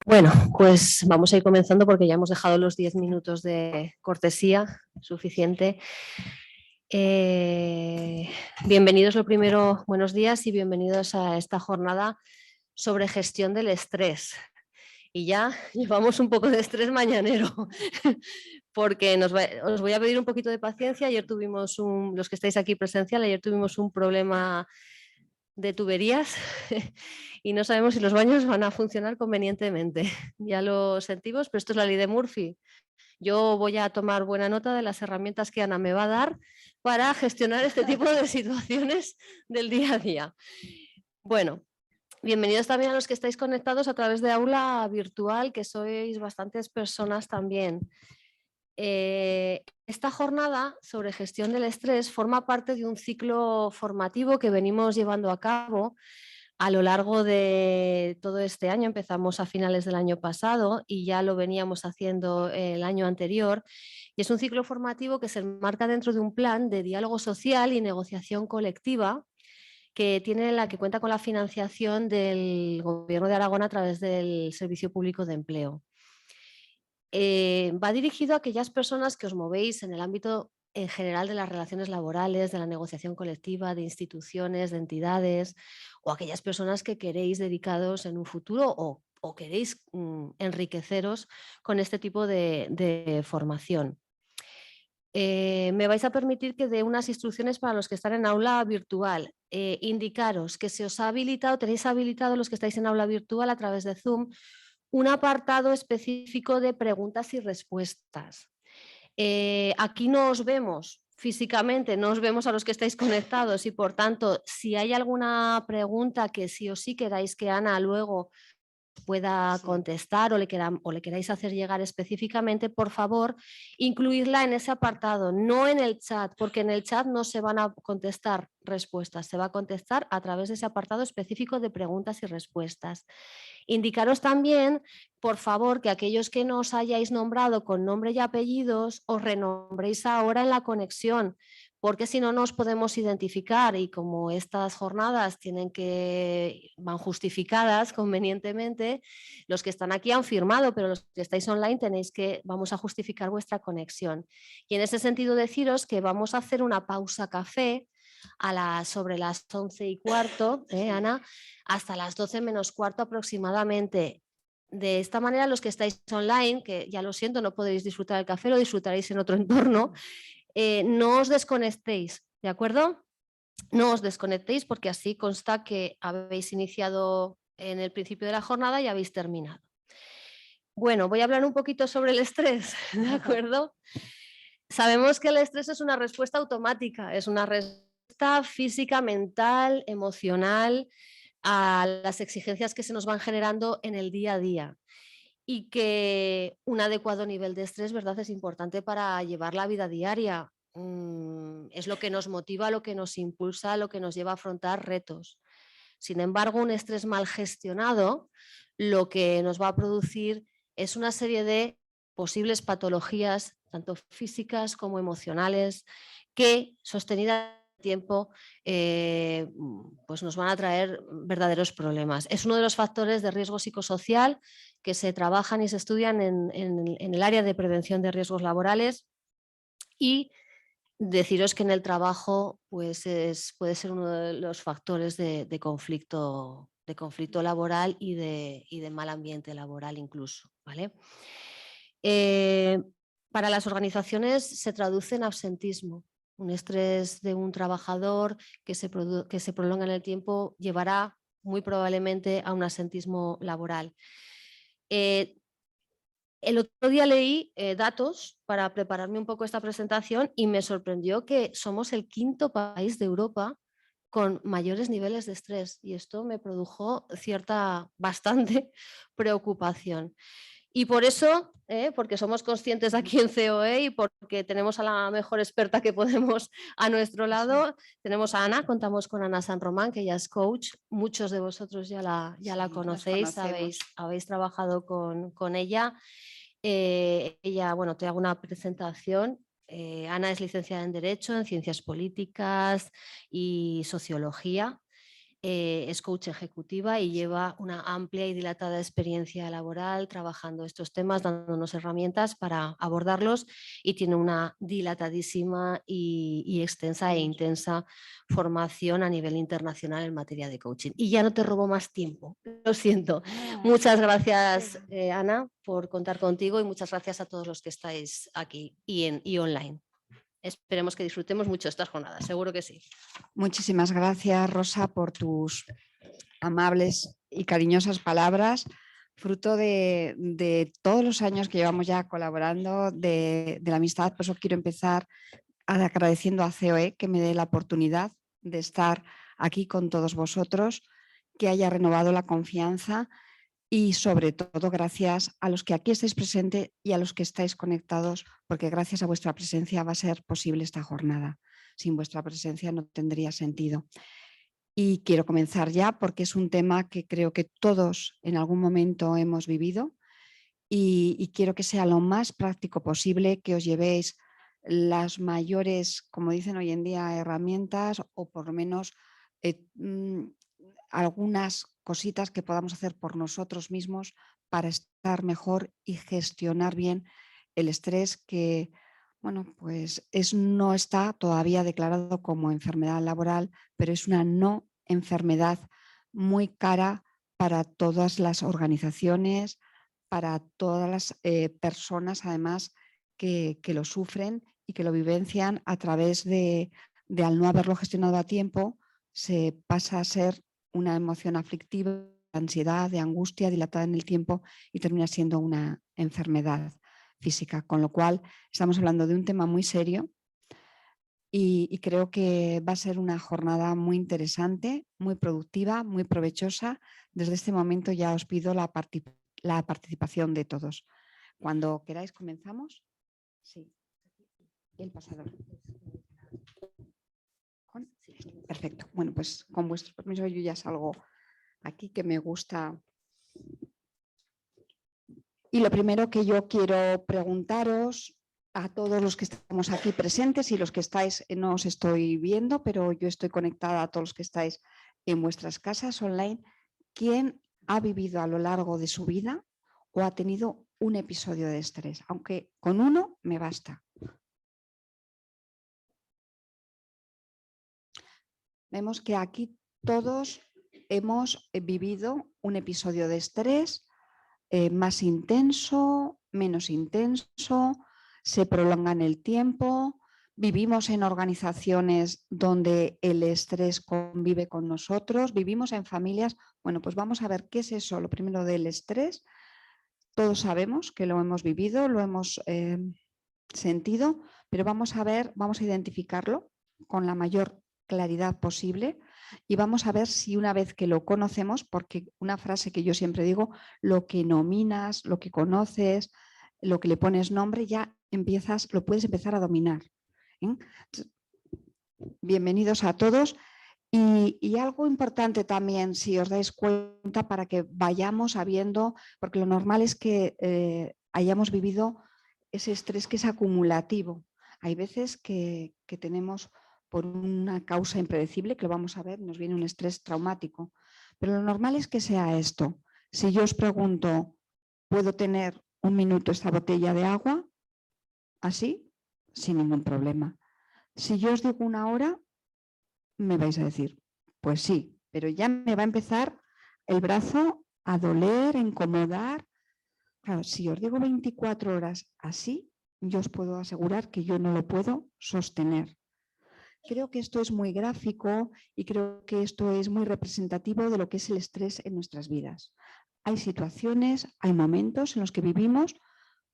Bueno, pues vamos a ir comenzando porque ya hemos dejado los 10 minutos de cortesía suficiente. Bienvenidos lo primero, buenos días y bienvenidos a esta jornada sobre gestión del estrés. Y ya llevamos un poco de estrés mañanero porque os voy a pedir un poquito de paciencia. Ayer tuvimos los que estáis aquí presencial, ayer tuvimos un problema de tuberías y no sabemos si los baños van a funcionar convenientemente. Ya lo sentimos, pero esto es la ley de Murphy. Yo voy a tomar buena nota de las herramientas que Ana me va a dar para gestionar este tipo de situaciones del día a día. Bueno, bienvenidos también a los que estáis conectados a través de aula virtual, que sois bastantes personas también. Esta jornada sobre gestión del estrés forma parte de un ciclo formativo que venimos llevando a cabo a lo largo de todo este año. Empezamos a finales del año pasado y ya lo veníamos haciendo el año anterior. Y es un ciclo formativo que se enmarca dentro de un plan de diálogo social y negociación colectiva que cuenta con la financiación del Gobierno de Aragón a través del Servicio Público de Empleo. Va dirigido a aquellas personas que os movéis en el ámbito en general de las relaciones laborales, de la negociación colectiva, de instituciones, de entidades, o aquellas personas que queréis dedicaros en un futuro o queréis enriqueceros con este tipo de formación. Me vais a permitir que dé unas instrucciones para los que están en aula virtual. Indicaros que se os ha habilitado, tenéis habilitado los que estáis en aula virtual a través de Zoom, un apartado específico de preguntas y respuestas. Aquí no os vemos físicamente, no os vemos a los que estáis conectados y por tanto, si hay alguna pregunta que sí o sí queráis que Ana luego pueda contestar o le queráis hacer llegar específicamente, por favor, incluirla en ese apartado, no en el chat, porque en el chat no se van a contestar respuestas, se va a contestar a través de ese apartado específico de preguntas y respuestas. Indicaros también, por favor, que aquellos que no os hayáis nombrado con nombre y apellidos, os renombréis ahora en la conexión, porque si no, no os podemos identificar y como estas jornadas van justificadas convenientemente, los que están aquí han firmado, pero los que estáis online vamos a justificar vuestra conexión. Y en ese sentido deciros que vamos a hacer una pausa café sobre las 11:15, Ana, hasta las 12 menos cuarto aproximadamente. De esta manera, los que estáis online, que ya lo siento, no podéis disfrutar del café, lo disfrutaréis en otro entorno, no os desconectéis, ¿de acuerdo? No os desconectéis porque así consta que habéis iniciado en el principio de la jornada y habéis terminado. Bueno, voy a hablar un poquito sobre el estrés, ¿de acuerdo? Sabemos que el estrés es una respuesta automática, es una respuesta física, mental, emocional a las exigencias que se nos van generando en el día a día y que un adecuado nivel de estrés, ¿verdad?, es importante para llevar la vida diaria. Es lo que nos motiva, lo que nos impulsa, lo que nos lleva a afrontar retos. Sin embargo, un estrés mal gestionado lo que nos va a producir es una serie de posibles patologías, tanto físicas como emocionales, que sostenidas en el tiempo pues nos van a traer verdaderos problemas. Es uno de los factores de riesgo psicosocial que se trabajan y se estudian en el área de prevención de riesgos laborales y deciros que en el trabajo pues puede ser uno de los factores de conflicto laboral y de mal ambiente laboral incluso, ¿vale? Para las organizaciones se traduce en absentismo. Un estrés de un trabajador que se prolonga en el tiempo llevará muy probablemente a un absentismo laboral. El otro día leí datos para prepararme un poco esta presentación y me sorprendió que somos el quinto país de Europa con mayores niveles de estrés y esto me produjo bastante preocupación. Y por eso, porque somos conscientes aquí en COE y porque tenemos a la mejor experta que podemos a nuestro lado, tenemos a Ana, contamos con Ana San Román, que ella es coach, muchos de vosotros ya la conocéis, habéis trabajado con ella. Ella, bueno, te hago una presentación. Ana es licenciada en Derecho, en Ciencias Políticas y Sociología. es coach ejecutiva y lleva una amplia y dilatada experiencia laboral trabajando estos temas, dándonos herramientas para abordarlos, y tiene una dilatadísima y extensa e intensa formación a nivel internacional en materia de coaching. Y ya no te robo más tiempo, lo siento. Muchas gracias, Ana, por contar contigo, y muchas gracias a todos los que estáis aquí y online. Esperemos que disfrutemos mucho estas jornadas, seguro que sí. Muchísimas gracias, Rosa, por tus amables y cariñosas palabras, fruto de todos los años que llevamos ya colaborando, de la amistad. Por eso quiero empezar agradeciendo a COE que me dé la oportunidad de estar aquí con todos vosotros, que haya renovado la confianza, y sobre todo gracias a los que aquí estáis presentes y a los que estáis conectados, porque gracias a vuestra presencia va a ser posible esta jornada. Sin vuestra presencia no tendría sentido. Y quiero comenzar ya porque es un tema que creo que todos en algún momento hemos vivido, y quiero que sea lo más práctico posible, que os llevéis las mayores, como dicen hoy en día, herramientas, o por lo menos algunas cositas que podamos hacer por nosotros mismos para estar mejor y gestionar bien el estrés, que bueno, pues no está todavía declarado como enfermedad laboral, pero es una no enfermedad muy cara para todas las organizaciones, para todas las personas además que lo sufren y que lo vivencian a través de al no haberlo gestionado a tiempo, se pasa a ser una emoción aflictiva, de ansiedad, de angustia dilatada en el tiempo, y termina siendo una enfermedad física. Con lo cual estamos hablando de un tema muy serio, y creo que va a ser una jornada muy interesante, muy productiva, muy provechosa. Desde este momento ya os pido la participación de todos. Cuando queráis comenzamos. Sí, el pasador. Perfecto. Bueno, pues con vuestro permiso yo ya salgo aquí, que me gusta. Y lo primero que yo quiero preguntaros a todos los que estamos aquí presentes y los que estáis, no os estoy viendo, pero yo estoy conectada a todos los que estáis en vuestras casas online, ¿quién ha vivido a lo largo de su vida o ha tenido un episodio de estrés? Aunque con uno me basta. Vemos que aquí todos hemos vivido un episodio de estrés, más intenso, menos intenso, se prolonga en el tiempo. Vivimos en organizaciones donde el estrés convive con nosotros, vivimos en familias. Bueno, pues vamos a ver qué es eso. Lo primero, del estrés. Todos sabemos que lo hemos vivido, lo hemos sentido, pero vamos a identificarlo con la mayor claridad posible, y vamos a ver si una vez que lo conocemos, porque una frase que yo siempre digo, lo que nominas, lo que conoces, lo que le pones nombre, ya lo puedes empezar a dominar. Bienvenidos a todos. Y algo importante también, si os dais cuenta, para que vayamos sabiendo, porque lo normal es que hayamos vivido ese estrés que es acumulativo. Hay veces que tenemos, por una causa impredecible, que lo vamos a ver, nos viene un estrés traumático. Pero lo normal es que sea esto. Si yo os pregunto, ¿puedo tener un minuto esta botella de agua? Así, sin ningún problema. Si yo os digo una hora, me vais a decir, pues sí, pero ya me va a empezar el brazo a doler, a incomodar. Claro, si os digo 24 horas así, yo os puedo asegurar que yo no lo puedo sostener. Creo que esto es muy gráfico y creo que esto es muy representativo de lo que es el estrés en nuestras vidas. Hay situaciones, hay momentos en los que vivimos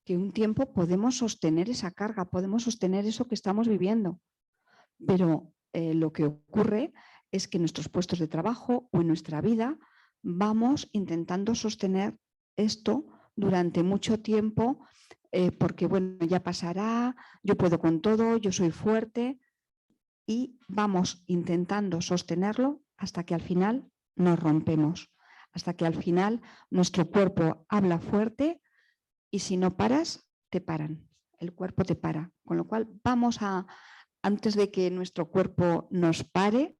que un tiempo podemos sostener esa carga, podemos sostener eso que estamos viviendo, pero lo que ocurre es que en nuestros puestos de trabajo o en nuestra vida vamos intentando sostener esto durante mucho tiempo, porque bueno, ya pasará, yo puedo con todo, yo soy fuerte, y vamos intentando sostenerlo hasta que al final nos rompemos, hasta que al final nuestro cuerpo habla fuerte, y si no paras, te paran, el cuerpo te para. Con lo cual antes de que nuestro cuerpo nos pare,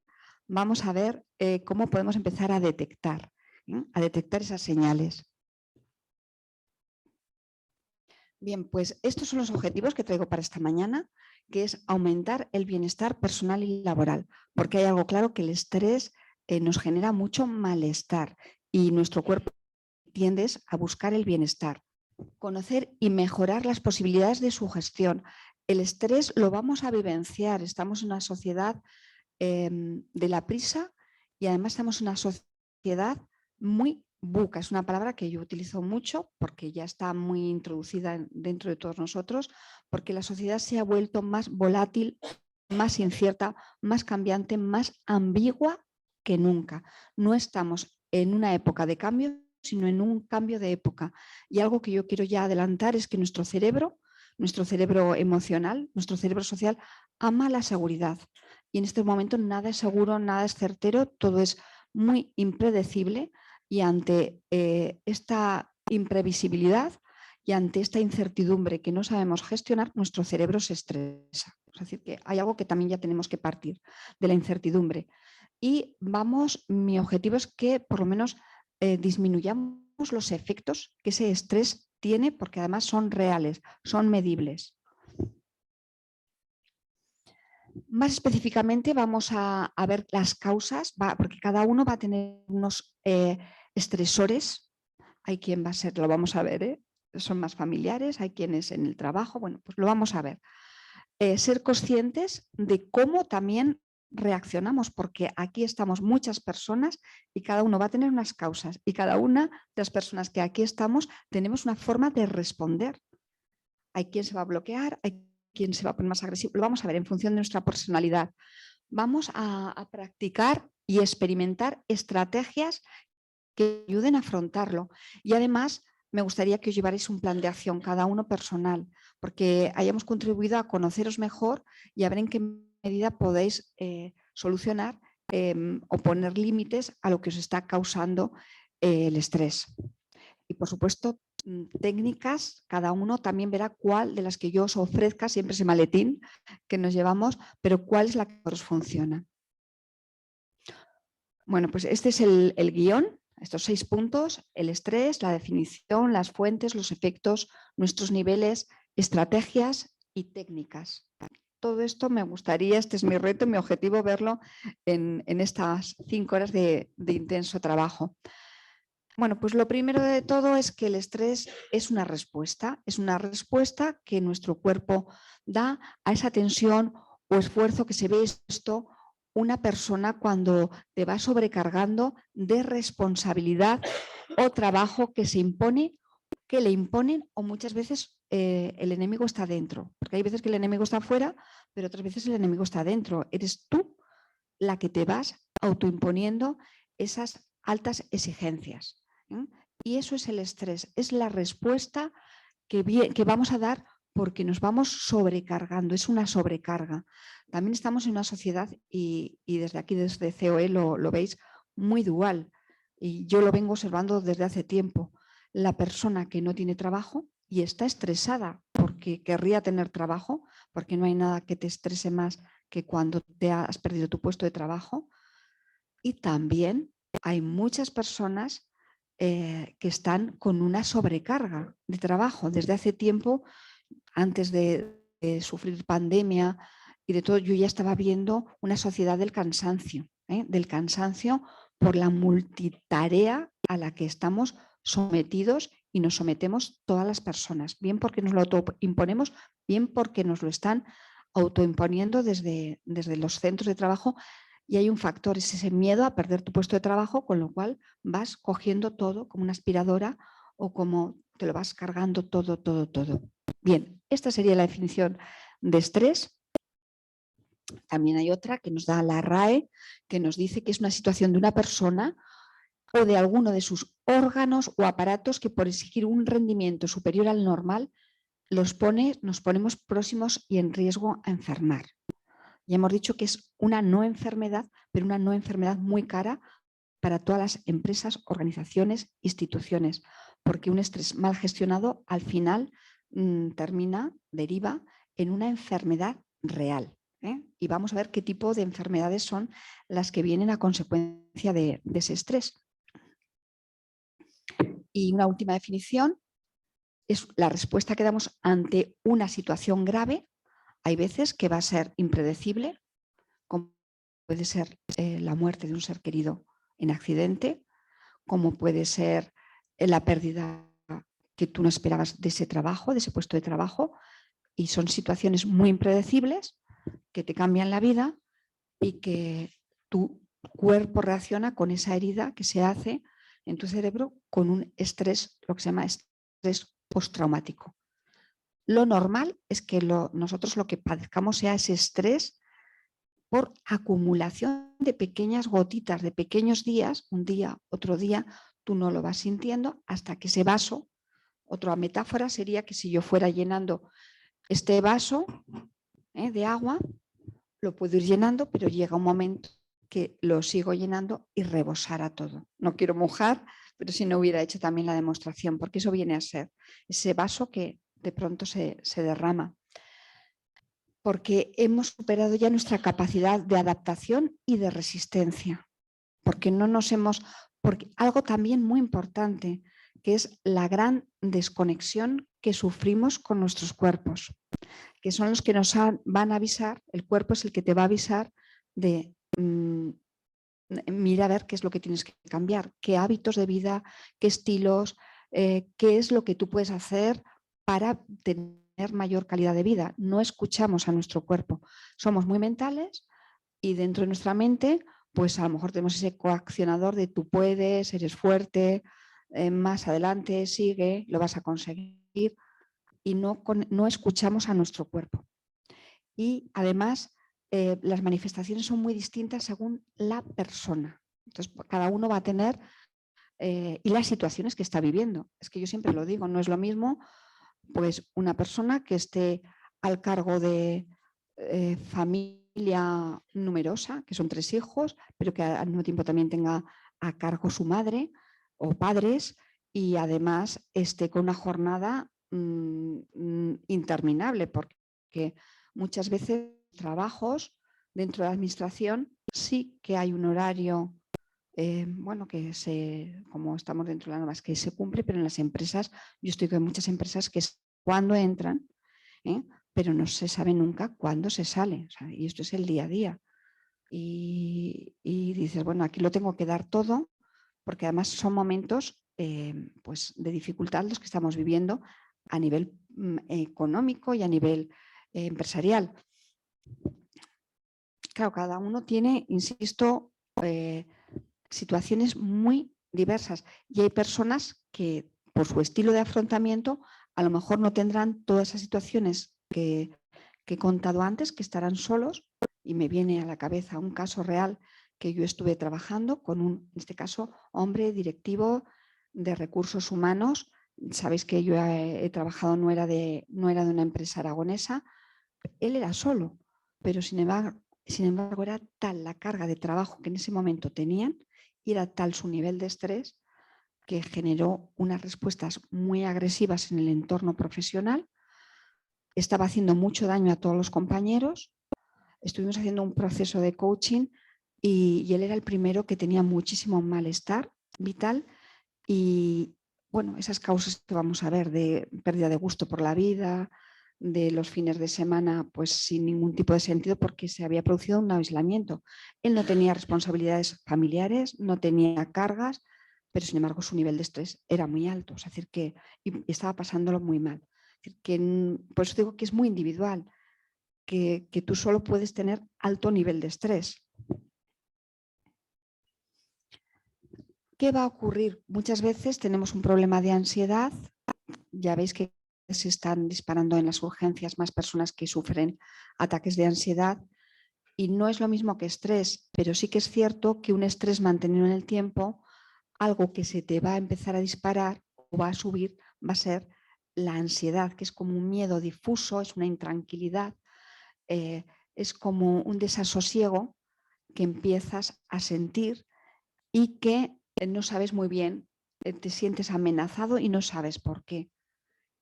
vamos a ver cómo podemos empezar a detectar esas señales. Bien, pues estos son los objetivos que traigo para esta mañana, que es aumentar el bienestar personal y laboral, porque hay algo claro, que el estrés nos genera mucho malestar y nuestro cuerpo tiende a buscar el bienestar. Conocer y mejorar las posibilidades de su gestión. El estrés lo vamos a vivenciar, estamos en una sociedad de la prisa y además estamos en una sociedad muy buca. Es una palabra que yo utilizo mucho porque ya está muy introducida dentro de todos nosotros, porque la sociedad se ha vuelto más volátil, más incierta, más cambiante, más ambigua que nunca. No estamos en una época de cambio, sino en un cambio de época. Y algo que yo quiero ya adelantar es que nuestro cerebro emocional, nuestro cerebro social, ama la seguridad. Y en este momento nada es seguro, nada es certero, todo es muy impredecible, y ante esta imprevisibilidad y ante esta incertidumbre que no sabemos gestionar, nuestro cerebro se estresa. Es decir, que hay algo que también ya tenemos que partir de la incertidumbre. Y mi objetivo es que por lo menos disminuyamos los efectos que ese estrés tiene, porque además son reales, son medibles. Más específicamente vamos a ver las causas, porque cada uno va a tener unos estresores. Hay quien va a ser, lo vamos a ver, son más familiares, hay quienes en el trabajo, bueno, pues lo vamos a ver. Ser conscientes de cómo también reaccionamos, porque aquí estamos muchas personas y cada uno va a tener unas causas, y cada una de las personas que aquí estamos tenemos una forma de responder. Hay quien se va a bloquear, hay quien se va a poner más agresivo. Lo vamos a ver en función de nuestra personalidad. Vamos a practicar y experimentar estrategias que ayuden a afrontarlo. Y además me gustaría que os llevarais un plan de acción, cada uno personal, porque hayamos contribuido a conoceros mejor y a ver en qué medida podéis solucionar o poner límites a lo que os está causando el estrés. Y por supuesto, técnicas, cada uno también verá cuál de las que yo os ofrezca, siempre ese maletín que nos llevamos, pero cuál es la que os funciona. Bueno, pues este es el guión, estos 6 puntos: el estrés, la definición, las fuentes, los efectos, nuestros niveles, estrategias y técnicas. Todo esto me gustaría, este es mi reto, mi objetivo, verlo en estas 5 horas de intenso trabajo. Bueno, pues lo primero de todo es que el estrés es una respuesta que nuestro cuerpo da a esa tensión o esfuerzo que se ve esto una persona cuando te va sobrecargando de responsabilidad o trabajo que se impone, que le imponen, o muchas veces el enemigo está dentro, porque hay veces que el enemigo está afuera, pero otras veces el enemigo está dentro. Eres tú la que te vas autoimponiendo esas altas exigencias. Y eso es el estrés, es la respuesta que vamos a dar porque nos vamos sobrecargando, es una sobrecarga. También estamos en una sociedad, y desde aquí, desde COE, lo veis, muy dual. Y yo lo vengo observando desde hace tiempo. La persona que no tiene trabajo y está estresada porque querría tener trabajo, porque no hay nada que te estrese más que cuando te has perdido tu puesto de trabajo. Y también hay muchas personas que están con una sobrecarga de trabajo. Desde hace tiempo, antes de sufrir pandemia y de todo, yo ya estaba viendo una sociedad del cansancio por la multitarea a la que estamos sometidos y nos sometemos todas las personas, bien porque nos lo autoimponemos, bien porque nos lo están autoimponiendo desde los centros de trabajo. Y hay un factor, es ese miedo a perder tu puesto de trabajo, con lo cual vas cogiendo todo como una aspiradora o como te lo vas cargando todo, todo, todo. Bien, esta sería la definición de estrés. También hay otra que nos da la RAE, que nos dice que es una situación de una persona o de alguno de sus órganos o aparatos que, por exigir un rendimiento superior al normal, nos ponemos próximos y en riesgo a enfermar. Ya hemos dicho que es una no enfermedad, pero una no enfermedad muy cara para todas las empresas, organizaciones, instituciones, porque un estrés mal gestionado al final deriva en una enfermedad real. Y vamos a ver qué tipo de enfermedades son las que vienen a consecuencia de ese estrés. Y una última definición es la respuesta que damos ante una situación grave. Hay veces que va a ser impredecible, como puede ser la muerte de un ser querido en accidente, como puede ser la pérdida que tú no esperabas de ese trabajo, de ese puesto de trabajo, y son situaciones muy impredecibles que te cambian la vida y que tu cuerpo reacciona con esa herida que se hace en tu cerebro con un estrés, lo que se llama estrés postraumático. Lo normal es que nosotros lo que padezcamos sea ese estrés por acumulación de pequeñas gotitas, de pequeños días, un día, otro día, tú no lo vas sintiendo hasta que ese vaso, otra metáfora sería que si yo fuera llenando este vaso de agua, lo puedo ir llenando, pero llega un momento que lo sigo llenando y rebosará todo. No quiero mojar, pero si no hubiera hecho también la demostración, porque eso viene a ser ese vaso que de pronto se derrama. Porque hemos superado ya nuestra capacidad de adaptación y de resistencia. Porque no nos hemos... Porque algo también muy importante, que es la gran desconexión que sufrimos con nuestros cuerpos, que son los que nos van a avisar, el cuerpo es el que te va a avisar de mira a ver qué es lo que tienes que cambiar, qué hábitos de vida, qué estilos, qué es lo que tú puedes hacer para tener mayor calidad de vida. No escuchamos a nuestro cuerpo, somos muy mentales y dentro de nuestra mente pues a lo mejor tenemos ese coaccionador de tú puedes, eres fuerte, más adelante, sigue, lo vas a conseguir y no escuchamos a nuestro cuerpo. Y además las manifestaciones son muy distintas según la persona. Entonces, cada uno va a tener y las situaciones que está viviendo. Es que yo siempre lo digo, no es lo mismo pues una persona que esté al cargo de familia numerosa, que son 3 hijos, pero que al mismo tiempo también tenga a cargo su madre o padres y además esté con una jornada interminable, porque muchas veces trabajos dentro de la administración sí que hay un horario, bueno, como estamos dentro de las normas, que se cumple, pero en las empresas, yo estoy con muchas empresas que es cuando entran, pero no se sabe nunca cuándo se sale. O sea, y esto es el día a día. Y dices, bueno, aquí lo tengo que dar todo, porque además son momentos pues de dificultad los que estamos viviendo a nivel económico y a nivel empresarial. Claro, cada uno tiene, insisto, situaciones muy diversas y hay personas que por su estilo de afrontamiento a lo mejor no tendrán todas esas situaciones que he contado antes, que estarán solos, y me viene a la cabeza un caso real que yo estuve trabajando con en este caso, hombre directivo de recursos humanos. Sabéis que yo he trabajado, no era de una empresa aragonesa, él era solo, pero sin embargo era tal la carga de trabajo que en ese momento tenían y era tal su nivel de estrés que generó unas respuestas muy agresivas en el entorno profesional. Estaba haciendo mucho daño a todos los compañeros. Estuvimos haciendo un proceso de coaching y él era el primero que tenía muchísimo malestar vital y bueno, esas causas que vamos a ver de pérdida de gusto por la vida, de los fines de semana pues sin ningún tipo de sentido porque se había producido un aislamiento. Él no tenía responsabilidades familiares, no tenía cargas, pero sin embargo su nivel de estrés era muy alto, es decir, que estaba pasándolo muy mal. Es decir, por eso digo que es muy individual, que tú solo puedes tener alto nivel de estrés. ¿Qué va a ocurrir? Muchas veces tenemos un problema de ansiedad. Ya veis que se están disparando en las urgencias más personas que sufren ataques de ansiedad y no es lo mismo que estrés, pero sí que es cierto que un estrés mantenido en el tiempo, algo que se te va a empezar a disparar o va a subir, va a ser la ansiedad, que es como un miedo difuso, es una intranquilidad, es como un desasosiego que empiezas a sentir y que no sabes muy bien, te sientes amenazado y no sabes por qué.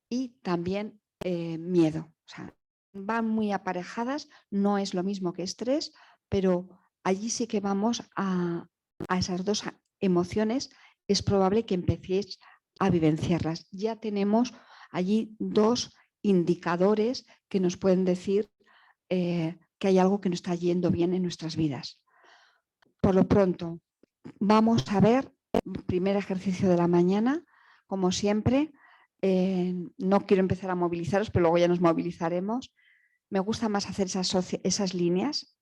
Y también miedo. O sea, van muy aparejadas, no es lo mismo que estrés, pero allí sí que vamos a esas dos emociones, es probable que empecéis a vivenciarlas. Ya tenemos allí dos indicadores que nos pueden decir que hay algo que no está yendo bien en nuestras vidas. Por lo pronto, vamos a ver el primer ejercicio de la mañana, como siempre. No quiero empezar a movilizaros, pero luego ya nos movilizaremos. Me gusta más hacer esas líneas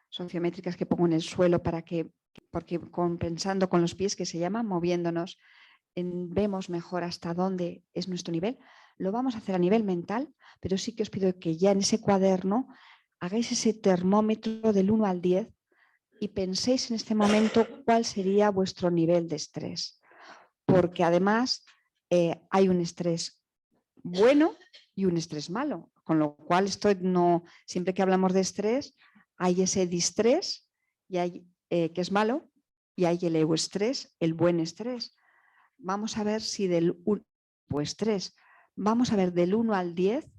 sociométricas que pongo en el suelo porque pensando con los pies, que se llama moviéndonos, vemos mejor hasta dónde es nuestro nivel. Lo vamos a hacer a nivel mental, pero sí que os pido que ya en ese cuaderno hagáis ese termómetro del 1 al 10 y penséis en este momento cuál sería vuestro nivel de estrés. Porque además hay un estrés bueno y un estrés malo, con lo cual siempre que hablamos de estrés hay ese distrés y hay, que es malo, y hay el euestrés, el buen estrés. Vamos a ver si vamos a ver del 1 al 10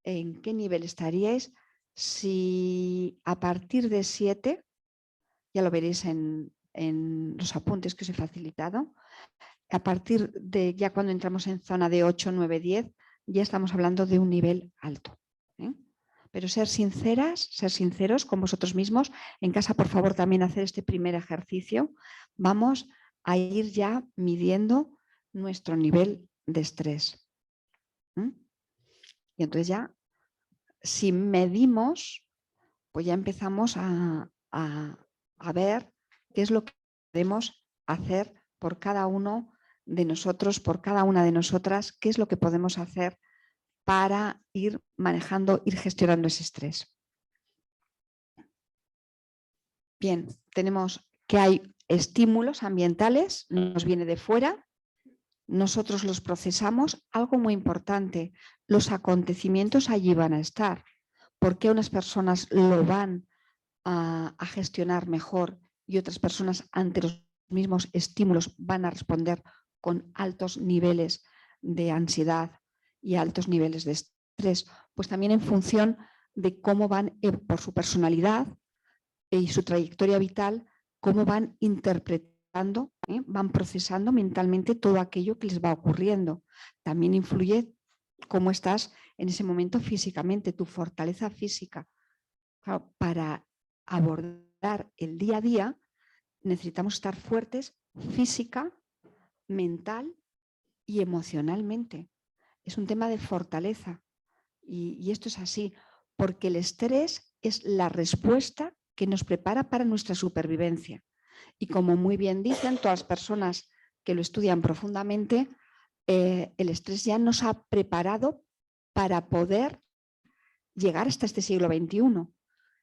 en qué nivel estaríais. Si a partir de 7, ya lo veréis en los apuntes que os he facilitado, a partir de ya cuando entramos en zona de 8, 9, 10, ya estamos hablando de un nivel alto. Pero ser sinceros con vosotros mismos. En casa, por favor, también hacer este primer ejercicio. Vamos a ir ya midiendo nuestro nivel de estrés. Y entonces ya, si medimos, pues ya empezamos a ver qué es lo que podemos hacer por cada uno de nosotros, por cada una de nosotras, qué es lo que podemos hacer para ir manejando, ir gestionando ese estrés. Bien, tenemos que hay estímulos ambientales, nos viene de fuera, nosotros los procesamos. Algo muy importante, los acontecimientos allí van a estar. ¿Por qué unas personas lo van a gestionar mejor y otras personas ante los mismos estímulos van a responder con altos niveles de ansiedad y altos niveles de estrés? Pues también en función de cómo van, por su personalidad y su trayectoria vital, cómo van interpretando, van procesando mentalmente todo aquello que les va ocurriendo. También influye cómo estás en ese momento físicamente, tu fortaleza física. Claro, para abordar el día a día necesitamos estar fuertes física, mental y emocionalmente. Es un tema de fortaleza y esto es así, porque el estrés es la respuesta que nos prepara para nuestra supervivencia. Y como muy bien dicen todas las personas que lo estudian profundamente, el estrés ya nos ha preparado para poder llegar hasta este siglo XXI.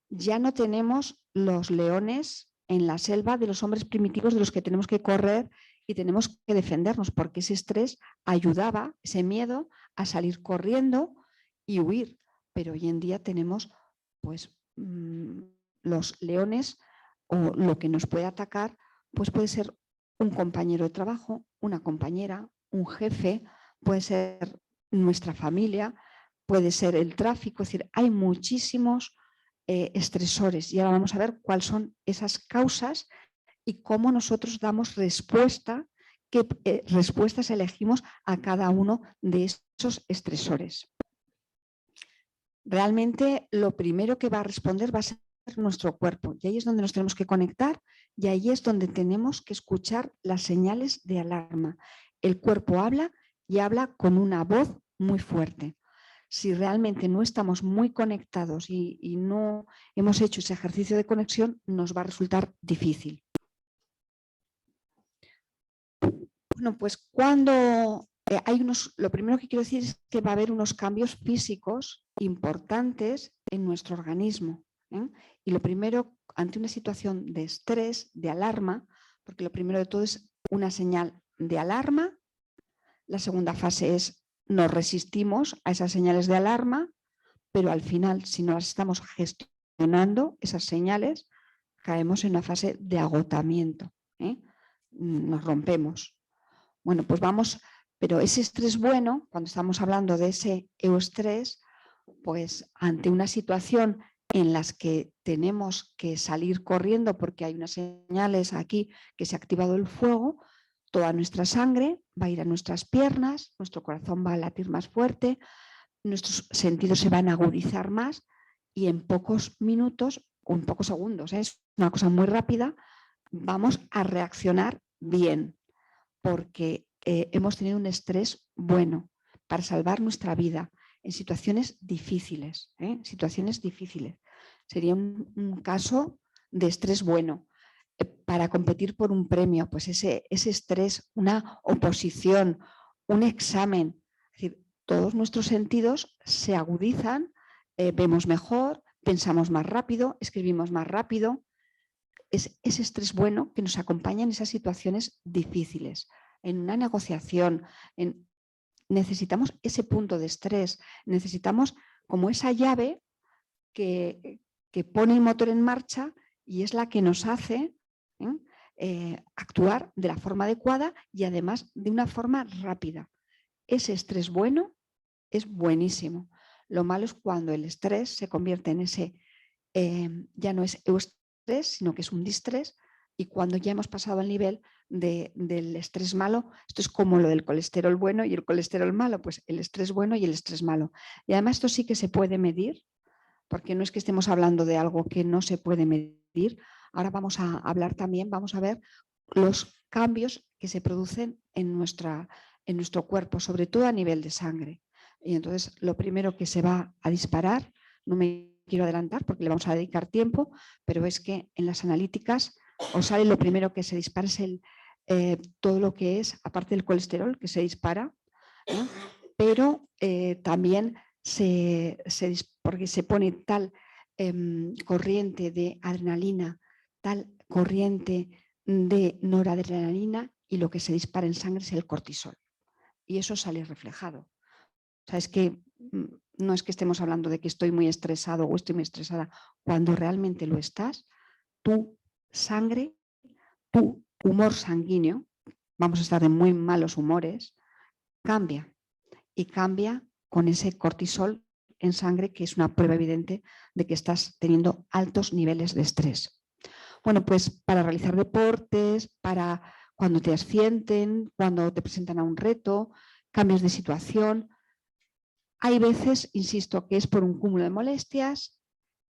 Ya no tenemos los leones en la selva de los hombres primitivos de los que tenemos que correr y tenemos que defendernos, porque ese estrés ayudaba, ese miedo, a salir corriendo y huir. Pero hoy en día tenemos pues los leones, o lo que nos puede atacar pues puede ser un compañero de trabajo, una compañera, un jefe, puede ser nuestra familia, puede ser el tráfico. Es decir, hay muchísimos estresores y ahora vamos a ver cuáles son esas causas y cómo nosotros damos respuesta, qué respuestas elegimos a cada uno de esos estresores. Realmente lo primero que va a responder va a ser nuestro cuerpo y ahí es donde nos tenemos que conectar y ahí es donde tenemos que escuchar las señales de alarma. El cuerpo habla y habla con una voz muy fuerte. Si realmente no estamos muy conectados y no hemos hecho ese ejercicio de conexión, nos va a resultar difícil. Bueno, pues cuando lo primero que quiero decir es que va a haber unos cambios físicos importantes en nuestro organismo. Y lo primero, ante una situación de estrés, de alarma, porque lo primero de todo es una señal de alarma, la segunda fase es nos resistimos a esas señales de alarma, pero al final, si no las estamos gestionando, esas señales, caemos en una fase de agotamiento. Nos rompemos. Bueno, pues vamos, pero ese estrés bueno, cuando estamos hablando de ese euestrés, Pues ante una situación en las que tenemos que salir corriendo porque hay unas señales aquí que se ha activado el fuego, toda nuestra sangre va a ir a nuestras piernas, nuestro corazón va a latir más fuerte, nuestros sentidos se van a agudizar más y en pocos minutos o en pocos segundos, es una cosa muy rápida, vamos a reaccionar bien porque hemos tenido un estrés bueno para salvar nuestra vida en situaciones difíciles. Situaciones difíciles. Sería un caso de estrés bueno. Para competir por un premio, pues ese estrés, una oposición, un examen, es decir, todos nuestros sentidos se agudizan, vemos mejor, pensamos más rápido, escribimos más rápido. Es ese estrés bueno que nos acompaña en esas situaciones difíciles. En una negociación, necesitamos ese punto de estrés, necesitamos como esa llave que pone el motor en marcha y es la que nos hace actuar de la forma adecuada y además de una forma rápida. Ese estrés bueno es buenísimo. Lo malo es cuando el estrés se convierte en ese, ya no es eustrés, sino que es un distrés, y cuando ya hemos pasado al nivel del estrés malo, esto es como lo del colesterol bueno y el colesterol malo, pues el estrés bueno y el estrés malo. Y además esto sí que se puede medir, porque no es que estemos hablando de algo que no se puede medir. Ahora vamos a hablar también, vamos a ver los cambios que se producen en nuestro cuerpo, sobre todo a nivel de sangre. Y entonces lo primero que se va a disparar, no me quiero adelantar porque le vamos a dedicar tiempo, pero es que en las analíticas os sale lo primero que se dispara es todo lo que es, aparte del colesterol que se dispara, ¿no? Pero también porque se pone tal corriente de adrenalina, tal corriente de noradrenalina y lo que se dispara en sangre es el cortisol. Y eso sale reflejado. O sea, es que no es que estemos hablando de que estoy muy estresado o estoy muy estresada. Cuando realmente lo estás, tu sangre, tu humor sanguíneo, vamos a estar de muy malos humores, cambia. Y cambia con ese cortisol en sangre, que es una prueba evidente de que estás teniendo altos niveles de estrés. Bueno, pues para realizar deportes, para cuando te ascienden, cuando te presentan a un reto, cambios de situación. Hay veces, insisto, que es por un cúmulo de molestias,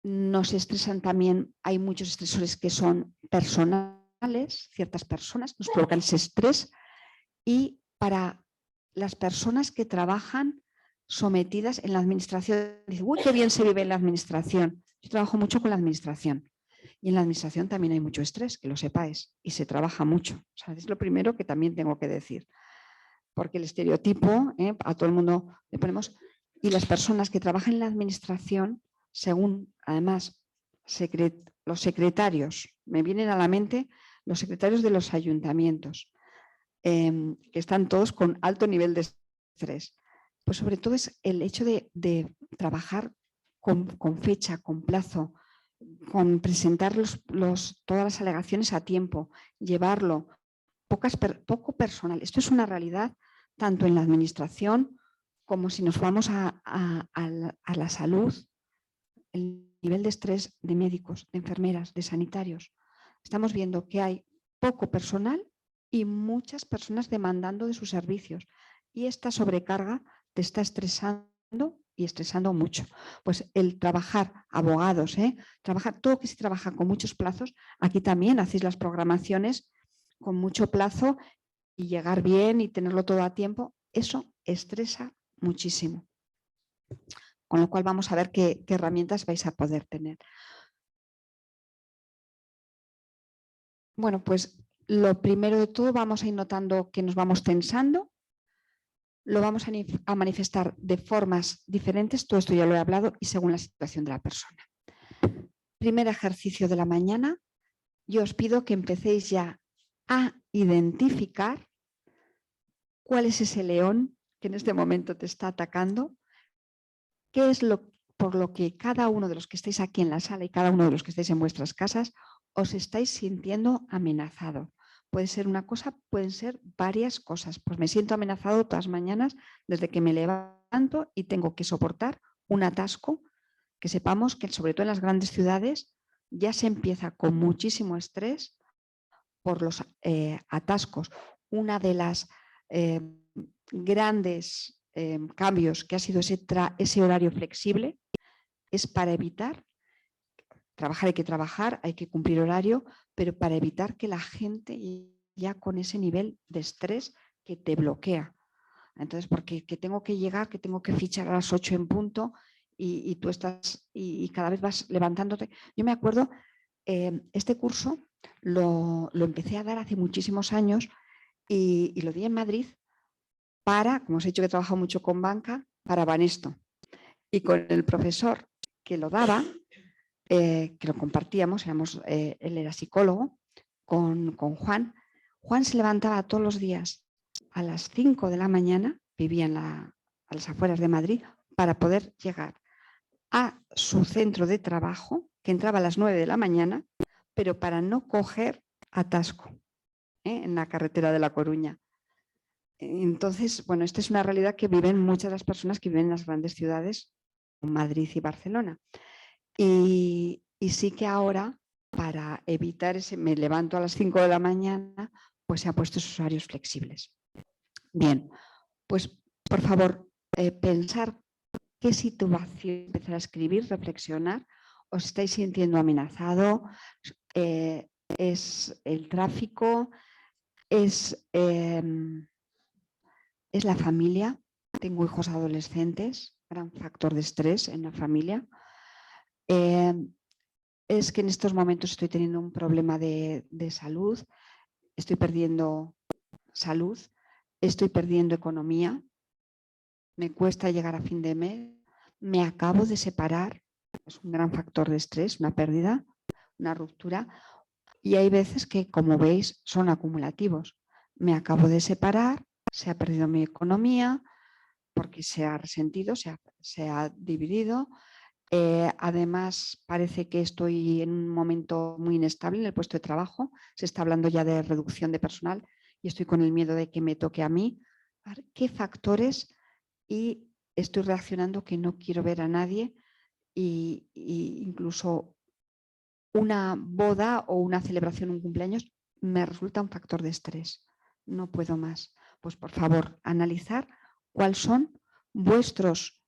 nos estresan también, hay muchos estresores que son personales, ciertas personas nos provocan ese estrés, y para las personas que trabajan sometidas en la administración, dicen, uy, qué bien se vive en la administración. Yo trabajo mucho con la administración y en la administración también hay mucho estrés, que lo sepáis, y se trabaja mucho. O sea, es lo primero que también tengo que decir, porque el estereotipo, a todo el mundo le ponemos, y las personas que trabajan en la administración, según además los secretarios, me vienen a la mente los secretarios de los ayuntamientos, que están todos con alto nivel de estrés. Pues sobre todo es el hecho de trabajar con fecha, con plazo, con presentar todas las alegaciones a tiempo, llevarlo, poco personal. Esto es una realidad tanto en la administración como si nos vamos a la salud, el nivel de estrés de médicos, de enfermeras, de sanitarios. Estamos viendo que hay poco personal y muchas personas demandando de sus servicios. Y esta sobrecarga te está estresando y estresando mucho. Pues el trabajar, abogados, trabajar todo que se trabaja con muchos plazos, aquí también hacéis las programaciones con mucho plazo y llegar bien y tenerlo todo a tiempo, eso estresa muchísimo. Con lo cual vamos a ver qué herramientas vais a poder tener. Bueno, pues lo primero de todo vamos a ir notando que nos vamos tensando, lo vamos a manifestar de formas diferentes, todo esto ya lo he hablado, y según la situación de la persona. Primer ejercicio de la mañana, yo os pido que empecéis ya a identificar cuál es ese león que en este momento te está atacando, qué es por lo que cada uno de los que estáis aquí en la sala y cada uno de los que estáis en vuestras casas os estáis sintiendo amenazado. Puede ser una cosa, pueden ser varias cosas. Pues me siento amenazado todas las mañanas desde que me levanto y tengo que soportar un atasco, que sepamos que sobre todo en las grandes ciudades ya se empieza con muchísimo estrés por los atascos. Una de las grandes cambios que ha sido ese horario flexible es para evitar, hay que trabajar, hay que cumplir horario, pero para evitar que la gente ya con ese nivel de estrés que te bloquea. Entonces, porque que tengo que llegar, que tengo que fichar a las 8 en punto y tú estás y cada vez vas levantándote. Yo me acuerdo, este curso lo empecé a dar hace muchísimos años y lo di en Madrid para, como os he dicho que he trabajado mucho con banca, para Banesto. Y con el profesor que lo daba, que lo compartíamos, él era psicólogo, con Juan. Juan se levantaba todos los días a las 5 de la mañana, vivía a las afueras de Madrid, para poder llegar a su centro de trabajo, que entraba a las 9 de la mañana, pero para no coger atasco en la carretera de La Coruña. Entonces, bueno, esta es una realidad que viven muchas de las personas que viven en las grandes ciudades, Madrid y Barcelona. Y sí que ahora, para evitar me levanto a las 5 de la mañana, pues se han puesto esos horarios flexibles. Bien, pues por favor, pensar qué situación empezar a escribir, reflexionar. ¿Os estáis sintiendo amenazado? ¿Es el tráfico? ¿Es la familia? Tengo hijos adolescentes, gran factor de estrés en la familia. Es que en estos momentos estoy teniendo un problema de salud, estoy perdiendo salud, estoy perdiendo economía, me cuesta llegar a fin de mes, me acabo de separar, es un gran factor de estrés, una pérdida, una ruptura, y hay veces que, como veis, son acumulativos. Me acabo de separar, se ha perdido mi economía porque se ha resentido, se ha dividido. Además, parece que estoy en un momento muy inestable en el puesto de trabajo. Se está hablando ya de reducción de personal y estoy con el miedo de que me toque a mí. ¿Qué factores? Y estoy reaccionando que no quiero ver a nadie y incluso una boda o una celebración, un cumpleaños, me resulta un factor de estrés. No puedo más. Pues por favor, analizar cuáles son vuestros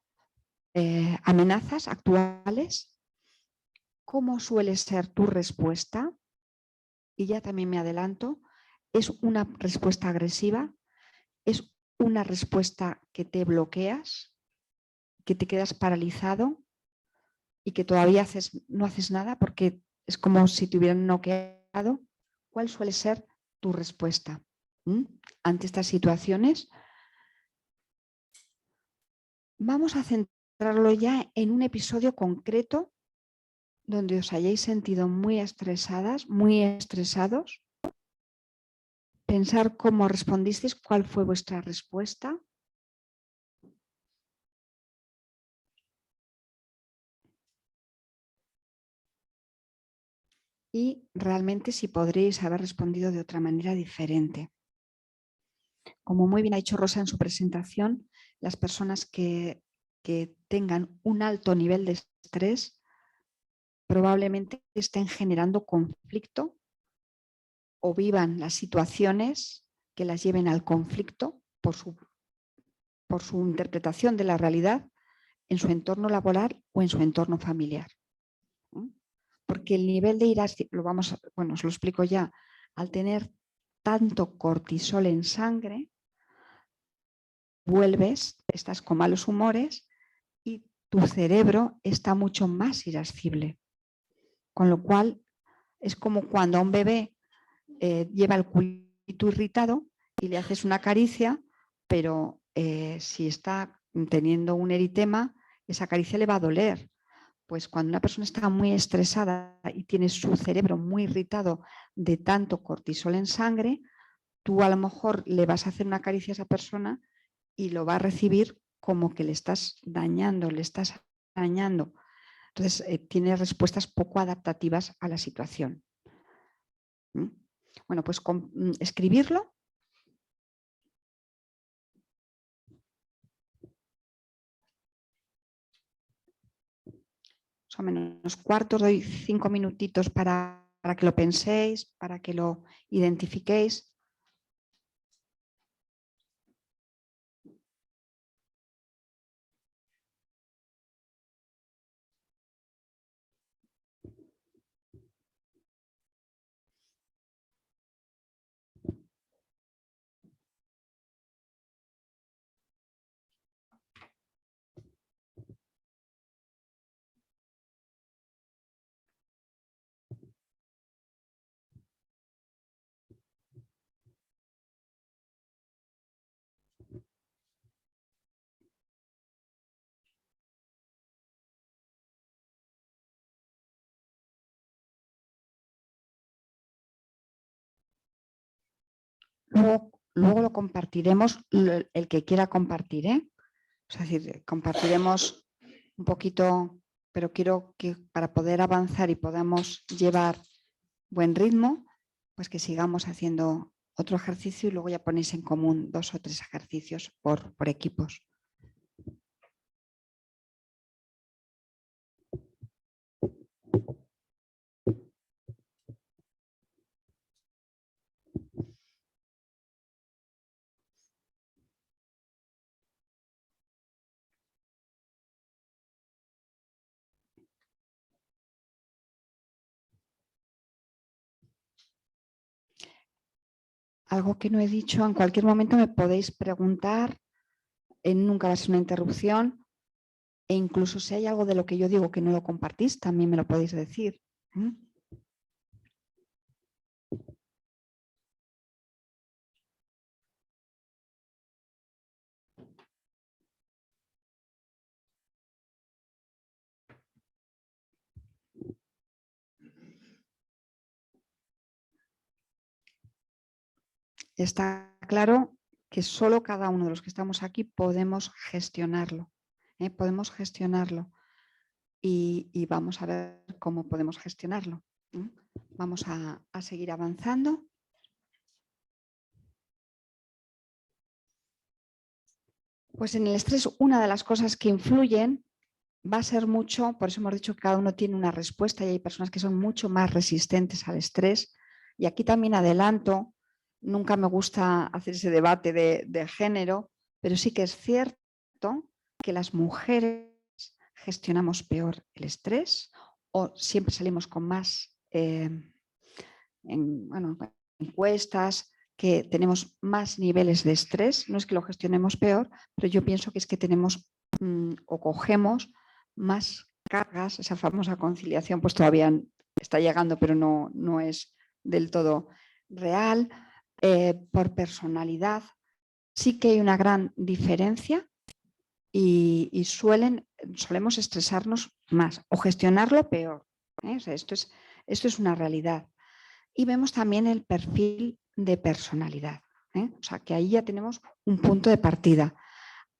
amenazas actuales, cómo suele ser tu respuesta, y ya también me adelanto, es una respuesta agresiva, es una respuesta que te bloqueas, que te quedas paralizado y que todavía no haces nada porque es como si te hubieran noqueado. ¿Cuál suele ser tu respuesta ante estas situaciones? Vamos a centrarlo ya en un episodio concreto donde os hayáis sentido muy estresadas, muy estresados. Pensar cómo respondisteis, cuál fue vuestra respuesta. Y realmente si podréis haber respondido de otra manera diferente. Como muy bien ha dicho Rosa en su presentación, las personas que tengan un alto nivel de estrés probablemente estén generando conflicto o vivan las situaciones que las lleven al conflicto por su interpretación de la realidad en su entorno laboral o en su entorno familiar. Porque el nivel de ira, os lo explico ya, al tener tanto cortisol en sangre, estás con malos humores y tu cerebro está mucho más irascible. Con lo cual es como cuando a un bebé lleva el culito irritado y le haces una caricia, pero si está teniendo un eritema, esa caricia le va a doler. Pues cuando una persona está muy estresada y tiene su cerebro muy irritado de tanto cortisol en sangre, tú a lo mejor le vas a hacer una caricia a esa persona y lo va a recibir como que le estás dañando, le estás dañando. Entonces, tiene respuestas poco adaptativas a la situación. Bueno, pues escribirlo. más o menos cuarto. Os doy 5 minutitos para que lo penséis, para que lo identifiquéis. Luego lo compartiremos, el que quiera compartir, ¿eh? Es decir, compartiremos un poquito, pero quiero que para poder avanzar y podamos llevar buen ritmo, pues que sigamos haciendo otro ejercicio y luego ya ponéis en común 2 o 3 ejercicios por equipos. Algo que no he dicho, en cualquier momento me podéis preguntar, nunca va a ser una interrupción, e incluso si hay algo de lo que yo digo que no lo compartís, también me lo podéis decir. Está claro que solo cada uno de los que estamos aquí podemos gestionarlo. Podemos gestionarlo y vamos a ver cómo podemos gestionarlo. Vamos a seguir avanzando. Pues en el estrés, una de las cosas que influyen va a ser mucho, por eso hemos dicho que cada uno tiene una respuesta y hay personas que son mucho más resistentes al estrés. Y aquí también adelanto, nunca me gusta hacer ese debate de género, pero sí que es cierto que las mujeres gestionamos peor el estrés o siempre salimos con más encuestas, que tenemos más niveles de estrés. No es que lo gestionemos peor, pero yo pienso que es que tenemos o cogemos más cargas. Esa famosa conciliación pues todavía está llegando, pero no es del todo real. Por personalidad sí que hay una gran diferencia y solemos estresarnos más o gestionarlo peor. O sea, esto es una realidad. Y vemos también el perfil de personalidad. O sea, que ahí ya tenemos un punto de partida.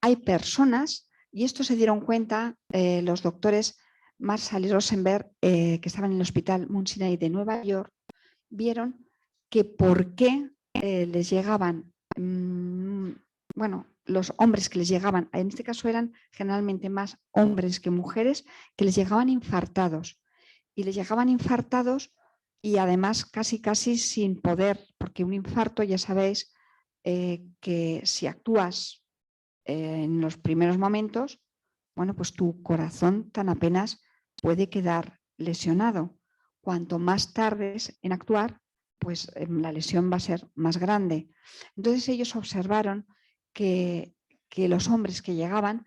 Hay personas, y esto se dieron cuenta los doctores Marshall y Rosenberg, que estaban en el hospital Mount Sinai de Nueva York, vieron que por qué les llegaban, los hombres que les llegaban, en este caso eran generalmente más hombres que mujeres, que les llegaban infartados. Y les llegaban infartados y además casi sin poder, porque un infarto ya sabéis que si actúas en los primeros momentos, bueno, pues tu corazón tan apenas puede quedar lesionado. Cuanto más tardes en actuar, pues la lesión va a ser más grande. Entonces ellos observaron que los hombres que llegaban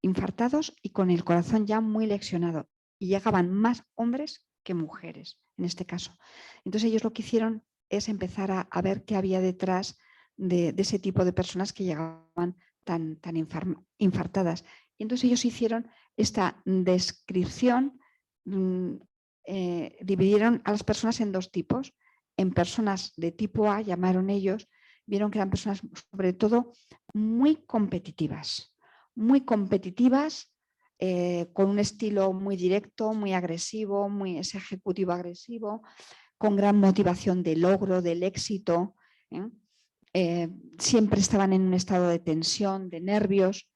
infartados y con el corazón ya muy lesionado. Y llegaban más hombres que mujeres, en este caso. Entonces ellos lo que hicieron es empezar a ver qué había detrás de ese tipo de personas que llegaban tan infartadas. Y entonces ellos hicieron esta descripción, dividieron a las personas en 2 tipos. En personas de tipo A, llamaron ellos, vieron que eran personas sobre todo muy competitivas, con un estilo muy directo, muy agresivo, ese ejecutivo agresivo, con gran motivación de logro, del éxito. Siempre estaban en un estado de tensión, de nervios,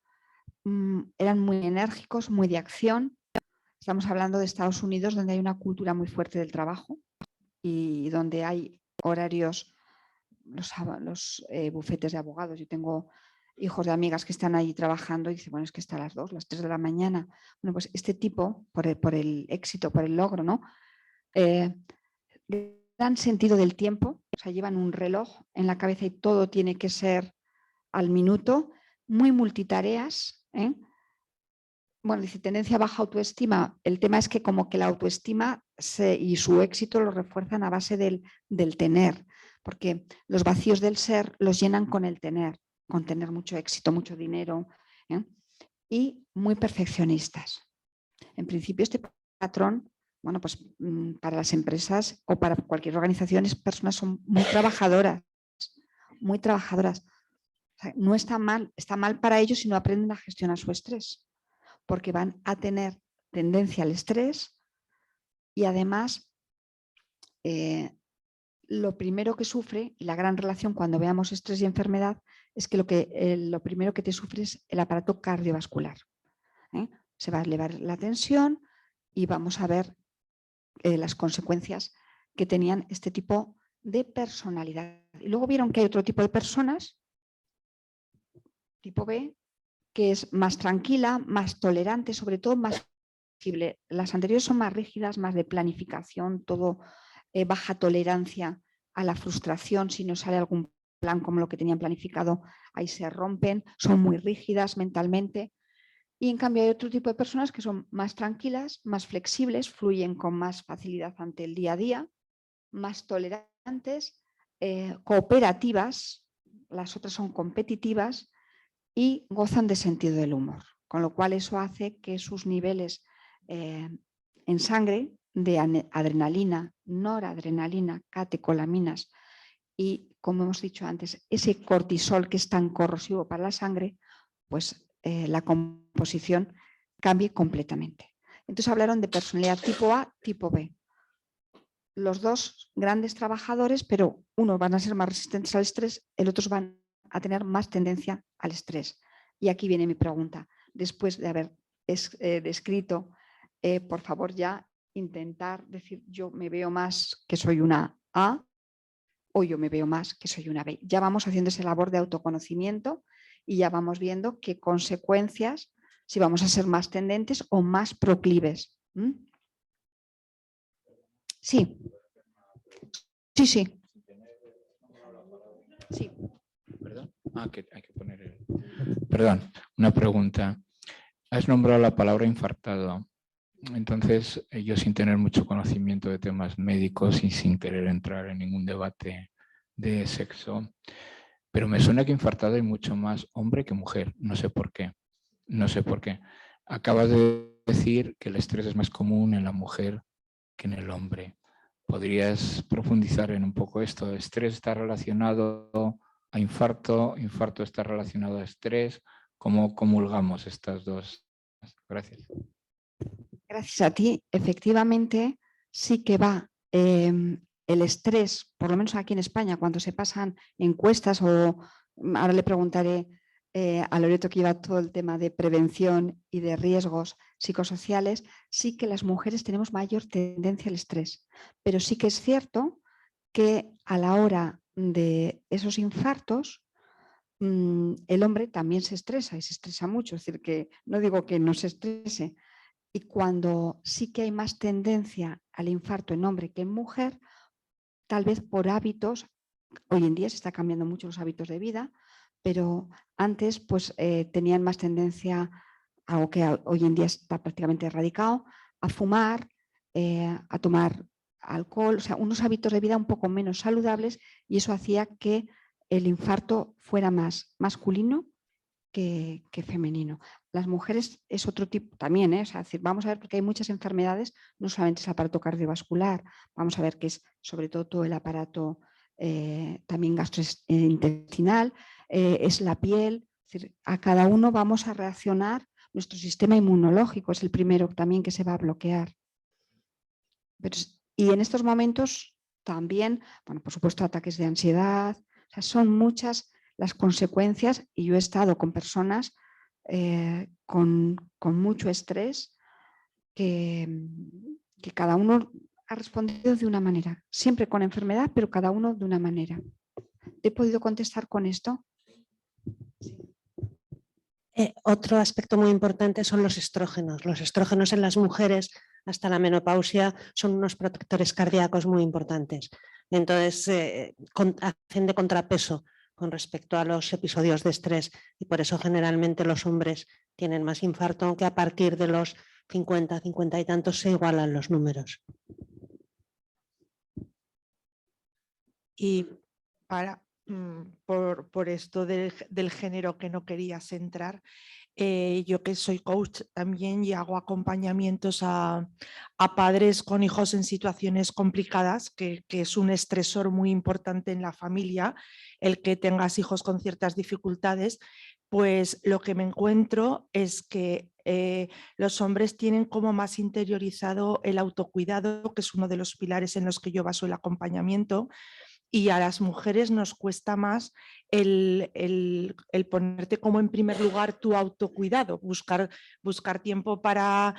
eran muy enérgicos, muy de acción, Estamos hablando de Estados Unidos, donde hay una cultura muy fuerte del trabajo y donde hay horarios, los bufetes de abogados. Yo tengo hijos de amigas que están ahí trabajando y dicen, bueno, es que está a las 2, las 3 de la mañana. Bueno, pues este tipo, por el éxito, por el logro, ¿no? Dan sentido del tiempo, o sea, llevan un reloj en la cabeza y todo tiene que ser al minuto, muy multitareas, ¿eh? Bueno, dice tendencia a baja autoestima. El tema es que como que la autoestima y su éxito lo refuerzan a base del tener, porque los vacíos del ser los llenan con tener mucho éxito, mucho dinero, ¿eh? Y muy perfeccionistas. En principio, este patrón, bueno, pues para las empresas o para cualquier organización, las personas son muy trabajadoras, muy trabajadoras. O sea, no está mal para ellos si no aprenden a gestionar su estrés, porque van a tener tendencia al estrés y además lo primero que sufre, y la gran relación cuando veamos estrés y enfermedad, es que lo primero que te sufre es el aparato cardiovascular. Se va a elevar la tensión y vamos a ver las consecuencias que tenían este tipo de personalidad. Y luego vieron que hay otro tipo de personas, tipo B, que es más tranquila, más tolerante, sobre todo más flexible. Las anteriores son más rígidas, más de planificación, todo baja tolerancia a la frustración. Si no sale algún plan como lo que tenían planificado, ahí se rompen, son muy rígidas mentalmente. Y en cambio hay otro tipo de personas que son más tranquilas, más flexibles, fluyen con más facilidad ante el día a día, más tolerantes, cooperativas, las otras son competitivas y gozan de sentido del humor, con lo cual eso hace que sus niveles en sangre de adrenalina, noradrenalina, catecolaminas y, como hemos dicho antes, ese cortisol que es tan corrosivo para la sangre, pues la composición cambie completamente. Entonces hablaron de personalidad tipo A, tipo B. Los dos grandes trabajadores, pero unos van a ser más resistentes al estrés, el otros van a tener más tendencia al estrés. Y aquí viene mi pregunta. Después de haber descrito, por favor ya intentar decir yo me veo más que soy una A o yo me veo más que soy una B. Ya vamos haciendo esa labor de autoconocimiento y ya vamos viendo qué consecuencias, si vamos a ser más tendentes o más proclives. Sí, sí, sí. Sí. ¿Perdón? Que hay que poner Perdón, una pregunta. Has nombrado la palabra infartado. Entonces, yo sin tener mucho conocimiento de temas médicos y sin querer entrar en ningún debate de sexo, pero me suena que infartado hay mucho más hombre que mujer. No sé por qué. No sé por qué. Acabas de decir que el estrés es más común en la mujer que en el hombre. ¿Podrías profundizar en un poco esto? ¿Estrés está relacionado a infarto? ¿Infarto está relacionado a estrés? ¿Cómo comulgamos estas dos? Gracias. Gracias a ti. Efectivamente, sí que va el estrés, por lo menos aquí en España, cuando se pasan encuestas o ahora le preguntaré a Loreto que lleva todo el tema de prevención y de riesgos psicosociales, sí que las mujeres tenemos mayor tendencia al estrés. Pero sí que es cierto que a la hora de esos infartos, el hombre también se estresa y se estresa mucho. Es decir, que no digo que no se estrese. Y cuando sí que hay más tendencia al infarto en hombre que en mujer, tal vez por hábitos, hoy en día se está cambiando mucho los hábitos de vida, pero antes pues tenían más tendencia, algo que hoy en día está prácticamente erradicado, a fumar, a tomar alcohol, o sea, unos hábitos de vida un poco menos saludables y eso hacía que el infarto fuera más masculino que femenino. Las mujeres es otro tipo también, o sea, vamos a ver porque hay muchas enfermedades, no solamente es el aparato cardiovascular, vamos a ver que es sobre todo el aparato también gastrointestinal, es la piel, es decir, a cada uno vamos a reaccionar, nuestro sistema inmunológico es el primero también que se va a bloquear. Y en estos momentos también, bueno, por supuesto, ataques de ansiedad, o sea, son muchas las consecuencias y yo he estado con personas con mucho estrés que cada uno ha respondido de una manera, siempre con enfermedad, pero cada uno de una manera. ¿Te he podido contestar con esto? Otro aspecto muy importante son los estrógenos. Los estrógenos en las mujeres hasta la menopausia son unos protectores cardíacos muy importantes. Entonces, hacen de contrapeso con respecto a los episodios de estrés y por eso generalmente los hombres tienen más infarto, aunque a partir de los 50, 50 y tantos se igualan los números. Y por esto del género que no querías entrar, yo que soy coach también y hago acompañamientos a padres con hijos en situaciones complicadas, que es un estresor muy importante en la familia, el que tengas hijos con ciertas dificultades, pues lo que me encuentro es que los hombres tienen como más interiorizado el autocuidado, que es uno de los pilares en los que yo baso el acompañamiento, y a las mujeres nos cuesta más el ponerte como en primer lugar tu autocuidado, buscar tiempo para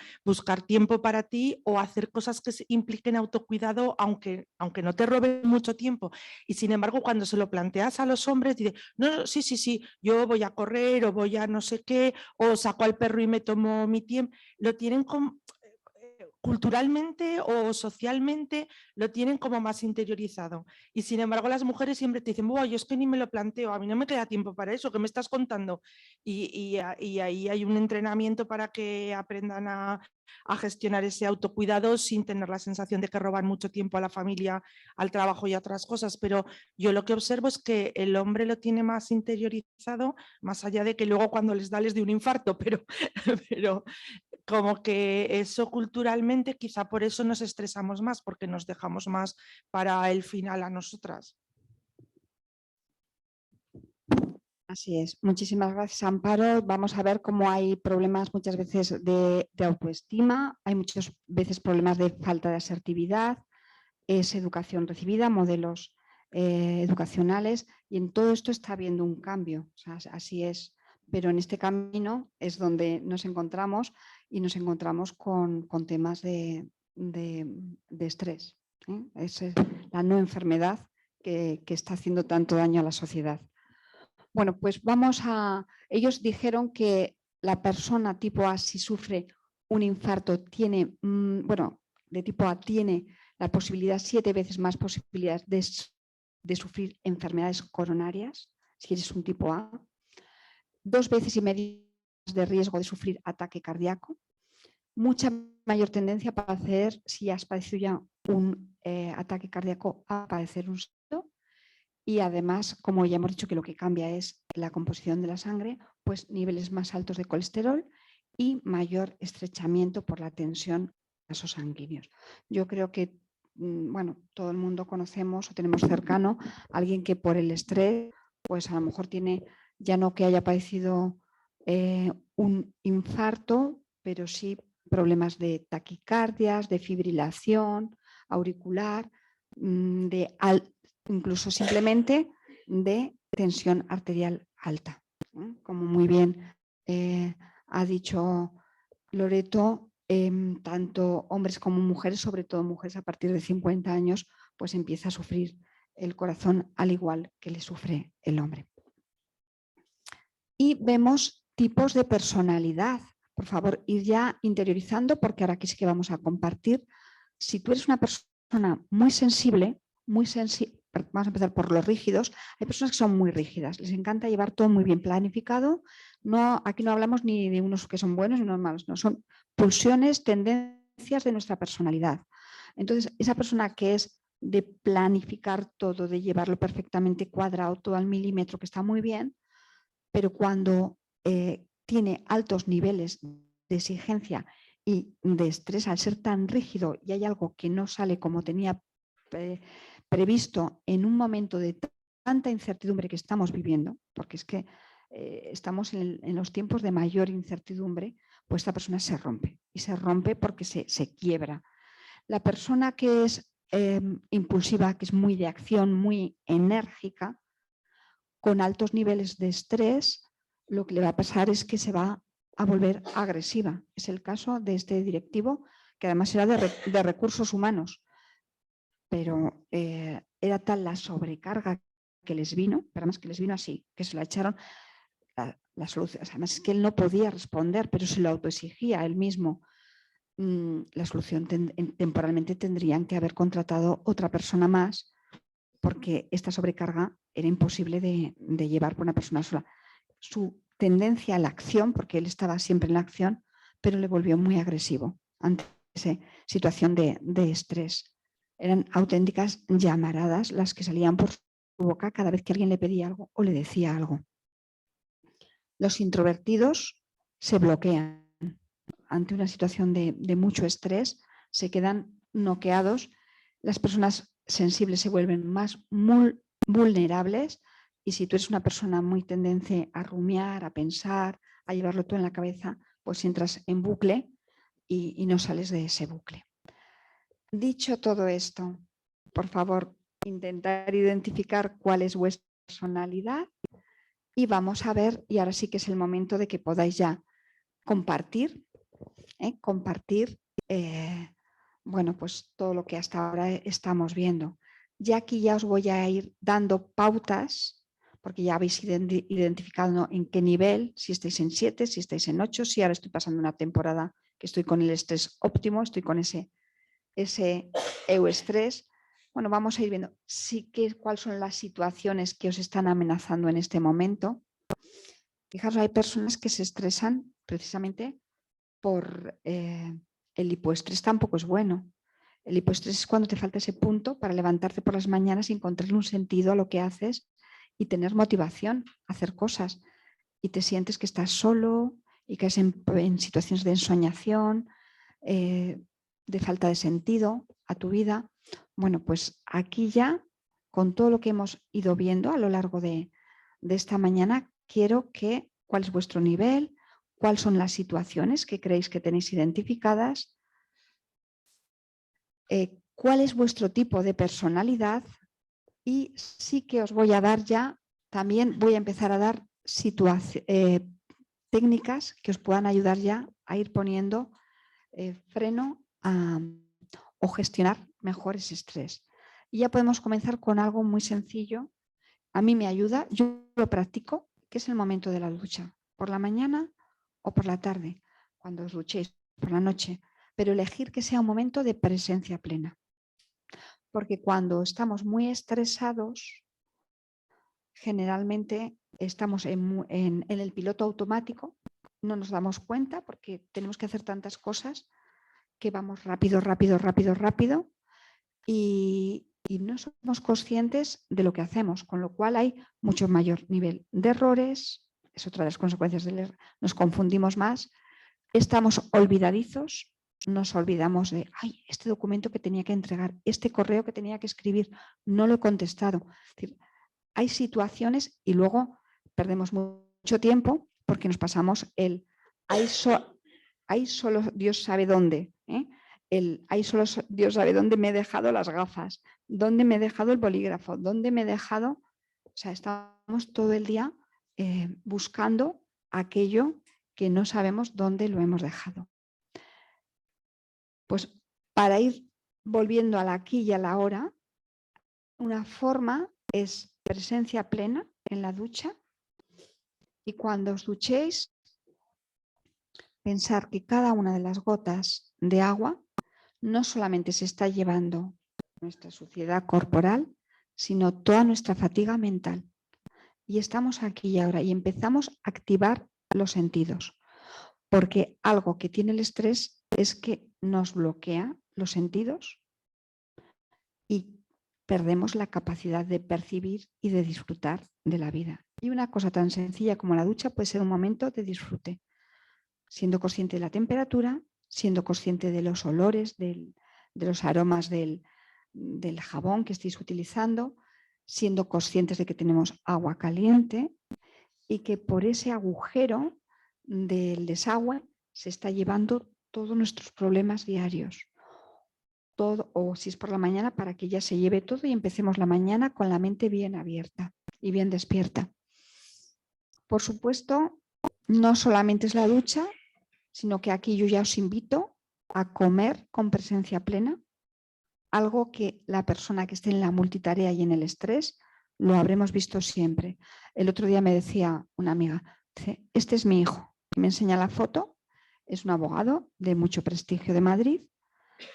ti o hacer cosas que impliquen autocuidado, aunque no te roben mucho tiempo. Y sin embargo, cuando se lo planteas a los hombres, dicen, no, sí, yo voy a correr o voy a no sé qué, o saco al perro y me tomo mi tiempo. Lo tienen como culturalmente o socialmente lo tienen como más interiorizado, y sin embargo las mujeres siempre te dicen, yo es que ni me lo planteo, a mí no me queda tiempo para eso, ¿qué me estás contando? Y ahí hay un entrenamiento para que aprendan a gestionar ese autocuidado sin tener la sensación de que roban mucho tiempo a la familia, al trabajo y a otras cosas. Pero yo lo que observo es que el hombre lo tiene más interiorizado, más allá de que luego cuando les dé un infarto, pero como que eso culturalmente, quizá por eso nos estresamos más, porque nos dejamos más para el final a nosotras. Así es. Muchísimas gracias, Amparo. Vamos a ver cómo hay problemas muchas veces de autoestima, hay muchas veces problemas de falta de asertividad, es educación recibida, modelos educacionales, y en todo esto está habiendo un cambio. O sea, así es. Pero en este camino es donde nos encontramos y nos encontramos con temas de estrés. Es la no enfermedad que está haciendo tanto daño a la sociedad. Bueno, pues ellos dijeron que la persona tipo A, si sufre un infarto, tiene, de tipo A tiene la posibilidad, 7 veces más posibilidades de sufrir enfermedades coronarias, si eres un tipo A, 2 veces y media de riesgo de sufrir ataque cardíaco, mucha mayor tendencia para padecer, si has padecido ya un ataque cardíaco, a padecer un SIDO. Y además, como ya hemos dicho que lo que cambia es la composición de la sangre, pues niveles más altos de colesterol y mayor estrechamiento por la tensión de vasos sanguíneos. Yo creo que todo el mundo conocemos o tenemos cercano a alguien que por el estrés, pues a lo mejor tiene, ya no que haya padecido un infarto, pero sí problemas de taquicardias, de fibrilación auricular, incluso simplemente de tensión arterial alta. Como muy bien ha dicho Loreto, tanto hombres como mujeres, sobre todo mujeres a partir de 50 años, pues empieza a sufrir el corazón al igual que le sufre el hombre. Y vemos tipos de personalidad. Por favor, ir ya interiorizando, porque ahora aquí sí que vamos a compartir. Si tú eres una persona muy sensible, vamos a empezar por los rígidos. Hay personas que son muy rígidas, les encanta llevar todo muy bien planificado. Aquí no hablamos ni de unos que son buenos ni unos malos, no, son pulsiones, tendencias de nuestra personalidad. Entonces, esa persona que es de planificar todo, de llevarlo perfectamente cuadrado, todo al milímetro, que está muy bien, pero cuando tiene altos niveles de exigencia y de estrés, al ser tan rígido y hay algo que no sale como tenía previsto en un momento de tanta incertidumbre que estamos viviendo, porque es que estamos en los tiempos de mayor incertidumbre, pues esta persona se rompe, y se rompe porque se quiebra. La persona que es impulsiva, que es muy de acción, muy enérgica, con altos niveles de estrés, lo que le va a pasar es que se va a volver agresiva. Es el caso de este directivo, que además era de recursos humanos, pero era tal la sobrecarga que les vino, pero además que les vino así, que se la echaron la solución. Además es que él no podía responder, pero se lo autoexigía él mismo. La solución temporalmente tendrían que haber contratado otra persona más, porque esta sobrecarga era imposible de llevar por una persona sola. Su tendencia a la acción, porque él estaba siempre en la acción, pero le volvió muy agresivo ante esa situación de estrés. Eran auténticas llamaradas las que salían por su boca cada vez que alguien le pedía algo o le decía algo. Los introvertidos se bloquean ante una situación de mucho estrés, se quedan noqueados. Las personas sensibles se vuelven más vulnerables, y si tú eres una persona muy tendente a rumiar, a pensar, a llevarlo todo en la cabeza, pues entras en bucle y no sales de ese bucle. Dicho todo esto, por favor, intentar identificar cuál es vuestra personalidad y vamos a ver, y ahora sí que es el momento de que podáis ya compartir, bueno, pues todo lo que hasta ahora estamos viendo. Ya aquí ya os voy a ir dando pautas, porque ya habéis identificado en qué nivel, si estáis en 7, si estáis en 8, si ahora estoy pasando una temporada que estoy con el estrés óptimo, estoy con ese euestrés. Bueno, vamos a ir viendo cuáles son las situaciones que os están amenazando en este momento. Fijaros, hay personas que se estresan precisamente por el hipoestrés. Tampoco es bueno. El hipoestrés es cuando te falta ese punto para levantarte por las mañanas y encontrarle un sentido a lo que haces y tener motivación a hacer cosas. Y te sientes que estás solo y que es en situaciones de ensoñación, de falta de sentido a tu vida. Bueno, pues aquí ya, con todo lo que hemos ido viendo a lo largo de esta mañana, quiero que cuál es vuestro nivel, cuáles son las situaciones que creéis que tenéis identificadas, cuál es vuestro tipo de personalidad, y sí que os voy a dar ya, también voy a empezar a dar técnicas que os puedan ayudar ya a ir poniendo freno o gestionar mejor ese estrés. Y ya podemos comenzar con algo muy sencillo. A mí me ayuda, yo lo practico, que es el momento de la ducha, por la mañana o por la tarde, cuando os duchéis por la noche, pero elegir que sea un momento de presencia plena. Porque cuando estamos muy estresados, generalmente estamos en el piloto automático, no nos damos cuenta porque tenemos que hacer tantas cosas que vamos rápido y no somos conscientes de lo que hacemos, con lo cual hay mucho mayor nivel de errores, es otra de las consecuencias del error, nos confundimos más, estamos olvidadizos, nos olvidamos de, ay, este documento que tenía que entregar, este correo que tenía que escribir, no lo he contestado. Es decir, hay situaciones y luego perdemos mucho tiempo porque nos pasamos ahí solo Dios sabe dónde, ahí solo Dios sabe dónde me he dejado las gafas, dónde me he dejado el bolígrafo, dónde me he dejado, o sea, estamos todo el día buscando aquello que no sabemos dónde lo hemos dejado. Pues para ir volviendo al aquí y a la ahora, una forma es presencia plena en la ducha, y cuando os duchéis, pensar que cada una de las gotas de agua no solamente se está llevando nuestra suciedad corporal, sino toda nuestra fatiga mental. Y estamos aquí y ahora y empezamos a activar los sentidos, porque algo que tiene el estrés es que nos bloquea los sentidos y perdemos la capacidad de percibir y de disfrutar de la vida. Y una cosa tan sencilla como la ducha puede ser un momento de disfrute, siendo consciente de la temperatura, siendo consciente de los olores, de los aromas del jabón que estéis utilizando, siendo conscientes de que tenemos agua caliente y que por ese agujero del desagüe se está llevando todos nuestros problemas diarios. Todo, o si es por la mañana, para que ya se lleve todo y empecemos la mañana con la mente bien abierta y bien despierta. Por supuesto, no solamente es la ducha, sino que aquí yo ya os invito a comer con presencia plena, algo que la persona que esté en la multitarea y en el estrés lo habremos visto siempre. El otro día me decía una amiga, dice, este es mi hijo, me enseña la foto, es un abogado de mucho prestigio de Madrid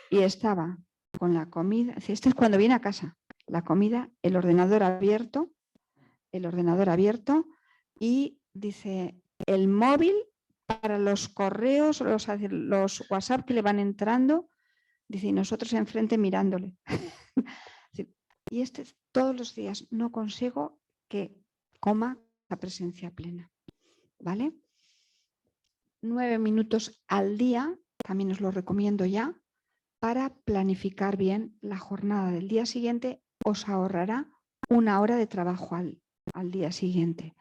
y estaba con la comida, dice, este es cuando viene a casa, la comida, el ordenador abierto y dice, el móvil para los correos, los WhatsApp que le van entrando, dice, y nosotros enfrente mirándole. Y todos los días no consigo que coma la presencia plena. ¿Vale? 9 minutos al día, también os lo recomiendo ya, para planificar bien la jornada del día siguiente, os ahorrará 1 hora de trabajo al día siguiente.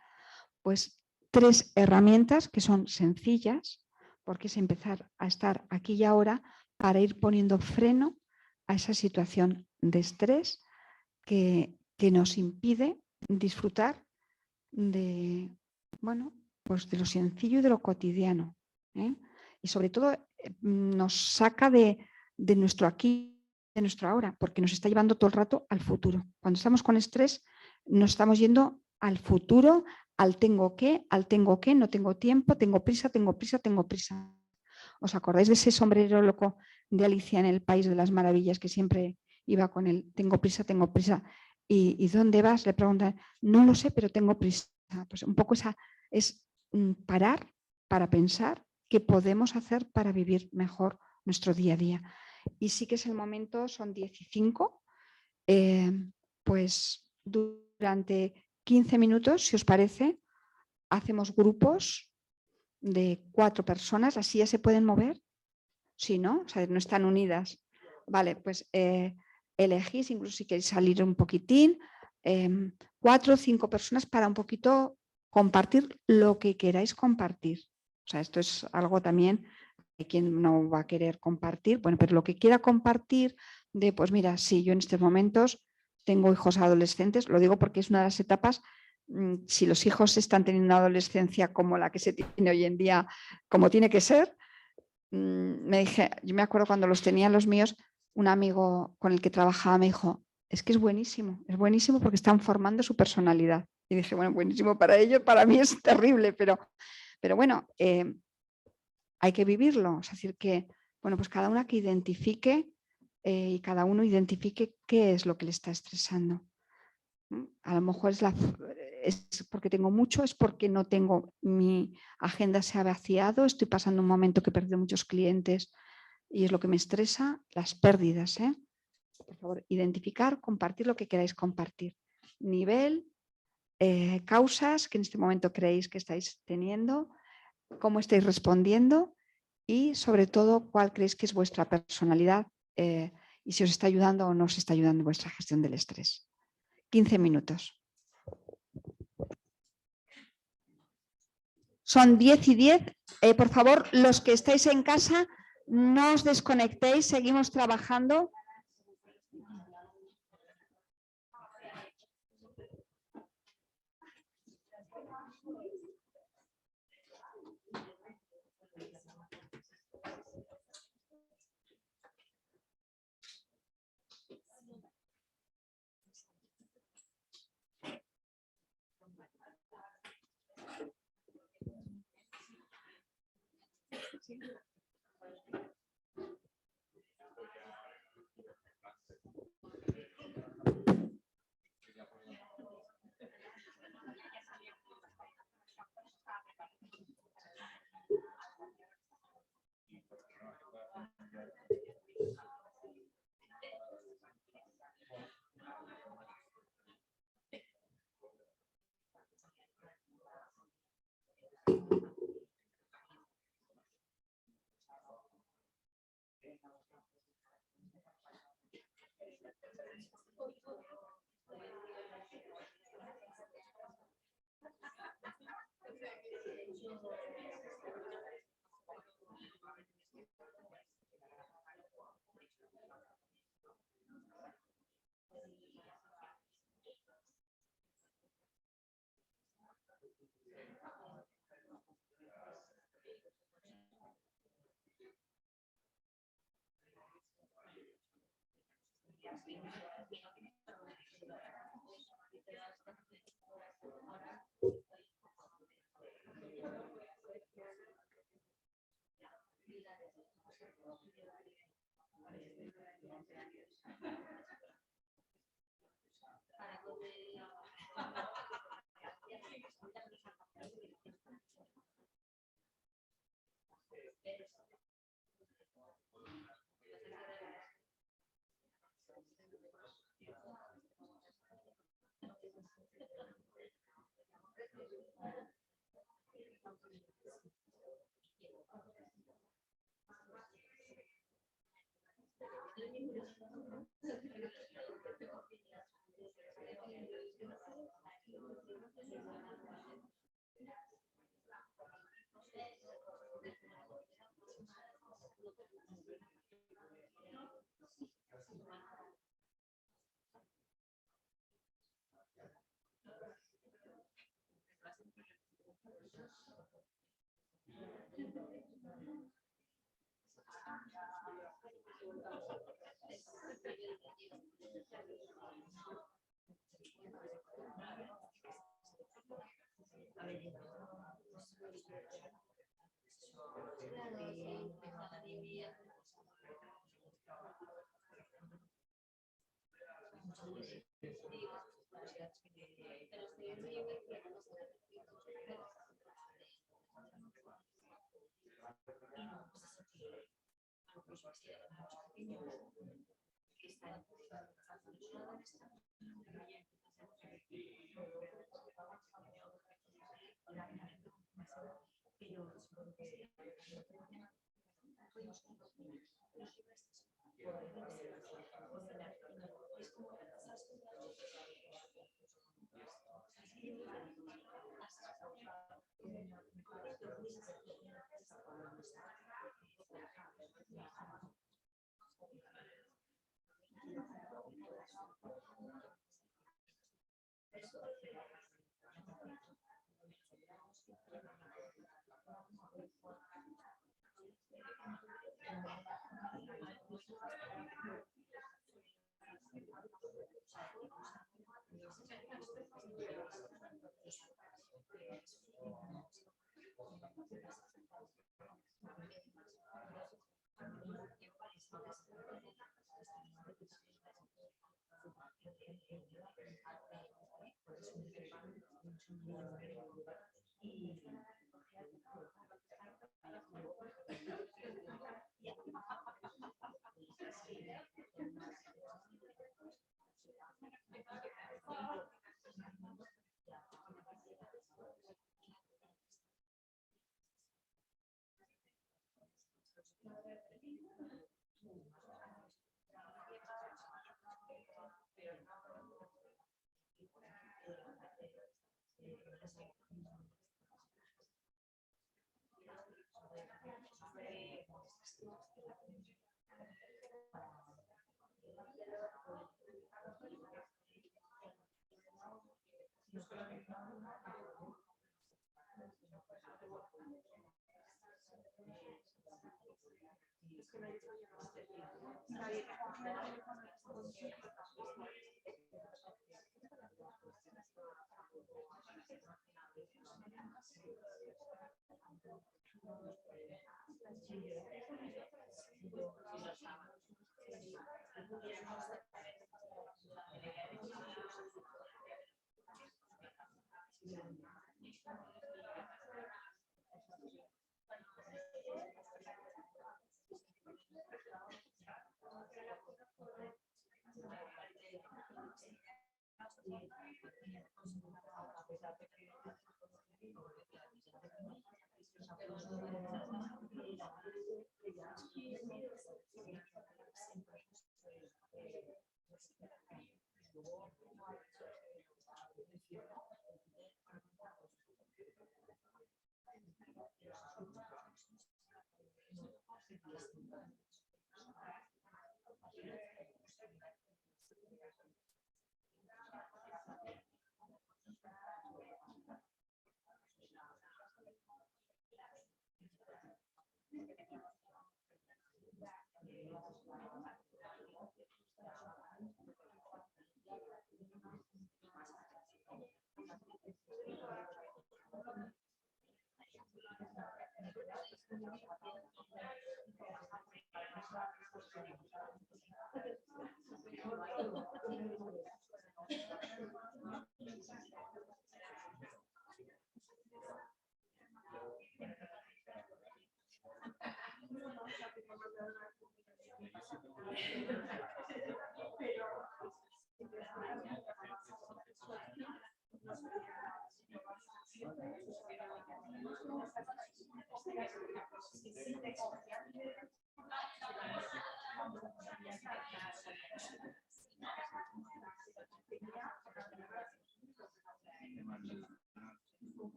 Pues 3 herramientas que son sencillas, porque es empezar a estar aquí y ahora para ir poniendo freno a esa situación de estrés que nos impide disfrutar de, bueno, pues de lo sencillo y de lo cotidiano. ¿Eh? Y sobre todo nos saca de nuestro aquí, de nuestro ahora, porque nos está llevando todo el rato al futuro. Cuando estamos con estrés, nos estamos yendo al futuro, al tengo que, no tengo tiempo, tengo prisa, tengo prisa, tengo prisa. ¿Os acordáis de ese sombrero loco de Alicia en el País de las Maravillas que siempre iba con él? Tengo prisa, tengo prisa. ¿Y dónde vas? Le preguntan, no lo sé, pero tengo prisa. Pues un poco esa es parar para pensar qué podemos hacer para vivir mejor nuestro día a día. Y sí que es el momento, son 15, pues durante 15 minutos, si os parece, hacemos grupos de 4 personas, así ya se pueden mover. Sí, ¿no? O sea, no están unidas. Vale, pues elegís, incluso si queréis salir un poquitín, 4 o 5 personas para un poquito compartir lo que queráis compartir. O sea, esto es algo también de quien no va a querer compartir, bueno, pero lo que quiera compartir de, pues mira, sí, yo en estos momentos tengo hijos adolescentes, lo digo porque es una de las etapas, si los hijos están teniendo una adolescencia como la que se tiene hoy en día, como tiene que ser, yo me acuerdo cuando los tenían los míos, un amigo con el que trabajaba me dijo, es que es buenísimo porque están formando su personalidad. Y dije, bueno, buenísimo para ellos, para mí es terrible, pero bueno, hay que vivirlo. Es decir, que, bueno, pues cada una que identifique y cada uno identifique qué es lo que le está estresando. A lo mejor es porque tengo mucho, es porque no tengo, mi agenda se ha vaciado, estoy pasando un momento que he perdido muchos clientes y es lo que me estresa, las pérdidas. Por favor, identificar, compartir lo que queráis compartir. Nivel, causas que en este momento creéis que estáis teniendo, cómo estáis respondiendo y sobre todo cuál creéis que es vuestra personalidad y si os está ayudando o no os está ayudando en vuestra gestión del estrés. 15 minutos. Son 10 y 10. Por favor, los que estáis en casa, no os desconectéis, seguimos trabajando.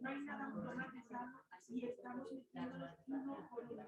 No hay nada automatizado y estamos metiendo uno por uno.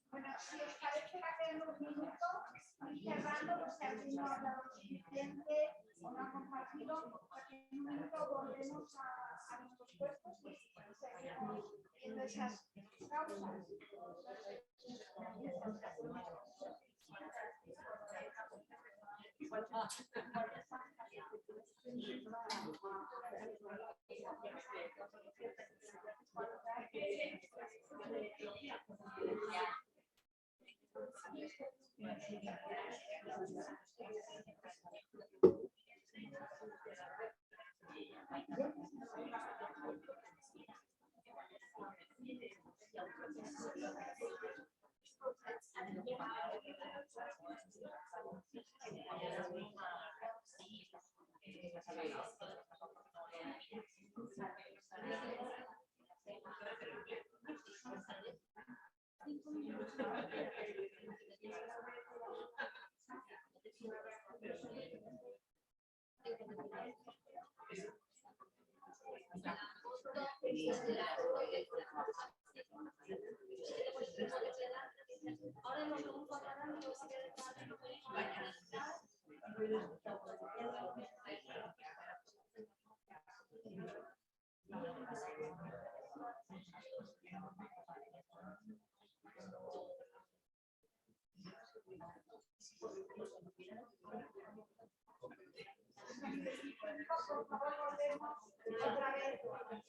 Bueno, si os parece, va a quedar unos minutos y cerrando, pues si alguien no ha hablado lo suficiente o no ha compartido, porque en un minuto volvemos a nuestros puestos y seguimos viendo esas causas. Por favor, volvemos otra vez. Volvemos.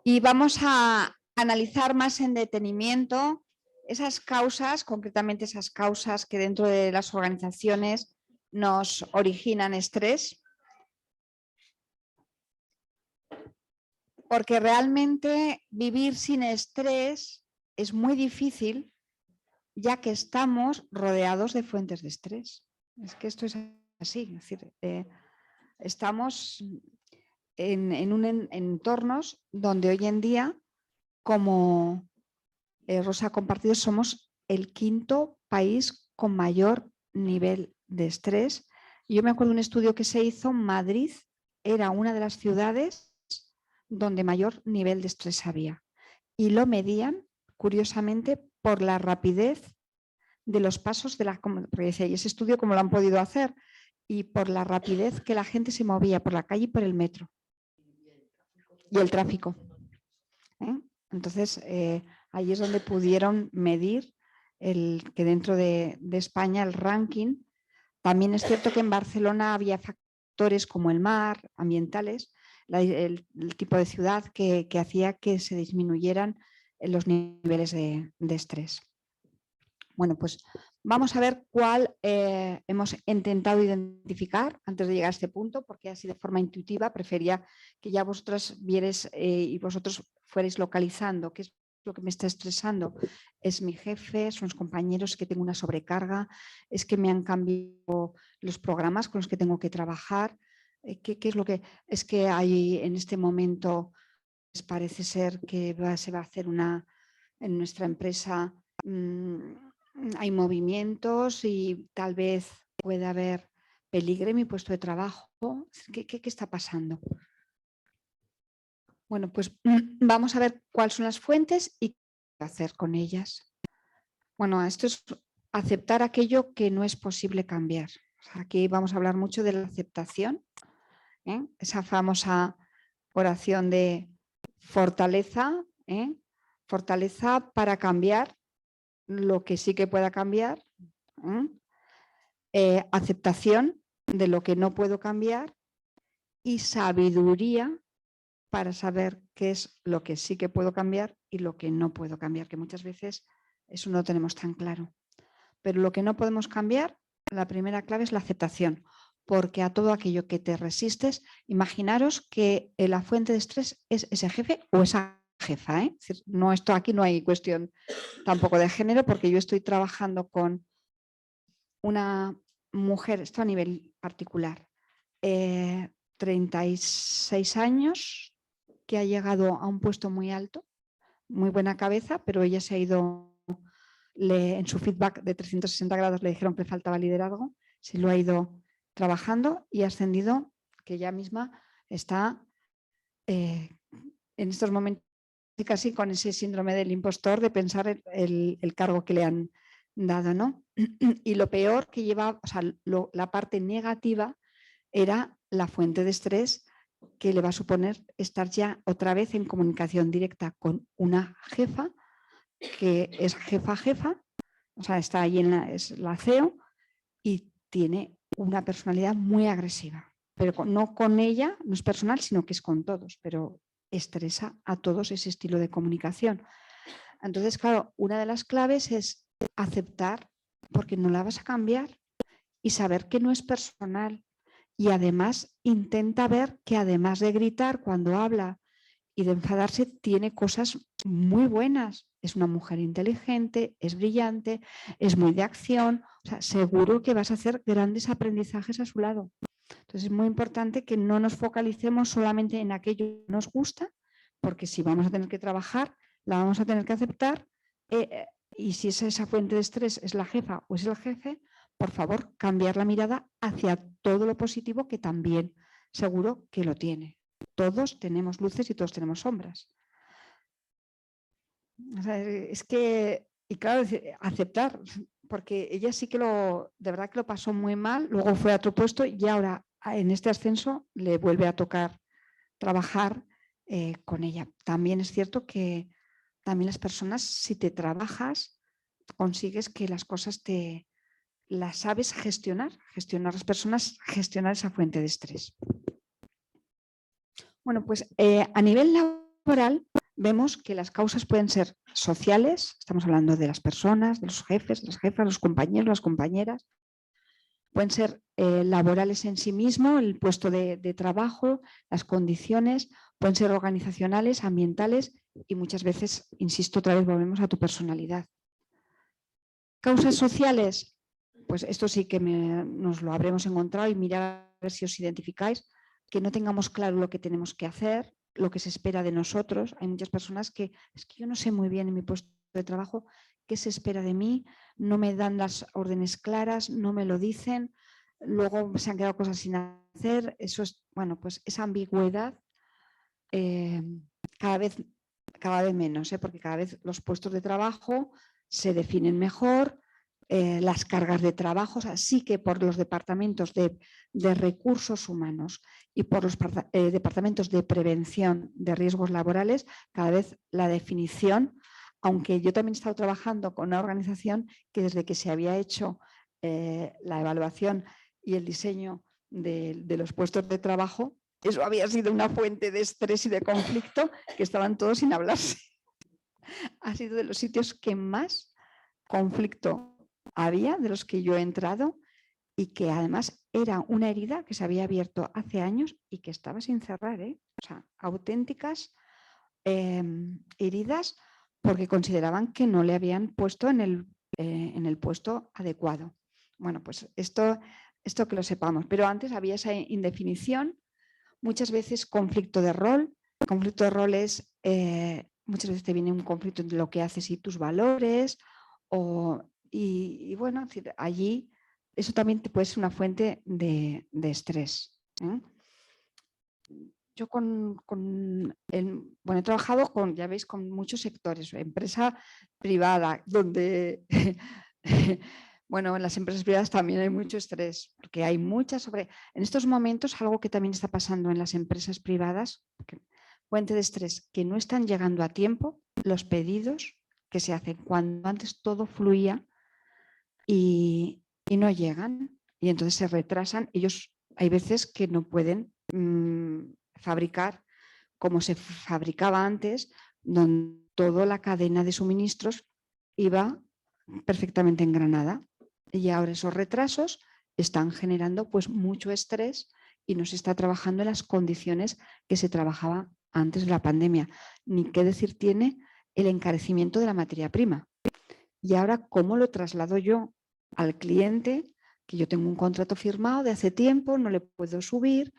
Y vamos a analizar más en detenimiento esas causas, concretamente esas causas que dentro de las organizaciones nos originan estrés. Porque realmente vivir sin estrés es muy difícil, ya que estamos rodeados de fuentes de estrés. Es que esto es así, es decir, estamos en entornos donde hoy en día, como Rosa ha compartido, somos el 5º país con mayor nivel de estrés. Yo me acuerdo de un estudio que se hizo, Madrid era una de las ciudades donde mayor nivel de estrés había. Y lo medían, curiosamente, por la rapidez de los pasos de la... Porque decía, ¿y ese estudio cómo lo han podido hacer? Y por la rapidez que la gente se movía por la calle y por el metro. Y el tráfico. Entonces, ahí es donde pudieron medir que dentro de España el ranking. También es cierto que en Barcelona había factores como el mar, ambientales, el tipo de ciudad que hacía que se disminuyeran los niveles de estrés. Bueno, pues vamos a ver cuál hemos intentado identificar antes de llegar a este punto, porque así de forma intuitiva prefería que ya vosotras vierais y vosotros fuerais localizando qué es lo que me está estresando. Es mi jefe, son los compañeros, que tengo una sobrecarga, es que me han cambiado los programas con los que tengo que trabajar. ¿Qué es lo que es que hay en este momento? Pues parece ser que se va a hacer en nuestra empresa hay movimientos y tal vez pueda haber peligro en mi puesto de trabajo. ¿Qué está pasando? Bueno, pues vamos a ver cuáles son las fuentes y qué hacer con ellas. Bueno, esto es aceptar aquello que no es posible cambiar. Aquí vamos a hablar mucho de la aceptación, esa famosa oración de fortaleza, fortaleza para cambiar lo que sí que pueda cambiar, aceptación de lo que no puedo cambiar y sabiduría para saber qué es lo que sí que puedo cambiar y lo que no puedo cambiar, que muchas veces eso no lo tenemos tan claro. Pero lo que no podemos cambiar, la primera clave es la aceptación, porque a todo aquello que te resistes, imaginaros que la fuente de estrés es ese jefe o esa jefa. Es decir, no, aquí no hay cuestión tampoco de género, porque yo estoy trabajando con una mujer, esto a nivel particular, 36 años, que ha llegado a un puesto muy alto, muy buena cabeza, pero ella se ha ido, en su feedback de 360 grados le dijeron que le faltaba liderazgo, se lo ha ido trabajando y ha ascendido, que ella misma está en estos momentos casi con ese síndrome del impostor de pensar el cargo que le han dado, ¿no? Y lo peor que lleva, o sea, la parte negativa era la fuente de estrés que le va a suponer estar ya otra vez en comunicación directa con una jefa que es jefa, o sea, está ahí es la CEO y tiene una personalidad muy agresiva, pero no con ella, no es personal, sino que es con todos, pero estresa a todos ese estilo de comunicación. Entonces, claro, una de las claves es aceptar, porque no la vas a cambiar, y saber que no es personal. Y además intenta ver que además de gritar cuando habla y de enfadarse, tiene cosas muy buenas. Es una mujer inteligente, es brillante, es muy de acción. O sea, seguro que vas a hacer grandes aprendizajes a su lado. Entonces es muy importante que no nos focalicemos solamente en aquello que nos gusta, porque si vamos a tener que trabajar, la vamos a tener que aceptar. Y si esa fuente de estrés es la jefa o es el jefe, por favor, cambiar la mirada hacia todo lo positivo, que también seguro que lo tiene. Todos tenemos luces y todos tenemos sombras. O sea, es que, y claro, aceptar, porque ella sí que de verdad que lo pasó muy mal, luego fue a otro puesto y ahora en este ascenso le vuelve a tocar trabajar con ella. También es cierto que también las personas, si te trabajas, consigues que las cosas las sabes gestionar las personas, gestionar esa fuente de estrés. Bueno, pues a nivel laboral vemos que las causas pueden ser sociales, estamos hablando de las personas, de los jefes, las jefas, los compañeros, las compañeras, pueden ser laborales en sí mismo, el puesto de trabajo, las condiciones, pueden ser organizacionales, ambientales y muchas veces, insisto otra vez, volvemos a tu personalidad. Causas sociales, pues esto sí que nos lo habremos encontrado y mirar a ver si os identificáis, que no tengamos claro lo que tenemos que hacer, lo que se espera de nosotros. Hay muchas personas que es que yo no sé muy bien en mi puesto de trabajo qué se espera de mí, no me dan las órdenes claras, no me lo dicen, luego se han quedado cosas sin hacer. Eso es, bueno, pues esa ambigüedad cada vez menos, porque cada vez los puestos de trabajo se definen mejor, las cargas de trabajo, así que por los departamentos de recursos humanos y por los departamentos de prevención de riesgos laborales, cada vez la definición, aunque yo también he estado trabajando con una organización que desde que se había hecho la evaluación y el diseño de los puestos de trabajo, eso había sido una fuente de estrés y de conflicto que estaban todos sin hablarse. Ha sido de los sitios que más conflicto había, de los que yo he entrado, y que además era una herida que se había abierto hace años y que estaba sin cerrar, o sea, auténticas heridas porque consideraban que no le habían puesto en el puesto adecuado. Bueno, pues esto que lo sepamos, pero antes había esa indefinición, muchas veces conflicto de rol. El conflicto de rol es, muchas veces te viene un conflicto entre lo que haces y tus valores, y bueno, allí eso también te puede ser una fuente de estrés. Yo he trabajado ya veis, con muchos sectores, empresa privada, donde bueno, en las empresas privadas también hay mucho estrés, porque hay en estos momentos algo que también está pasando en las empresas privadas, fuente de estrés, que no están llegando a tiempo los pedidos que se hacen cuando antes todo fluía y no llegan, y entonces se retrasan. Ellos hay veces que no pueden fabricar como se fabricaba antes, donde toda la cadena de suministros iba perfectamente engranada. Y ahora esos retrasos están generando pues mucho estrés y no se está trabajando en las condiciones que se trabajaba antes de la pandemia. Ni qué decir tiene el encarecimiento de la materia prima. Y ahora, ¿cómo lo traslado yo al cliente? Que yo tengo un contrato firmado de hace tiempo, no le puedo subir,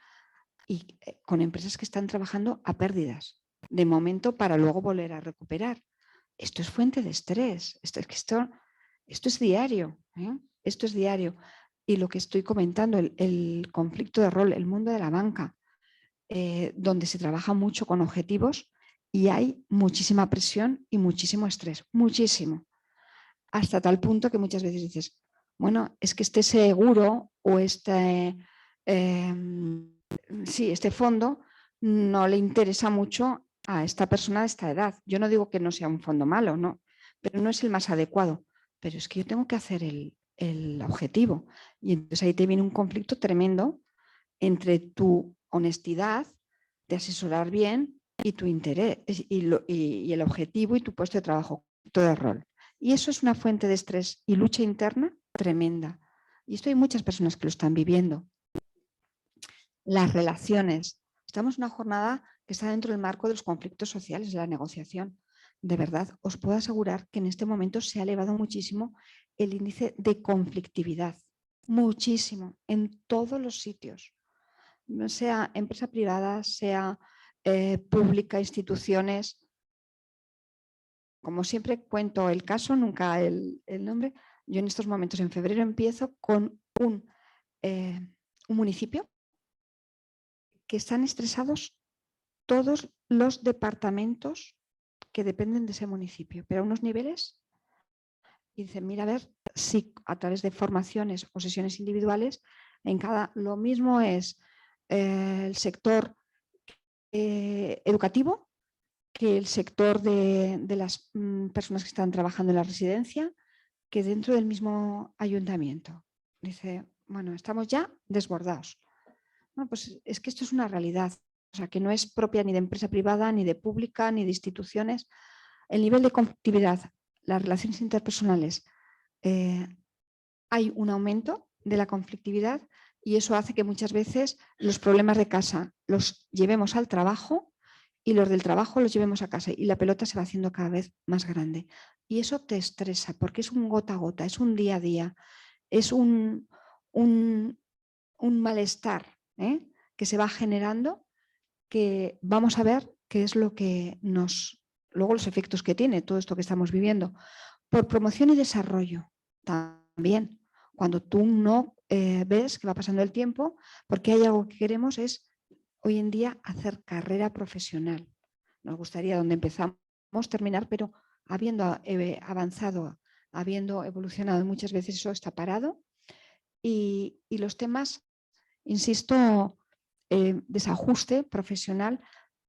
y con empresas que están trabajando a pérdidas de momento para luego volver a recuperar. Esto es fuente de estrés, esto es diario, esto es diario. Y lo que estoy comentando, el conflicto de rol, el mundo de la banca, donde se trabaja mucho con objetivos y hay muchísima presión y muchísimo estrés, muchísimo. Hasta tal punto que muchas veces dices, bueno, es que este seguro o este fondo no le interesa mucho a esta persona de esta edad. Yo no digo que no sea un fondo malo, no, pero no es el más adecuado. Pero es que yo tengo que hacer el objetivo. Y entonces ahí te viene un conflicto tremendo entre tu honestidad de asesorar bien y tu interés y el objetivo y tu puesto de trabajo, todo el rol. Y eso es una fuente de estrés y lucha interna tremenda. Y esto hay muchas personas que lo están viviendo. Las relaciones. Estamos en una jornada que está dentro del marco de los conflictos sociales, de la negociación. De verdad, os puedo asegurar que en este momento se ha elevado muchísimo el índice de conflictividad. Muchísimo, en todos los sitios. Sea empresa privada, sea pública, instituciones. Como siempre cuento el caso, nunca el nombre. Yo en estos momentos, en febrero, empiezo con un municipio que están estresados todos los departamentos que dependen de ese municipio, pero a unos niveles. Y dicen, mira, a ver si a través de formaciones o sesiones individuales, lo mismo es el sector educativo que el sector de las personas que están trabajando en la residencia, que dentro del mismo ayuntamiento. Dice, bueno, estamos ya desbordados. Bueno, pues es que esto es una realidad. sea, que no es propia ni de empresa privada, ni de pública, ni de instituciones. El nivel de conflictividad, las relaciones interpersonales, hay un aumento de la conflictividad y eso hace que muchas veces los problemas de casa los llevemos al trabajo y los del trabajo los llevemos a casa y la pelota se va haciendo cada vez más grande. Y eso te estresa porque es un gota a gota, es un día a día, es un malestar que se va generando, que vamos a ver qué es lo que luego los efectos que tiene todo esto que estamos viviendo. Por promoción y desarrollo también. Cuando tú no ves que va pasando el tiempo, porque hay algo que queremos es hoy en día hacer carrera profesional. Nos gustaría donde empezamos terminar, pero habiendo avanzado, habiendo evolucionado, muchas veces eso está parado. Y los temas, insisto, desajuste profesional,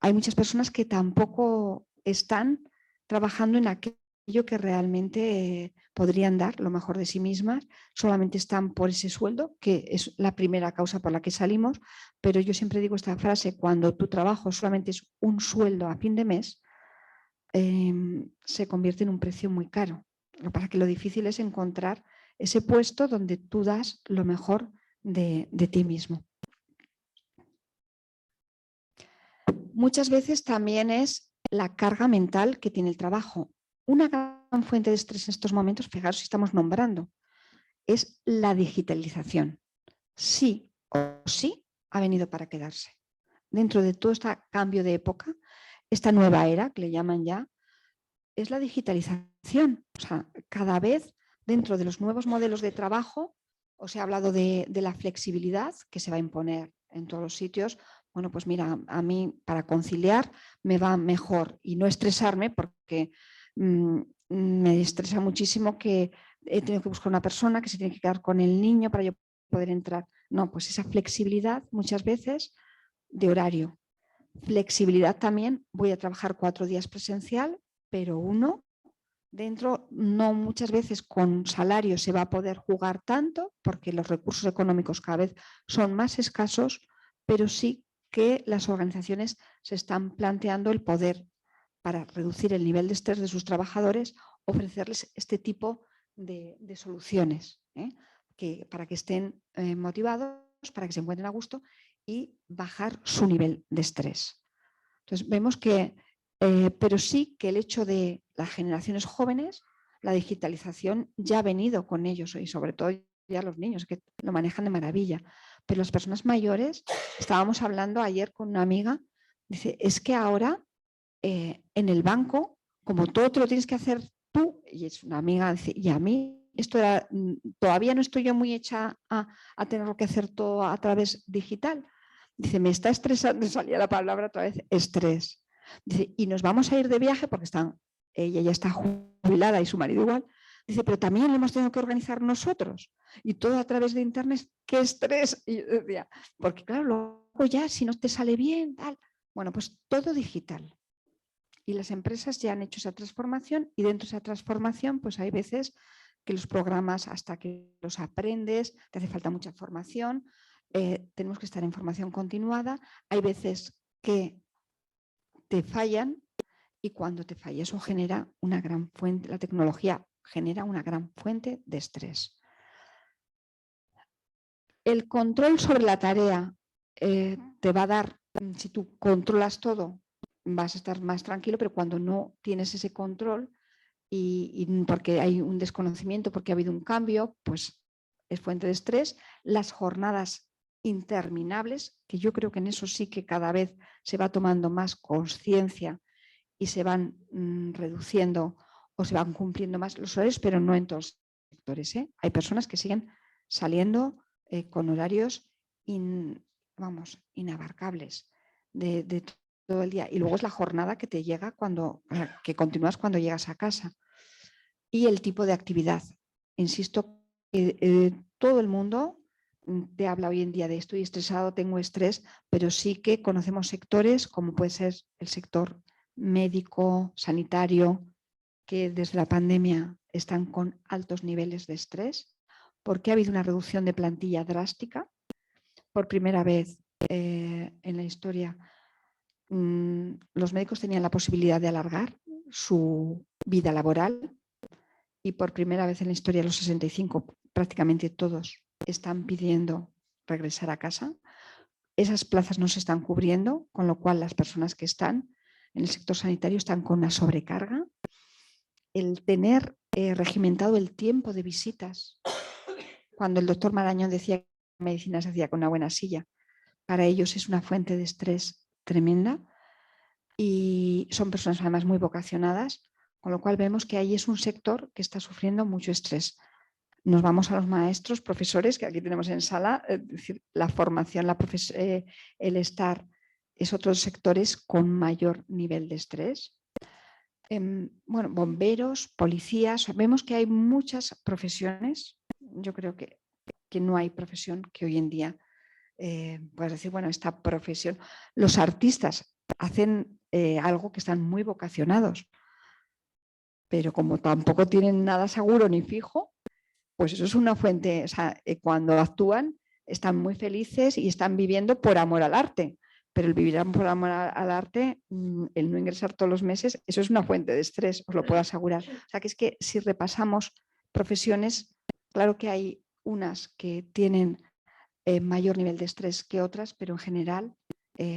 hay muchas personas que tampoco están trabajando en aquello que realmente podrían dar lo mejor de sí mismas, solamente están por ese sueldo, que es la primera causa por la que salimos, pero yo siempre digo esta frase, cuando tu trabajo solamente es un sueldo a fin de mes, se convierte en un precio muy caro. Lo que pasa es que lo difícil es encontrar ese puesto donde tú das lo mejor de ti mismo. Muchas veces también es la carga mental que tiene el trabajo. Una gran fuente de estrés en estos momentos, fijaros si estamos nombrando, es la digitalización. Sí o sí ha venido para quedarse. Dentro de todo este cambio de época, esta nueva era, que le llaman ya, es la digitalización. O sea, cada vez dentro de los nuevos modelos de trabajo, os he hablado de la flexibilidad que se va a imponer en todos los sitios. Bueno, pues mira, a mí para conciliar me va mejor y no estresarme porque me estresa muchísimo que he tenido que buscar una persona que se tiene que quedar con el niño para yo poder entrar. No, pues esa flexibilidad muchas veces de horario. Flexibilidad también, voy a trabajar 4 días presencial, pero uno dentro, no muchas veces con salario se va a poder jugar tanto porque los recursos económicos cada vez son más escasos, pero sí que las organizaciones se están planteando el poder, para reducir el nivel de estrés de sus trabajadores, ofrecerles este tipo de soluciones para que estén motivados, para que se encuentren a gusto y bajar su nivel de estrés. Entonces vemos que, pero sí que el hecho de las generaciones jóvenes, la digitalización ya ha venido con ellos y sobre todo ya los niños que lo manejan de maravilla. Pero las personas mayores, estábamos hablando ayer con una amiga, dice, es que ahora en el banco, como todo te lo tienes que hacer tú, y es una amiga, dice, y a mí esto era, todavía no estoy yo muy hecha a tener que hacer todo a través digital. Dice, me está estresando, salía la palabra otra vez, estrés. Dice, y nos vamos a ir de viaje porque ella ya está jubilada y su marido igual. Dice, pero también lo hemos tenido que organizar nosotros. Y todo a través de internet, qué estrés. Y yo decía, porque claro, luego ya si no te sale bien, tal. Bueno, pues todo digital. Y las empresas ya han hecho esa transformación y dentro de esa transformación pues hay veces que los programas hasta que los aprendes, te hace falta mucha formación, tenemos que estar en formación continuada, hay veces que te fallan y cuando te falla eso genera una gran fuente, la tecnología genera una gran fuente de estrés. El control sobre la tarea te va a dar, si tú controlas todo, vas a estar más tranquilo, pero cuando no tienes ese control y porque hay un desconocimiento, porque ha habido un cambio, pues es fuente de estrés. Las jornadas interminables, que yo creo que en eso sí que cada vez se va tomando más conciencia y se van reduciendo o se van cumpliendo más los horarios, pero no en todos los sectores. Hay personas que siguen saliendo con horarios inabarcables de todo el día. Y luego es la jornada que te llega que continúas cuando llegas a casa. Y el tipo de actividad. Insisto, todo el mundo te habla hoy en día de estoy estresado, tengo estrés, pero sí que conocemos sectores como puede ser el sector médico, sanitario, que desde la pandemia están con altos niveles de estrés, porque ha habido una reducción de plantilla drástica. Por primera vez en la historia los médicos tenían la posibilidad de alargar su vida laboral y por primera vez en la historia de los 65 prácticamente todos están pidiendo regresar a casa. Esas plazas no se están cubriendo, con lo cual las personas que están en el sector sanitario están con una sobrecarga. El tener regimentado el tiempo de visitas, cuando el doctor Marañón decía que la medicina se hacía con una buena silla, para ellos es una fuente de estrés tremenda y son personas además muy vocacionadas, con lo cual vemos que ahí es un sector que está sufriendo mucho estrés. Nos vamos a los maestros, profesores, que aquí tenemos en sala, es decir, la formación, el estar, es otros sectores con mayor nivel de estrés. Bueno, bomberos, policías, vemos que hay muchas profesiones. Yo creo que no hay profesión que hoy en día puedas decir, bueno, esta profesión. Los artistas hacen algo que están muy vocacionados, pero como tampoco tienen nada seguro ni fijo, pues eso es una fuente, o sea, cuando actúan están muy felices y están viviendo por amor al arte, pero el vivir por amor al arte, el no ingresar todos los meses, eso es una fuente de estrés, os lo puedo asegurar. O sea, que es que si repasamos profesiones, claro que hay unas que tienen mayor nivel de estrés que otras, pero en general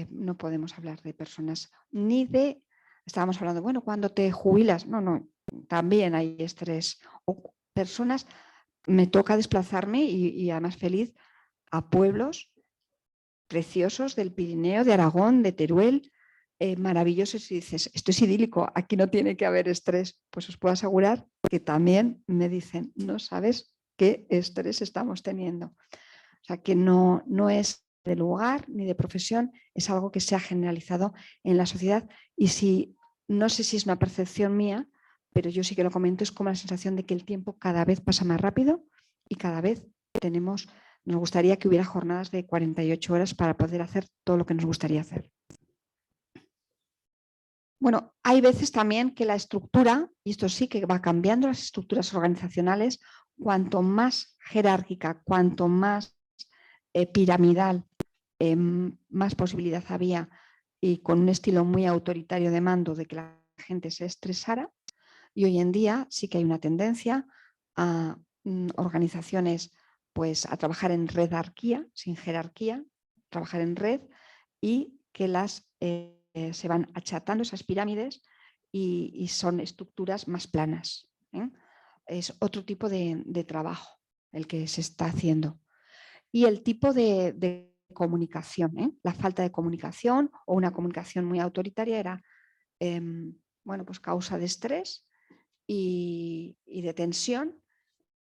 no podemos hablar de personas ni de, estábamos hablando, bueno, cuando te jubilas, no, también hay estrés. O personas, me toca desplazarme y además feliz a pueblos preciosos del Pirineo, de Aragón, de Teruel, maravillosos y dices, esto es idílico, aquí no tiene que haber estrés. Pues os puedo asegurar que también me dicen, no sabes qué estrés estamos teniendo. O sea, que no es de lugar ni de profesión, es algo que se ha generalizado en la sociedad y si, no sé si es una percepción mía, pero yo sí que lo comento, es como la sensación de que el tiempo cada vez pasa más rápido y cada vez nos gustaría que hubiera jornadas de 48 horas para poder hacer todo lo que nos gustaría hacer. Bueno, hay veces también que la estructura, y esto sí que va cambiando, las estructuras organizacionales, cuanto más jerárquica, cuanto más piramidal, más posibilidad había y con un estilo muy autoritario de mando de que la gente se estresara. Y hoy en día sí que hay una tendencia a organizaciones pues, a trabajar en redarquía, sin jerarquía, trabajar en red y que se van achatando esas pirámides y son estructuras más planas. Es otro tipo de trabajo el que se está haciendo. Y el tipo de comunicación, la falta de comunicación o una comunicación muy autoritaria era bueno, pues causa de estrés y de tensión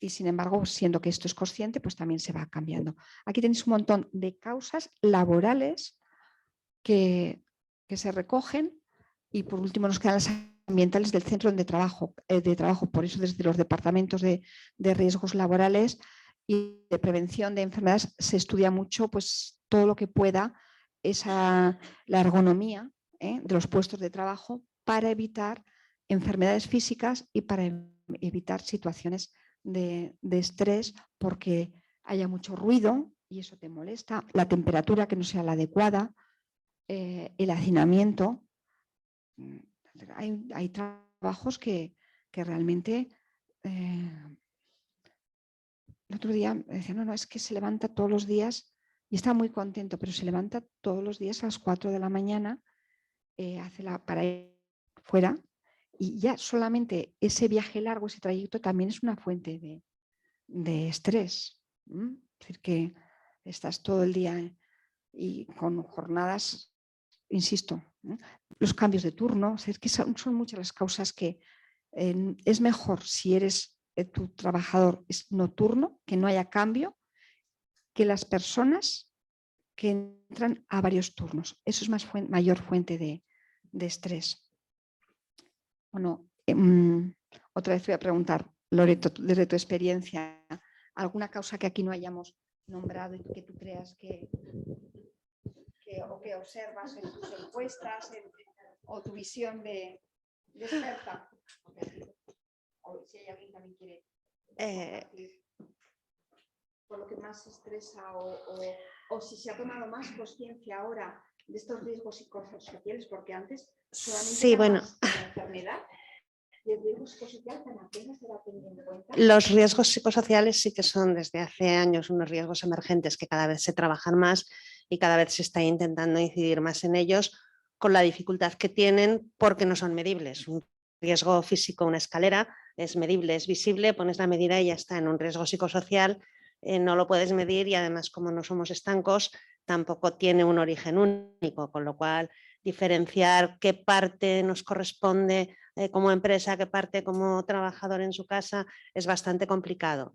y sin embargo, siendo que esto es consciente, pues también se va cambiando. Aquí tenéis un montón de causas laborales que se recogen y por último nos quedan las ambientales del centro de trabajo. Por eso desde los departamentos de riesgos laborales y de prevención de enfermedades se estudia mucho pues, todo lo que pueda la ergonomía de los puestos de trabajo para evitar enfermedades físicas y para evitar situaciones de estrés porque haya mucho ruido y eso te molesta, la temperatura que no sea la adecuada, el hacinamiento. Hay trabajos que realmente el otro día me decía, no, es que se levanta todos los días y está muy contento, pero se levanta todos los días a las 4 de la mañana, para ir fuera y ya solamente ese viaje largo, ese trayecto también es una fuente de estrés. Es decir, que estás todo el día y con jornadas, insisto, los cambios de turno, es que son muchas las causas que es mejor si eres tu trabajador es nocturno, que no haya cambio, que las personas que entran a varios turnos. Eso es mayor fuente de estrés. Bueno, otra vez voy a preguntar, Loreto, desde tu experiencia, ¿alguna causa que aquí no hayamos nombrado y que tú creas o que observas en tus encuestas o tu visión de experta? O si hay alguien que también quiere por lo que más estresa o si se ha tomado más conciencia ahora de estos riesgos psicosociales, porque antes solamente Sí, bueno. la enfermedad y el riesgo psicosocial tan apenas se va teniendo en cuenta. Los riesgos psicosociales sí que son desde hace años unos riesgos emergentes que cada vez se trabajan más y cada vez se está intentando incidir más en ellos, con la dificultad que tienen porque no son medibles. Un riesgo físico, una escalera, es medible, es visible, pones la medida y ya está. En un riesgo psicosocial no lo puedes medir y además, como no somos estancos, tampoco tiene un origen único, con lo cual diferenciar qué parte nos corresponde como empresa, qué parte como trabajador en su casa es bastante complicado.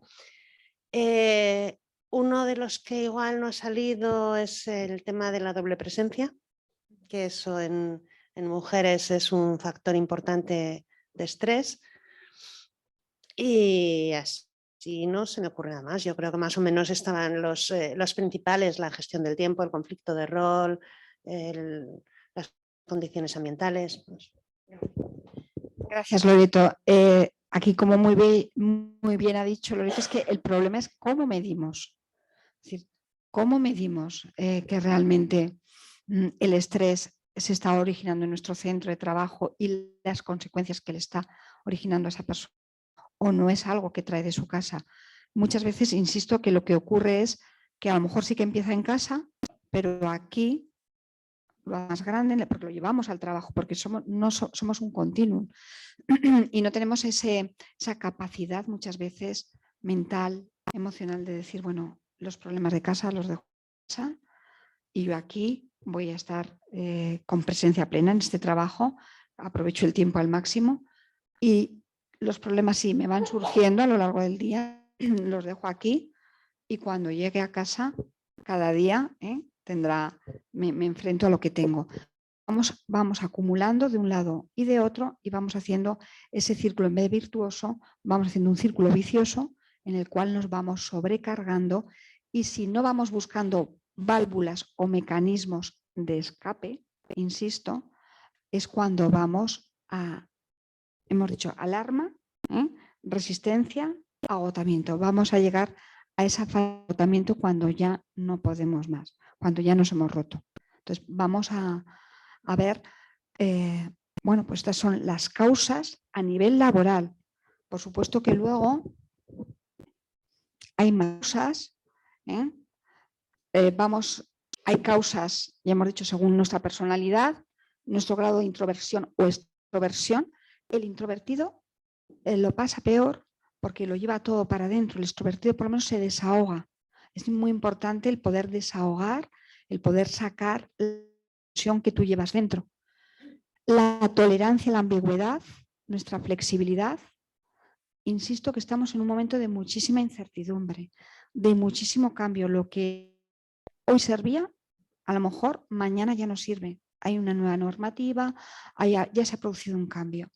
Uno de los que igual no ha salido es el tema de la doble presencia, que eso en mujeres es un factor importante de estrés. Y así no se me ocurre nada más. Yo creo que más o menos estaban los principales: la gestión del tiempo, el conflicto de rol, las condiciones ambientales. Pues. Gracias, Loreto. Aquí, como muy bien ha dicho Loreto, es que el problema es cómo medimos. Es decir, cómo medimos que realmente el estrés se está originando en nuestro centro de trabajo y las consecuencias que le está originando a esa persona, o no es algo que trae de su casa. Muchas veces insisto que lo que ocurre es que a lo mejor sí que empieza en casa, pero aquí lo más grande, porque lo llevamos al trabajo, porque somos un continuum y no tenemos esa capacidad muchas veces mental, emocional, de decir, bueno, los problemas de casa los dejo en casa y yo aquí voy a estar con presencia plena en este trabajo, aprovecho el tiempo al máximo y los problemas sí me van surgiendo a lo largo del día, los dejo aquí y cuando llegue a casa cada día me enfrento a lo que tengo. Vamos acumulando de un lado y de otro y vamos haciendo ese círculo, en vez de virtuoso, vamos haciendo un círculo vicioso en el cual nos vamos sobrecargando y si no vamos buscando válvulas o mecanismos de escape, insisto, es cuando vamos a, hemos dicho, alarma, resistencia, agotamiento. Vamos a llegar a ese agotamiento cuando ya no podemos más, cuando ya nos hemos roto. Entonces vamos a ver, bueno, pues estas son las causas a nivel laboral. Por supuesto que luego hay más causas, hay causas, ya hemos dicho, según nuestra personalidad, nuestro grado de introversión o extroversión. El introvertido lo pasa peor porque lo lleva todo para adentro. El extrovertido por lo menos se desahoga. Es muy importante el poder desahogar, el poder sacar la emoción que tú llevas dentro. La tolerancia a la ambigüedad, nuestra flexibilidad. Insisto que estamos en un momento de muchísima incertidumbre, de muchísimo cambio. Lo que hoy servía, a lo mejor mañana ya no sirve. Hay una nueva normativa, ya se ha producido un cambio.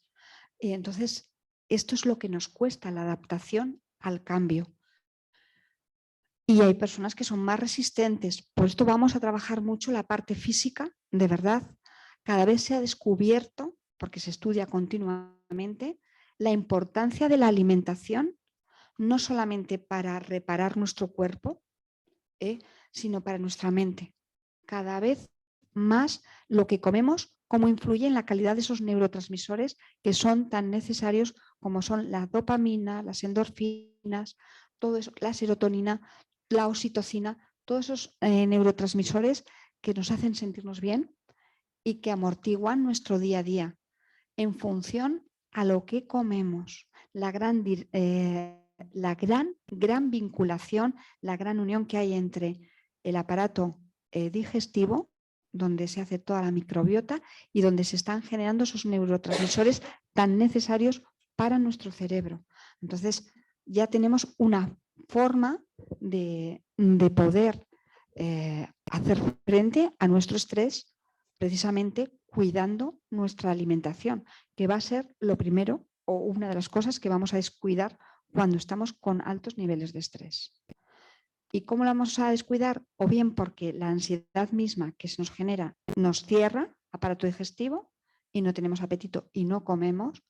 Entonces, esto es lo que nos cuesta, la adaptación al cambio. Y hay personas que son más resistentes. Por esto vamos a trabajar mucho la parte física, de verdad. Cada vez se ha descubierto, porque se estudia continuamente, la importancia de la alimentación, no solamente para reparar nuestro cuerpo, sino para nuestra mente. Cada vez más lo que comemos, cómo influye en la calidad de esos neurotransmisores que son tan necesarios como son la dopamina, las endorfinas, todo eso, la serotonina, la oxitocina, todos esos neurotransmisores que nos hacen sentirnos bien y que amortiguan nuestro día a día en función a lo que comemos. La gran vinculación, la gran unión que hay entre el aparato digestivo, donde se hace toda la microbiota y donde se están generando esos neurotransmisores tan necesarios para nuestro cerebro. Entonces, ya tenemos una forma de poder hacer frente a nuestro estrés precisamente cuidando nuestra alimentación, que va a ser lo primero o una de las cosas que vamos a descuidar cuando estamos con altos niveles de estrés. ¿Y cómo la vamos a descuidar? O bien porque la ansiedad misma que se nos genera nos cierra aparato digestivo y no tenemos apetito y no comemos,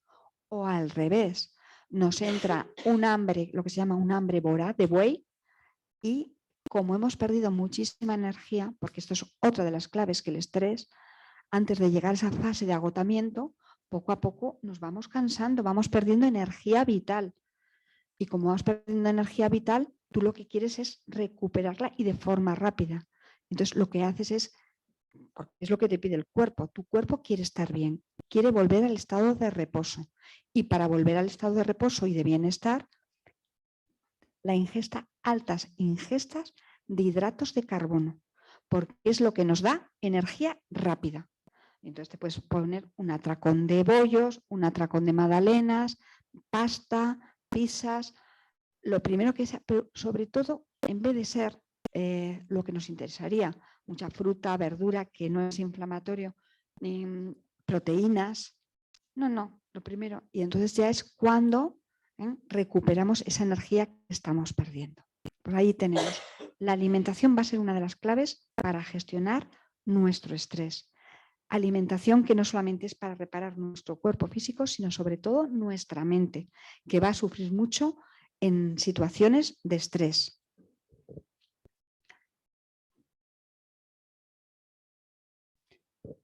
o al revés, nos entra un hambre, lo que se llama un hambre voraz de buey, y como hemos perdido muchísima energía, porque esto es otra de las claves, que el estrés, antes de llegar a esa fase de agotamiento, poco a poco nos vamos cansando, vamos perdiendo energía vital. Y como vamos perdiendo energía vital, tú lo que quieres es recuperarla y de forma rápida. Entonces lo que haces es lo que te pide el cuerpo. Tu cuerpo quiere estar bien, quiere volver al estado de reposo. Y para volver al estado de reposo y de bienestar, la ingesta, altas ingestas de hidratos de carbono, porque es lo que nos da energía rápida. Entonces te puedes poner un atracón de bollos, un atracón de magdalenas, pasta, pizzas, lo primero que sea, pero sobre todo, en vez de ser lo que nos interesaría, mucha fruta, verdura, que no es inflamatorio, ni proteínas, no, lo primero. Y entonces ya es cuando recuperamos esa energía que estamos perdiendo. Por ahí tenemos. La alimentación va a ser una de las claves para gestionar nuestro estrés. Alimentación que no solamente es para reparar nuestro cuerpo físico, sino sobre todo nuestra mente, que va a sufrir mucho en situaciones de estrés.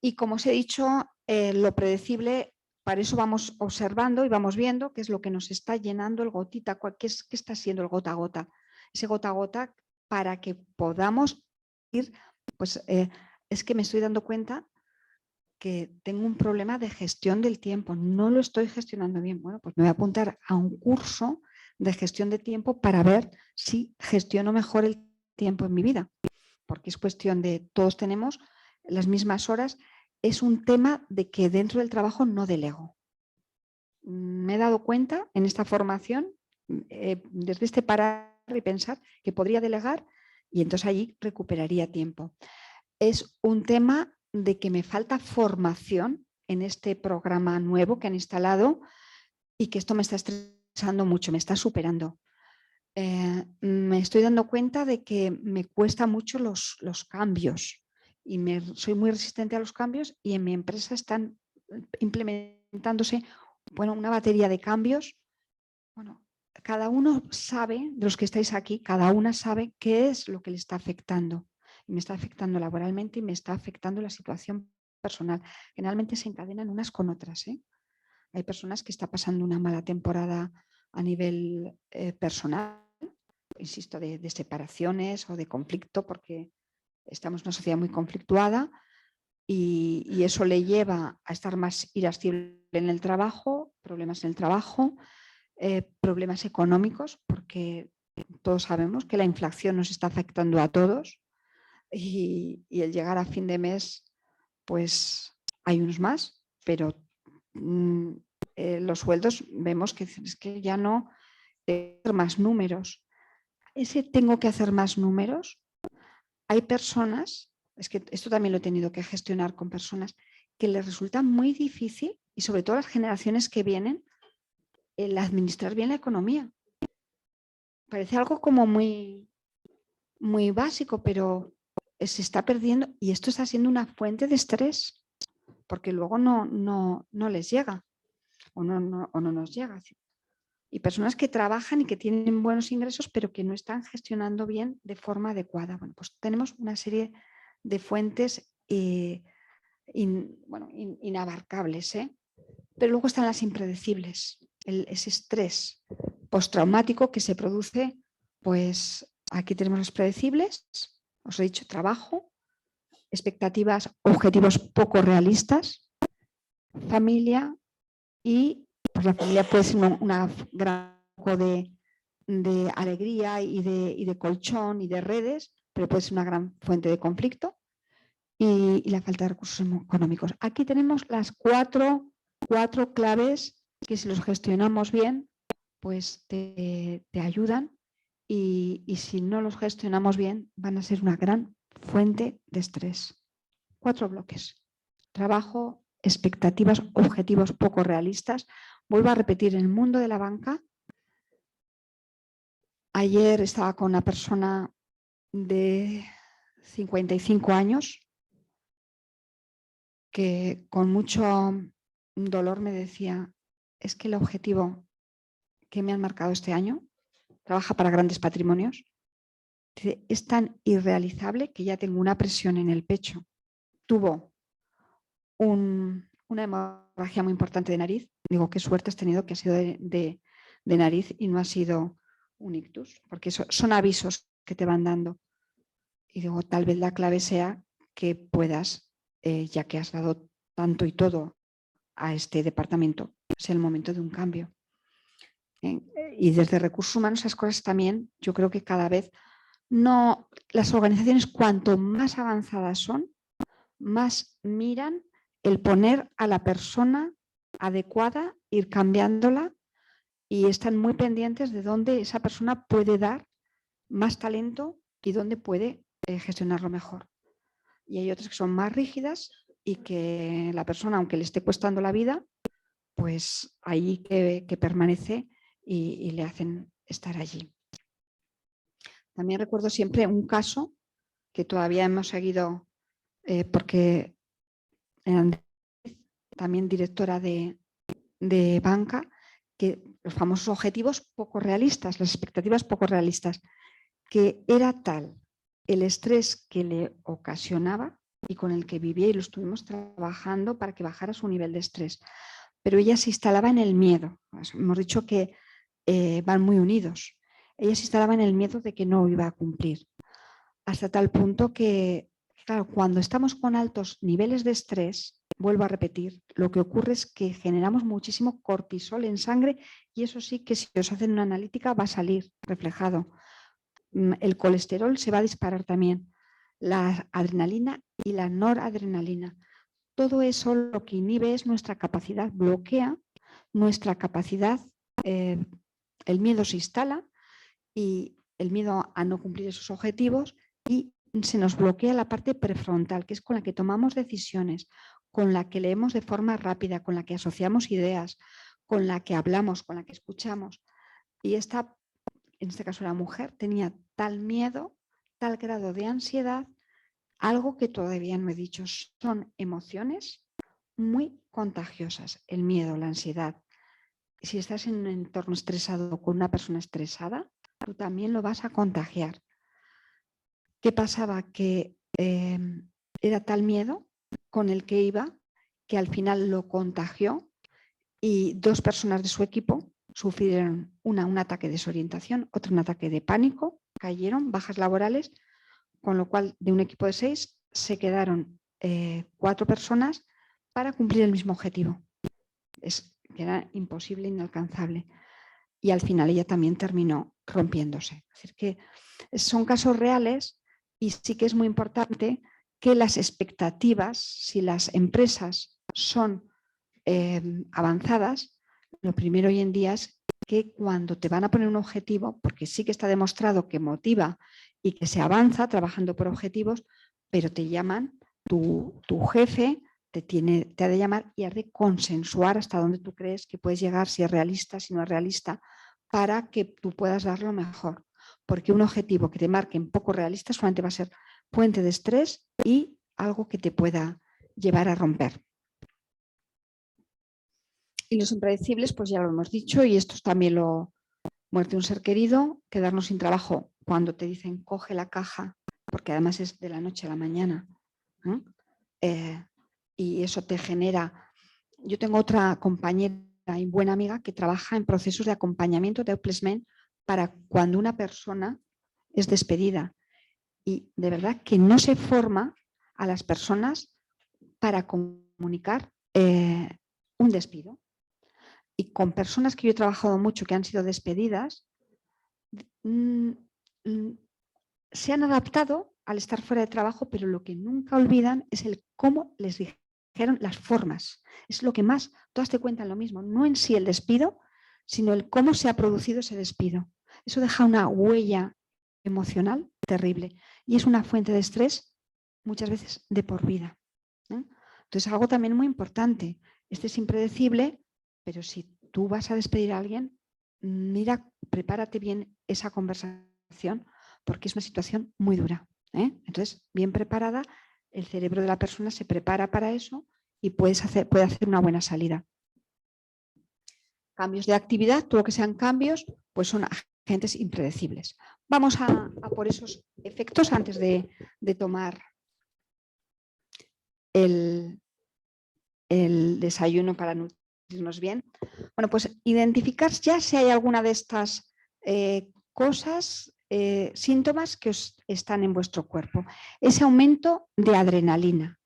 Y como os he dicho, lo predecible, para eso vamos observando y vamos viendo qué es lo que nos está llenando el gotita, qué está siendo el gota a gota. Ese gota a gota para que podamos ir, pues es que me estoy dando cuenta que tengo un problema de gestión del tiempo, no lo estoy gestionando bien. Bueno, pues me voy a apuntar a un curso de gestión de tiempo para ver si gestiono mejor el tiempo en mi vida, porque es cuestión de todos tenemos las mismas horas. Es un tema de que dentro del trabajo no delego. Me he dado cuenta en esta formación, desde este parar y pensar, que podría delegar y entonces allí recuperaría tiempo. Es un tema de que me falta formación en este programa nuevo que han instalado y que esto me está estresando mucho, me está superando. Me estoy dando cuenta de que me cuesta mucho los cambios y soy muy resistente a los cambios, y en mi empresa están implementándose una batería de cambios. Bueno, cada uno sabe, de los que estáis aquí, cada una sabe qué es lo que le está afectando. Y me está afectando laboralmente y me está afectando la situación personal. Generalmente se encadenan unas con otras. Hay personas que están pasando una mala temporada a nivel personal, insisto, de separaciones o de conflicto, porque estamos en una sociedad muy conflictuada y eso le lleva a estar más irascible en el trabajo, problemas en el trabajo, problemas económicos, porque todos sabemos que la inflación nos está afectando a todos y el llegar a fin de mes, pues hay unos más, pero los sueldos vemos que es que ya no tengo que hacer más números. Ese tengo que hacer más números. Hay personas, es que esto también lo he tenido que gestionar con personas, que les resulta muy difícil, y sobre todo las generaciones que vienen, el administrar bien la economía. Parece algo como muy básico, pero se está perdiendo, y esto está siendo una fuente de estrés, porque luego no les llega o no nos llega. Y personas que trabajan y que tienen buenos ingresos, pero que no están gestionando bien de forma adecuada. Bueno, pues tenemos una serie de fuentes inabarcables, pero luego están las impredecibles, ese estrés postraumático que se produce. Pues aquí tenemos los predecibles, os he dicho, trabajo, expectativas, objetivos poco realistas, familia, y pues la familia puede ser una gran foco de alegría y de colchón y de redes, pero puede ser una gran fuente de conflicto, y la falta de recursos económicos. Aquí tenemos las cuatro claves que, si los gestionamos bien, pues te ayudan, y si no los gestionamos bien, van a ser una gran fuente de estrés. 4 bloques: trabajo, expectativas, objetivos poco realistas. Vuelvo a repetir, en el mundo de la banca, ayer estaba con una persona de 55 años que con mucho dolor me decía: es que el objetivo que me han marcado este año, trabaja para grandes patrimonios, Dice, es tan irrealizable que ya tengo una presión en el pecho. Tuvo una hemorragia muy importante de nariz. Digo, qué suerte has tenido que ha sido de nariz y no ha sido un ictus, porque son avisos que te van dando. Y digo, tal vez la clave sea que puedas, ya que has dado tanto y todo a este departamento, es el momento de un cambio. Y desde recursos humanos esas cosas también, yo creo que cada vez no, las organizaciones cuanto más avanzadas son, más miran el poner a la persona adecuada, ir cambiándola y están muy pendientes de dónde esa persona puede dar más talento y dónde puede gestionarlo mejor. Y hay otras que son más rígidas y que la persona, aunque le esté costando la vida, pues ahí que permanece y le hacen estar allí. También recuerdo siempre un caso que todavía hemos seguido porque también directora de banca, que los famosos objetivos poco realistas, las expectativas poco realistas, que era tal el estrés que le ocasionaba y con el que vivía y lo estuvimos trabajando para que bajara su nivel de estrés. Pero ella se instalaba en el miedo. Hemos dicho que van muy unidos. Ella se instalaba en el miedo de que no iba a cumplir. Hasta tal punto que, claro, cuando estamos con altos niveles de estrés, vuelvo a repetir, lo que ocurre es que generamos muchísimo cortisol en sangre y eso sí que si os hacen una analítica va a salir reflejado. El colesterol se va a disparar también, la adrenalina y la noradrenalina. Todo eso lo que inhibe es nuestra capacidad, bloquea nuestra capacidad, el miedo se instala y el miedo a no cumplir esos objetivos y se nos bloquea la parte prefrontal, que es con la que tomamos decisiones, con la que leemos de forma rápida, con la que asociamos ideas, con la que hablamos, con la que escuchamos. Y esta, en este caso la mujer, tenía tal miedo, tal grado de ansiedad, algo que todavía no he dicho, son emociones muy contagiosas, el miedo, la ansiedad. Si estás en un entorno estresado con una persona estresada, tú también lo vas a contagiar. ¿Qué pasaba? Que era tal miedo con el que iba que al final lo contagió y 2 personas de su equipo sufrieron un ataque de desorientación, otro un ataque de pánico, cayeron, bajas laborales, con lo cual de un equipo de 6 se quedaron 4 personas para cumplir el mismo objetivo. Que era imposible, inalcanzable. Y al final ella también terminó rompiéndose. Es decir, que son casos reales y sí que es muy importante que las expectativas, si las empresas son avanzadas, lo primero hoy en día es que cuando te van a poner un objetivo, porque sí que está demostrado que motiva y que se avanza trabajando por objetivos, pero te llaman, tu jefe te ha de llamar y has de consensuar hasta dónde tú crees que puedes llegar, si es realista, si no es realista, para que tú puedas dar lo mejor. Porque un objetivo que te marquen poco realista solamente va a ser fuente de estrés y algo que te pueda llevar a romper. Y los impredecibles, pues ya lo hemos dicho, y esto también muerte de un ser querido, quedarnos sin trabajo cuando te dicen coge la caja, porque además es de la noche a la mañana. Y eso te genera... Yo tengo otra compañera y buena amiga que trabaja en procesos de acompañamiento de outplacement para cuando una persona es despedida. Y de verdad que no se forma a las personas para comunicar un despido. Y con personas que yo he trabajado mucho que han sido despedidas, se han adaptado al estar fuera de trabajo, pero lo que nunca olvidan es el cómo les dijeron las formas. Es lo que más, todas te cuentan lo mismo, no en sí el despido, sino el cómo se ha producido ese despido. Eso deja una huella emocional terrible y es una fuente de estrés muchas veces de por vida. Entonces, algo también muy importante, este es impredecible, pero si tú vas a despedir a alguien, mira, prepárate bien esa conversación porque es una situación muy dura. Entonces, bien preparada, el cerebro de la persona se prepara para eso y puede hacer una buena salida. Cambios de actividad, todo lo que sean cambios, pues son agentes impredecibles. vamos a por esos efectos antes de tomar el desayuno para nutrirnos bien. Bueno, pues identificar ya si hay alguna de estas cosas, síntomas que os están en vuestro cuerpo. Ese aumento de adrenalina.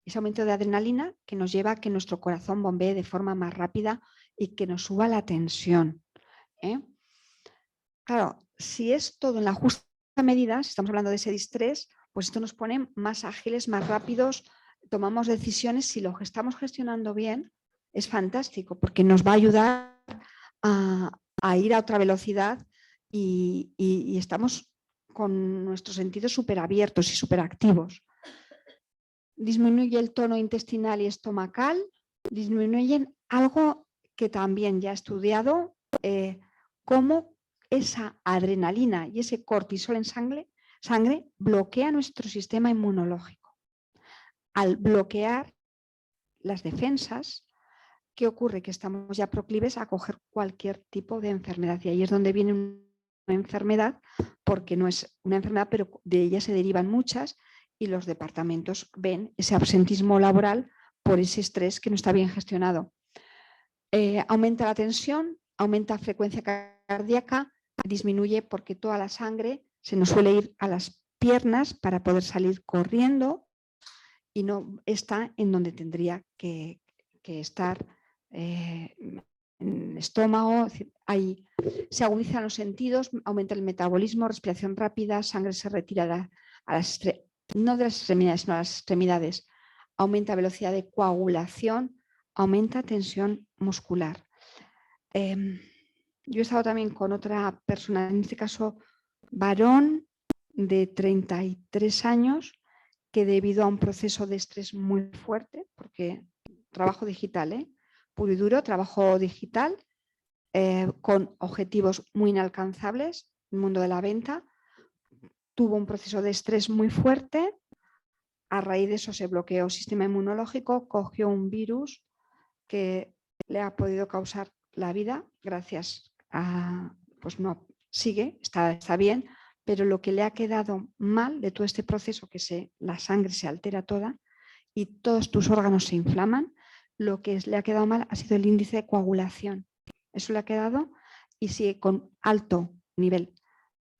Ese aumento de adrenalina que nos lleva a que nuestro corazón bombee de forma más rápida y que nos suba la tensión. Claro, si es todo en la justa medida, si estamos hablando de ese distrés, pues esto nos pone más ágiles, más rápidos, tomamos decisiones. Si lo estamos gestionando bien, es fantástico porque nos va a ayudar a ir a otra velocidad y estamos con nuestros sentidos súper abiertos y súper activos. Disminuye el tono intestinal y estomacal, disminuyen algo que también ya he estudiado, cómo esa adrenalina y ese cortisol en sangre bloquea nuestro sistema inmunológico. Al bloquear las defensas, ¿qué ocurre? Que estamos ya proclives a coger cualquier tipo de enfermedad. Y ahí es donde viene una enfermedad, porque no es una enfermedad, pero de ella se derivan muchas y los departamentos ven ese absentismo laboral por ese estrés que no está bien gestionado. Aumenta la tensión, aumenta la frecuencia cardíaca, disminuye porque toda la sangre se nos suele ir a las piernas para poder salir corriendo y no está en donde tendría que estar, en el estómago. Se agudizan los sentidos, aumenta el metabolismo, respiración rápida, sangre se retira no de las extremidades, sino a las extremidades, aumenta velocidad de coagulación, aumenta tensión muscular. Yo he estado también con otra persona, en este caso varón de 33 años, que debido a un proceso de estrés muy fuerte, porque trabajo digital, puro y duro, trabajo digital, con objetivos muy inalcanzables, el mundo de la venta, tuvo un proceso de estrés muy fuerte, a raíz de eso se bloqueó el sistema inmunológico, cogió un virus que le ha podido causar la vida, gracias a, pues no, sigue, está bien, pero lo que le ha quedado mal de todo este proceso, que la sangre se altera toda y todos tus órganos se inflaman, lo que le ha quedado mal ha sido el índice de coagulación. Eso le ha quedado y sigue con alto nivel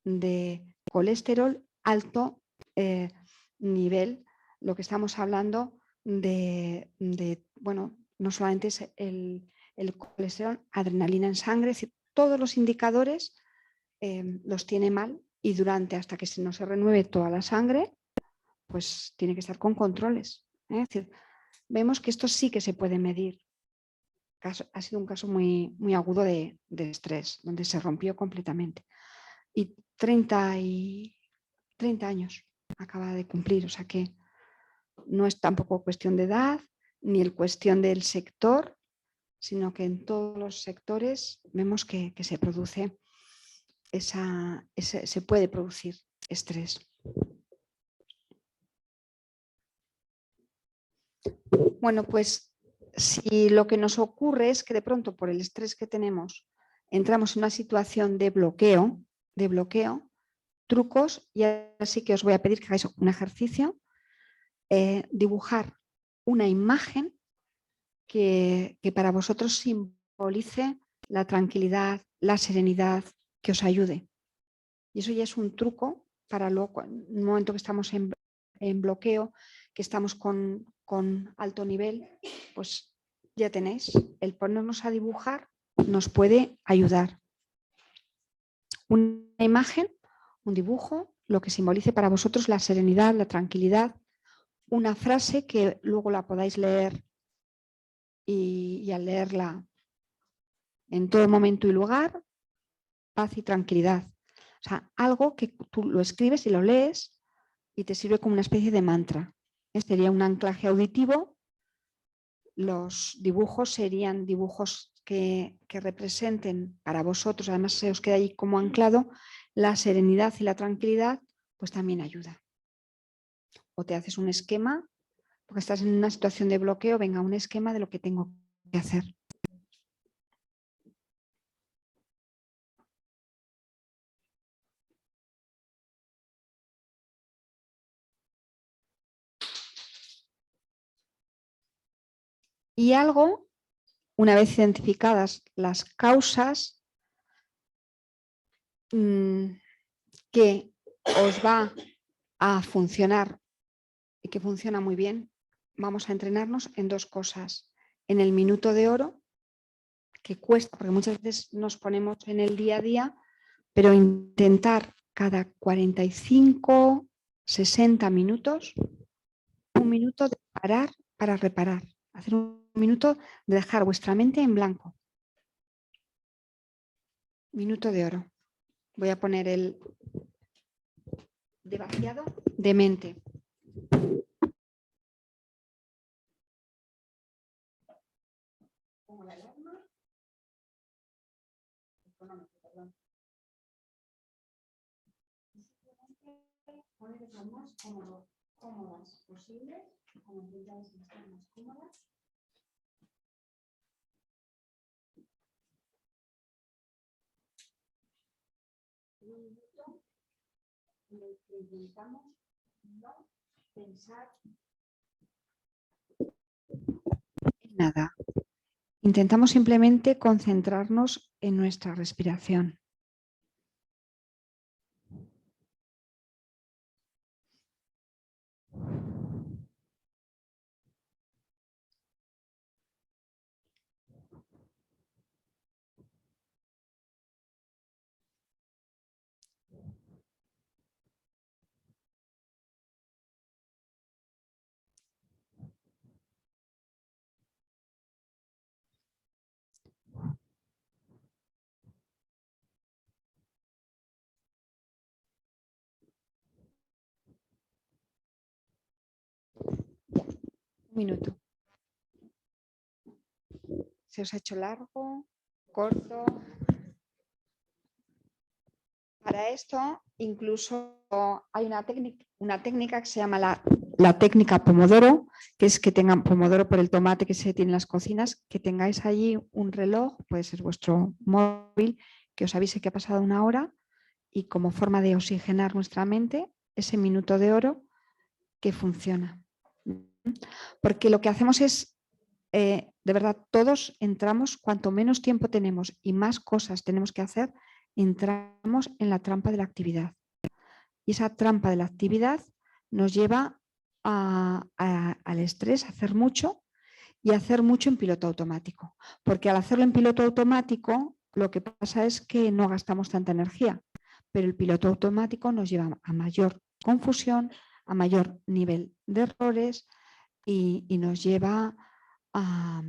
de colesterol, alto nivel, lo que estamos hablando bueno, no solamente es el colesterol, adrenalina en sangre, es decir, todos los indicadores los tiene mal y hasta que no se renueve toda la sangre, pues tiene que estar con controles. Es decir, vemos que esto sí que se puede medir. Ha sido un caso muy, muy agudo de estrés, donde se rompió completamente. Y 30 años acaba de cumplir, o sea que no es tampoco cuestión de edad, ni el cuestión del sector, sino que en todos los sectores vemos que se produce se puede producir estrés. Bueno, pues si lo que nos ocurre es que de pronto por el estrés que tenemos entramos en una situación de bloqueo, trucos, y así que os voy a pedir que hagáis un ejercicio, dibujar una imagen que para vosotros simbolice la tranquilidad, la serenidad, que os ayude. Y eso ya es un truco para luego, en un momento que estamos en bloqueo, que estamos con alto nivel, pues ya tenéis, el ponernos a dibujar nos puede ayudar. Una imagen, un dibujo, lo que simbolice para vosotros la serenidad, la tranquilidad, una frase que luego la podáis leer y al leerla en todo momento y lugar, paz y tranquilidad. O sea, algo que tú lo escribes y lo lees y te sirve como una especie de mantra. Sería un anclaje auditivo. Los dibujos serían dibujos que representen para vosotros, además se os queda ahí como anclado, la serenidad y la tranquilidad, pues también ayuda. O te haces un esquema, porque estás en una situación de bloqueo, venga, un esquema de lo que tengo que hacer. Y algo, una vez identificadas las causas, que os va a funcionar y que funciona muy bien, vamos a entrenarnos en dos cosas. En el minuto de oro, que cuesta, porque muchas veces nos ponemos en el día a día, pero intentar cada 45, 60 minutos, un minuto de parar para reparar. Hacer un minuto de dejar vuestra mente en blanco. Minuto de oro. Voy a poner el de vaciado de mente. Pongo la alarma. Poneros lo más cómodas posible, como intentáis estar más cómodas. Un minuto en el que intentamos no pensar en nada. Intentamos simplemente concentrarnos en nuestra respiración. Ya, un minuto. ¿Se os ha hecho largo, corto? Para esto, incluso hay una técnica que se llama la técnica Pomodoro, que es que tengan Pomodoro por el tomate que se tiene en las cocinas, que tengáis allí un reloj, puede ser vuestro móvil, que os avise que ha pasado una hora y como forma de oxigenar nuestra mente, ese minuto de oro que funciona. Porque lo que hacemos es, de verdad, todos entramos, cuanto menos tiempo tenemos y más cosas tenemos que hacer, entramos en la trampa de la actividad. Y esa trampa de la actividad nos lleva al estrés, a hacer mucho y a hacer mucho en piloto automático. Porque al hacerlo en piloto automático, lo que pasa es que no gastamos tanta energía, pero el piloto automático nos lleva a mayor confusión, a mayor nivel de errores y nos lleva a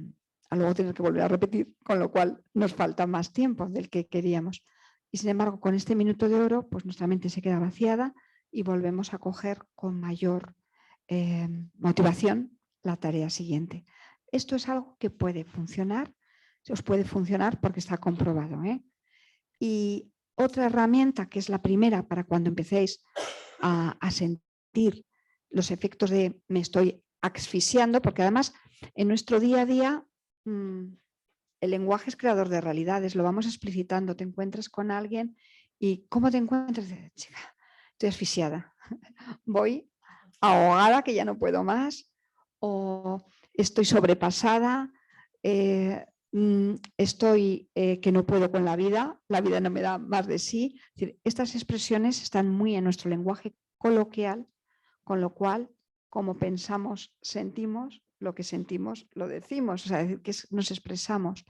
luego tener que volver a repetir, con lo cual nos falta más tiempo del que queríamos. Y sin embargo, con este minuto de oro, pues nuestra mente se queda vaciada y volvemos a coger con mayor motivación la tarea siguiente. Esto es algo que puede funcionar, os puede funcionar porque está comprobado. Y otra herramienta, que es la primera para cuando empecéis a sentir los efectos de me estoy asfixiando, porque además en nuestro día a día el lenguaje es creador de realidades, lo vamos explicitando, te encuentras con alguien y ¿cómo te encuentras? Chica, estoy asfixiada, voy ahogada que ya no puedo más o estoy sobrepasada, estoy que no puedo con la vida no me da más de sí. Es decir, estas expresiones están muy en nuestro lenguaje coloquial, con lo cual, como pensamos, sentimos, lo que sentimos, lo decimos, o sea, decir, que nos expresamos.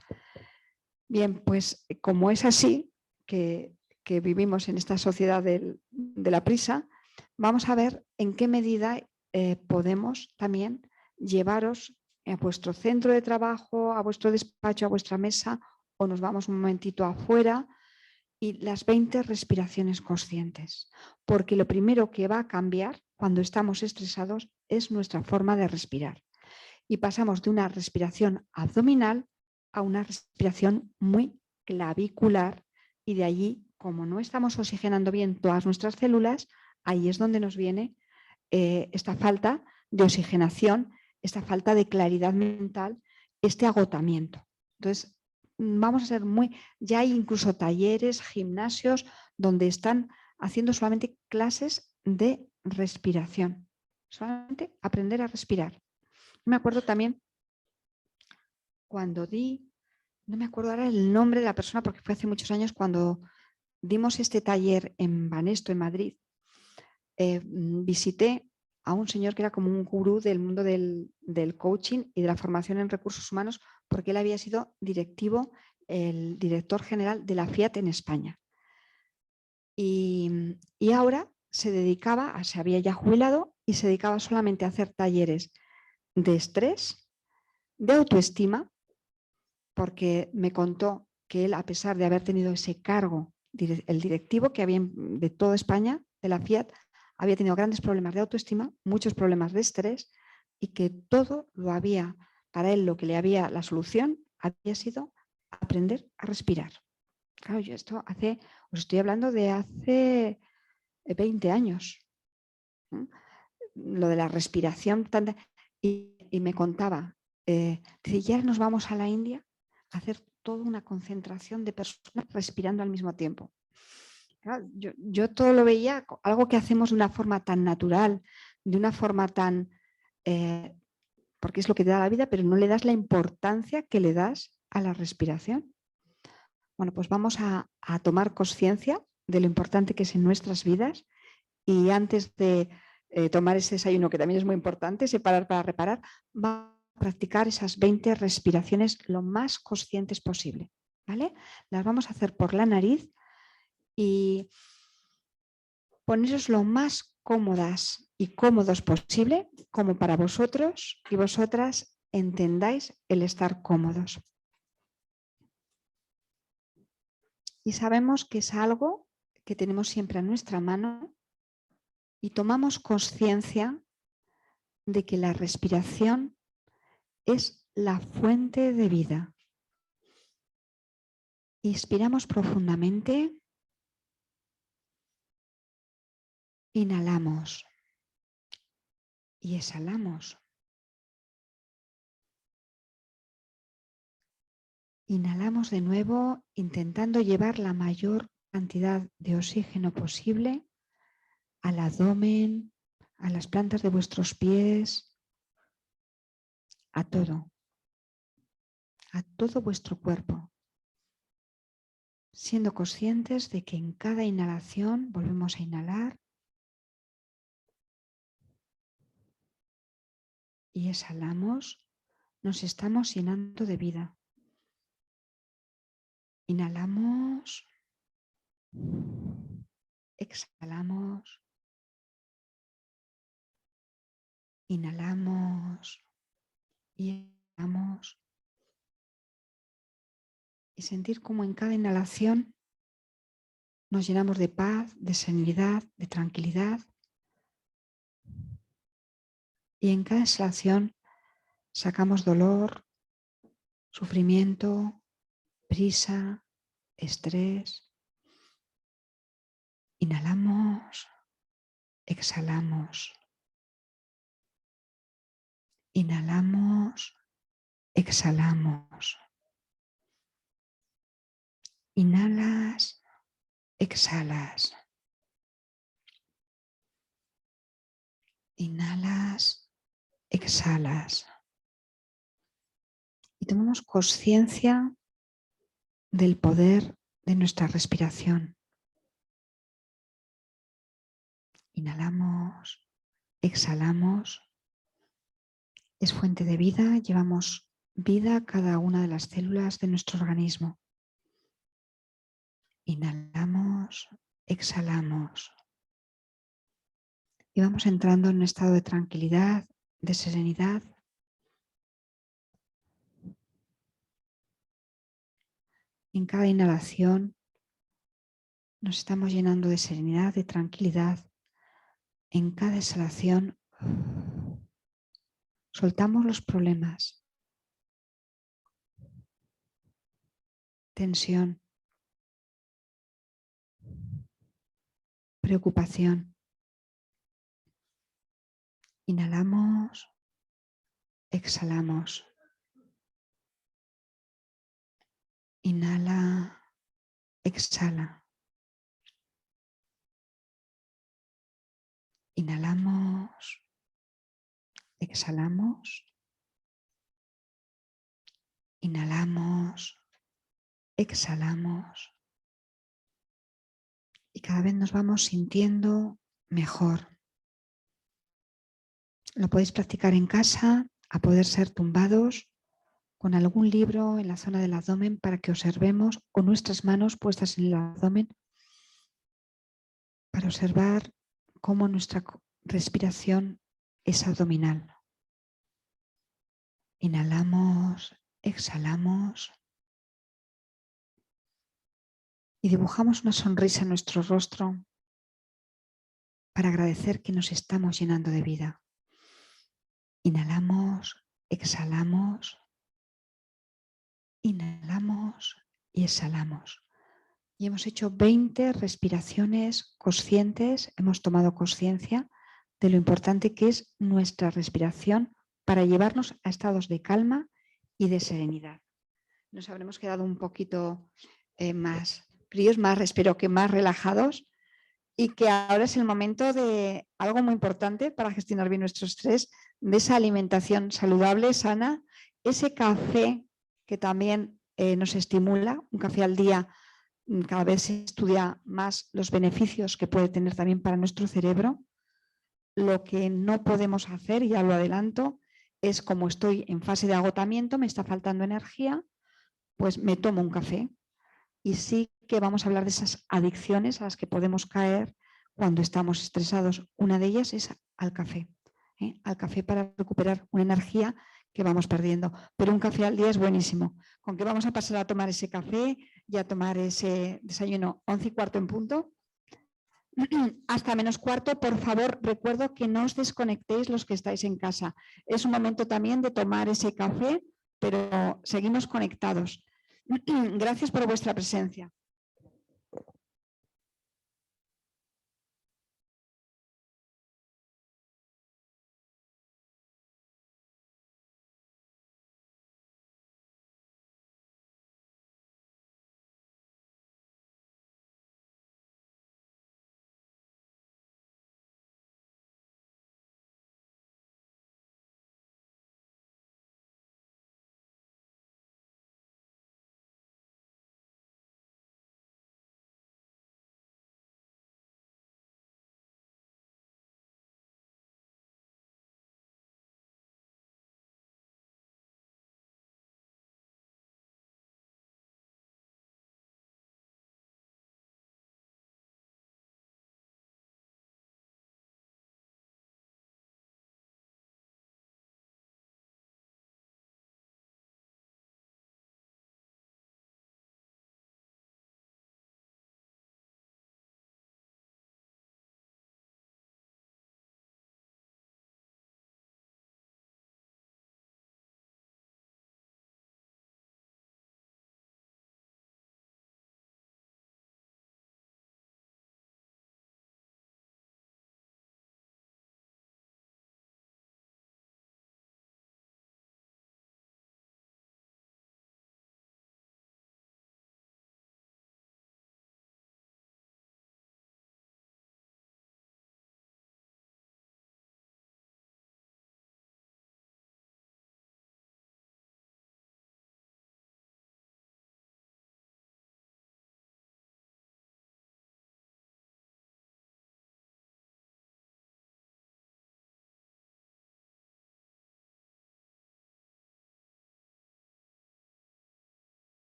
Bien, pues como es así, que vivimos en esta sociedad de la prisa, vamos a ver en qué medida podemos también llevaros a vuestro centro de trabajo, a vuestro despacho, a vuestra mesa, o nos vamos un momentito afuera y las 20 respiraciones conscientes. Porque lo primero que va a cambiar cuando estamos estresados es nuestra forma de respirar. Y pasamos de una respiración abdominal a una respiración muy clavicular y de allí, como no estamos oxigenando bien todas nuestras células, ahí es donde nos viene esta falta de oxigenación, esta falta de claridad mental, este agotamiento. Entonces, vamos a ser ya hay incluso talleres, gimnasios, donde están haciendo solamente clases de respiración, solamente aprender a respirar. Me acuerdo también cuando no me acuerdo ahora el nombre de la persona porque fue hace muchos años cuando dimos este taller en Banesto, en Madrid, visité a un señor que era como un gurú del mundo del coaching y de la formación en recursos humanos, porque él había sido el director general de la Fiat en España. Y ahora se había ya jubilado y se dedicaba solamente a hacer talleres de estrés, de autoestima, porque me contó que él, a pesar de haber tenido ese cargo, el directivo que había de toda España, de la Fiat, había tenido grandes problemas de autoestima, muchos problemas de estrés y que todo para él la solución había sido aprender a respirar. Claro, yo os estoy hablando de hace 20 años. ¿No? Lo de la respiración, y me contaba, dice, ya nos vamos a la India a hacer toda una concentración de personas respirando al mismo tiempo. Claro, yo todo lo veía algo que hacemos de una forma tan natural, de una forma tan, porque es lo que te da la vida, pero no le das la importancia que le das a la respiración. Bueno, pues vamos a tomar conciencia de lo importante que es en nuestras vidas y antes de tomar ese desayuno, que también es muy importante, separar para reparar, vamos a practicar esas 20 respiraciones lo más conscientes posible. ¿Vale? Las vamos a hacer por la nariz y poneros lo más cómodas y cómodos posible, como para vosotros y vosotras entendáis el estar cómodos. Y sabemos que es algo que tenemos siempre a nuestra mano y tomamos conciencia de que la respiración es la fuente de vida. Inspiramos profundamente. Inhalamos y exhalamos. Inhalamos de nuevo, intentando llevar la mayor cantidad de oxígeno posible al abdomen, a las plantas de vuestros pies, a todo vuestro cuerpo, siendo conscientes de que en cada inhalación volvemos a inhalar y exhalamos, nos estamos llenando de vida. Inhalamos, exhalamos, inhalamos y exhalamos. Y sentir cómo en cada inhalación nos llenamos de paz, de serenidad, de tranquilidad. Y en cada exhalación sacamos dolor, sufrimiento, prisa, estrés. Inhalamos, exhalamos. Inhalamos, exhalamos. Inhalas, exhalas. Inhalas, exhalas. Y tomamos conciencia del poder de nuestra respiración. Inhalamos, exhalamos. Es fuente de vida, llevamos vida a cada una de las células de nuestro organismo. Inhalamos, exhalamos. Y vamos entrando en un estado de tranquilidad, de serenidad. En cada inhalación nos estamos llenando de serenidad, de tranquilidad. En cada exhalación soltamos los problemas, tensión, preocupación. Inhalamos, exhalamos. Inhala, exhala. Inhalamos, exhalamos. Inhalamos, exhalamos y cada vez nos vamos sintiendo mejor. Lo podéis practicar en casa, a poder ser tumbados con algún libro en la zona del abdomen para que observemos, o nuestras manos puestas en el abdomen para observar cómo nuestra respiración es abdominal. Inhalamos, exhalamos y dibujamos una sonrisa en nuestro rostro para agradecer que nos estamos llenando de vida. Inhalamos, exhalamos, inhalamos y exhalamos. Y hemos hecho 20 respiraciones conscientes, hemos tomado conciencia de lo importante que es nuestra respiración para llevarnos a estados de calma y de serenidad. Nos habremos quedado un poquito más fríos, espero que más relajados, y que ahora es el momento de algo muy importante para gestionar bien nuestro estrés, de esa alimentación saludable, sana, ese café que también nos estimula, un café al día. Cada vez se estudia más los beneficios que puede tener también para nuestro cerebro. Lo que no podemos hacer, ya lo adelanto, es como estoy en fase de agotamiento, me está faltando energía, pues me tomo un café. Y sí que vamos a hablar de esas adicciones a las que podemos caer cuando estamos estresados. Una de ellas es al café. Al café para recuperar una energía que vamos perdiendo. Pero un café al día es buenísimo. Con que vamos a pasar a tomar ese café y a tomar ese desayuno 11:15 en punto. Hasta -15, por favor, recuerdo que no os desconectéis los que estáis en casa. Es un momento también de tomar ese café, pero seguimos conectados. Gracias por vuestra presencia.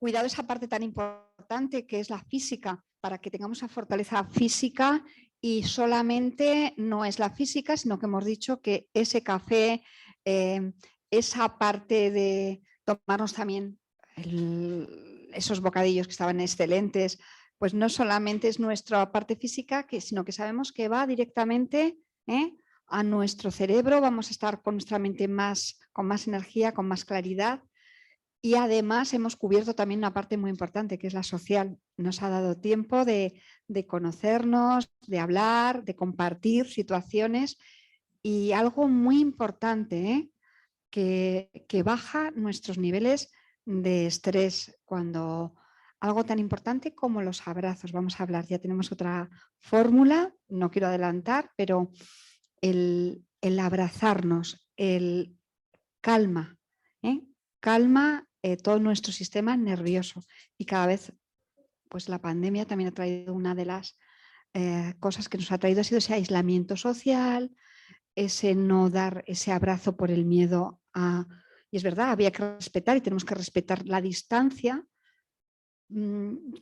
cuidado esa parte tan importante que es la física, para que tengamos esa fortaleza física. Y solamente no es la física, sino que hemos dicho que ese café, esa parte de tomarnos también esos bocadillos que estaban excelentes, pues no solamente es nuestra parte física, sino que sabemos que va directamente a nuestro cerebro, vamos a estar con nuestra mente con más energía, con más claridad. Y además hemos cubierto también una parte muy importante, que es la social. Nos ha dado tiempo de conocernos, de hablar, de compartir situaciones, y algo muy importante, que baja nuestros niveles de estrés cuando algo tan importante como los abrazos. Vamos a hablar, ya tenemos otra fórmula, no quiero adelantar, pero el abrazarnos, el calma, calma todo nuestro sistema nervioso. Y cada vez, pues la pandemia también ha traído una de las cosas que nos ha traído, ha sido ese aislamiento social, ese no dar ese abrazo por el miedo a... Y es verdad, había que respetar y tenemos que respetar la distancia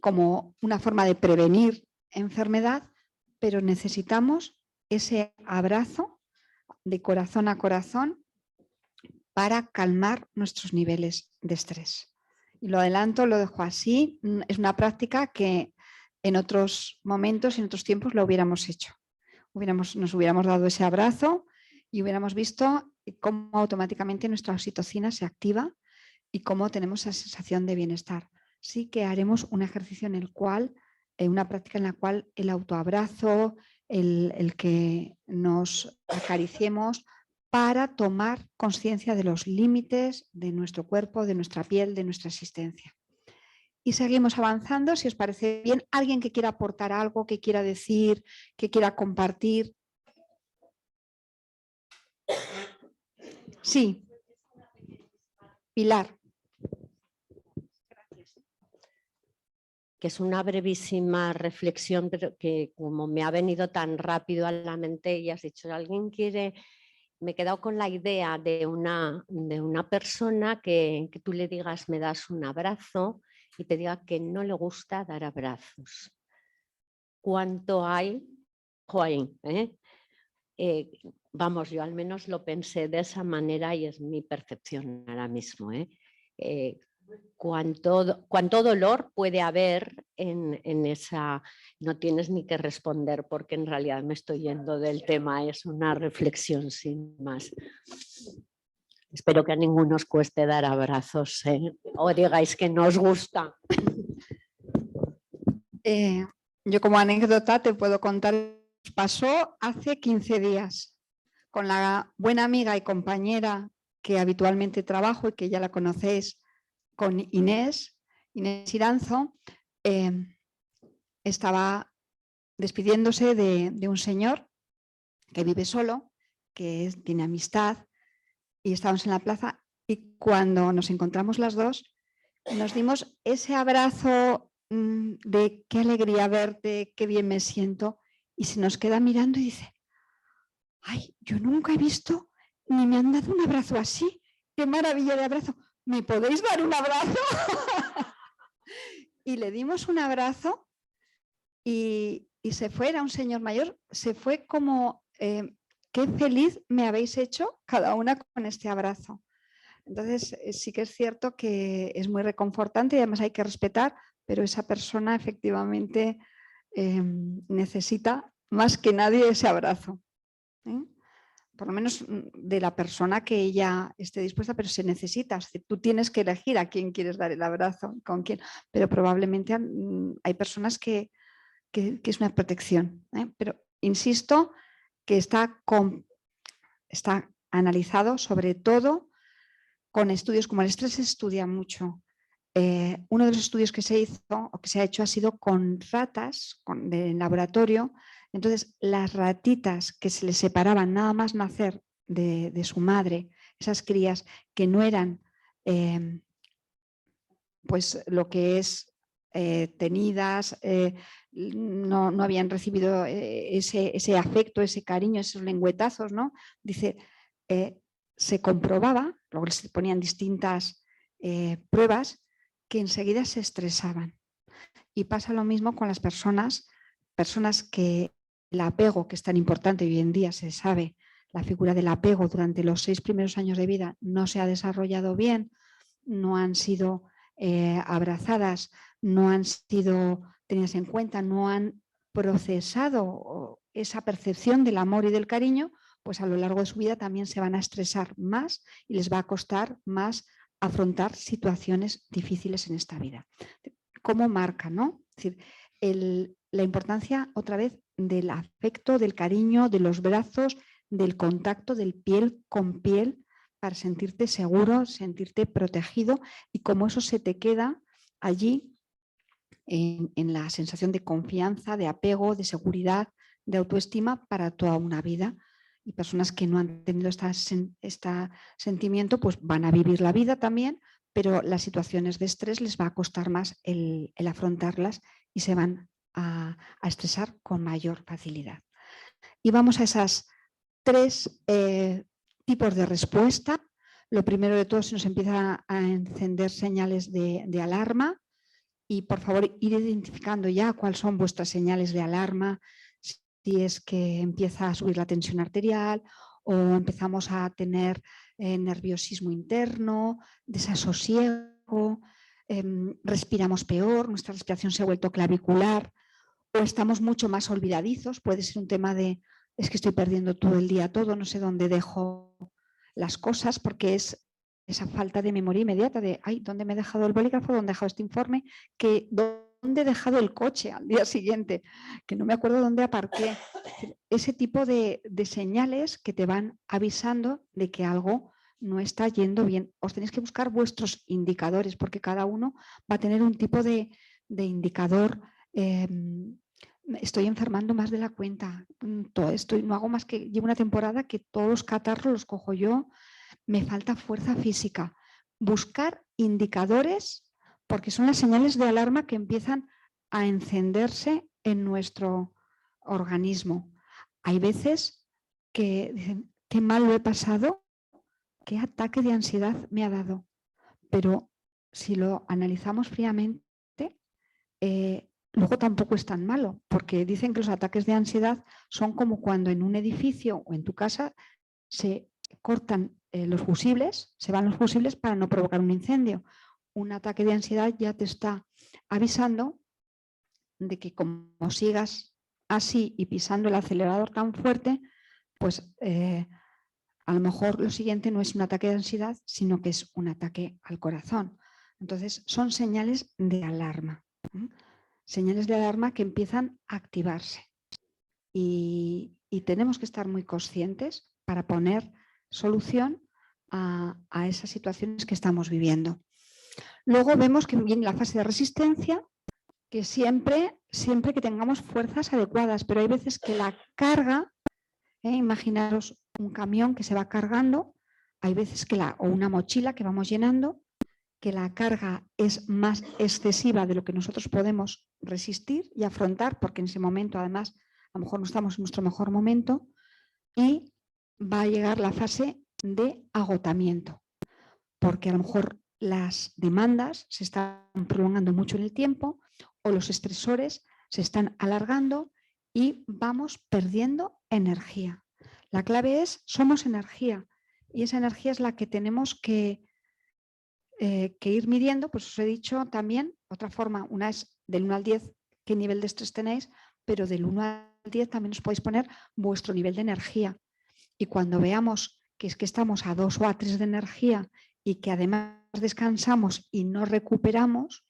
como una forma de prevenir enfermedad, pero necesitamos ese abrazo de corazón a corazón para calmar nuestros niveles de estrés. Y lo adelanto, lo dejo así. Es una práctica que en otros momentos y en otros tiempos lo hubiéramos hecho. Nos hubiéramos dado ese abrazo y hubiéramos visto cómo automáticamente nuestra oxitocina se activa y cómo tenemos esa sensación de bienestar. Sí que haremos un ejercicio en el cual, una práctica en la cual el autoabrazo, el que nos acariciemos, para tomar conciencia de los límites de nuestro cuerpo, de nuestra piel, de nuestra existencia. Y seguimos avanzando, si os parece bien. ¿Alguien que quiera aportar algo, que quiera decir, que quiera compartir? Sí. Pilar. Que es una brevísima reflexión, pero que como me ha venido tan rápido a la mente y has dicho, ¿alguien quiere...? Me he quedado con la idea de una persona que tú le digas, me das un abrazo, y te diga que no le gusta dar abrazos. ¿Cuánto hay? Joaquín, vamos, yo al menos lo pensé de esa manera y es mi percepción ahora mismo. Cuánto dolor puede haber en esa... No tienes ni que responder porque en realidad me estoy yendo del tema, es una reflexión sin más. Espero que a ninguno os cueste dar abrazos, o digáis que no os gusta. Yo como anécdota te puedo contar, pasó hace 15 días con la buena amiga y compañera que habitualmente trabajo y que ya la conocéis, con Inés Iranzo. Estaba despidiéndose de un señor que vive solo, que tiene amistad, y estábamos en la plaza, y cuando nos encontramos las dos nos dimos ese abrazo de qué alegría verte, qué bien me siento, y se nos queda mirando y dice, ay, yo nunca he visto ni me han dado un abrazo así, qué maravilla de abrazo, ¿me podéis dar un abrazo? Y le dimos un abrazo y se fue, era un señor mayor, se fue como, qué feliz me habéis hecho cada una con este abrazo. Entonces sí que es cierto que es muy reconfortante y además hay que respetar, pero esa persona efectivamente necesita más que nadie ese abrazo. Por lo menos de la persona que ella esté dispuesta, pero se necesita. Es decir, tú tienes que elegir a quién quieres dar el abrazo, con quién, pero probablemente hay personas que es una protección. Pero insisto que está analizado sobre todo con estudios, como el estrés se estudia mucho. Uno de los estudios que se hizo o que se ha hecho ha sido con ratas de laboratorio. Entonces, las ratitas que se les separaban nada más nacer de su madre, esas crías que no eran pues lo que es tenidas, no habían recibido ese afecto, ese cariño, esos lengüetazos, ¿no? Dice, se comprobaba, luego les ponían distintas pruebas, que enseguida se estresaban. Y pasa lo mismo con las personas que el apego, que es tan importante hoy en día, se sabe, la figura del apego durante los 6 primeros años de vida no se ha desarrollado bien, no han sido abrazadas, no han sido tenidas en cuenta, no han procesado esa percepción del amor y del cariño, pues a lo largo de su vida también se van a estresar más y les va a costar más afrontar situaciones difíciles en esta vida. ¿Cómo marca, no? Es decir, la importancia otra vez del afecto, del cariño, de los brazos, del contacto, del piel con piel, para sentirte seguro, sentirte protegido, y cómo eso se te queda allí en la sensación de confianza, de apego, de seguridad, de autoestima para toda una vida. Y personas que no han tenido este sentimiento pues van a vivir la vida también, pero las situaciones de estrés les va a costar más el afrontarlas y se van a estresar con mayor facilidad. Y vamos a esas 3 tipos de respuesta. Lo primero de todo, se nos empieza a encender señales de alarma, y por favor ir identificando ya cuáles son vuestras señales de alarma, si es que empieza a subir la tensión arterial o empezamos a tener nerviosismo interno, desasosiego, respiramos peor, nuestra respiración se ha vuelto clavicular, o estamos mucho más olvidadizos. Puede ser un tema de es que estoy perdiendo todo el día todo, no sé dónde dejo las cosas, porque es esa falta de memoria inmediata de, ay, ¿dónde me he dejado el bolígrafo? ¿Dónde he dejado este informe? ¿Dónde he dejado el coche al día siguiente? Que no me acuerdo dónde aparqué. Ese tipo de señales que te van avisando de que algo no está yendo bien. Os tenéis que buscar vuestros indicadores, porque cada uno va a tener un tipo de indicador. Estoy enfermando más de la cuenta. No hago más que, llevo una temporada que todos los catarros los cojo yo. Me falta fuerza física. Buscar indicadores, porque son las señales de alarma que empiezan a encenderse en nuestro organismo. Hay veces que dicen, qué mal lo he pasado, qué ataque de ansiedad me ha dado. Pero si lo analizamos fríamente, luego tampoco es tan malo, porque dicen que los ataques de ansiedad son como cuando en un edificio o en tu casa se cortan los fusibles, se van los fusibles para no provocar un incendio. Un ataque de ansiedad ya te está avisando de que como sigas así y pisando el acelerador tan fuerte, pues a lo mejor lo siguiente no es un ataque de ansiedad, sino que es un ataque al corazón. Entonces son señales de alarma. Señales de alarma que empiezan a activarse. Y tenemos que estar muy conscientes para poner solución a esas situaciones que estamos viviendo. Luego vemos que viene la fase de resistencia, que siempre que tengamos fuerzas adecuadas, pero hay veces que la carga, imaginaros un camión que se va cargando, hay veces que o una mochila que vamos llenando, que la carga es más excesiva de lo que nosotros podemos resistir y afrontar, porque en ese momento además a lo mejor no estamos en nuestro mejor momento, y va a llegar la fase de agotamiento, porque a lo mejor las demandas se están prolongando mucho en el tiempo o los estresores se están alargando y vamos perdiendo energía. La clave es, somos energía, y esa energía es la que tenemos que ir midiendo. Pues os he dicho también, otra forma, una es del 1 al 10, qué nivel de estrés tenéis, pero del 1 al 10 también os podéis poner vuestro nivel de energía. Y cuando veamos que es que estamos a 2 o a 3 de energía y que además descansamos y no recuperamos,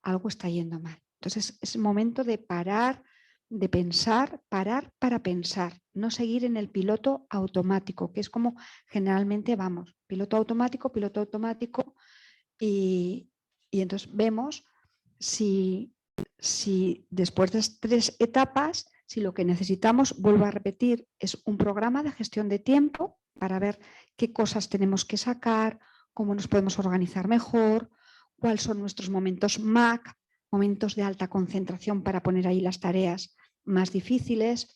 algo está yendo mal. Entonces es momento de parar, de pensar, parar para pensar, no seguir en el piloto automático, que es como generalmente vamos, piloto automático, y entonces vemos si después de estas 3 etapas, si lo que necesitamos, vuelvo a repetir, es un programa de gestión de tiempo para ver qué cosas tenemos que sacar, cómo nos podemos organizar mejor, cuáles son nuestros momentos MAC, momentos de alta concentración para poner ahí las tareas más difíciles,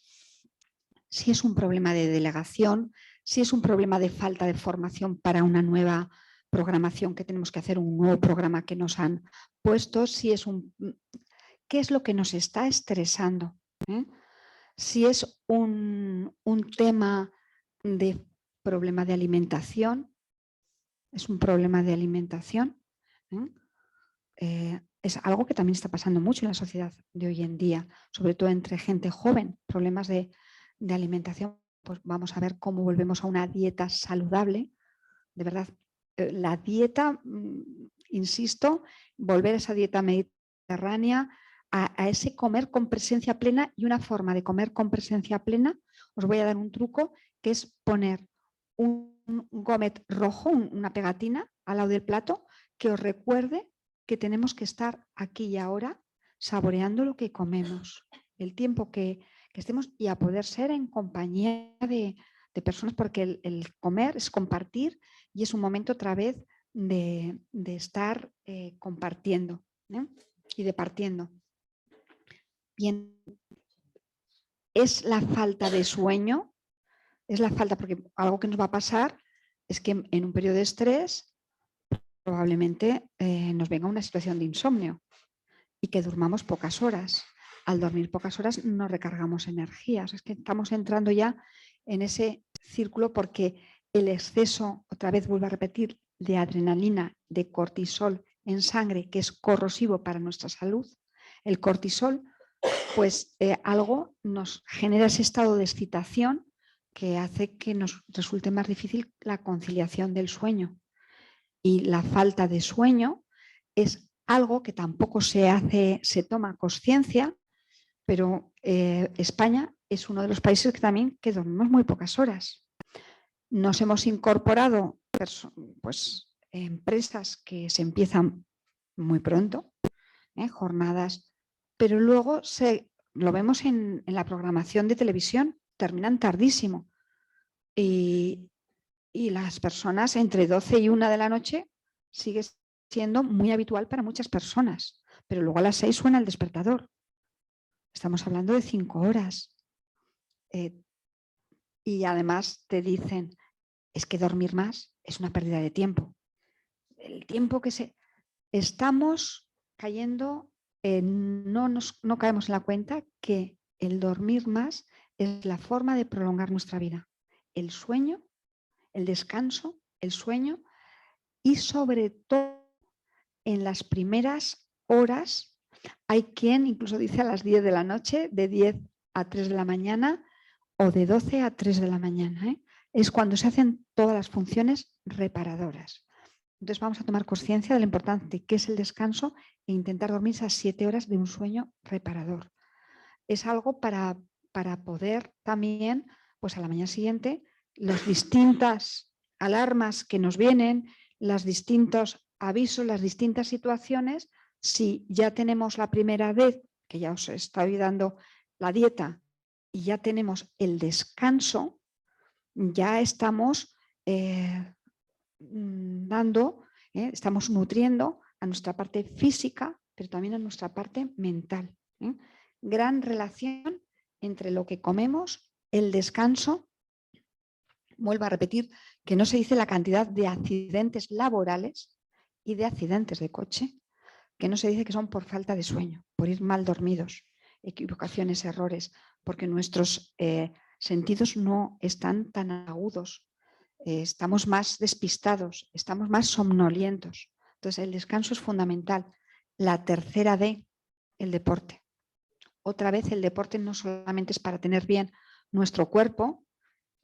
si es un problema de delegación, si es un problema de falta de formación para una nueva programación que tenemos que hacer, un nuevo programa que nos han puesto, qué es lo que nos está estresando, ¿eh? Si es un tema de problema de alimentación, es un problema de alimentación, es algo que también está pasando mucho en la sociedad de hoy en día, sobre todo entre gente joven, problemas de alimentación. Pues vamos a ver cómo volvemos a una dieta saludable. De verdad, la dieta, insisto, volver a esa dieta mediterránea, a ese comer con presencia plena, y una forma de comer con presencia plena, os voy a dar un truco, que es poner un gomet rojo, una pegatina al lado del plato, que os recuerde que tenemos que estar aquí y ahora saboreando lo que comemos, el tiempo que estemos, y a poder ser en compañía de personas, porque el comer es compartir y es un momento otra vez de estar compartiendo, ¿eh? Y de partiendo. Bien, es la falta de sueño, porque algo que nos va a pasar es que en un periodo de estrés probablemente nos venga una situación de insomnio y que durmamos pocas horas. Al dormir pocas horas no recargamos energías. Es que estamos entrando ya en ese círculo, porque el exceso, otra vez vuelvo a repetir, de adrenalina, de cortisol en sangre, que es corrosivo para nuestra salud. El cortisol, pues algo nos genera ese estado de excitación que hace que nos resulte más difícil la conciliación del sueño. Y la falta de sueño es algo que tampoco se toma conciencia, pero España es uno de los países que dormimos muy pocas horas. Nos hemos incorporado pues, empresas que se empiezan muy pronto, jornadas, pero luego lo vemos en la programación de televisión, terminan tardísimo. Y las personas entre 12 y 1 de la noche sigue siendo muy habitual para muchas personas, pero luego a las 6 suena el despertador. Estamos hablando de 5 horas. Y además te dicen, es que dormir más es una pérdida de tiempo. El tiempo estamos cayendo, no caemos en la cuenta que el dormir más es la forma de prolongar nuestra vida. El sueño, el descanso, el sueño, y sobre todo en las primeras horas, hay quien incluso dice a las 10 de la noche, de 10 a 3 de la mañana o de 12 a 3 de la mañana, ¿eh? Es cuando se hacen todas las funciones reparadoras. Entonces vamos a tomar conciencia de lo importante que es el descanso e intentar dormir esas 7 horas de un sueño reparador. Es algo para poder también, pues a la mañana siguiente, las distintas alarmas que nos vienen, los distintos avisos, las distintas situaciones, si ya tenemos la primera vez, que ya os estoy dando la dieta, y ya tenemos el descanso, ya estamos estamos nutriendo a nuestra parte física, pero también a nuestra parte mental. Gran relación entre lo que comemos, el descanso. Vuelvo a repetir que no se dice la cantidad de accidentes laborales y de accidentes de coche, que no se dice que son por falta de sueño, por ir mal dormidos, equivocaciones, errores, porque nuestros sentidos no están tan agudos, estamos más despistados, estamos más somnolientos. Entonces el descanso es fundamental. La tercera D, el deporte. Otra vez, el deporte no solamente es para tener bien nuestro cuerpo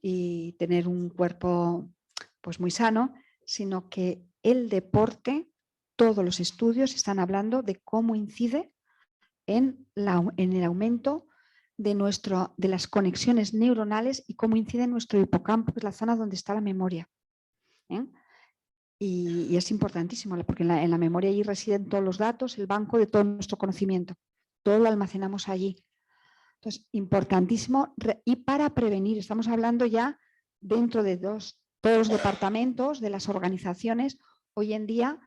y tener un cuerpo pues muy sano, sino que el deporte, todos los estudios están hablando de cómo incide en el aumento de las conexiones neuronales y cómo incide en nuestro hipocampo, que es la zona donde está la memoria. Y es importantísimo, porque en la memoria allí residen todos los datos, el banco de todo nuestro conocimiento. Todo lo almacenamos allí. Entonces, importantísimo. Y para prevenir, estamos hablando ya dentro de todos los departamentos de las organizaciones, hoy en día,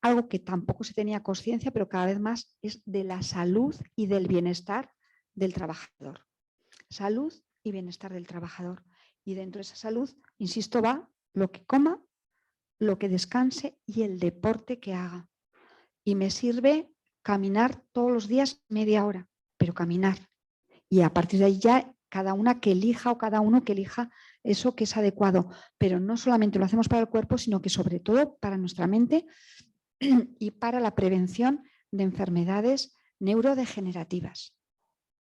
algo que tampoco se tenía conciencia, pero cada vez más, es de la salud y del bienestar del trabajador. Salud y bienestar del trabajador. Y dentro de esa salud, insisto, va lo que coma, lo que descanse y el deporte que haga. Y me sirve caminar todos los días media hora, pero caminar. Y a partir de ahí ya cada una que elija o cada uno que elija eso que es adecuado. Pero no solamente lo hacemos para el cuerpo, sino que sobre todo para nuestra mente y para la prevención de enfermedades neurodegenerativas.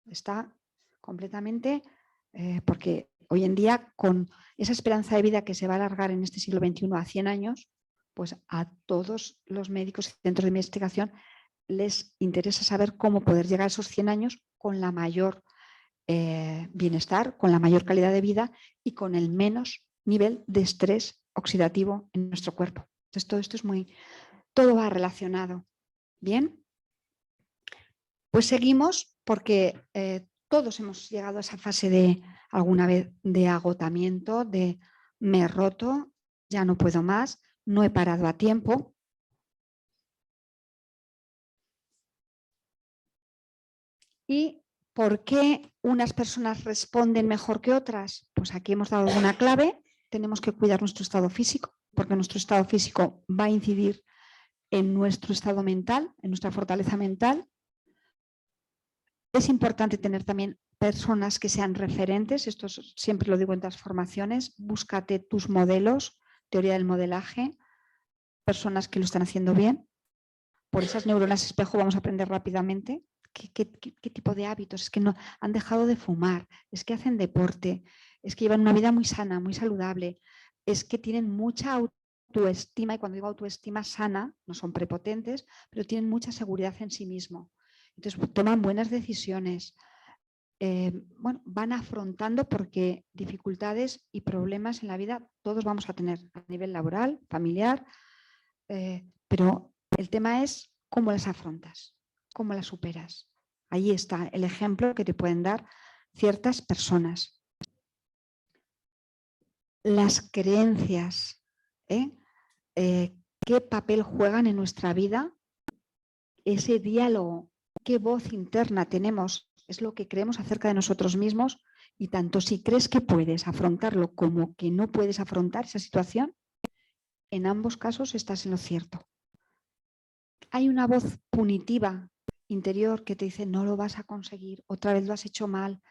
Está completamente, porque hoy en día con esa esperanza de vida que se va a alargar en este siglo XXI a 100 años, pues a todos los médicos y centros de investigación les interesa saber cómo poder llegar a esos 100 años con la mayor bienestar, con la mayor calidad de vida y con el menos nivel de estrés oxidativo en nuestro cuerpo. Entonces todo esto es todo va relacionado. Bien, pues seguimos porque todos hemos llegado a esa fase de alguna vez de agotamiento, de me he roto, ya no puedo más, no he parado a tiempo. ¿Y por qué unas personas responden mejor que otras? Pues aquí hemos dado una clave. Tenemos que cuidar nuestro estado físico, porque nuestro estado físico va a incidir en nuestro estado mental, en nuestra fortaleza mental. Es importante tener también personas que sean referentes. Esto siempre lo digo en transformaciones. Búscate tus modelos, teoría del modelaje, personas que lo están haciendo bien. Por esas neuronas espejo vamos a aprender rápidamente qué tipo de hábitos. Es que no han dejado de fumar, es que hacen deporte, es que llevan una vida muy sana, muy saludable, es que tienen mucha autoestima, y cuando digo autoestima sana, no son prepotentes, pero tienen mucha seguridad en sí mismo. Entonces toman buenas decisiones. Bueno, van afrontando, porque dificultades y problemas en la vida todos vamos a tener a nivel laboral, familiar, pero el tema es cómo las afrontas, cómo las superas. Ahí está el ejemplo que te pueden dar ciertas personas. Las creencias, ¿qué papel juegan en nuestra vida? Ese diálogo, qué voz interna tenemos, es lo que creemos acerca de nosotros mismos, y tanto si crees que puedes afrontarlo como que no puedes afrontar esa situación, en ambos casos estás en lo cierto. Hay una voz punitiva interior que te dice no lo vas a conseguir, otra vez lo has hecho mal,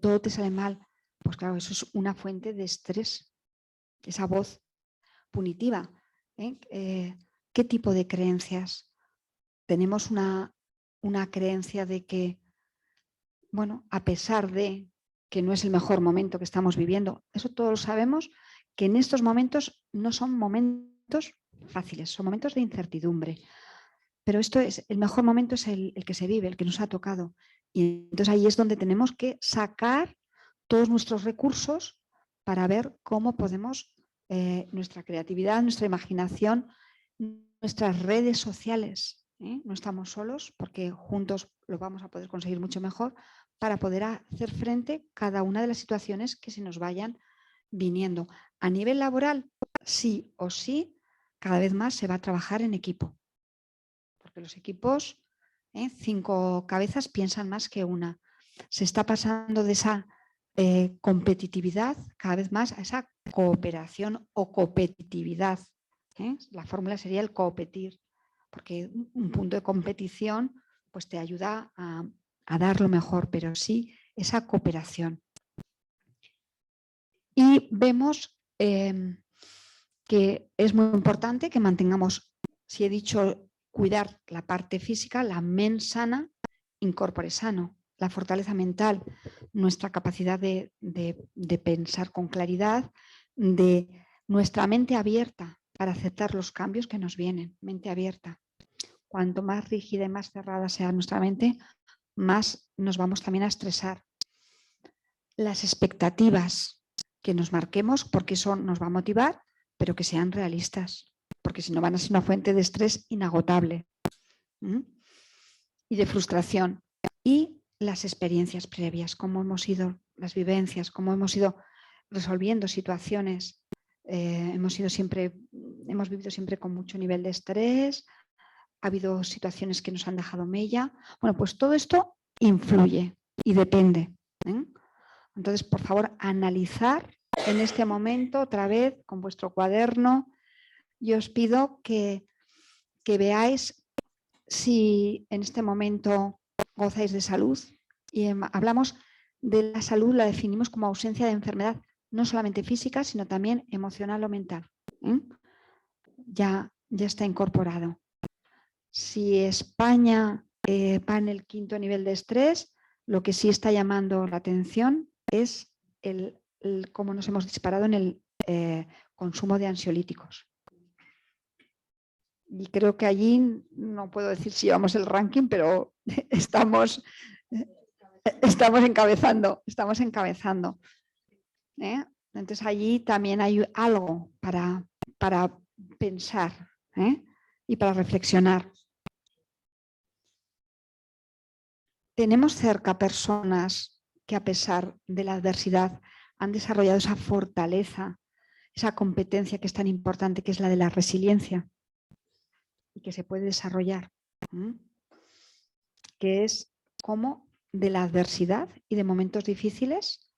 todo te sale mal. Pues claro, eso es una fuente de estrés, esa voz punitiva. ¿Qué tipo de creencias? Tenemos una creencia de que, bueno, a pesar de que no es el mejor momento que estamos viviendo, eso todos lo sabemos, que en estos momentos no son momentos fáciles, son momentos de incertidumbre. Pero el mejor momento es el que se vive, el que nos ha tocado. Y entonces ahí es donde tenemos que sacar todos nuestros recursos para ver cómo podemos, nuestra creatividad, nuestra imaginación, nuestras redes sociales. No estamos solos, porque juntos lo vamos a poder conseguir mucho mejor, para poder hacer frente a cada una de las situaciones que se nos vayan viniendo. A nivel laboral, sí o sí, cada vez más se va a trabajar en equipo. Porque los equipos, 5 cabezas piensan más que una. Se está pasando de esa competitividad cada vez más a esa cooperación o competitividad. La fórmula sería el competir, porque un punto de competición pues te ayuda a dar lo mejor, pero sí esa cooperación. Y vemos que es muy importante que mantengamos, si he dicho cuidar la parte física, la mente sana, incorpore sano, la fortaleza mental, nuestra capacidad de pensar con claridad, de nuestra mente abierta para aceptar los cambios que nos vienen, mente abierta. Cuanto más rígida y más cerrada sea nuestra mente, más nos vamos también a estresar. Las expectativas que nos marquemos, porque eso nos va a motivar, pero que sean realistas, porque si no van a ser una fuente de estrés inagotable y de frustración. Y las experiencias previas, cómo hemos ido, las vivencias, cómo hemos ido resolviendo situaciones. Hemos vivido siempre con mucho nivel de estrés, ha habido situaciones que nos han dejado mella. Bueno, pues todo esto influye y depende. Entonces, por favor, analizar en este momento otra vez con vuestro cuaderno yo os pido que veáis si en este momento gozáis de salud. Y hablamos de la salud, la definimos como ausencia de enfermedad, no solamente física, sino también emocional o mental. Ya está incorporado. Si España va en el 5.º nivel de estrés, lo que sí está llamando la atención es cómo nos hemos disparado en el consumo de ansiolíticos. Y creo que allí, no puedo decir si llevamos el ranking, pero estamos encabezando. Entonces allí también hay algo para pensar y para reflexionar. Tenemos cerca personas que a pesar de la adversidad han desarrollado esa fortaleza, esa competencia que es tan importante, que es la de la resiliencia y que se puede desarrollar, que es cómo de la adversidad y de momentos difíciles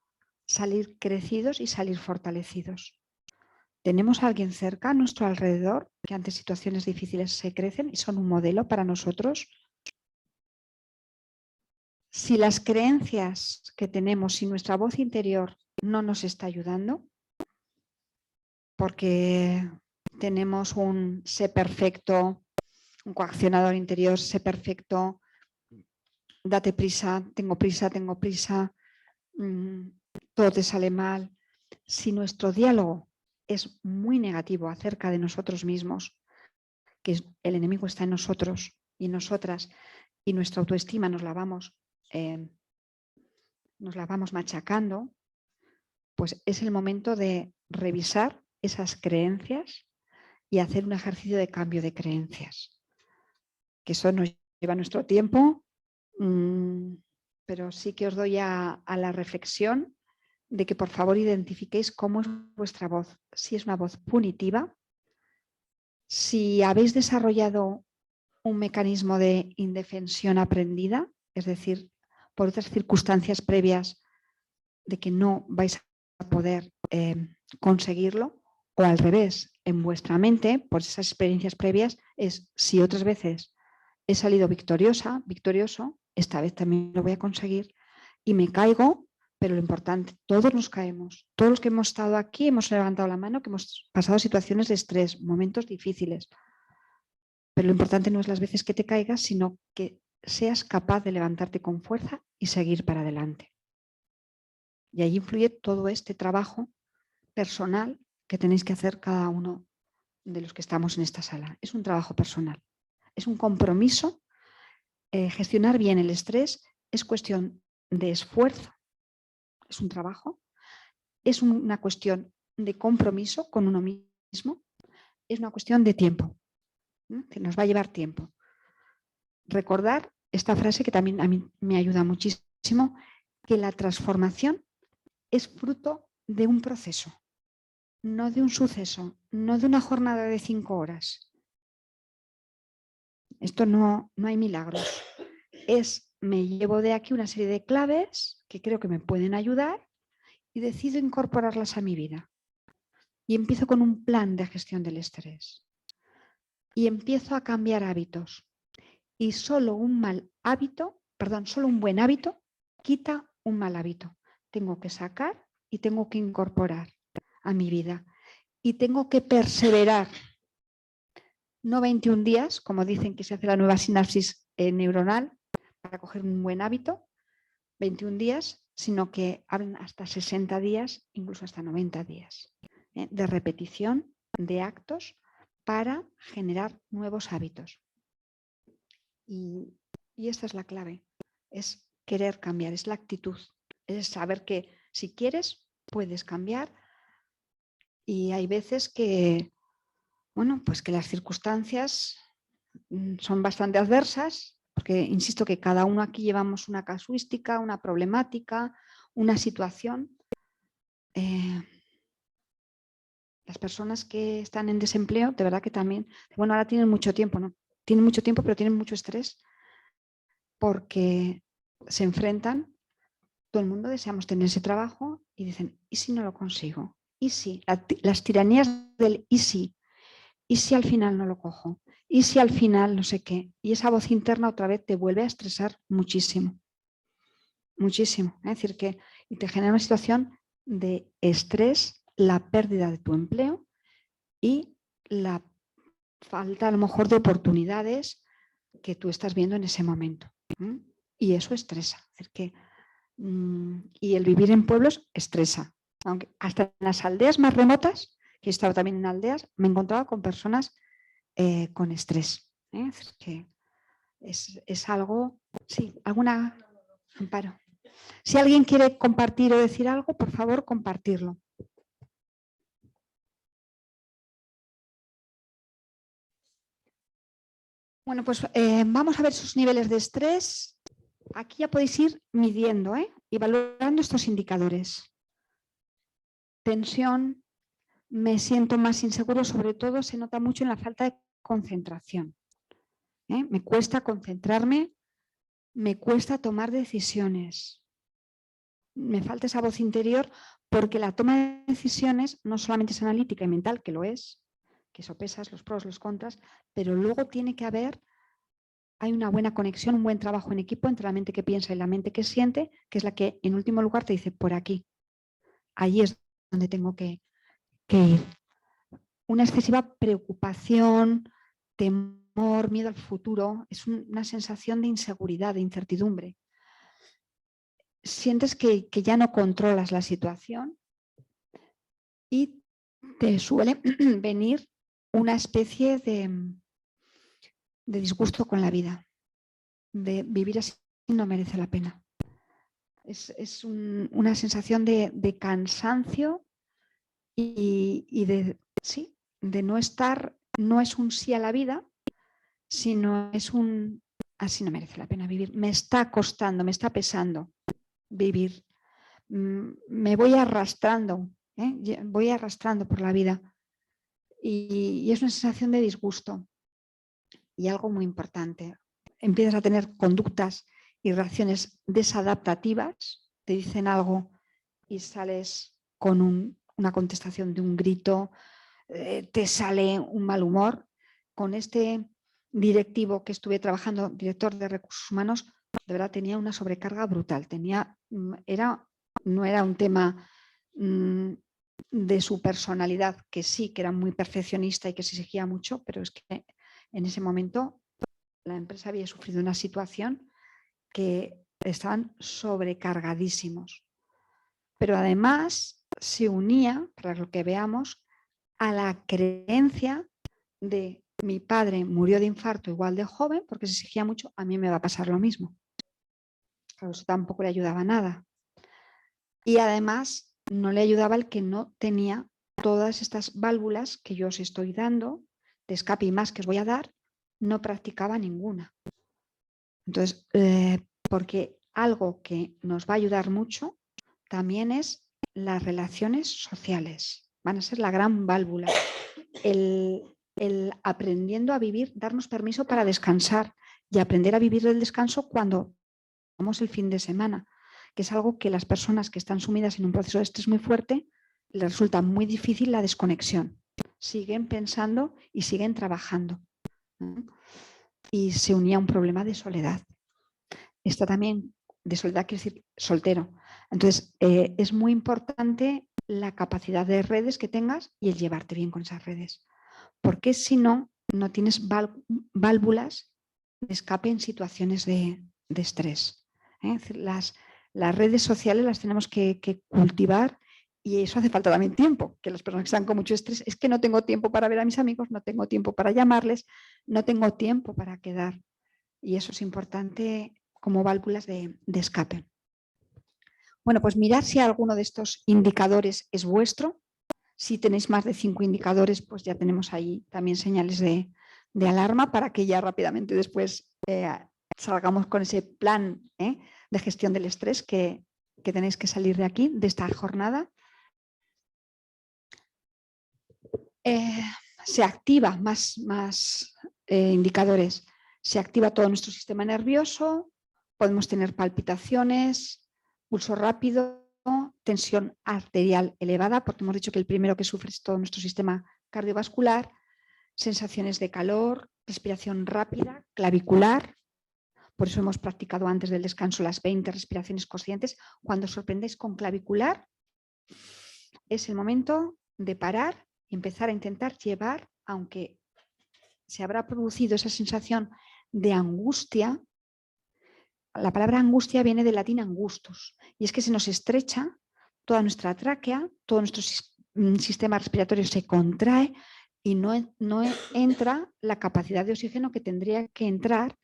salir crecidos y salir fortalecidos. ¿Tenemos a alguien cerca a nuestro alrededor que ante situaciones difíciles se crecen y son un modelo para nosotros? Si las creencias que tenemos, si nuestra voz interior no nos está ayudando, porque tenemos un sé perfecto, un coaccionador interior, sé perfecto, date prisa, todo te sale mal. Si nuestro diálogo es muy negativo acerca de nosotros mismos, que el enemigo está en nosotros y en nosotras, y nuestra autoestima nos la vamos machacando, pues es el momento de revisar esas creencias y hacer un ejercicio de cambio de creencias. Que eso nos lleva nuestro tiempo, pero sí que os doy a la reflexión de que por favor identifiquéis cómo es vuestra voz. Si es una voz punitiva, si habéis desarrollado un mecanismo de indefensión aprendida, es decir, por otras circunstancias previas de que no vais a poder conseguirlo, o al revés, en vuestra mente, por esas experiencias previas, es si otras veces he salido victorioso, esta vez también lo voy a conseguir y me caigo, pero lo importante, todos nos caemos, todos los que hemos estado aquí hemos levantado la mano, que hemos pasado situaciones de estrés, momentos difíciles, pero lo importante no es las veces que te caigas, sino que seas capaz de levantarte con fuerza y seguir para adelante. Y ahí influye todo este trabajo personal que tenéis que hacer cada uno de los que estamos en esta sala. Es un trabajo personal, es un compromiso. Gestionar bien el estrés es cuestión de esfuerzo, es un trabajo, es una cuestión de compromiso con uno mismo, es una cuestión de tiempo, que nos va a llevar tiempo. Recordar esta frase que también a mí me ayuda muchísimo, que la transformación es fruto de un proceso, no de un suceso, no de una jornada de 5 horas. Esto no hay milagros. Me llevo de aquí una serie de claves que creo que me pueden ayudar y decido incorporarlas a mi vida. Y empiezo con un plan de gestión del estrés. Y empiezo a cambiar hábitos. Y solo un buen hábito quita un mal hábito. Tengo que sacar y tengo que incorporar a mi vida. Y tengo que perseverar. No 21 días, como dicen que se hace la nueva sinapsis neuronal para coger un buen hábito, 21 días, sino que hablan hasta 60 días, incluso hasta 90 días de repetición de actos para generar nuevos hábitos. Y esta es la clave, es querer cambiar, es la actitud, es saber que si quieres puedes cambiar. Y hay veces que, pues que las circunstancias son bastante adversas, porque insisto que cada uno aquí llevamos una casuística, una problemática, una situación. Las personas que están en desempleo, de verdad que también, ahora tienen mucho tiempo, ¿no? Tienen mucho tiempo, pero tienen mucho estrés porque se enfrentan, todo el mundo deseamos tener ese trabajo y dicen, ¿y si no lo consigo? ¿Y si? Las tiranías del ¿y si? ¿y si al final no lo cojo? ¿Y si al final no sé qué? Y esa voz interna otra vez te vuelve a estresar muchísimo. Muchísimo. Es decir, que y te genera una situación de estrés, la pérdida de tu empleo y la falta a lo mejor de oportunidades que tú estás viendo en ese momento. Y eso estresa. Es decir, que, y el vivir en pueblos estresa. Aunque hasta en las aldeas más remotas, que he estado también en aldeas, me he encontrado con personas con estrés. Es decir, que es algo... Sí, alguna... Amparo. Si alguien quiere compartir o decir algo, por favor, compartirlo. Bueno, pues vamos a ver sus niveles de estrés. Aquí ya podéis ir midiendo y valorando estos indicadores. Tensión, me siento más inseguro, sobre todo se nota mucho en la falta de concentración. Me cuesta concentrarme, me cuesta tomar decisiones. Me falta esa voz interior porque la toma de decisiones no solamente es analítica y mental, que lo es, que sopesas los pros, los contras, pero luego tiene que haber, hay una buena conexión, un buen trabajo en equipo entre la mente que piensa y la mente que siente, que es la que en último lugar te dice por aquí. Allí es donde tengo que ir. Una excesiva preocupación, temor, miedo al futuro, es una sensación de inseguridad, de incertidumbre. Sientes que ya no controlas la situación y te suele venir una especie de disgusto con la vida, de vivir así no merece la pena. Es una sensación de cansancio y de no estar, no es un sí a la vida, sino es un así no merece la pena vivir. Me está costando, me está pesando vivir. Me voy arrastrando, voy arrastrando por la vida. Y es una sensación de disgusto. Y algo muy importante, empiezas a tener conductas y reacciones desadaptativas, te dicen algo y sales con una contestación de un grito, te sale un mal humor. Con este directivo que estuve trabajando, director de recursos humanos, de verdad tenía una sobrecarga brutal. No era un tema de su personalidad, que sí, que era muy perfeccionista y que se exigía mucho, pero es que en ese momento la empresa había sufrido una situación que estaban sobrecargadísimos. Pero además se unía, para lo que veamos, a la creencia de mi padre murió de infarto igual de joven porque se exigía mucho, a mí me va a pasar lo mismo. Claro, eso tampoco le ayudaba nada. Y además no le ayudaba el que no tenía todas estas válvulas que yo os estoy dando, de escape y más que os voy a dar, no practicaba ninguna. Entonces, porque algo que nos va a ayudar mucho también es las relaciones sociales. Van a ser la gran válvula. El aprendiendo a vivir, darnos permiso para descansar y aprender a vivir el descanso cuando vamos el fin de semana, que es algo que las personas que están sumidas en un proceso de estrés muy fuerte les resulta muy difícil la desconexión. Siguen pensando y siguen trabajando. Y se unía a un problema de soledad. Está también de soledad, quiere decir soltero. Entonces, es muy importante la capacidad de redes que tengas y el llevarte bien con esas redes. Porque si no, no tienes válvulas de escape en situaciones de estrés. Es decir, las redes sociales las tenemos que cultivar y eso hace falta también tiempo, que las personas que están con mucho estrés es que no tengo tiempo para ver a mis amigos, no tengo tiempo para llamarles, no tengo tiempo para quedar. Y eso es importante como válvulas de escape. Bueno, pues mirad si alguno de estos indicadores es vuestro. Si tenéis más de 5 indicadores, pues ya tenemos ahí también señales de alarma para que ya rápidamente después salgamos con ese plan de gestión del estrés que tenéis que salir de aquí, de esta jornada. Se activa más indicadores. Se activa todo nuestro sistema nervioso, podemos tener palpitaciones, pulso rápido, tensión arterial elevada, porque hemos dicho que el primero que sufre es todo nuestro sistema cardiovascular, sensaciones de calor, respiración rápida, clavicular. Por eso hemos practicado antes del descanso las 20 respiraciones conscientes. Cuando os sorprendéis con clavicular, es el momento de parar y empezar a intentar llevar, aunque se habrá producido esa sensación de angustia. La palabra angustia viene del latín angustus, y es que se nos estrecha toda nuestra tráquea, todo nuestro sistema respiratorio se contrae y no entra la capacidad de oxígeno que tendría que entrar.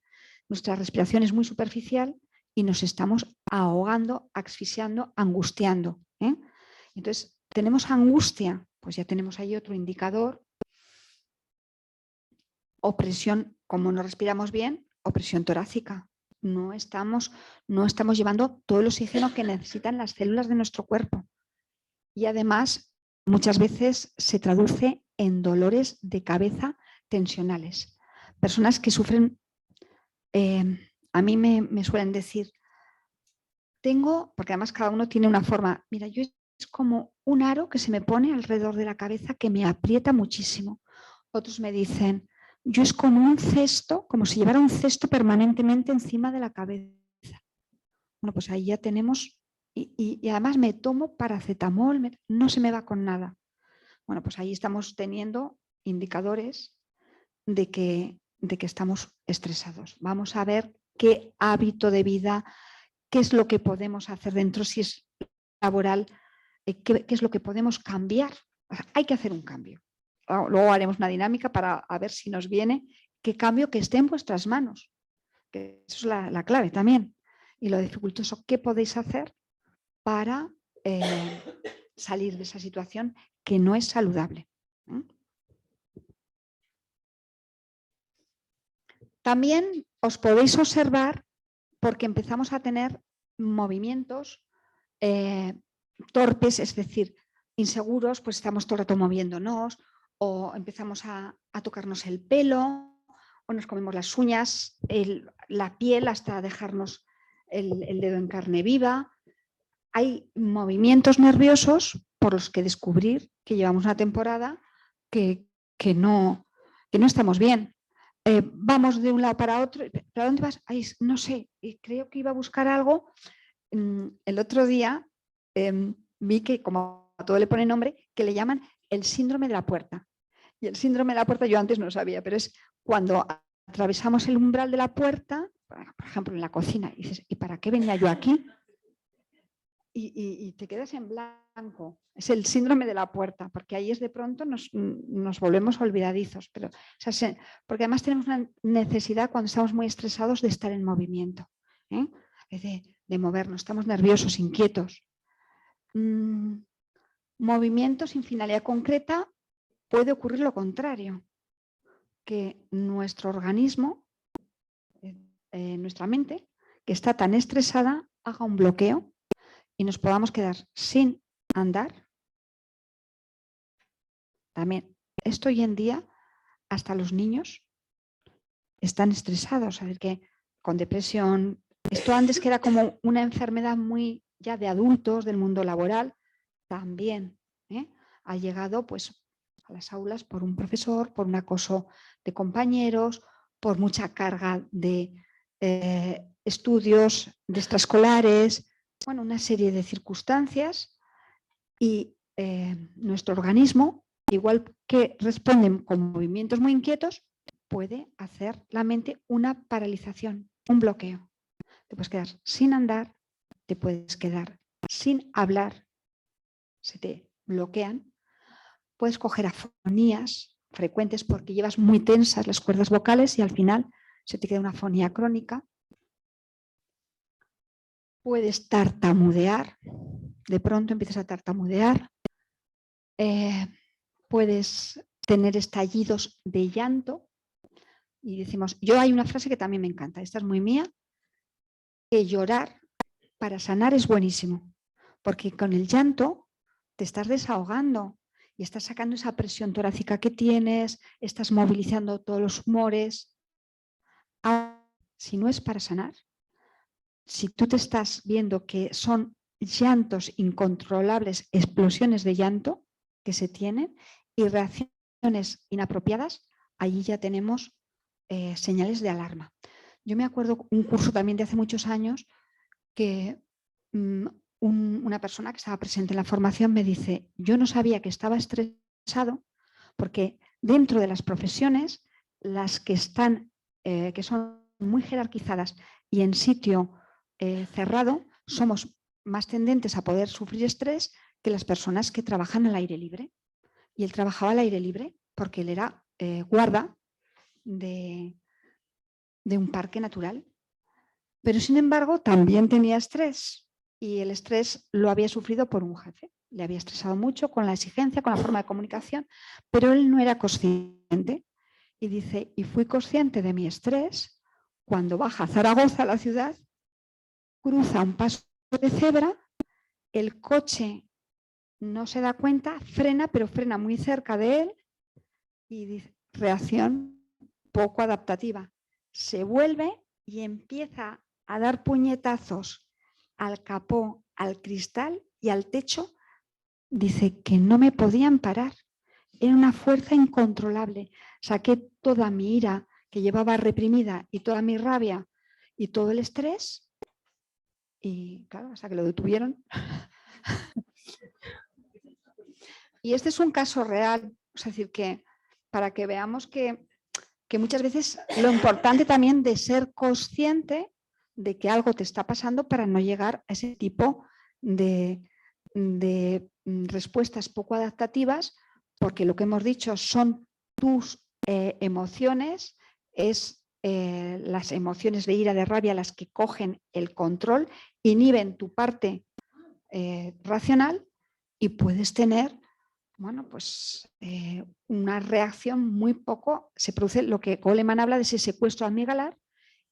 Nuestra respiración es muy superficial y nos estamos ahogando, asfixiando, angustiando. Entonces, ¿tenemos angustia? Pues ya tenemos ahí otro indicador. Opresión, como no respiramos bien, opresión torácica. No estamos llevando todo el oxígeno que necesitan las células de nuestro cuerpo. Y además, muchas veces se traduce en dolores de cabeza tensionales. Personas que sufren, a mí me suelen decir, porque además cada uno tiene una forma, mira, yo es como un aro que se me pone alrededor de la cabeza que me aprieta muchísimo. Otros me dicen, yo es como un cesto, como si llevara un cesto permanentemente encima de la cabeza. Bueno, pues ahí ya tenemos, y además me tomo paracetamol, no se me va con nada. Bueno, pues ahí estamos teniendo indicadores de que estamos estresados. Vamos a ver qué hábito de vida, qué es lo que podemos hacer dentro, si es laboral, qué es lo que podemos cambiar. O sea, hay que hacer un cambio. Luego haremos una dinámica para ver si nos viene qué cambio que esté en vuestras manos. Que eso es la clave también. Y lo dificultoso, ¿qué podéis hacer para salir de esa situación que no es saludable? También os podéis observar porque empezamos a tener movimientos torpes, es decir, inseguros, pues estamos todo el rato moviéndonos, o empezamos a tocarnos el pelo, o nos comemos las uñas, la piel hasta dejarnos el dedo en carne viva. Hay movimientos nerviosos por los que descubrir que llevamos una temporada que no estamos bien. Vamos de un lado para otro. ¿Para dónde vas? Ay, no sé, creo que iba a buscar algo. El otro día vi que, como a todo le pone nombre, que le llaman el síndrome de la puerta. Y el síndrome de la puerta yo antes no sabía, pero es cuando atravesamos el umbral de la puerta, por ejemplo en la cocina, y dices, ¿y para qué venía yo aquí? Y te quedas en blanco. Es el síndrome de la puerta, porque ahí es de pronto nos volvemos olvidadizos. Pero, porque además tenemos una necesidad cuando estamos muy estresados de estar en movimiento, de movernos, estamos nerviosos, inquietos. Movimiento sin finalidad concreta, puede ocurrir lo contrario, que nuestro organismo, nuestra mente, que está tan estresada, haga un bloqueo y nos podamos quedar sin andar. También, esto hoy en día, hasta los niños están estresados, a ver que con depresión, esto antes que era como una enfermedad muy ya de adultos, del mundo laboral, también ha llegado pues a las aulas por un profesor, por un acoso de compañeros, por mucha carga de estudios de extraescolares, bueno, una serie de circunstancias y nuestro organismo, igual que responden con movimientos muy inquietos, puede hacer la mente una paralización, un bloqueo. Te puedes quedar sin andar, te puedes quedar sin hablar, se te bloquean. Puedes coger afonías frecuentes porque llevas muy tensas las cuerdas vocales y al final se te queda una afonía crónica. Puedes tartamudear, de pronto empiezas a tartamudear. Puedes tener estallidos de llanto. Y decimos, hay una frase que también me encanta, esta es muy mía, que llorar para sanar es buenísimo, porque con el llanto te estás desahogando y estás sacando esa presión torácica que tienes, estás movilizando todos los humores. Si no es para sanar, si tú te estás viendo que son llantos incontrolables, explosiones de llanto que se tienen y reacciones inapropiadas, allí ya tenemos señales de alarma. Yo me acuerdo un curso también de hace muchos años que una persona que estaba presente en la formación me dice, yo no sabía que estaba estresado porque dentro de las profesiones, las que están, que son muy jerarquizadas y en sitio cerrado, somos más tendentes a poder sufrir estrés que las personas que trabajan al aire libre. Y él trabajaba al aire libre porque él era guarda de un parque natural. Pero sin embargo también tenía estrés y el estrés lo había sufrido por un jefe. Le había estresado mucho con la exigencia, con la forma de comunicación, pero él no era consciente. Y dice, y fui consciente de mi estrés cuando baja a Zaragoza, la ciudad, cruza un paso de cebra, el coche no se da cuenta, frena, pero frena muy cerca de él y dice, reacción poco adaptativa. Se vuelve y empieza a dar puñetazos al capó, al cristal y al techo. Dice que no me podían parar. Era una fuerza incontrolable. Saqué toda mi ira que llevaba reprimida y toda mi rabia y todo el estrés. Y claro, hasta que lo detuvieron. Y este es un caso real. Es decir, que para que veamos que muchas veces lo importante también de ser consciente de que algo te está pasando para no llegar a ese tipo de respuestas poco adaptativas, porque lo que hemos dicho son tus emociones, es las emociones de ira, de rabia, las que cogen el control, inhiben tu parte racional y puedes tener pues una reacción muy poco, se produce lo que Goleman habla de ese secuestro amígdalar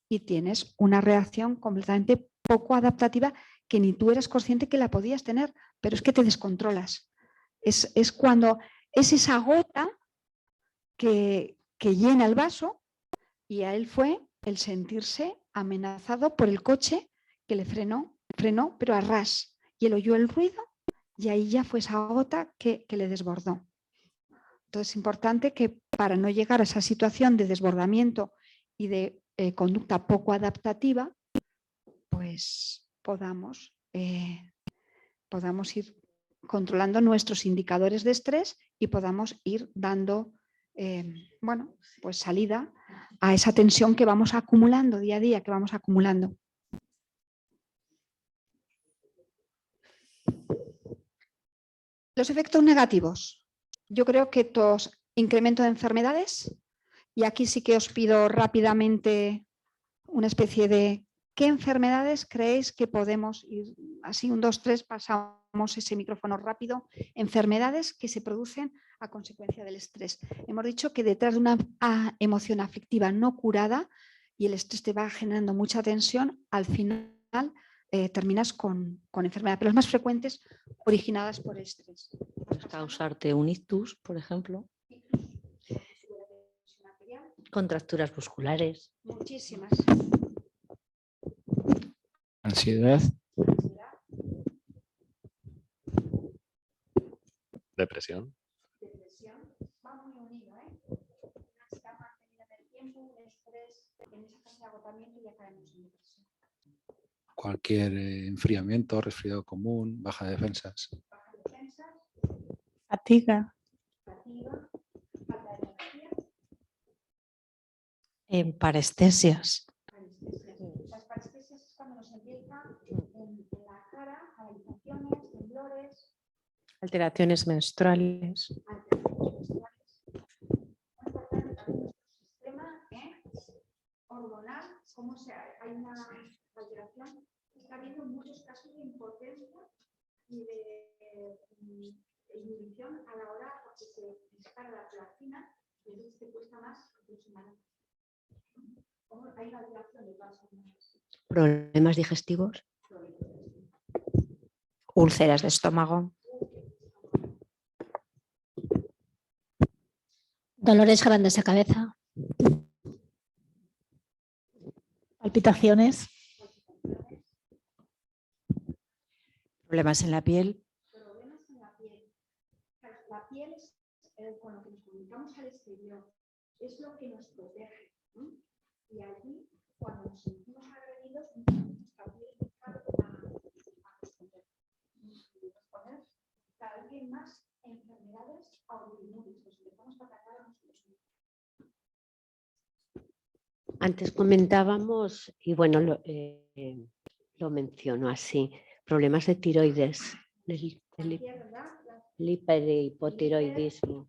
y tienes una reacción completamente poco adaptativa que ni tú eres consciente que la podías tener, pero es que te descontrolas. Es cuando es esa gota que llena el vaso y a él fue el sentirse amenazado por el coche que le frenó, pero a ras, y él oyó el ruido y ahí ya fue esa gota que le desbordó. Entonces es importante que para no llegar a esa situación de desbordamiento y de conducta poco adaptativa, pues podamos ir controlando nuestros indicadores de estrés y podamos ir dando pues salida a esa tensión que vamos acumulando día a día, que vamos acumulando. Los efectos negativos. Yo creo que incremento de enfermedades, y aquí sí que os pido rápidamente una especie de ¿qué enfermedades creéis que podemos ir? Así, 1, 2, 3, pasamos ese micrófono rápido. Enfermedades que se producen a consecuencia del estrés. Hemos dicho que detrás de una emoción aflictiva no curada y el estrés te va generando mucha tensión, al final terminas con enfermedades, pero las más frecuentes originadas por estrés. Puedes causarte un ictus, por ejemplo. Contracturas musculares. Muchísimas. Ansiedad. Depresión. Va muy unido, una ansiedad mantenida en el tiempo, un estrés, en esa fase de agotamiento y ya caemos en depresión. Cualquier enfriamiento, resfriado común, baja de defensas. Baja de defensas, Fatiga. falta de energía, Parestesias. Las parestesias es cuando nos empieza en la cara, paralizaciones, temblores, Alteraciones menstruales. sistema hormonal, cómo hay una alteración. Está habiendo muchos casos de impotencia y de inhibición a la hora porque se dispara la prolactina y entonces te cuesta más funcionar. Hay una alteración de todas formas. Problemas digestivos. Úlceras de estómago. Dolores grandes de cabeza. Palpitaciones. Problemas en la piel. Problemas en la piel. La piel es con lo que nos comunicamos al exterior. es lo que nos protege, ¿no? Y allí, cuando nos sentimos agredidos, nuestra piel a responder. Cada vez más enfermedades autoinmunes, pues empezamos a atacar a nosotros mismos. Antes comentábamos, y bueno, lo menciono así, problemas de tiroides, el hiperhipotiroidismo.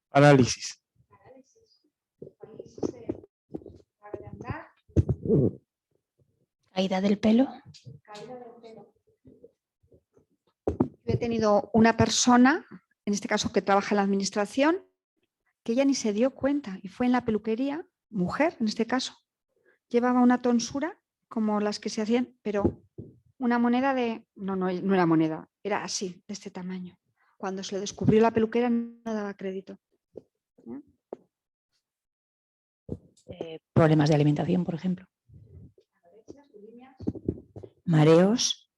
Parálisis. Caída del pelo. Yo he tenido una persona, en este caso que trabaja en la administración, que ella ni se dio cuenta y fue en la peluquería, mujer en este caso, llevaba una tonsura como las que se hacían, pero una moneda de, no era moneda, era así, de este tamaño. Cuando se le descubrió la peluquera no daba crédito. Problemas de alimentación, por ejemplo. Mareos.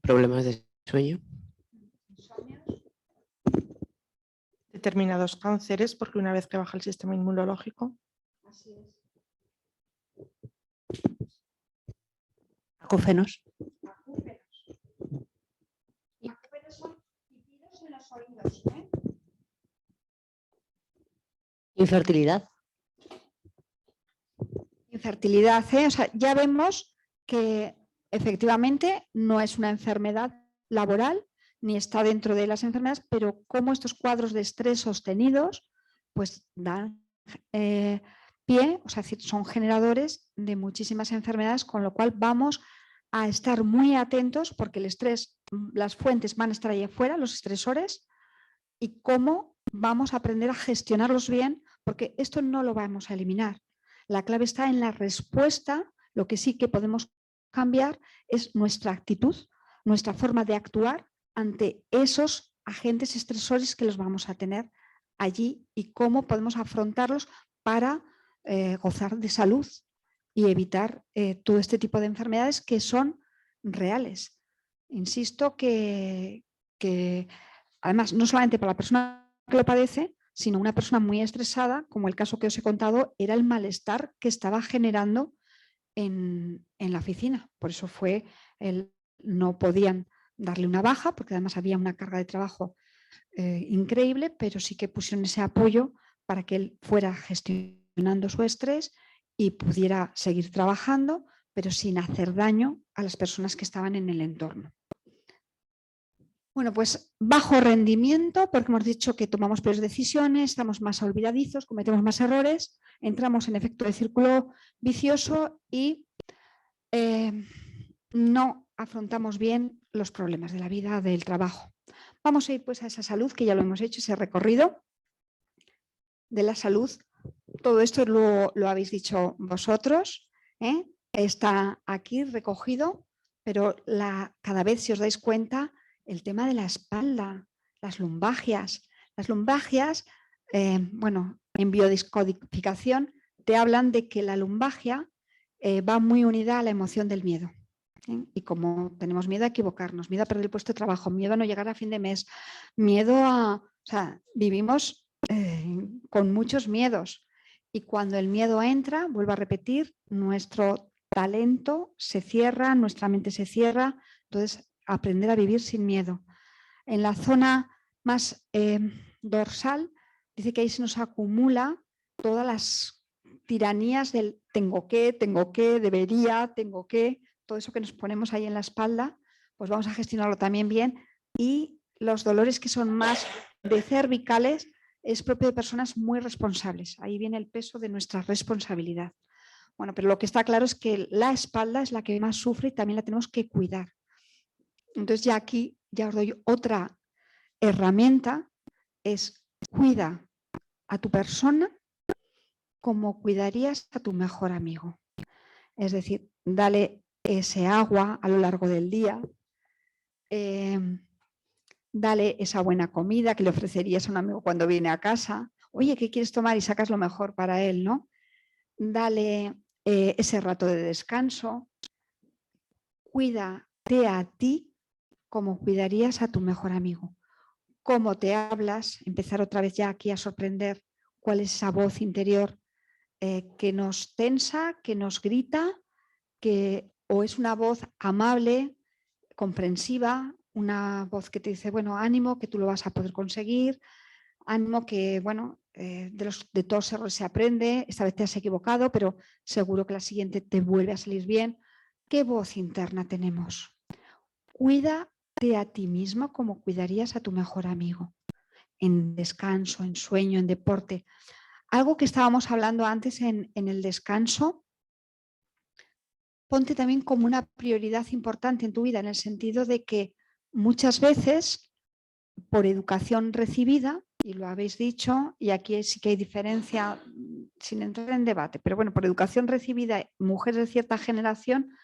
Problemas de sueño. Determinados cánceres, porque una vez que baja el sistema inmunológico. Así es. Acúfenos. Acúfenos son pitidos en los oídos, ¿eh? Infertilidad. Infertilidad, ¿eh? O sea, ya vemos que efectivamente no es una enfermedad laboral ni está dentro de las enfermedades, pero cómo estos cuadros de estrés sostenidos pues dan pie, o sea, son generadores de muchísimas enfermedades, con lo cual vamos a estar muy atentos porque el estrés, las fuentes van a estar ahí afuera, los estresores, y cómo vamos a aprender a gestionarlos bien, porque esto no lo vamos a eliminar. La clave está en la respuesta. Lo que sí que podemos cambiar es nuestra actitud, nuestra forma de actuar ante esos agentes estresores que los vamos a tener allí y cómo podemos afrontarlos para gozar de salud y evitar todo este tipo de enfermedades que son reales. Insisto que además no solamente para la persona que lo padece, sino una persona muy estresada, como el caso que os he contado, era el malestar que estaba generando en la oficina. Por eso no podían darle una baja, porque además había una carga de trabajo increíble, pero sí que pusieron ese apoyo para que él fuera gestionando su estrés y pudiera seguir trabajando, pero sin hacer daño a las personas que estaban en el entorno. Bueno, pues bajo rendimiento, porque hemos dicho que tomamos peores decisiones, estamos más olvidadizos, cometemos más errores, entramos en efecto de círculo vicioso y no afrontamos bien los problemas de la vida, del trabajo. Vamos a ir pues a esa salud, que ya lo hemos hecho, ese recorrido de la salud. Todo esto lo habéis dicho vosotros, ¿eh? Está aquí recogido, pero cada vez, si os dais cuenta, el tema de la espalda, las lumbagias. Las lumbagias, bueno, en biodescodificación te hablan de que la lumbagia va muy unida a la emoción del miedo. Y como tenemos miedo a equivocarnos, miedo a perder el puesto de trabajo, miedo a no llegar a fin de mes, miedo a... O sea, vivimos con muchos miedos. Y cuando el miedo entra, vuelvo a repetir, nuestro talento se cierra, nuestra mente se cierra. Entonces, aprender a vivir sin miedo. En la zona más dorsal, dice que ahí se nos acumula todas las tiranías del tengo que, debería, tengo que, todo eso que nos ponemos ahí en la espalda, pues vamos a gestionarlo también bien. Y los dolores que son más de cervicales es propio de personas muy responsables. Ahí viene el peso de nuestra responsabilidad. Bueno, pero lo que está claro es que la espalda es la que más sufre y también la tenemos que cuidar. Entonces ya aquí ya os doy otra herramienta, es cuida a tu persona como cuidarías a tu mejor amigo. Es decir, dale ese agua a lo largo del día, dale esa buena comida que le ofrecerías a un amigo cuando viene a casa. Oye, ¿qué quieres tomar? Y sacas lo mejor para él, ¿no? Dale ese rato de descanso. Cuídate a ti como cuidarías a tu mejor amigo. Cómo te hablas, empezar otra vez ya aquí a sorprender cuál es esa voz interior que nos tensa, que nos grita, o es una voz amable, comprensiva, una voz que te dice, bueno, ánimo, que tú lo vas a poder conseguir, ánimo que, bueno, de todos errores se aprende, esta vez te has equivocado, pero seguro que la siguiente te vuelve a salir bien. ¿Qué voz interna tenemos? Cuídate a ti mismo como cuidarías a tu mejor amigo, en descanso, en sueño, en deporte. Algo que estábamos hablando antes en el descanso, ponte también como una prioridad importante en tu vida, en el sentido de que muchas veces, por educación recibida, y lo habéis dicho, y aquí sí que hay diferencia, sin entrar en debate, pero bueno, por educación recibida, mujeres de cierta generación,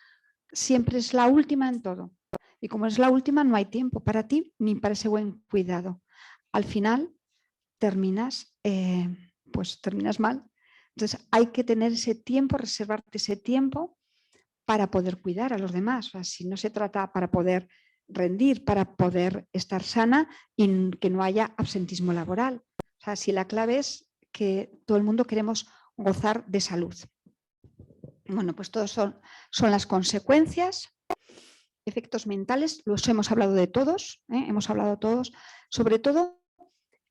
siempre es la última en todo. Y como es la última, no hay tiempo para ti ni para ese buen cuidado. Al final, terminas mal. Entonces, hay que tener ese tiempo, reservarte ese tiempo para poder cuidar a los demás. O sea, si no se trata para poder rendir, para poder estar sana y que no haya absentismo laboral. O sea, si la clave es que todo el mundo queremos gozar de salud. Bueno, pues todos son las consecuencias, efectos mentales, los hemos hablado de todos, hemos hablado todos, sobre todo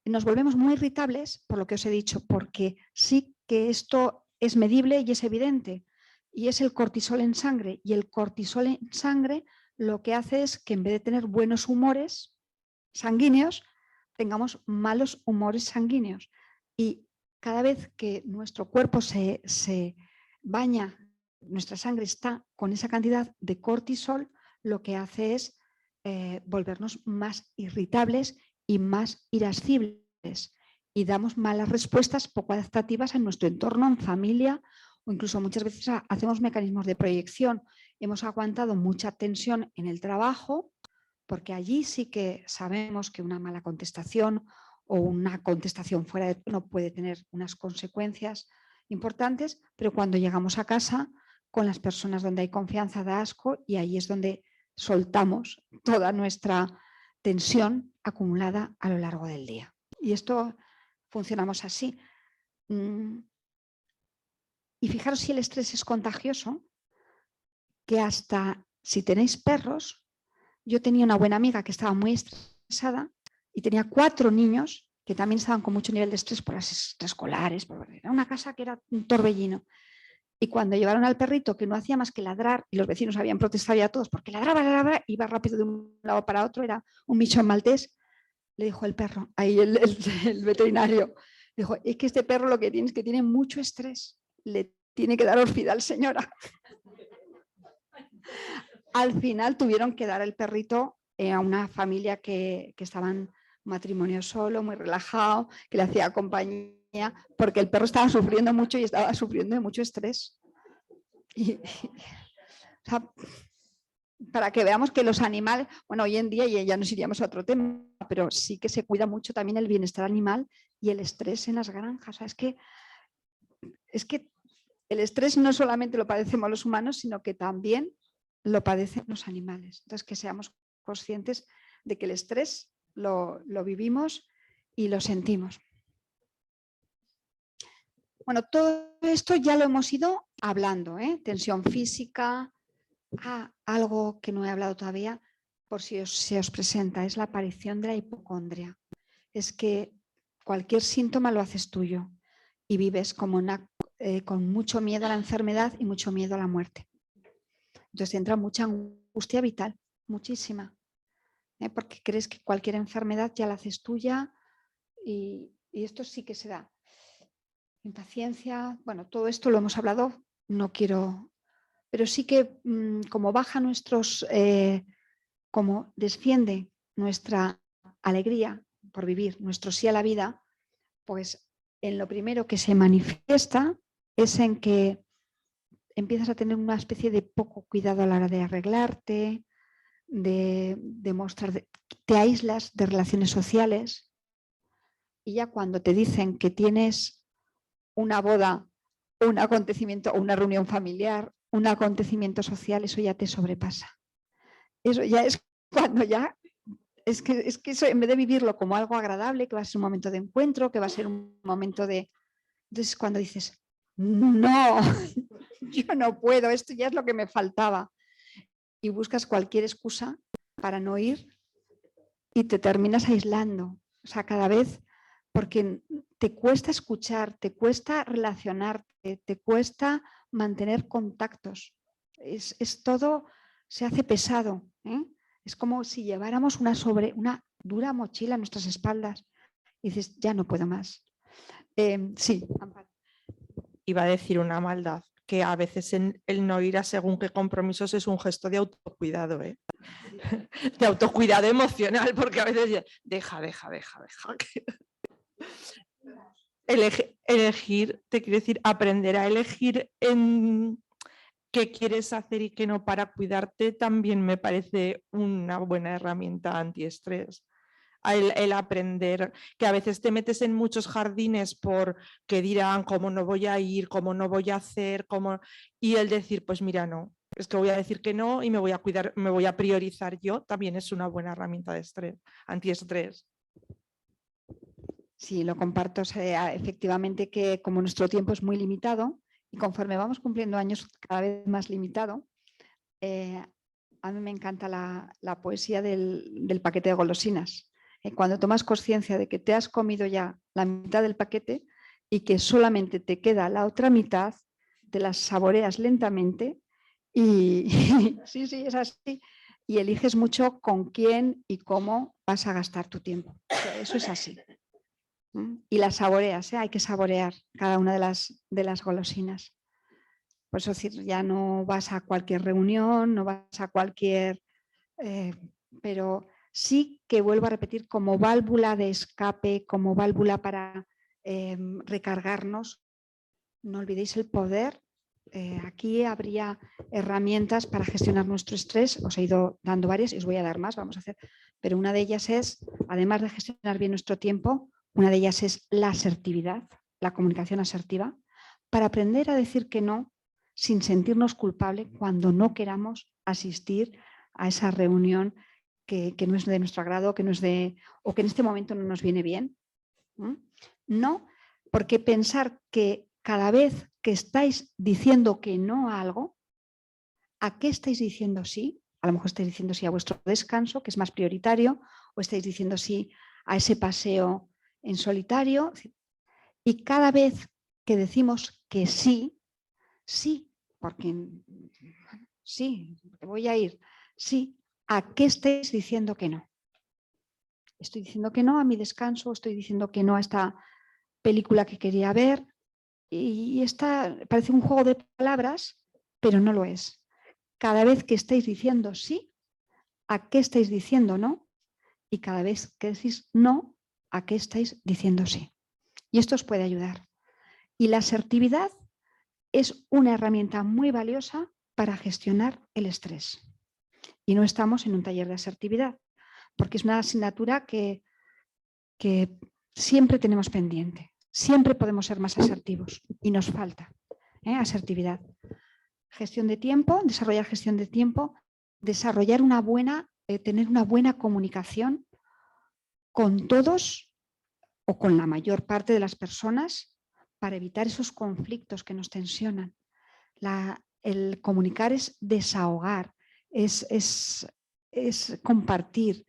nos volvemos muy irritables, por lo que os he dicho, porque sí que esto es medible y es evidente, y es el cortisol en sangre, y el cortisol en sangre lo que hace es que en vez de tener buenos humores sanguíneos, tengamos malos humores sanguíneos, y cada vez que nuestro cuerpo se baña, nuestra sangre está con esa cantidad de cortisol, lo que hace es volvernos más irritables y más irascibles, y damos malas respuestas poco adaptativas en nuestro entorno, en familia, o incluso muchas veces hacemos mecanismos de proyección. Hemos aguantado mucha tensión en el trabajo, porque allí sí que sabemos que una mala contestación o una contestación fuera de tono puede tener unas consecuencias importantes, pero cuando llegamos a casa, con las personas donde hay confianza, da asco, y ahí es donde soltamos toda nuestra tensión acumulada a lo largo del día. Y esto funcionamos así. Y fijaros si el estrés es contagioso, que hasta si tenéis perros, yo tenía una buena amiga que estaba muy estresada y tenía 4 niños que también estaban con mucho nivel de estrés por las extraescolares, era una casa que era un torbellino. Y cuando llevaron al perrito, que no hacía más que ladrar, y los vecinos habían protestado ya todos porque ladraba, iba rápido de un lado para otro, era un bichón maltés, le dijo el perro, ahí el veterinario, dijo, es que este perro lo que tiene es que tiene mucho estrés, le tiene que dar Orfidal, señora. Al final tuvieron que dar el perrito a una familia que estaban matrimonio solo, muy relajado, que le hacía compañía, porque el perro estaba sufriendo mucho y estaba sufriendo de mucho estrés. O sea, para que veamos que los animales, bueno, hoy en día ya nos iríamos a otro tema, pero sí que se cuida mucho también el bienestar animal y el estrés en las granjas. O sea, es que el estrés no solamente lo padecemos los humanos, sino que también lo padecen los animales. Entonces, que seamos conscientes de que el estrés lo vivimos y lo sentimos. Bueno, todo esto ya lo hemos ido hablando, tensión física, algo que no he hablado todavía, por si se os presenta, es la aparición de la hipocondria. Es que cualquier síntoma lo haces tuyo y vives como con mucho miedo a la enfermedad y mucho miedo a la muerte. Entonces entra mucha angustia vital, muchísima, porque crees que cualquier enfermedad ya la haces tuya y esto sí que se da. Impaciencia, bueno, todo esto lo hemos hablado, no quiero, pero sí que como baja como desciende nuestra alegría por vivir, nuestro sí a la vida, pues en lo primero que se manifiesta es en que empiezas a tener una especie de poco cuidado a la hora de arreglarte, de mostrar, te aíslas de relaciones sociales, y ya cuando te dicen que tienes una boda, un acontecimiento, una reunión familiar, un acontecimiento social, eso ya te sobrepasa. Eso ya es cuando ya es que eso, en vez de vivirlo como algo agradable, que va a ser un momento de encuentro, que va a ser un momento de... Entonces cuando dices, no, yo no puedo, esto ya es lo que me faltaba. Y buscas cualquier excusa para no ir y te terminas aislando. O sea, cada vez, porque te cuesta escuchar, te cuesta relacionarte, te cuesta mantener contactos. Es todo, se hace pesado. Es como si lleváramos una dura mochila a nuestras espaldas y dices, ya no puedo más. Sí, Amparo. Iba a decir una maldad, que a veces el no ir a según qué compromisos es un gesto de autocuidado, ¿eh? De autocuidado emocional, porque a veces ya, deja. Elegir, te quiero decir, aprender a elegir en qué quieres hacer y qué no para cuidarte también me parece una buena herramienta antiestrés. El aprender, que a veces te metes en muchos jardines por qué dirán, cómo no voy a ir, cómo no voy a hacer, y el decir, pues mira, no, es que voy a decir que no y me voy a cuidar, me voy a priorizar yo, también es una buena herramienta de estrés, antiestrés. Sí, lo comparto. O sea, efectivamente que como nuestro tiempo es muy limitado y conforme vamos cumpliendo años cada vez más limitado, a mí me encanta la poesía del paquete de golosinas. Cuando tomas conciencia de que te has comido ya la mitad del paquete y que solamente te queda la otra mitad, te las saboreas lentamente y sí, es así. Y eliges mucho con quién y cómo vas a gastar tu tiempo. O sea, eso es así. Y las saboreas, hay que saborear cada una de las golosinas. Por eso decir, ya no vas a cualquier reunión, no vas a cualquier... pero sí que vuelvo a repetir, como válvula de escape, como válvula para recargarnos, no olvidéis el poder. Aquí habría herramientas para gestionar nuestro estrés. Os he ido dando varias y os voy a dar más, vamos a hacer. Pero una de ellas es, además de gestionar bien nuestro tiempo, una de ellas es la asertividad, la comunicación asertiva, para aprender a decir que no sin sentirnos culpables cuando no queramos asistir a esa reunión que no es de nuestro agrado, que no es o que en este momento no nos viene bien. No, porque pensar que cada vez que estáis diciendo que no a algo, ¿a qué estáis diciendo sí? A lo mejor estáis diciendo sí a vuestro descanso, que es más prioritario, o estáis diciendo sí a ese paseo en solitario. Y cada vez que decimos que sí, porque sí, voy a ir, sí, ¿a qué estáis diciendo que no? Estoy diciendo que no a mi descanso, estoy diciendo que no a esta película que quería ver, y parece un juego de palabras, pero no lo es. Cada vez que estáis diciendo sí, ¿a qué estáis diciendo no? Y cada vez que decís no, ¿a qué estáis diciendo sí? Y esto os puede ayudar. Y la asertividad es una herramienta muy valiosa para gestionar el estrés. Y no estamos en un taller de asertividad, porque es una asignatura que siempre tenemos pendiente. Siempre podemos ser más asertivos y nos falta asertividad. Gestión de tiempo, desarrollar gestión de tiempo, desarrollar tener una buena comunicación con todos o con la mayor parte de las personas para evitar esos conflictos que nos tensionan. El comunicar es desahogar, es compartir.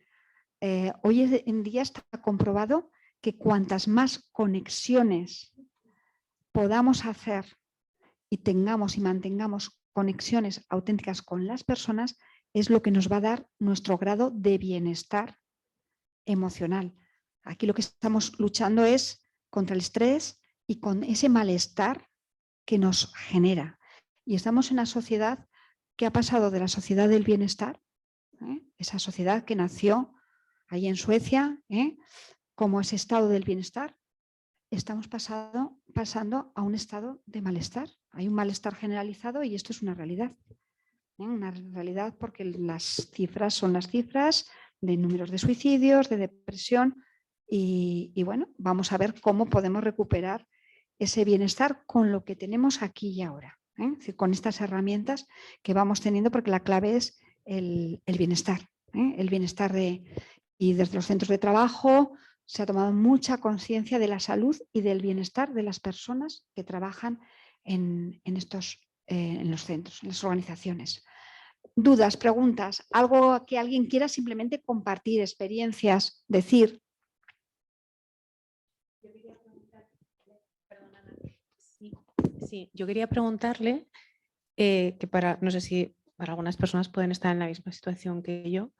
Hoy en día está comprobado que cuantas más conexiones podamos hacer y tengamos y mantengamos conexiones auténticas con las personas, es lo que nos va a dar nuestro grado de bienestar emocional. Aquí lo que estamos luchando es contra el estrés y con ese malestar que nos genera. Y estamos en una sociedad que ha pasado de la sociedad del bienestar, esa sociedad que nació ahí en Suecia, como ese estado del bienestar, estamos pasando a un estado de malestar. Hay un malestar generalizado y esto es una realidad. Una realidad porque las cifras son las cifras de números de suicidios, de depresión y bueno, vamos a ver cómo podemos recuperar ese bienestar con lo que tenemos aquí y ahora. Es decir, con estas herramientas que vamos teniendo, porque la clave es el bienestar. El bienestar y desde los centros de trabajo se ha tomado mucha conciencia de la salud y del bienestar de las personas que trabajan en los centros, en las organizaciones. Dudas, preguntas, algo que alguien quiera simplemente compartir, experiencias, decir. Sí, yo quería preguntarle que no sé si para algunas personas pueden estar en la misma situación que yo.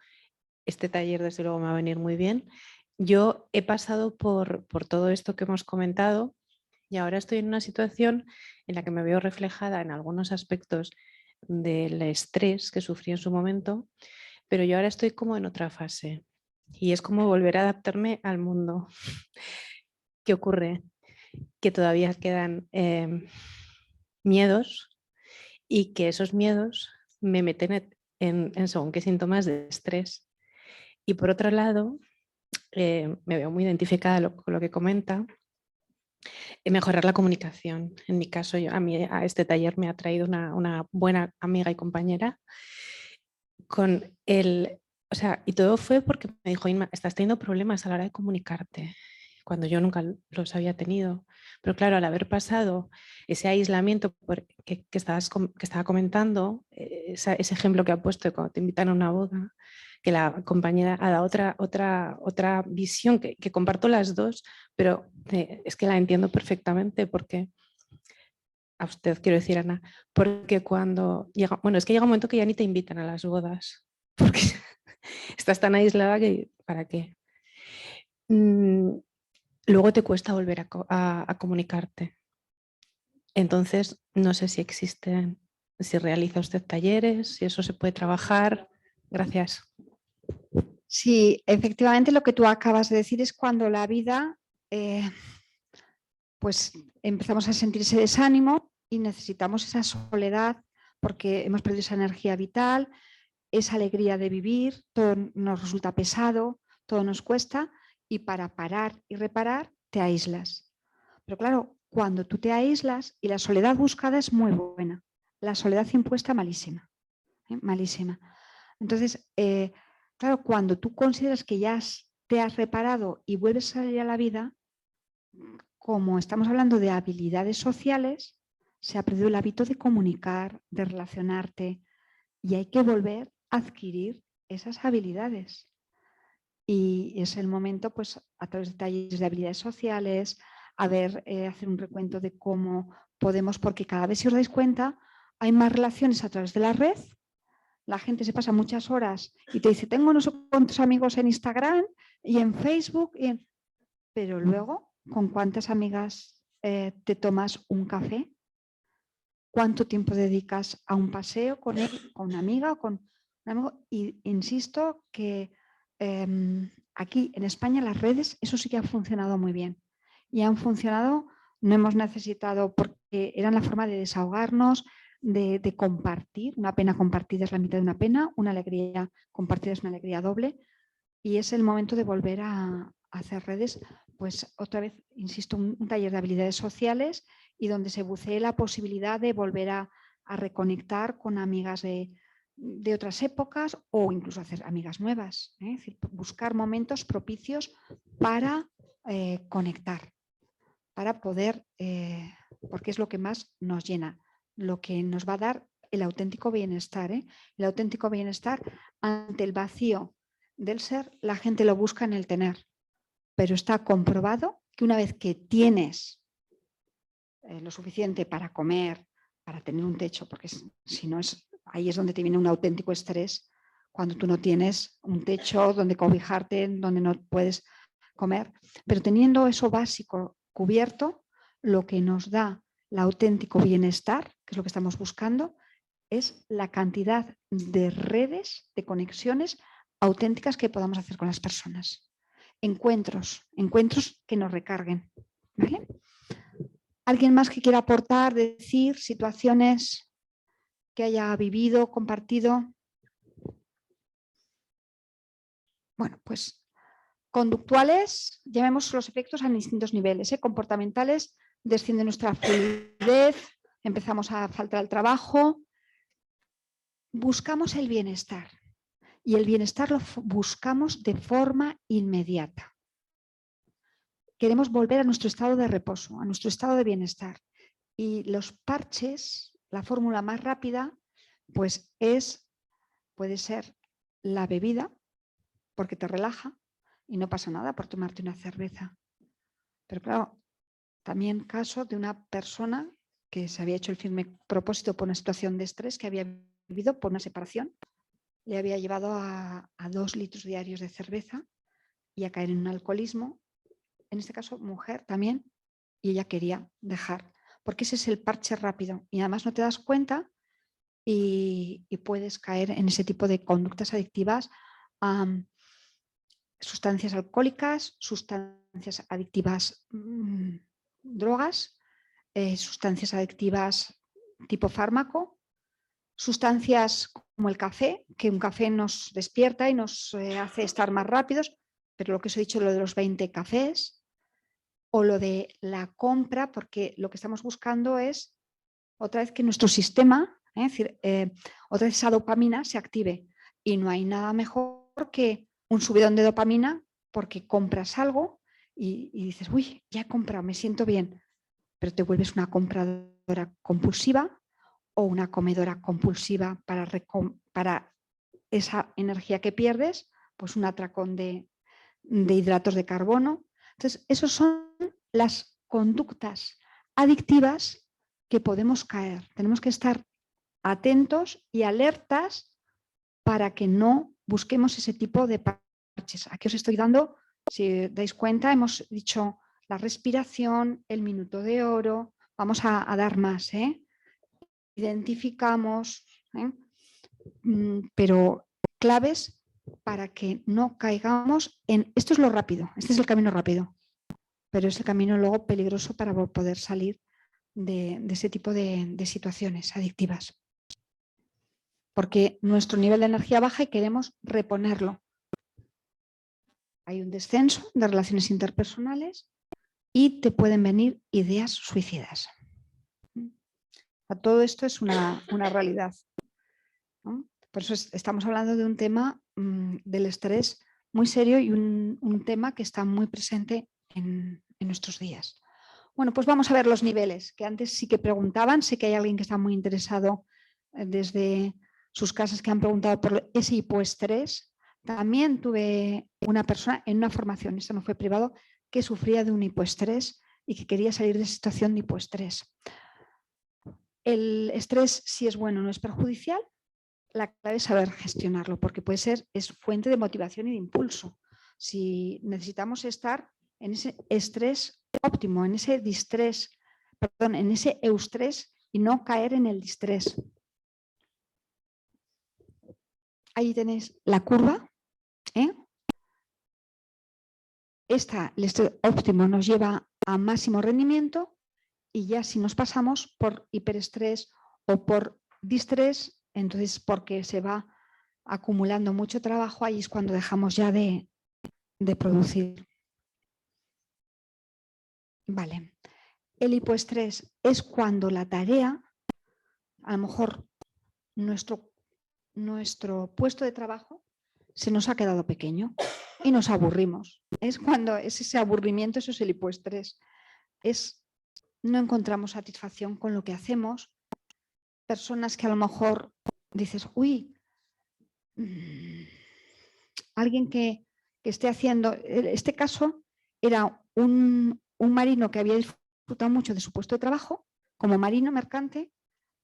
Este taller desde luego me va a venir muy bien. Yo he pasado por todo esto que hemos comentado y ahora estoy en una situación en la que me veo reflejada en algunos aspectos del estrés que sufrí en su momento, pero yo ahora estoy como en otra fase y es como volver a adaptarme al mundo. ¿Qué ocurre? Que todavía quedan miedos y que esos miedos me meten en según qué síntomas de estrés. Y por otro lado, me veo muy identificada con lo que comenta, mejorar la comunicación. En mi caso, a mí a este taller me ha traído una buena amiga y compañera con y todo fue porque me dijo: Inma, estás teniendo problemas a la hora de comunicarte, cuando yo nunca los había tenido. Pero claro, al haber pasado ese aislamiento que estaba comentando, ese ejemplo que ha puesto de cuando te invitan a una boda, que la compañera ha dado otra visión que comparto las dos, pero es que la entiendo perfectamente porque, a usted quiero decir, Ana, porque cuando llega, es que llega un momento que ya ni te invitan a las bodas, porque estás tan aislada que ¿para qué? Luego te cuesta volver a comunicarte. Entonces, no sé si existen, si realiza usted talleres, si eso se puede trabajar. Gracias. Sí, efectivamente lo que tú acabas de decir es cuando la vida, pues empezamos a sentir ese desánimo y necesitamos esa soledad porque hemos perdido esa energía vital, esa alegría de vivir, todo nos resulta pesado, todo nos cuesta y para parar y reparar te aíslas. Pero claro, cuando tú te aíslas y la soledad buscada es muy buena, la soledad impuesta malísima, malísima. Entonces, claro, cuando tú consideras que ya te has reparado y vuelves a salir a la vida, como estamos hablando de habilidades sociales, se ha perdido el hábito de comunicar, de relacionarte y hay que volver a adquirir esas habilidades. Y es el momento, pues, a través de talleres de habilidades sociales, hacer un recuento de cómo podemos, porque cada vez, si os dais cuenta, hay más relaciones a través de la red. La gente se pasa muchas horas y te dice, tengo no sé cuántos amigos en Instagram y en Facebook, pero luego, ¿con cuántas amigas te tomas un café? ¿Cuánto tiempo dedicas a un paseo con una amiga o con un amigo? Y insisto que aquí en España las redes, eso sí que ha funcionado muy bien. Y han funcionado, no hemos necesitado, porque eran la forma de desahogarnos, de compartir. Una pena compartida es la mitad de una pena, una alegría compartida es una alegría doble. Y es el momento de volver a hacer redes, pues otra vez, insisto, un taller de habilidades sociales y donde se bucee la posibilidad de volver a reconectar con amigas de otras épocas o incluso hacer amigas nuevas. Es decir, buscar momentos propicios para conectar, para poder, porque es lo que más nos llena, lo que nos va a dar el auténtico bienestar. El auténtico bienestar ante el vacío del ser, la gente lo busca en el tener, pero está comprobado que una vez que tienes lo suficiente para comer, para tener un techo, porque si no ahí es donde te viene un auténtico estrés, cuando tú no tienes un techo donde cobijarte, donde no puedes comer, pero teniendo eso básico cubierto, lo que nos da el auténtico bienestar, que es lo que estamos buscando, es la cantidad de redes, de conexiones auténticas que podamos hacer con las personas. Encuentros que nos recarguen. ¿Vale? ¿Alguien más que quiera aportar, decir situaciones que haya vivido, compartido? Bueno, pues conductuales, llamemos los efectos a distintos niveles. Comportamentales, desciende nuestra fluidez, empezamos a faltar al trabajo. Buscamos el bienestar. Y el bienestar lo buscamos de forma inmediata. Queremos volver a nuestro estado de reposo, a nuestro estado de bienestar. Y los parches, la fórmula más rápida, pues puede ser la bebida, porque te relaja y no pasa nada por tomarte una cerveza. Pero claro, también caso de una persona que se había hecho el firme propósito por una situación de estrés que había vivido por una separación, le había llevado a 2 litros diarios de cerveza y a caer en un alcoholismo, en este caso mujer también, y ella quería dejar, porque ese es el parche rápido y además no te das cuenta y puedes caer en ese tipo de conductas adictivas, sustancias alcohólicas, sustancias adictivas, drogas, sustancias adictivas tipo fármaco, sustancias como el café, que un café nos despierta y nos hace estar más rápidos, pero lo que os he dicho, lo de los 20 cafés, o lo de la compra, porque lo que estamos buscando es otra vez que nuestro sistema, es decir, otra vez esa dopamina se active, y no hay nada mejor que un subidón de dopamina porque compras algo y dices, uy, ya he comprado, me siento bien, pero te vuelves una compradora compulsiva o una comedora compulsiva para esa energía que pierdes, pues un atracón de hidratos de carbono. Entonces, esas son las conductas adictivas que podemos caer. Tenemos que estar atentos y alertas para que no busquemos ese tipo de parches. Aquí os estoy dando, si dais cuenta, hemos dicho la respiración, el minuto de oro, vamos a dar más, identificamos, pero claves para que no caigamos en, esto es lo rápido, este es el camino rápido, pero es el camino luego peligroso para poder salir de ese tipo de situaciones adictivas. Porque nuestro nivel de energía baja y queremos reponerlo. Hay un descenso de relaciones interpersonales y te pueden venir ideas suicidas. Todo esto es una realidad, ¿no? Por eso estamos hablando de un tema del estrés muy serio y un tema que está muy presente en nuestros días. Bueno, pues vamos a ver los niveles, que antes sí que preguntaban. Sé que hay alguien que está muy interesado desde sus casas que han preguntado por ese hipoestrés. También tuve una persona en una formación, esto no fue privado, que sufría de un hipoestrés y que quería salir de esa situación de hipoestrés. El estrés, si es bueno, no es perjudicial. La clave es saber gestionarlo, porque es fuente de motivación y de impulso. Si necesitamos estar en ese estrés óptimo, en ese distrés, perdón, en ese eustrés y no caer en el distrés. Ahí tenéis la curva. El estrés óptimo nos lleva a máximo rendimiento y ya si nos pasamos por hiperestrés o por distrés, entonces porque se va acumulando mucho trabajo, ahí es cuando dejamos ya de producir. Vale. El hipoestrés es cuando la tarea, a lo mejor nuestro puesto de trabajo se nos ha quedado pequeño y nos aburrimos. Es cuando es ese aburrimiento, eso es el hipoestrés. No encontramos satisfacción con lo que hacemos. Personas que a lo mejor dices, uy, alguien que esté haciendo, este caso era un marino que había disfrutado mucho de su puesto de trabajo como marino mercante,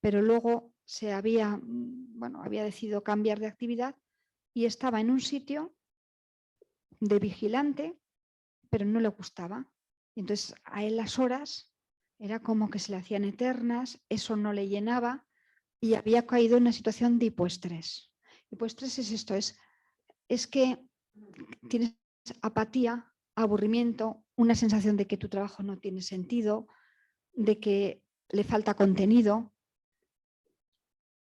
pero luego había decidido cambiar de actividad y estaba en un sitio de vigilante, pero no le gustaba. Y entonces a él las horas era como que se le hacían eternas, eso no le llenaba y había caído en una situación de hipoestrés. Hipoestrés es esto, es que tienes apatía, aburrimiento, una sensación de que tu trabajo no tiene sentido, de que le falta contenido.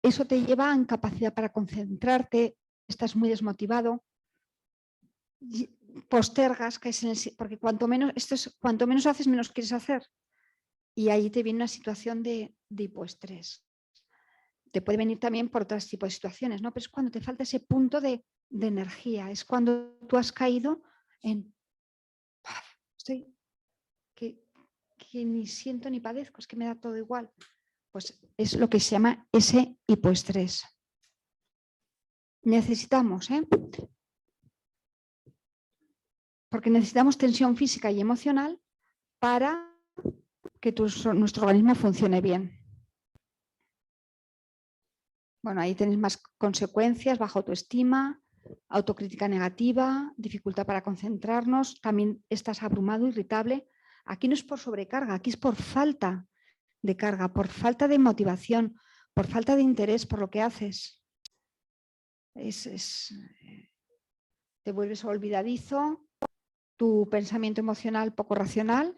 Eso te lleva a incapacidad para concentrarte, estás muy desmotivado, postergas, porque cuanto menos haces, menos quieres hacer. Y ahí te viene una situación de hipoestrés. te puede venir también por otros tipos de situaciones, ¿no? Pero es cuando te falta ese punto de energía, es cuando tú has caído en, estoy, que ni siento ni padezco, es que me da todo igual. Pues es lo que se llama ese hipoestrés. Necesitamos, porque necesitamos tensión física y emocional para que nuestro organismo funcione bien. Bueno, ahí tenéis más consecuencias: baja autoestima, autocrítica negativa, dificultad para concentrarnos, también estás abrumado, irritable. Aquí no es por sobrecarga, aquí es por falta de carga, por falta de motivación, por falta de interés por lo que haces. Te vuelves olvidadizo, tu pensamiento emocional poco racional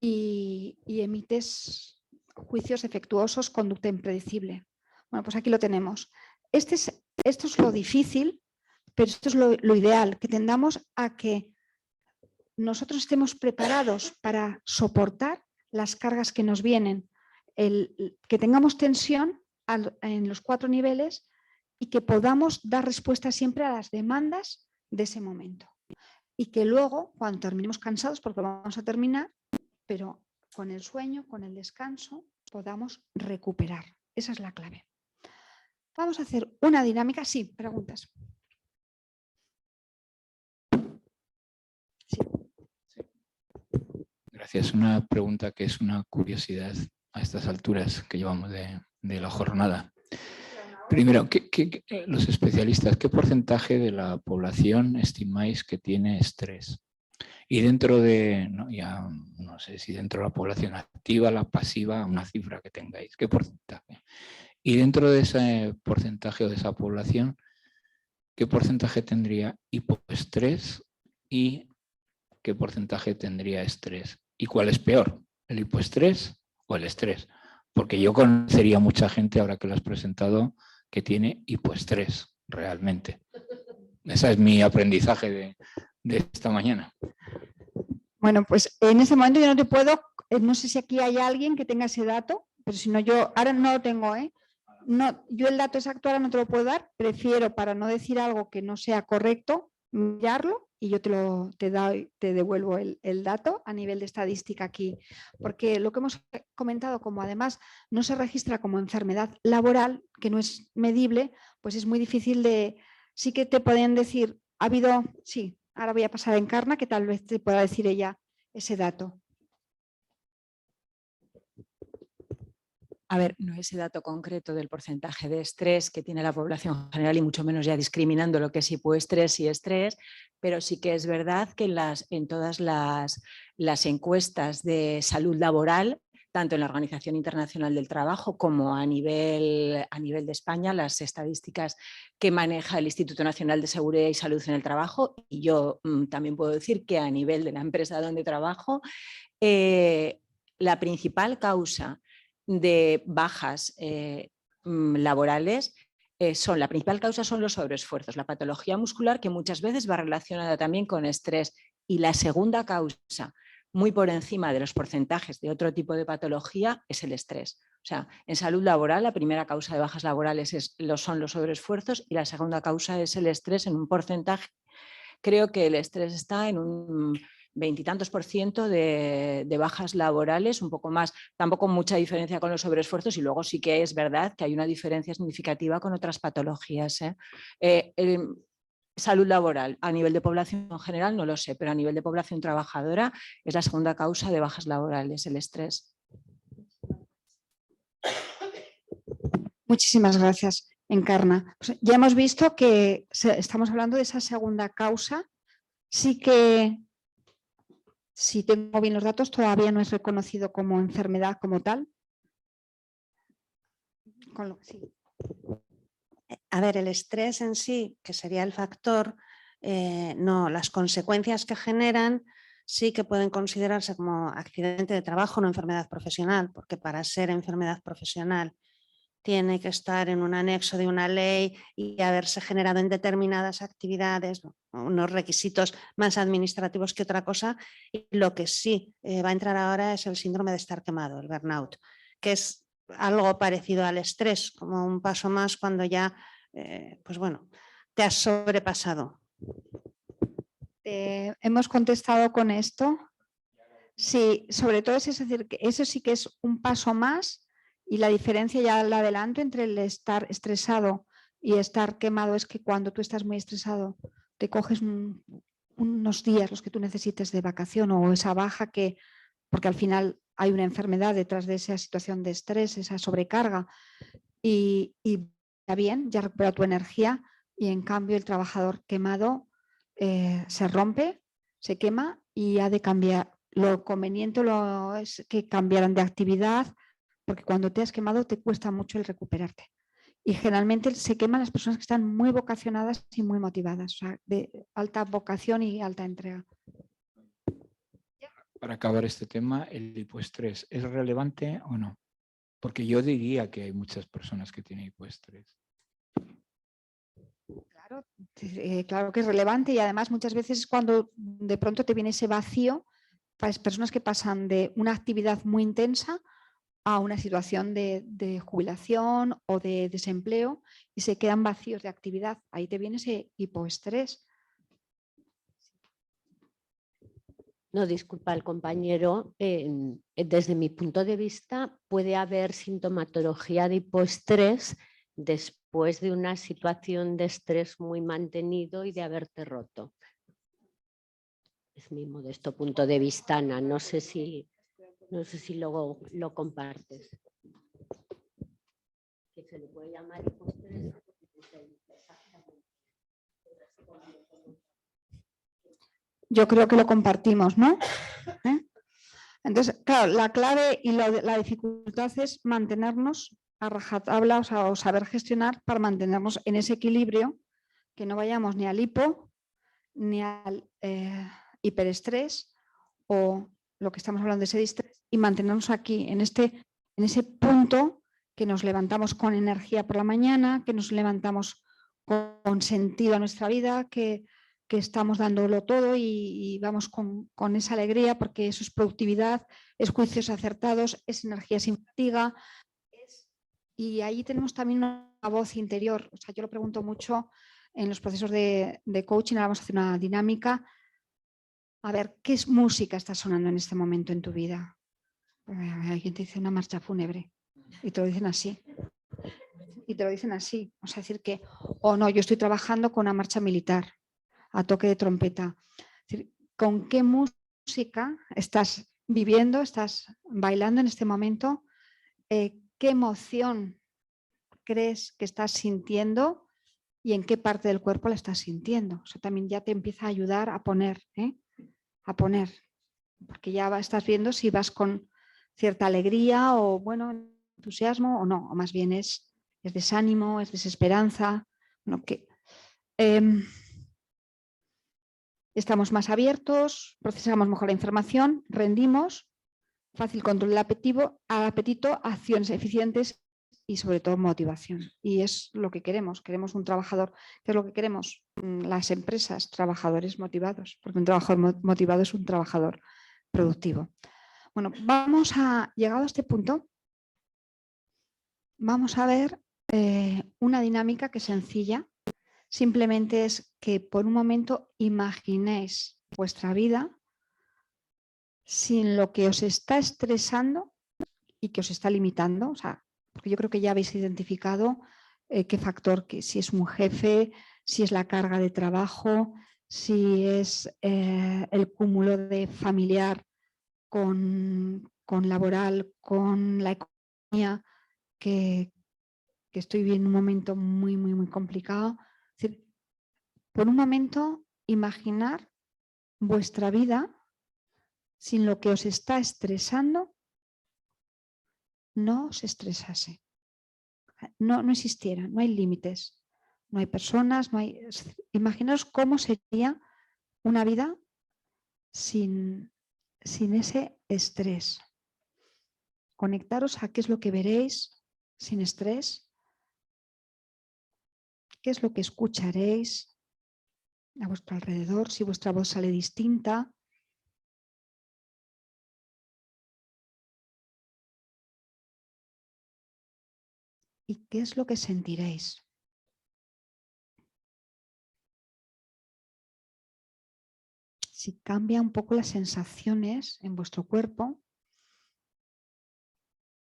y emites juicios defectuosos, conducta impredecible. Bueno, pues aquí lo tenemos. Esto es lo difícil, pero esto es lo ideal, que tendamos a que nosotros estemos preparados para soportar las cargas que nos vienen, que tengamos tensión en los 4 niveles y que podamos dar respuesta siempre a las demandas de ese momento. Y que luego, cuando terminemos cansados, porque lo vamos a terminar, pero con el sueño, con el descanso, podamos recuperar. Esa es la clave. Vamos a hacer una dinámica. Sí, preguntas. Sí. Gracias. Una pregunta que es una curiosidad a estas alturas que llevamos de la jornada. Primero, los especialistas, ¿qué porcentaje de la población estimáis que tiene estrés? Y dentro de, no sé si dentro de la población activa, la pasiva, una cifra que tengáis, ¿qué porcentaje? Y dentro de ese porcentaje o de esa población, ¿qué porcentaje tendría hipoestrés y qué porcentaje tendría estrés? ¿Y cuál es peor, el hipoestrés o el estrés? Porque yo conocería mucha gente, ahora que lo has presentado, que tiene hipoestrés realmente. Ese es mi aprendizaje de esta mañana. Bueno, pues en este momento yo no te puedo, no sé si aquí hay alguien que tenga ese dato, pero si no, yo ahora no lo tengo, No, yo el dato exacto ahora no te lo puedo dar, prefiero, para no decir algo que no sea correcto, mirarlo y yo te devuelvo el dato a nivel de estadística aquí, porque lo que hemos comentado, como además no se registra como enfermedad laboral, que no es medible, pues es muy difícil de, sí que te pueden decir, ha habido, sí, ahora voy a pasar a Encarna, que tal vez te pueda decir ella ese dato. A ver, no ese dato concreto del porcentaje de estrés que tiene la población general y mucho menos ya discriminando lo que es hipoestrés y estrés, pero sí que es verdad que en todas las encuestas de salud laboral, tanto en la Organización Internacional del Trabajo como a nivel de España, las estadísticas que maneja el Instituto Nacional de Seguridad y Salud en el Trabajo, y yo también puedo decir que a nivel de la empresa donde trabajo, la principal causa de bajas laborales la principal causa son los sobreesfuerzos, la patología muscular, que muchas veces va relacionada también con estrés, y la segunda causa, muy por encima de los porcentajes de otro tipo de patología, es el estrés. O sea, en salud laboral la primera causa de bajas laborales son los sobreesfuerzos y la segunda causa es el estrés en un porcentaje. Creo que el estrés está en un 20 y tantos % de bajas laborales, un poco más, tampoco mucha diferencia con los sobreesfuerzos, y luego sí que es verdad que hay una diferencia significativa con otras patologías. Salud laboral, a nivel de población en general no lo sé, pero a nivel de población trabajadora es la segunda causa de bajas laborales, el estrés. Muchísimas gracias, Encarna. Pues ya hemos visto que estamos hablando de esa segunda causa. Sí que, si tengo bien los datos, todavía no es reconocido como enfermedad como tal. Sí. A ver, el estrés en sí, que sería el factor, no, las consecuencias que generan sí que pueden considerarse como accidente de trabajo, no enfermedad profesional, porque para ser enfermedad profesional tiene que estar en un anexo de una ley y haberse generado en determinadas actividades, unos requisitos más administrativos que otra cosa. Y lo que sí va a entrar ahora es el síndrome de estar quemado, el burnout, que es algo parecido al estrés, como un paso más cuando ya, pues bueno, te has sobrepasado. Hemos contestado con esto. Sí, sobre todo es decir, que eso sí que es un paso más y la diferencia ya la adelanto entre el estar estresado y estar quemado es que cuando tú estás muy estresado te coges unos días los que tú necesites de vacación o esa baja que, porque al final hay una enfermedad detrás de esa situación de estrés, esa sobrecarga y ya bien, ya recupera tu energía y en cambio el trabajador quemado se rompe, se quema y ha de cambiar. Lo conveniente es que cambiaran de actividad porque cuando te has quemado te cuesta mucho el recuperarte. Y generalmente se queman las personas que están muy vocacionadas y muy motivadas, o sea, de alta vocación y alta entrega. Para acabar este tema, ¿el hipoestrés es relevante o no? Porque yo diría que hay muchas personas que tienen hipoestrés. Claro que es relevante y además muchas veces es cuando de pronto te viene ese vacío, para personas que pasan de una actividad muy intensa a una situación de jubilación o de desempleo y se quedan vacíos de actividad. Ahí te viene ese hipoestrés. No, disculpa el compañero. Desde mi punto de vista, puede haber sintomatología de hipoestrés después de una situación de estrés muy mantenido y de haberte roto. Es mi modesto punto de vista, Ana. No sé si luego lo compartes. Que se le puede llamar hipoestrés. Yo creo que lo compartimos, ¿no? Entonces, claro, la clave y la dificultad es mantenernos a rajatabla, o saber gestionar para mantenernos en ese equilibrio, que no vayamos ni al hipo ni al hiperestrés o lo que estamos hablando de ese distrés y mantenernos aquí en ese punto que nos levantamos con energía por la mañana, que nos levantamos con sentido a nuestra vida, que estamos dándolo todo y vamos con esa alegría porque eso es productividad, es juicios acertados, es energía sin fatiga. Y ahí tenemos también una voz interior. O sea, yo lo pregunto mucho en los procesos de coaching, ahora vamos a hacer una dinámica. A ver, ¿qué música está sonando en este momento en tu vida? Alguien te dice una marcha fúnebre y te lo dicen así. Y te lo dicen así. O sea, decir que, no, yo estoy trabajando con una marcha militar a toque de trompeta. Es decir, ¿con qué música estás viviendo, estás bailando en este momento? ¿Qué emoción crees que estás sintiendo y en qué parte del cuerpo la estás sintiendo? O sea, también ya te empieza a ayudar a poner, porque ya estás viendo si vas con cierta alegría o, bueno, entusiasmo o no, o más bien es desánimo, es desesperanza, ¿no? Estamos más abiertos, procesamos mejor la información, rendimos, fácil control del apetito, acciones eficientes y sobre todo motivación. Y es lo que queremos. Queremos un trabajador. ¿Qué es lo que queremos? Las empresas, trabajadores motivados, porque un trabajador motivado es un trabajador productivo. Bueno, llegado a este punto, vamos a ver una dinámica que es sencilla. Simplemente es que por un momento imaginéis vuestra vida sin lo que os está estresando y que os está limitando. O sea, porque yo creo que ya habéis identificado qué factor, que si es un jefe, si es la carga de trabajo, si es el cúmulo de familiar con laboral, con la economía, que estoy viviendo un momento muy, muy, muy complicado. Es decir, por un momento, imaginar vuestra vida sin lo que os está estresando, no os estresase. No existiera, no hay límites, no hay personas, no hay. Imaginaos cómo sería una vida sin ese estrés. Conectaros a qué es lo que veréis sin estrés, qué es lo que escucharéis a vuestro alrededor, si vuestra voz sale distinta. ¿Y qué es lo que sentiréis? Si cambia un poco las sensaciones en vuestro cuerpo,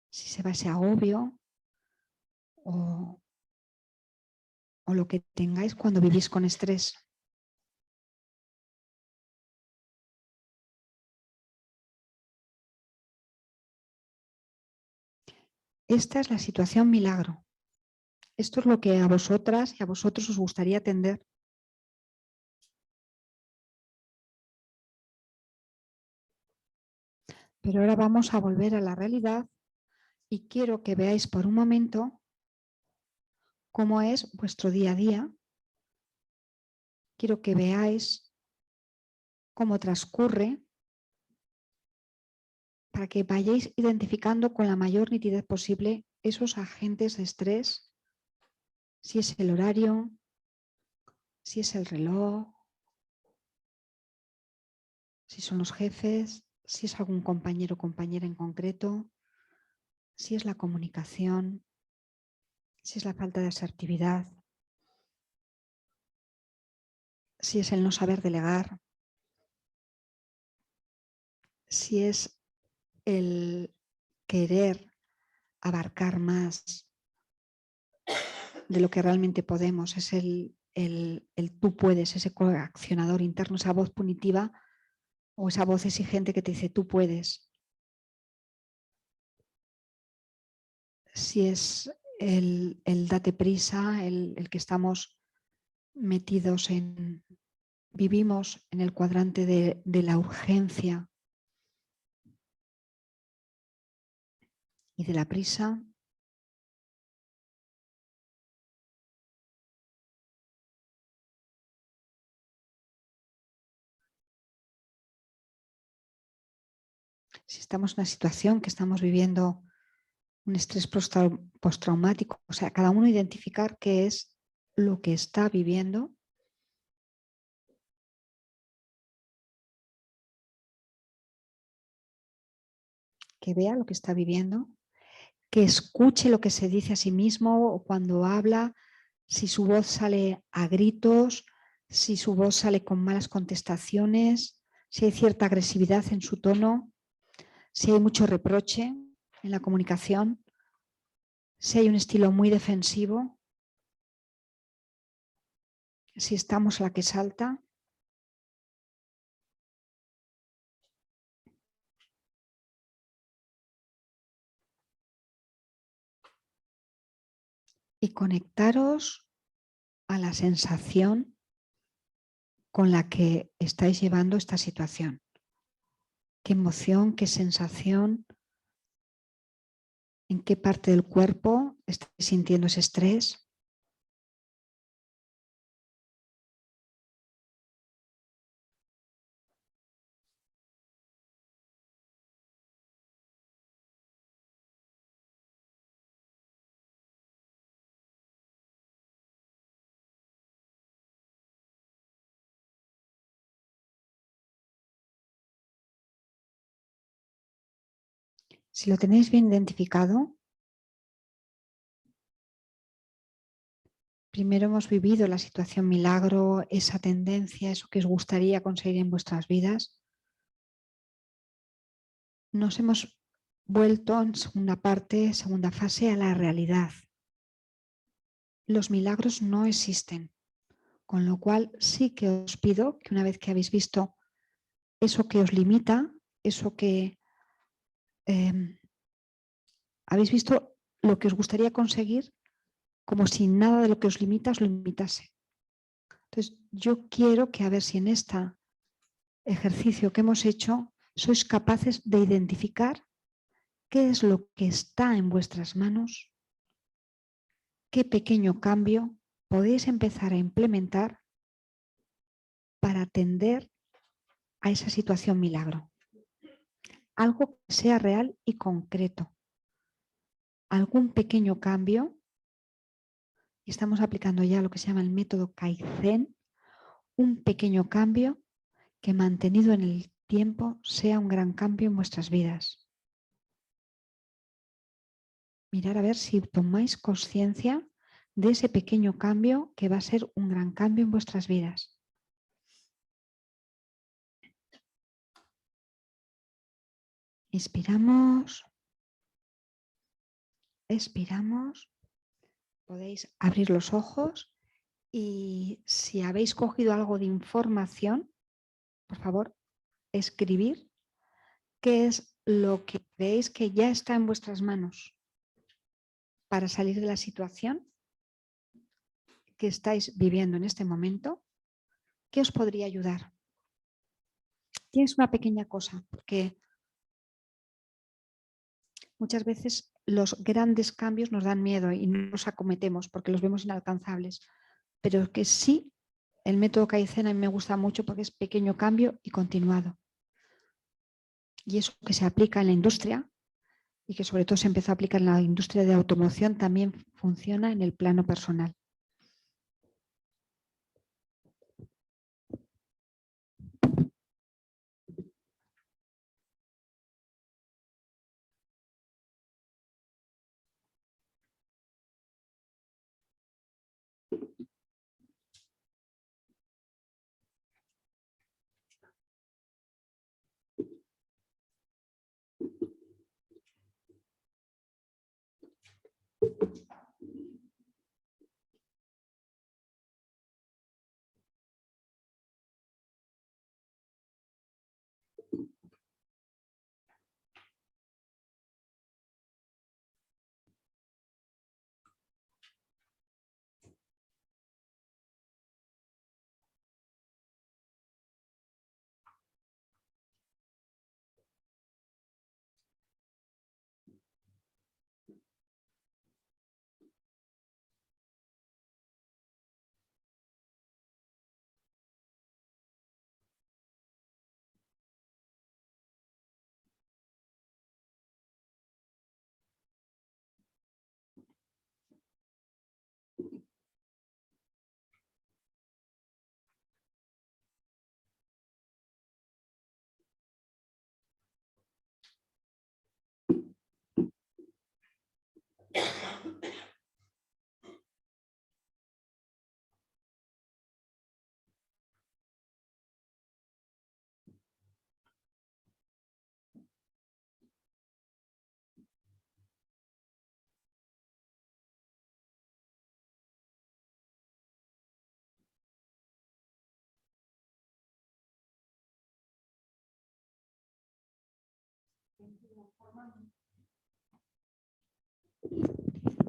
si se va ese agobio o lo que tengáis cuando vivís con estrés. Esta es la situación milagro. Esto es lo que a vosotras y a vosotros os gustaría atender. Pero ahora vamos a volver a la realidad y quiero que veáis por un momento cómo es vuestro día a día. Quiero que veáis cómo transcurre para que vayáis identificando con la mayor nitidez posible esos agentes de estrés, si es el horario, si es el reloj, si son los jefes, si es algún compañero o compañera en concreto, si es la comunicación, si es la falta de asertividad, si es el no saber delegar, si es el querer abarcar más de lo que realmente podemos, es el tú puedes, ese coaccionador interno, esa voz punitiva o esa voz exigente que te dice tú puedes. Si es el date prisa, el que estamos metidos en, vivimos en el cuadrante de la urgencia y de la prisa. Si estamos en una situación que estamos viviendo un estrés postraumático, o sea, cada uno identificar qué es lo que está viviendo. Que vea lo que está viviendo, que escuche lo que se dice a sí mismo o cuando habla, si su voz sale a gritos, si su voz sale con malas contestaciones, si hay cierta agresividad en su tono, si hay mucho reproche en la comunicación, si hay un estilo muy defensivo, si estamos a la que salta. Y conectaros a la sensación con la que estáis llevando esta situación. ¿Qué emoción, qué sensación, en qué parte del cuerpo estáis sintiendo ese estrés? Si lo tenéis bien identificado, primero hemos vivido la situación milagro, esa tendencia, eso que os gustaría conseguir en vuestras vidas. Nos hemos vuelto en segunda parte, segunda fase, a la realidad. Los milagros no existen, con lo cual sí que os pido que una vez que habéis visto eso que os limita, eso que habéis visto lo que os gustaría conseguir, como si nada de lo que os limita os limitase. Entonces, yo quiero que a ver si en este ejercicio que hemos hecho sois capaces de identificar qué es lo que está en vuestras manos, qué pequeño cambio podéis empezar a implementar para atender a esa situación milagro. Algo que sea real y concreto. Algún pequeño cambio. Y estamos aplicando ya lo que se llama el método Kaizen. Un pequeño cambio que mantenido en el tiempo sea un gran cambio en vuestras vidas. mirar a ver si tomáis conciencia de ese pequeño cambio que va a ser un gran cambio en vuestras vidas. Inspiramos, expiramos, podéis abrir los ojos y si habéis cogido algo de información, por favor, escribir qué es lo que creéis que ya está en vuestras manos para salir de la situación que estáis viviendo en este momento. ¿Qué os podría ayudar? Tienes una pequeña cosa, porque muchas veces los grandes cambios nos dan miedo y no los acometemos porque los vemos inalcanzables, pero que sí, el método Kaizen a mí me gusta mucho porque es pequeño cambio y continuado. Y eso que se aplica en la industria y que sobre todo se empezó a aplicar en la industria de automoción también funciona en el plano personal.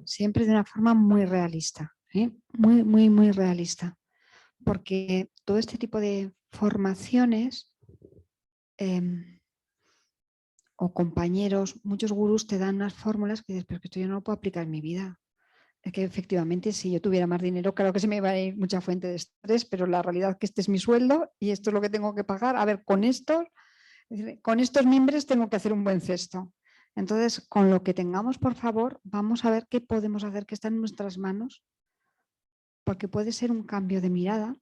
Siempre de una forma muy realista, ¿eh? Muy realista. Porque todo este tipo de formaciones o compañeros, muchos gurús te dan unas fórmulas que dices, pero que esto yo no lo puedo aplicar en mi vida. Es que efectivamente si yo tuviera más dinero, claro que se me iba a ir mucha fuente de estrés, pero la realidad es que este es mi sueldo y esto es lo que tengo que pagar. A ver, con estos mimbres tengo que hacer un buen cesto. Entonces, con lo que tengamos, por favor, vamos a ver qué podemos hacer que está en nuestras manos, porque puede ser un cambio de mirada.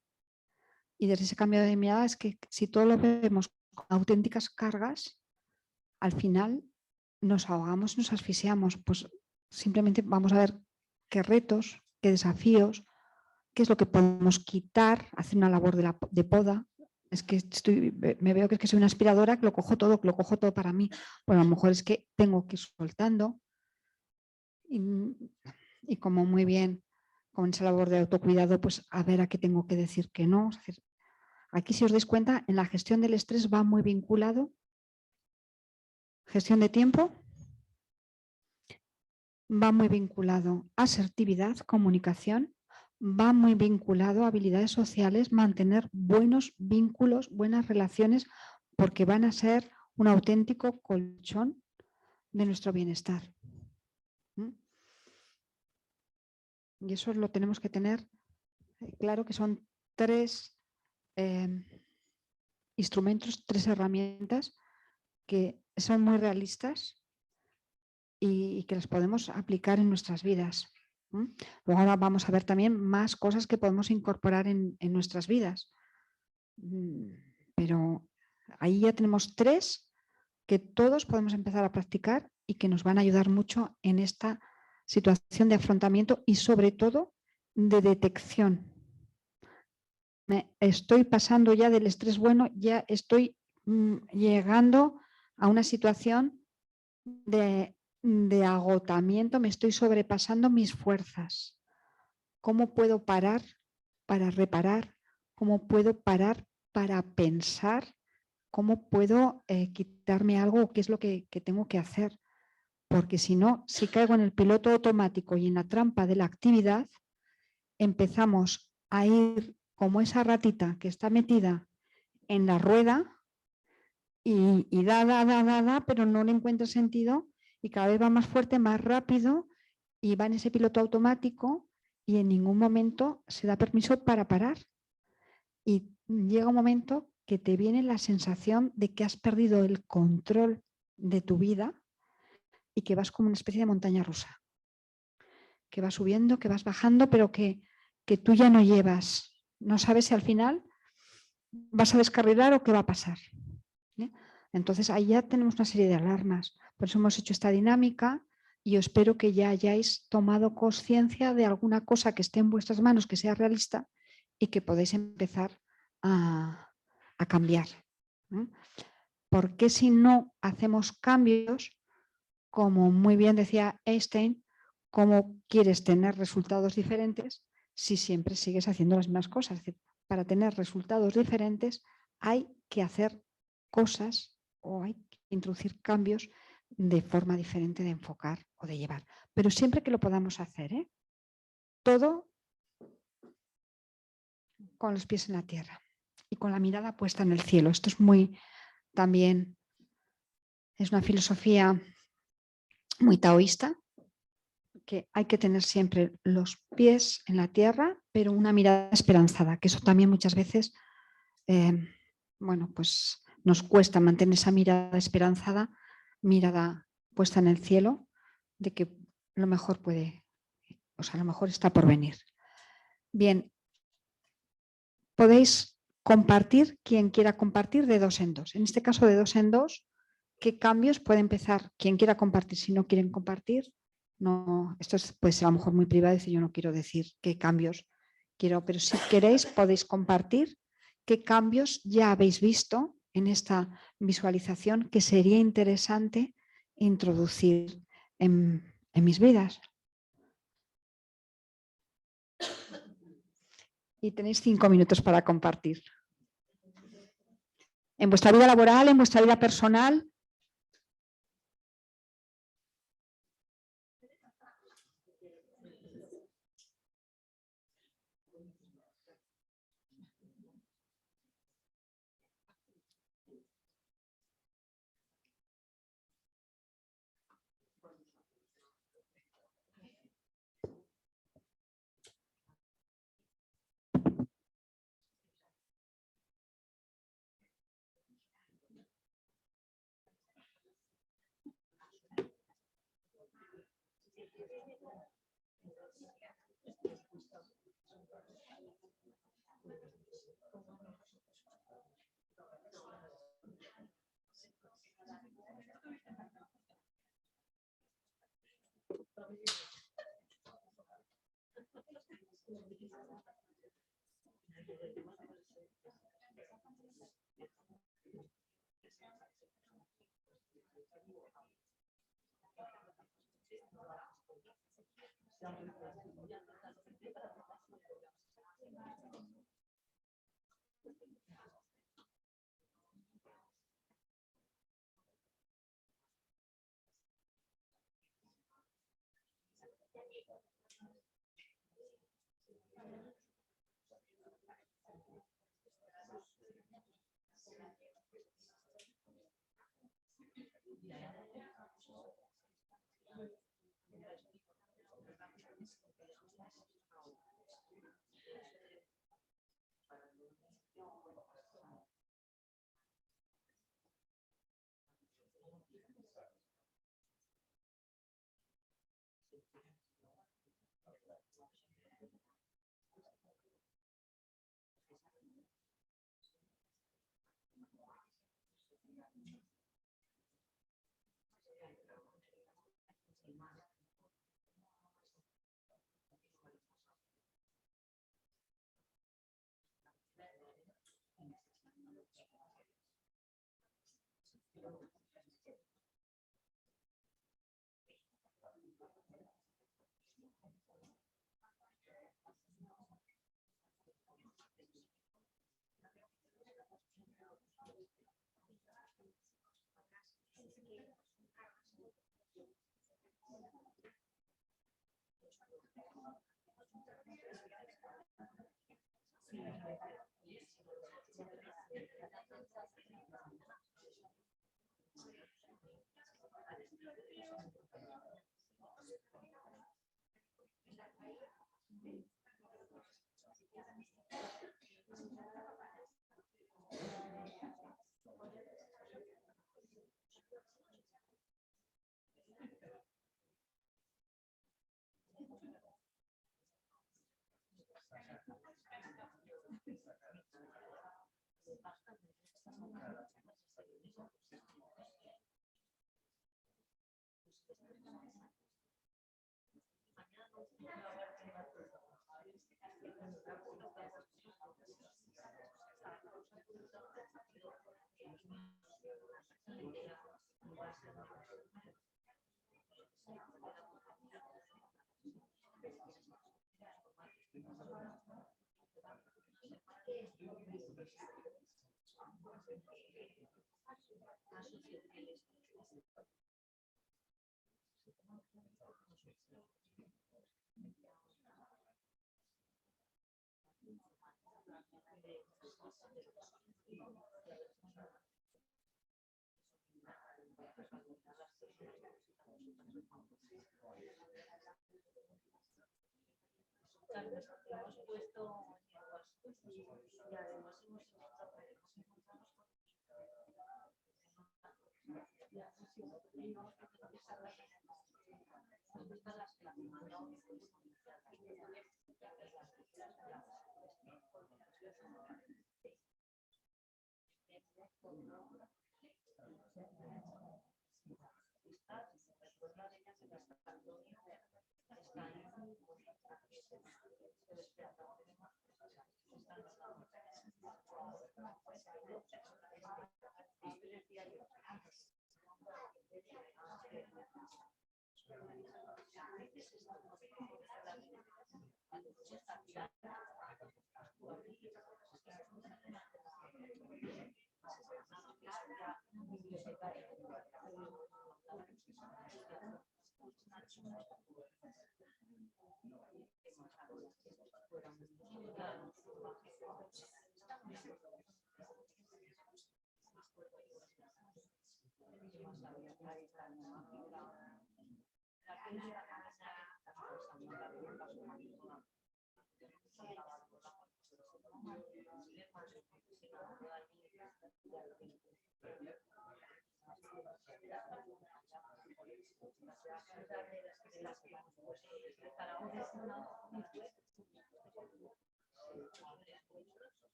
Y desde ese cambio de mirada es que si todo lo vemos con auténticas cargas, al final nos ahogamos, nos asfixiamos. Pues simplemente vamos a ver qué retos, qué desafíos, qué es lo que podemos quitar, hacer una labor de poda. Es que me veo que es que soy una aspiradora, que lo cojo todo para mí. Bueno, a lo mejor es que tengo que ir soltando y como muy bien con esa labor de autocuidado, pues a ver a qué tengo que decir que no. Es decir, aquí si os dais cuenta, en la gestión del estrés va muy vinculado. Gestión de tiempo va muy vinculado a asertividad, comunicación, va muy vinculado a habilidades sociales, mantener buenos vínculos, buenas relaciones, porque van a ser un auténtico colchón de nuestro bienestar. Y eso lo tenemos que tener claro, que son tres instrumentos, tres herramientas que son muy realistas y que las podemos aplicar en nuestras vidas. Luego ahora vamos a ver también más cosas que podemos incorporar en nuestras vidas. Pero ahí ya tenemos tres que todos podemos empezar a practicar y que nos van a ayudar mucho en esta situación de afrontamiento y sobre todo de detección. Me estoy pasando ya del estrés bueno, ya estoy llegando a una situación de agotamiento, me estoy sobrepasando mis fuerzas. ¿Cómo puedo parar para reparar? ¿Cómo puedo parar para pensar? ¿Cómo puedo quitarme algo? ¿Qué es lo que tengo que hacer? Porque si no, si caigo en el piloto automático y en la trampa de la actividad, empezamos a ir como esa ratita que está metida en la rueda y da, pero no le encuentra sentido y cada vez va más fuerte, más rápido y va en ese piloto automático y en ningún momento se da permiso para parar. Y llega un momento que te viene la sensación de que has perdido el control de tu vida y que vas como una especie de montaña rusa. Que vas subiendo, que vas bajando, pero que tú ya no llevas. No sabes si al final vas a descarrilar o qué va a pasar. Entonces ahí ya tenemos una serie de alarmas. Por eso hemos hecho esta dinámica y yo espero que ya hayáis tomado conciencia de alguna cosa que esté en vuestras manos, que sea realista y que podáis empezar a cambiar. Porque si no hacemos cambios, como muy bien decía Einstein, ¿cómo quieres tener resultados diferentes si siempre sigues haciendo las mismas cosas? Es decir, para tener resultados diferentes hay que hacer cosas o hay que introducir cambios de forma diferente de enfocar o de llevar. Pero siempre que lo podamos hacer, ¿eh? Todo con los pies en la tierra y con la mirada puesta en el cielo. Esto es muy, también, es una filosofía muy taoísta, que hay que tener siempre los pies en la tierra, pero una mirada esperanzada, que eso también muchas veces, bueno, pues nos cuesta mantener esa mirada esperanzada, mirada puesta en el cielo, de que lo mejor puede, o sea, lo mejor está por venir. Bien, podéis compartir, quien quiera compartir, de dos en dos. En este caso, de dos en dos, ¿qué cambios puede empezar quien quiera compartir? Si no quieren compartir, no, esto puede ser a lo mejor muy privado, y yo no quiero decir qué cambios quiero, pero si queréis podéis compartir qué cambios ya habéis visto en esta visualización que sería interesante introducir en mis vidas. Y tenéis 5 minutos para compartir. En vuestra vida laboral, en vuestra vida personal.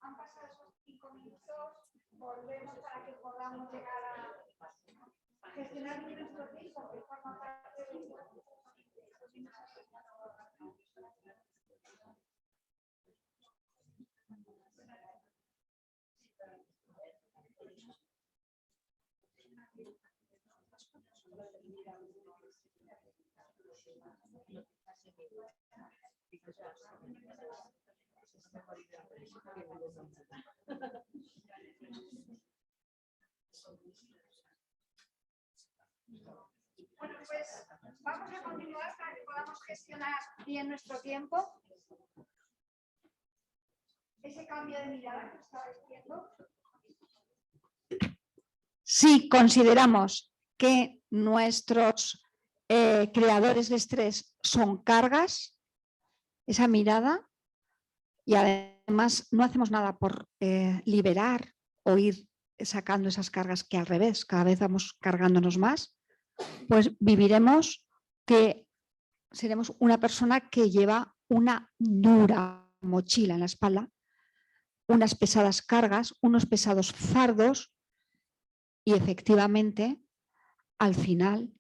Han pasado esos 5 minutos, volvemos para que podamos llegar a gestionar bien nuestro tiempo, que forma parte de Bueno, pues vamos a continuar para que podamos gestionar bien nuestro tiempo. Ese cambio de mirada que estaba diciendo. Si consideramos que nuestros creadores de estrés son cargas, esa mirada, y además no hacemos nada por liberar o ir sacando esas cargas, que al revés, cada vez vamos cargándonos más, pues viviremos que seremos una persona que lleva una dura mochila en la espalda, unas pesadas cargas, unos pesados fardos, y efectivamente al final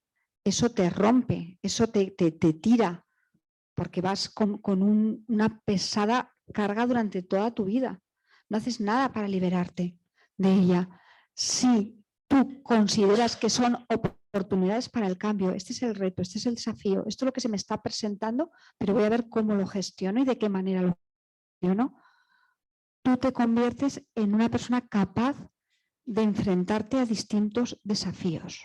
eso te rompe, eso te tira, porque vas con una pesada carga durante toda tu vida. No haces nada para liberarte de ella. Si tú consideras que son oportunidades para el cambio, este es el reto, este es el desafío, esto es lo que se me está presentando, pero voy a ver cómo lo gestiono y de qué manera lo gestiono, tú te conviertes en una persona capaz de enfrentarte a distintos desafíos.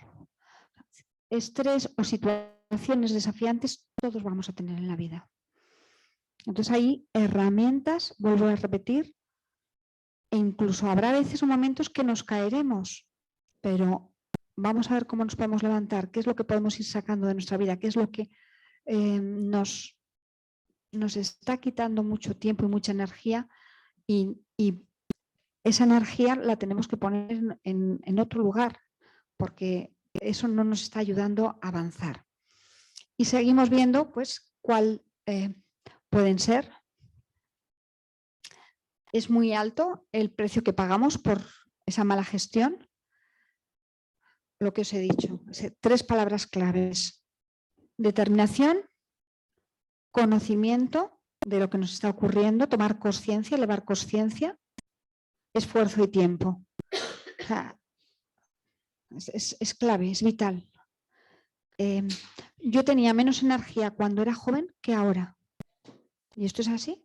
Estrés o situaciones desafiantes todos vamos a tener en la vida. Entonces hay herramientas, vuelvo a repetir, e incluso habrá veces o momentos que nos caeremos, pero vamos a ver cómo nos podemos levantar, qué es lo que podemos ir sacando de nuestra vida, qué es lo que nos está quitando mucho tiempo y mucha energía y esa energía la tenemos que poner en otro lugar porque eso no nos está ayudando a avanzar. Y seguimos viendo pues cuál pueden ser. Es muy alto el precio que pagamos por esa mala gestión. Lo que os he dicho, 3 palabras claves: determinación, conocimiento de lo que nos está ocurriendo, tomar conciencia, elevar conciencia, esfuerzo y tiempo. O sea, es clave, es vital. Yo tenía menos energía cuando era joven que ahora. Y esto es así.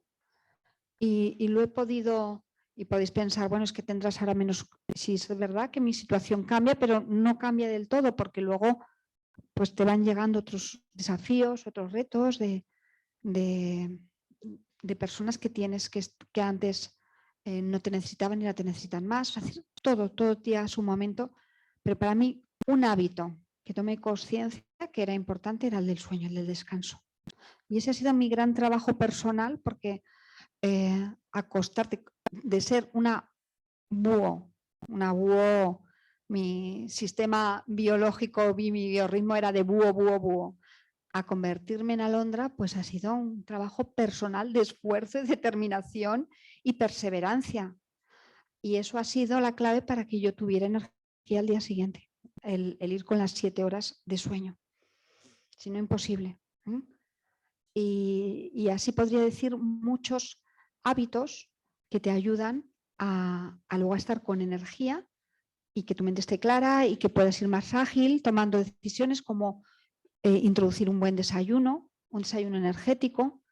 Y lo he podido, y podéis pensar, bueno, es que tendrás ahora menos. Sí, es verdad que mi situación cambia, pero no cambia del todo porque luego pues te van llegando otros desafíos, otros retos de personas que tienes que antes no te necesitaban y ahora te necesitan más. Todo tiene su momento, pero para mí un hábito que tomé conciencia que era importante era el del sueño, el del descanso. Y ese ha sido mi gran trabajo personal porque acostarte, de ser una búho, mi sistema biológico, mi biorritmo era de búho, a convertirme en alondra, pues ha sido un trabajo personal de esfuerzo, de determinación y perseverancia. Y eso ha sido la clave para que yo tuviera energía al día siguiente, el ir con las 7 horas de sueño. Si no, imposible. Y así podría decir muchos hábitos que te ayudan a luego estar con energía y que tu mente esté clara y que puedas ir más ágil tomando decisiones como introducir un buen desayuno, un desayuno energético,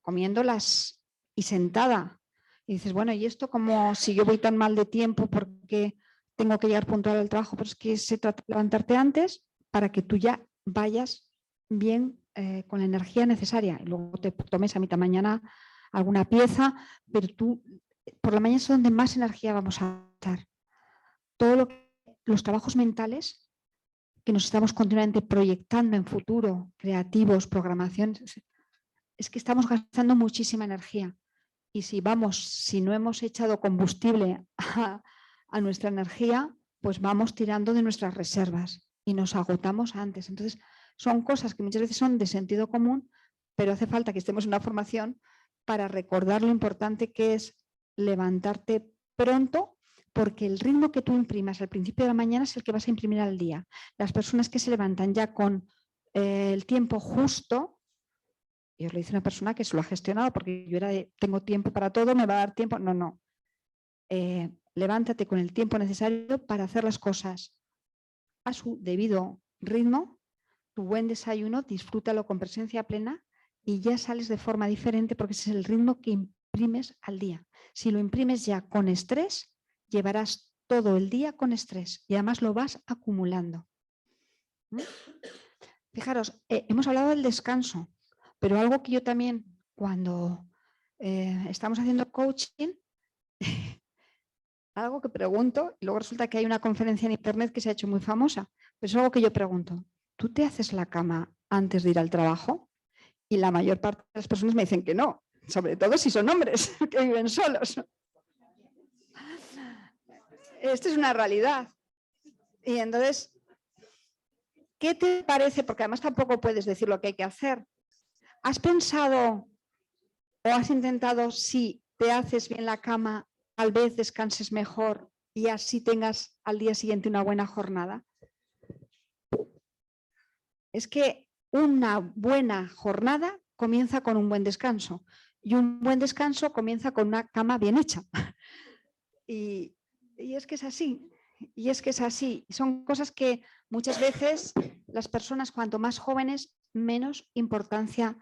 comiéndolas y sentada. Y dices, bueno, ¿y esto como si yo voy tan mal de tiempo porque tengo que llegar puntual al trabajo? Pero es que se trata de levantarte antes para que tú ya vayas bien con la energía necesaria. Y luego te tomes a mitad mañana alguna pieza, pero tú por la mañana es donde más energía vamos a estar. Los trabajos mentales que nos estamos continuamente proyectando en futuro, creativos, programación, es que estamos gastando muchísima energía. Y si no hemos echado combustible a nuestra energía, pues vamos tirando de nuestras reservas y nos agotamos antes. Entonces, son cosas que muchas veces son de sentido común, pero hace falta que estemos en una formación para recordar lo importante que es levantarte pronto, porque el ritmo que tú imprimas al principio de la mañana es el que vas a imprimir al día. Las personas que se levantan ya con el tiempo justo, y os lo dice una persona que se lo ha gestionado, porque yo era de tengo tiempo para todo, me va a dar tiempo. No. Levántate con el tiempo necesario para hacer las cosas a su debido ritmo, tu buen desayuno, disfrútalo con presencia plena y ya sales de forma diferente porque ese es el ritmo que imprimes al día. Si lo imprimes ya con estrés, llevarás todo el día con estrés y además lo vas acumulando. Fijaros, hemos hablado del descanso, pero algo que yo también cuando estamos haciendo coaching, algo que pregunto, y luego resulta que hay una conferencia en internet que se ha hecho muy famosa, pero es algo que yo pregunto, ¿tú te haces la cama antes de ir al trabajo? Y la mayor parte de las personas me dicen que no, sobre todo si son hombres que viven solos. Esto es una realidad. Y entonces, ¿qué te parece? Porque además tampoco puedes decir lo que hay que hacer. ¿Has pensado o has intentado si te haces bien la cama, tal vez descanses mejor y así tengas al día siguiente una buena jornada? Es que una buena jornada comienza con un buen descanso y un buen descanso comienza con una cama bien hecha. Y es que es así, Son cosas que muchas veces las personas cuanto más jóvenes menos importancia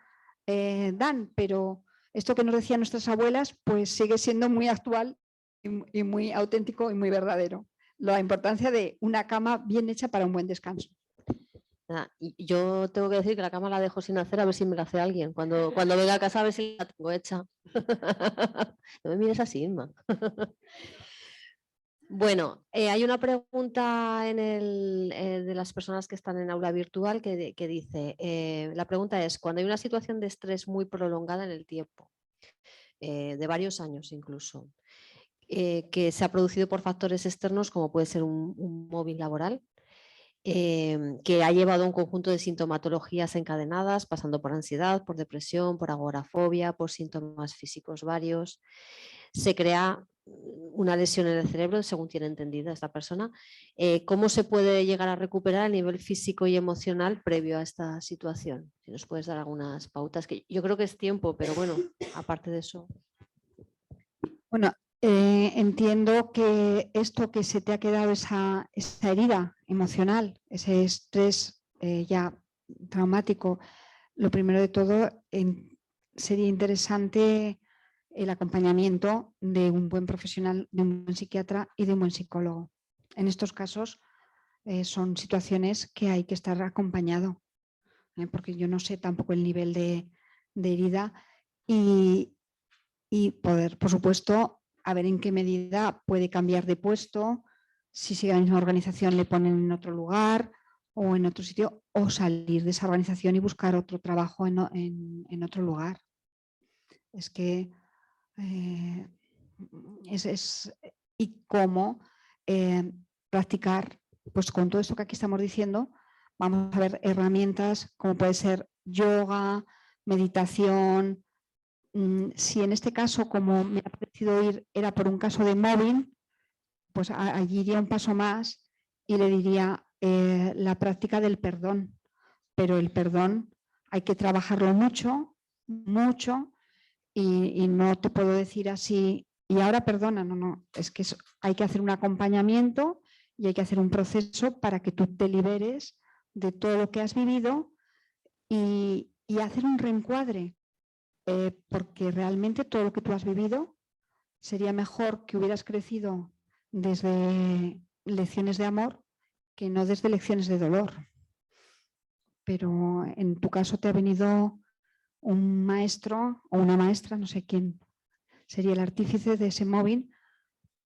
dan, pero esto que nos decían nuestras abuelas, pues sigue siendo muy actual y muy auténtico y muy verdadero. La importancia de una cama bien hecha para un buen descanso. Y yo tengo que decir que la cama la dejo sin hacer a ver si me la hace alguien. Cuando venga a casa a ver si la tengo hecha. No me mires así, Inma. Bueno, hay una pregunta de las personas que están en aula virtual que dice, la pregunta es, cuando hay una situación de estrés muy prolongada en el tiempo, de varios años incluso, que se ha producido por factores externos como puede ser un móvil laboral, que ha llevado a un conjunto de sintomatologías encadenadas, pasando por ansiedad, por depresión, por agorafobia, por síntomas físicos varios. Se crea una lesión en el cerebro, según tiene entendida esta persona. ¿Cómo se puede llegar a recuperar a nivel físico y emocional previo a esta situación? Si nos puedes dar algunas pautas, que yo creo que es tiempo, pero bueno, aparte de eso. Bueno, entiendo que esto que se te ha quedado, esa herida emocional, ese estrés ya traumático, lo primero de todo sería interesante el acompañamiento de un buen profesional, de un buen psiquiatra y de un buen psicólogo. En estos casos son situaciones que hay que estar acompañado, porque yo no sé tampoco el nivel de herida y poder, por supuesto, a ver en qué medida puede cambiar de puesto, si sigue la misma organización le ponen en otro lugar o en otro sitio, o salir de esa organización y buscar otro trabajo en otro lugar. Es que y cómo practicar, pues con todo esto que aquí estamos diciendo, vamos a ver herramientas como puede ser yoga, meditación. Si en este caso, como me ha parecido oír, era por un caso de mobbing, pues allí iría un paso más y le diría la práctica del perdón. Pero el perdón hay que trabajarlo mucho, mucho, y no te puedo decir así, y ahora perdona, no, es que hay que hacer un acompañamiento y hay que hacer un proceso para que tú te liberes de todo lo que has vivido y hacer un reencuadre. Porque realmente todo lo que tú has vivido sería mejor que hubieras crecido desde lecciones de amor que no desde lecciones de dolor. Pero en tu caso te ha venido un maestro o una maestra, no sé quién sería el artífice de ese móvil,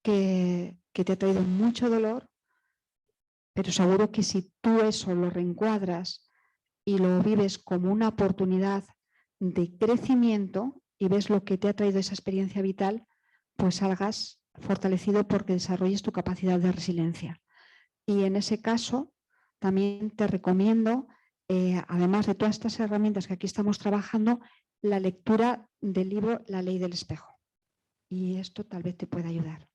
que te ha traído mucho dolor, pero seguro que si tú eso lo reencuadras y lo vives como una oportunidad de crecimiento y ves lo que te ha traído esa experiencia vital, pues salgas fortalecido porque desarrolles tu capacidad de resiliencia. Y en ese caso, también te recomiendo, además de todas estas herramientas que aquí estamos trabajando, la lectura del libro La Ley del Espejo. Y esto tal vez te pueda ayudar.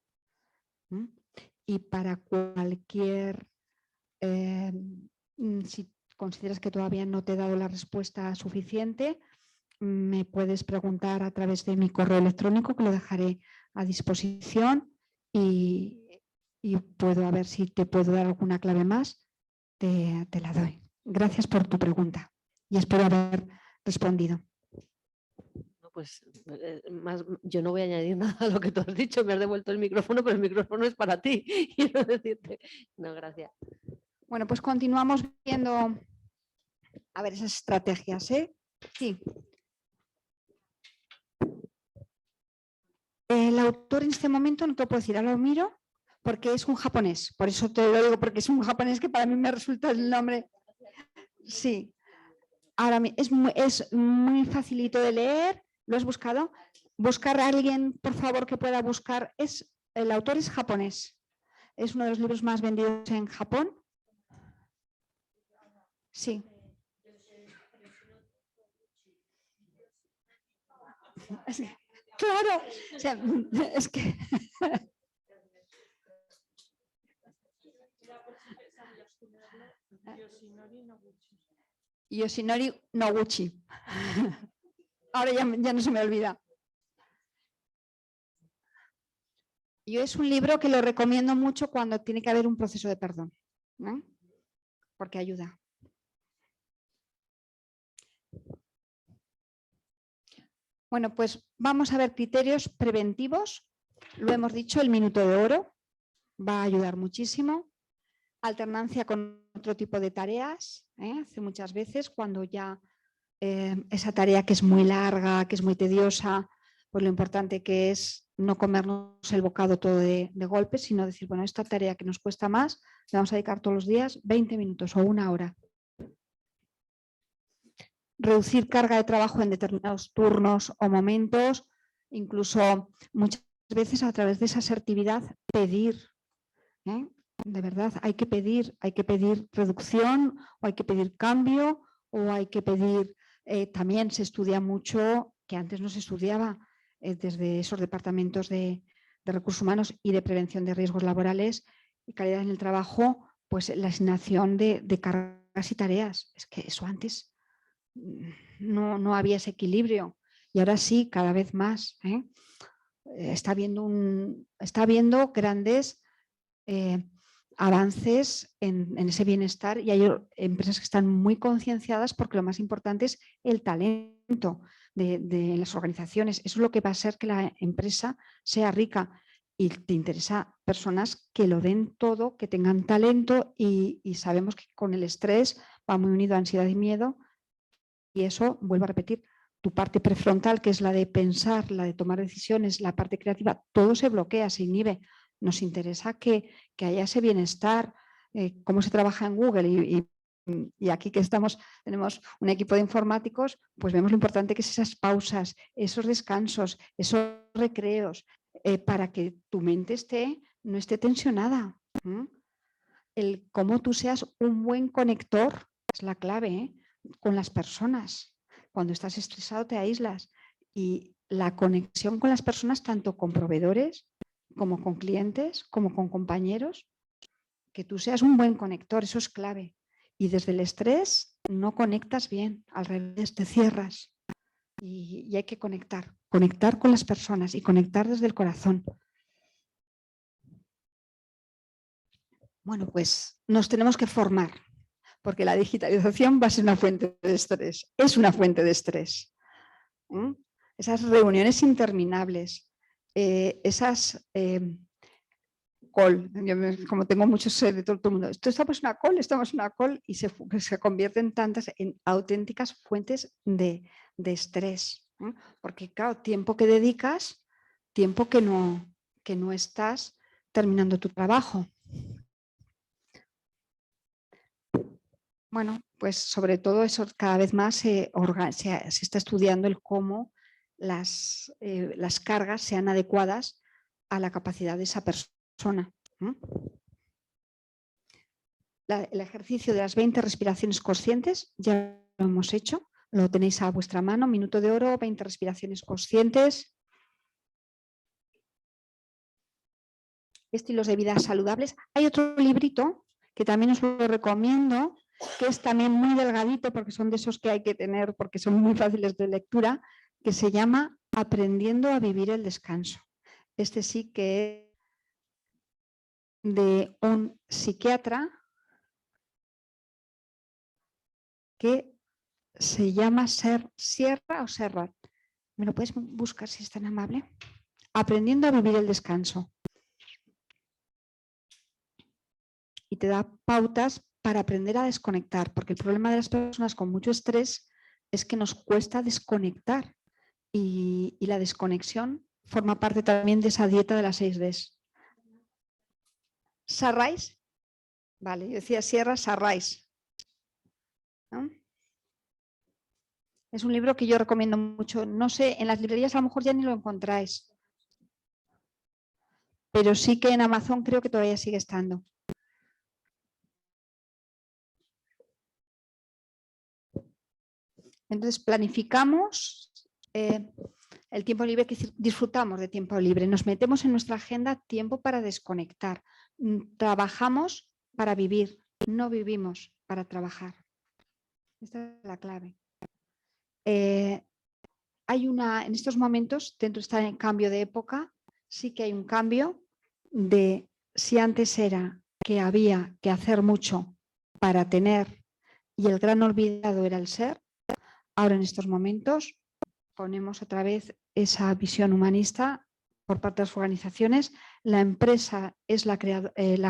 Y para cualquier, si consideras que todavía no te he dado la respuesta suficiente, me puedes preguntar a través de mi correo electrónico, que lo dejaré a disposición, y puedo a ver si te puedo dar alguna clave más, te la doy. Gracias por tu pregunta y espero haber respondido. Pues yo no voy a añadir nada a lo que tú has dicho, me has devuelto el micrófono, pero el micrófono es para ti. Quiero decirte. No, gracias. Bueno, pues continuamos viendo, a ver, esas estrategias, ¿eh? Sí. El autor en este momento no te lo puedo decir, ahora lo miro porque es un japonés, por eso te lo digo, porque es un japonés que para mí me resulta el nombre. Sí, ahora es muy facilito de leer, ¿lo has buscado? Buscar a alguien, por favor, que pueda buscar. El autor es japonés, es uno de los libros más vendidos en Japón. Sí. Claro, o sea, es que... Yoshinori Noguchi. Ahora ya no se me olvida. Yo es un libro que lo recomiendo mucho cuando tiene que haber un proceso de perdón, ¿no? Porque ayuda. Bueno, pues vamos a ver criterios preventivos. Lo hemos dicho, el minuto de oro va a ayudar muchísimo. Alternancia con otro tipo de tareas. Hace muchas veces cuando ya esa tarea que es muy larga, que es muy tediosa, pues lo importante que es no comernos el bocado todo de golpe, sino decir, bueno, esta tarea que nos cuesta más, le vamos a dedicar todos los días 20 minutos o 1 hora. Reducir carga de trabajo en determinados turnos o momentos, incluso muchas veces a través de esa asertividad pedir. De verdad, hay que pedir reducción o hay que pedir cambio o hay que pedir, también se estudia mucho, que antes no se estudiaba desde esos departamentos de recursos humanos y de prevención de riesgos laborales y calidad en el trabajo, pues la asignación de cargas y tareas. Es que eso antes no había ese equilibrio y ahora sí, cada vez más. Está habiendo grandes avances en ese bienestar y hay empresas que están muy concienciadas porque lo más importante es el talento de las organizaciones. Eso es lo que va a hacer que la empresa sea rica y te interesa personas que lo den todo, que tengan talento y sabemos que con el estrés va muy unido a ansiedad y miedo y eso, vuelvo a repetir, tu parte prefrontal, que es la de pensar, la de tomar decisiones, la parte creativa, todo se bloquea, se inhibe. Nos interesa que haya ese bienestar, cómo se trabaja en Google y aquí que tenemos un equipo de informáticos, pues vemos lo importante que es esas pausas, esos descansos, esos recreos, para que tu mente no esté tensionada. El cómo tú seas un buen conector es la clave, con las personas. Cuando estás estresado te aíslas y la conexión con las personas, tanto con proveedores como con clientes, como con compañeros, que tú seas un buen conector, eso es clave. Y desde el estrés no conectas bien, al revés, te cierras. Y hay que conectar con las personas y conectar desde el corazón. Bueno, pues nos tenemos que formar, porque la digitalización va a ser una fuente de estrés, es una fuente de estrés. Esas reuniones interminables, esas call, como tengo muchos de todo el mundo, estamos en una call y se convierten tantas en auténticas fuentes de estrés, porque claro, tiempo que dedicas, tiempo que no estás terminando tu trabajo. Bueno, pues sobre todo eso cada vez más se está estudiando el cómo las cargas sean adecuadas a la capacidad de esa persona. El ejercicio de las 20 respiraciones conscientes ya lo hemos hecho, lo tenéis a vuestra mano, minuto de oro, 20 respiraciones conscientes. Estilos de vida saludables. Hay otro librito que también os lo recomiendo, que es también muy delgadito porque son de esos que hay que tener porque son muy fáciles de lectura, que se llama Aprendiendo a vivir el descanso. Este sí que es de un psiquiatra que se llama Sierra o Serrat. ¿Me lo puedes buscar si es tan amable? Aprendiendo a vivir el descanso. Y te da pautas para aprender a desconectar, porque el problema de las personas con mucho estrés es que nos cuesta desconectar y la desconexión forma parte también de esa dieta de las 6 Ds. ¿Sarrais? Vale, yo decía Sierra Sarrais. ¿No? Es un libro que yo recomiendo mucho. No sé, en las librerías a lo mejor ya ni lo encontráis, pero sí que en Amazon creo que todavía sigue estando. Entonces planificamos el tiempo libre, que disfrutamos de tiempo libre, nos metemos en nuestra agenda tiempo para desconectar, trabajamos para vivir, no vivimos para trabajar. Esta es la clave. Hay en estos momentos, dentro de este cambio de época, sí que hay un cambio de si antes era que había que hacer mucho para tener y el gran olvidado era el ser. Ahora en estos momentos ponemos otra vez esa visión humanista por parte de las organizaciones. La empresa es la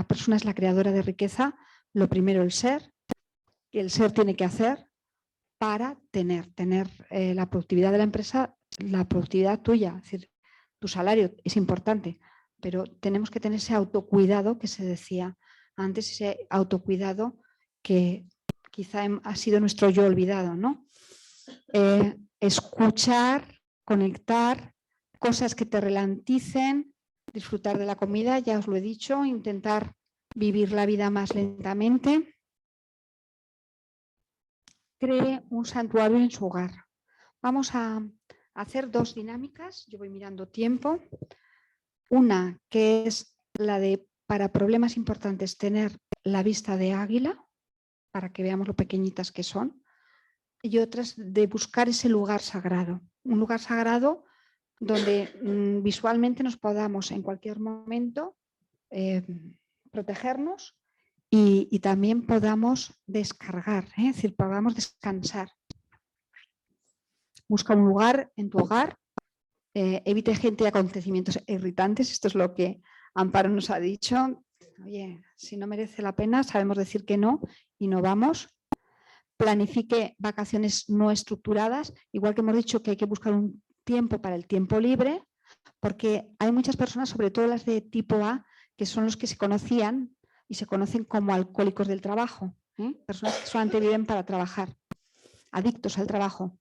persona es la creadora de riqueza. Lo primero, el ser, que el ser tiene que hacer para tener la productividad de la empresa, la productividad tuya. Es decir, tu salario es importante, pero tenemos que tener ese autocuidado que se decía antes, ese autocuidado que quizá ha sido nuestro yo olvidado, ¿no? Escuchar, conectar, cosas que te ralenticen, disfrutar de la comida, ya os lo he dicho, intentar vivir la vida más lentamente. Cree un santuario en su hogar. Vamos a hacer 2 dinámicas, yo voy mirando tiempo. Una que es la de, para problemas importantes, tener la vista de águila, para que veamos lo pequeñitas que son. Y otras de buscar ese lugar sagrado. Un lugar sagrado donde visualmente nos podamos en cualquier momento protegernos y también podamos descargar, es decir, podamos descansar. Busca un lugar en tu hogar, evite gente y acontecimientos irritantes, esto es lo que Amparo nos ha dicho. Oye, si no merece la pena, sabemos decir que no y no vamos. Planifique vacaciones no estructuradas, igual que hemos dicho que hay que buscar un tiempo para el tiempo libre, porque hay muchas personas, sobre todo las de tipo A, que son los que se conocían y se conocen como alcohólicos del trabajo, personas que solamente viven para trabajar, adictos al trabajo.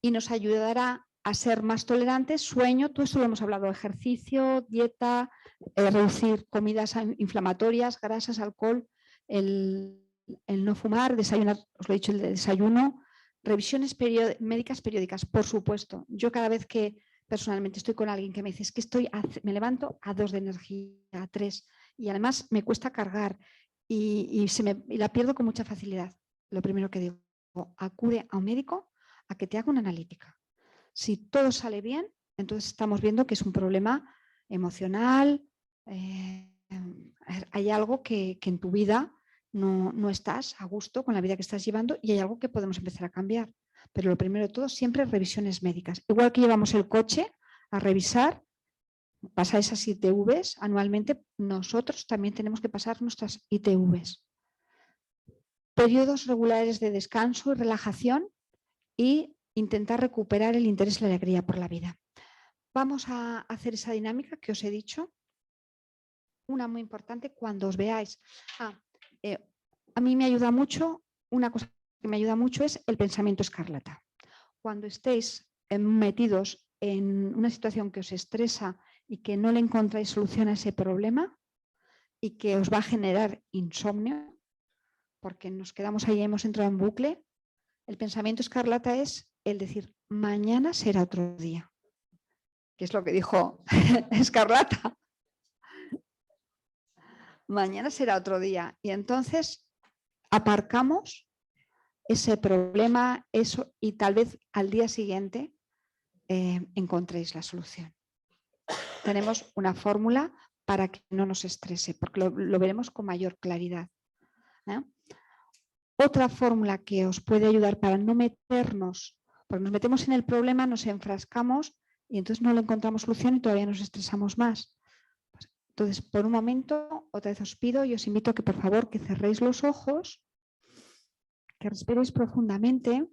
Y nos ayudará a ser más tolerantes, sueño, todo esto lo hemos hablado, ejercicio, dieta, reducir comidas inflamatorias, grasas, alcohol, el no fumar, desayunar, os lo he dicho, el desayuno, revisiones médicas periódicas, por supuesto. Yo cada vez que personalmente estoy con alguien que me dice es que me levanto a 2 de energía, a 3, y además me cuesta cargar y la pierdo con mucha facilidad. Lo primero que digo, acude a un médico a que te haga una analítica. Si todo sale bien, entonces estamos viendo que es un problema emocional, hay algo que en tu vida no estás a gusto con la vida que estás llevando y hay algo que podemos empezar a cambiar. Pero lo primero de todo, siempre revisiones médicas. Igual que llevamos el coche a revisar, pasar esas ITVs anualmente, nosotros también tenemos que pasar nuestras ITVs. Periodos regulares de descanso y relajación y intentar recuperar el interés y la alegría por la vida. Vamos a hacer esa dinámica que os he dicho. Una muy importante cuando os veáis. A mí me ayuda mucho, una cosa que me ayuda mucho es el pensamiento escarlata. Cuando estéis metidos en una situación que os estresa y que no le encontráis solución a ese problema y que os va a generar insomnio, porque nos quedamos ahí, hemos entrado en bucle, el pensamiento escarlata es el decir, mañana será otro día, que es lo que dijo Escarlata. Mañana será otro día. Y entonces aparcamos ese problema, eso, y tal vez al día siguiente encontréis la solución. Tenemos una fórmula para que no nos estrese, porque lo veremos con mayor claridad. Otra fórmula que os puede ayudar para no meternos, porque nos metemos en el problema, nos enfrascamos y entonces no le encontramos solución y todavía nos estresamos más. Entonces, por un momento, otra vez os pido y os invito a que por favor que cerréis los ojos, que respiréis profundamente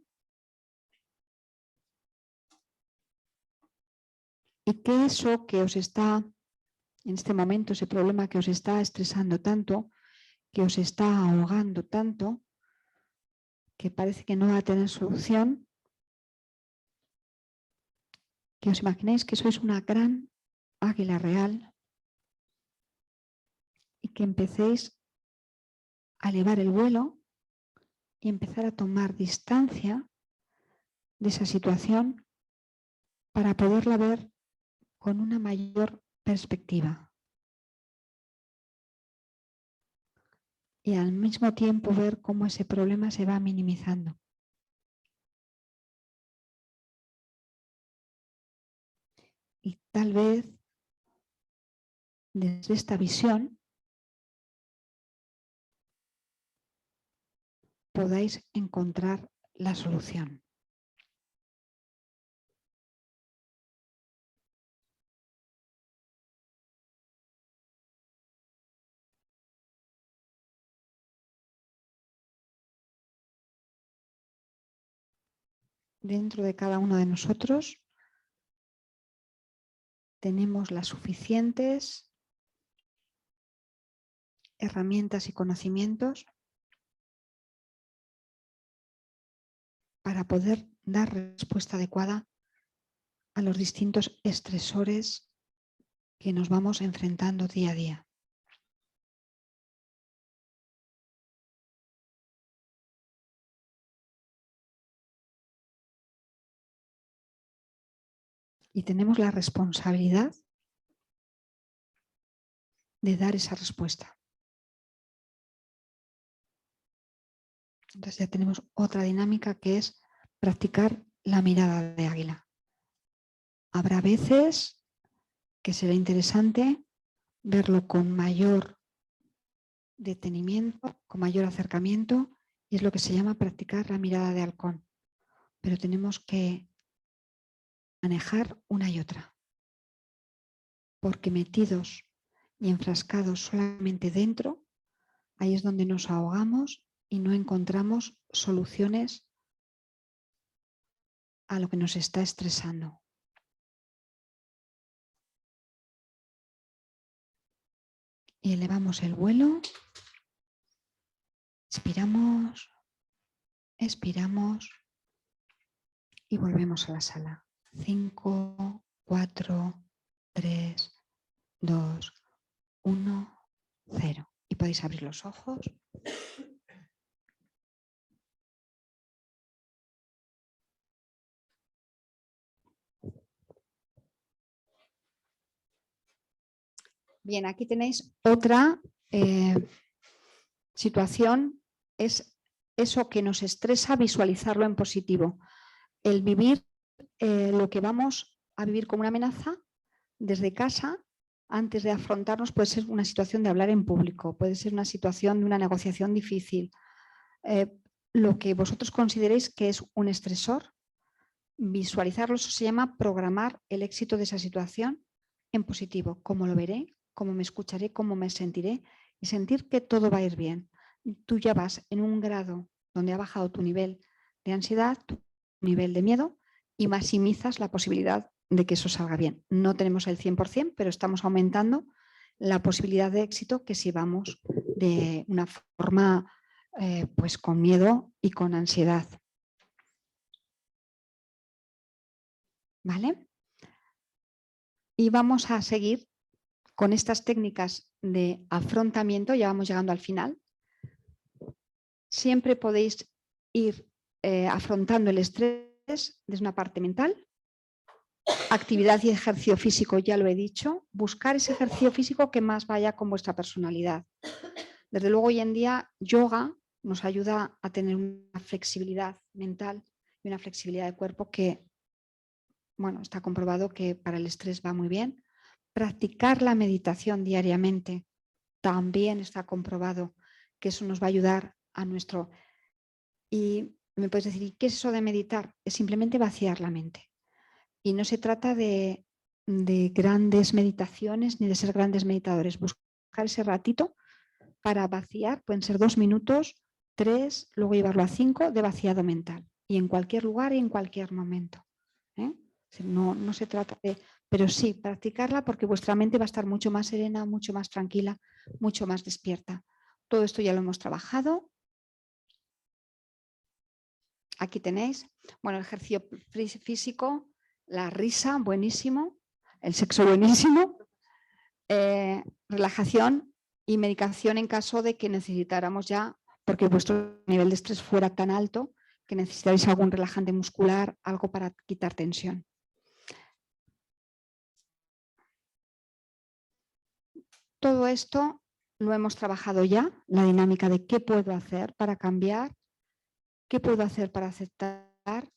y que eso que os está, en este momento, ese problema que os está estresando tanto, que os está ahogando tanto, que parece que no va a tener solución, que os imaginéis que sois una gran águila real y que empecéis a elevar el vuelo y empezar a tomar distancia de esa situación para poderla ver con una mayor perspectiva. Y al mismo tiempo ver cómo ese problema se va minimizando. Y tal vez desde esta visión podáis encontrar la solución. dentro de cada uno de nosotros tenemos las suficientes herramientas y conocimientos para poder dar respuesta adecuada a los distintos estresores que nos vamos enfrentando día a día. Y tenemos la responsabilidad de dar esa respuesta. Entonces ya tenemos otra dinámica que es practicar la mirada de águila. Habrá veces que será interesante verlo con mayor detenimiento, con mayor acercamiento, y es lo que se llama practicar la mirada de halcón. Pero tenemos que manejar una y otra, porque metidos y enfrascados solamente dentro, ahí es donde nos ahogamos y no encontramos soluciones a lo que nos está estresando. Y elevamos el vuelo, expiramos, expiramos y volvemos a la sala. 5, 4, 3, 2, 1, 0. Y podéis abrir los ojos. Bien, aquí tenéis otra situación, es eso que nos estresa, visualizarlo en positivo. El vivir lo que vamos a vivir como una amenaza desde casa, antes de afrontarnos, puede ser una situación de hablar en público, puede ser una situación de una negociación difícil. Lo que vosotros consideréis que es un estresor, visualizarlo, eso se llama programar el éxito de esa situación en positivo. ¿Cómo lo veré? ¿Cómo me escucharé? ¿Cómo me sentiré? Y sentir que todo va a ir bien. Tú ya vas en un grado donde ha bajado tu nivel de ansiedad, tu nivel de miedo, y maximizas la posibilidad de que eso salga bien. No tenemos el 100%, pero estamos aumentando la posibilidad de éxito que si vamos de una forma pues con miedo y con ansiedad. ¿Vale? Y vamos a seguir con estas técnicas de afrontamiento, ya vamos llegando al final. Siempre podéis ir afrontando el estrés desde una parte mental. Actividad y ejercicio físico, ya lo he dicho. Buscar ese ejercicio físico que más vaya con vuestra personalidad. Desde luego, hoy en día, yoga nos ayuda a tener una flexibilidad mental y una flexibilidad de cuerpo que, bueno, está comprobado que para el estrés va muy bien. Practicar la meditación diariamente también está comprobado que eso nos va a ayudar a nuestro... Y me puedes decir, ¿y qué es eso de meditar? Es simplemente vaciar la mente. Y no se trata de grandes meditaciones ni de ser grandes meditadores. Buscar ese ratito para vaciar, pueden ser 2 minutos, 3, luego llevarlo a 5 de vaciado mental. Y en cualquier lugar y en cualquier momento. No se trata de... Pero sí, practicarla porque vuestra mente va a estar mucho más serena, mucho más tranquila, mucho más despierta. Todo esto ya lo hemos trabajado. Aquí tenéis, bueno, el ejercicio físico, la risa, buenísimo, el sexo, buenísimo, relajación y medicación en caso de que necesitáramos ya, porque vuestro nivel de estrés fuera tan alto que necesitáis algún relajante muscular, algo para quitar tensión. Todo esto lo hemos trabajado ya, la dinámica de qué puedo hacer para cambiar, qué puedo hacer para aceptar,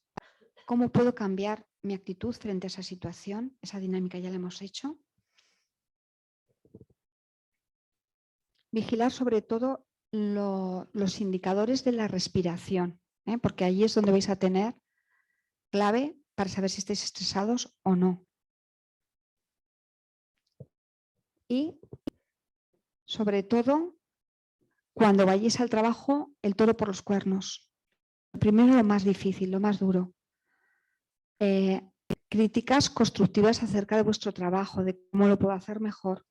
cómo puedo cambiar mi actitud frente a esa situación. Esa dinámica ya la hemos hecho. Vigilar sobre todo los indicadores de la respiración, porque ahí es donde vais a tener clave para saber si estáis estresados o no. Y sobre todo, cuando vayáis al trabajo, el toro por los cuernos. Primero lo más difícil, lo más duro. críticas constructivas acerca de vuestro trabajo, de cómo lo puedo hacer mejor.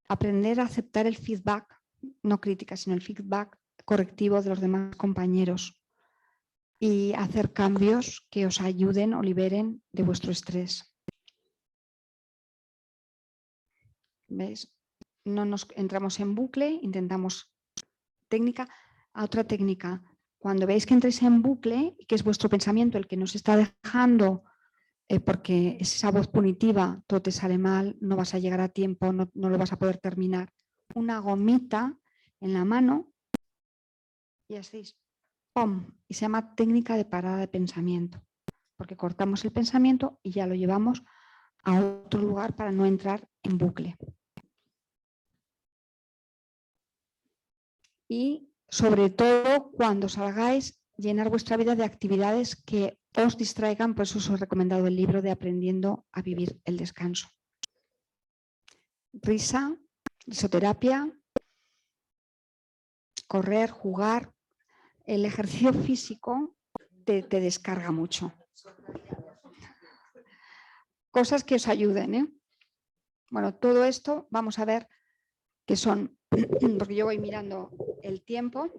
Aprender a aceptar el feedback, no crítica, sino el feedback correctivo de los demás compañeros y hacer cambios que os ayuden o liberen de vuestro estrés. ¿Veis? No nos entramos en bucle, intentamos técnica a otra técnica. Cuando veis que entréis en bucle y que es vuestro pensamiento el que nos está dejando, porque es esa voz punitiva, todo te sale mal, no vas a llegar a tiempo, no lo vas a poder terminar, una gomita en la mano y hacéis ¡pum! Y se llama técnica de parada de pensamiento, porque cortamos el pensamiento y ya lo llevamos a otro lugar para no entrar en bucle. Y sobre todo cuando salgáis, llenar vuestra vida de actividades que os distraigan, por eso os he recomendado el libro de Aprendiendo a vivir el descanso. Risa, risoterapia, correr, jugar. El ejercicio físico te descarga mucho. Cosas que os ayuden, ¿eh? Bueno, todo esto vamos a ver que son, porque yo voy mirando el tiempo.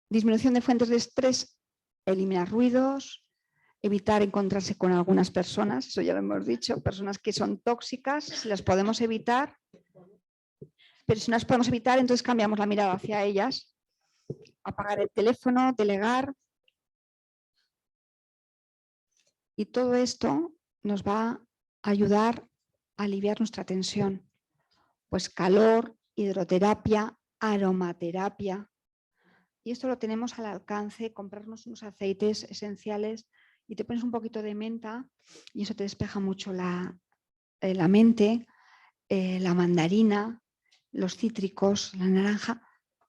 Disminución de fuentes de estrés, eliminar ruidos, evitar encontrarse con algunas personas, eso ya lo hemos dicho, personas que son tóxicas, si las podemos evitar, pero si no las podemos evitar, entonces cambiamos la mirada hacia ellas. Apagar el teléfono, delegar. Y todo esto nos va a ayudar a aliviar nuestra tensión. Pues calor, hidroterapia, aromaterapia. Y esto lo tenemos al alcance, comprarnos unos aceites esenciales y te pones un poquito de menta y eso te despeja mucho la mente, la mandarina, los cítricos, la naranja.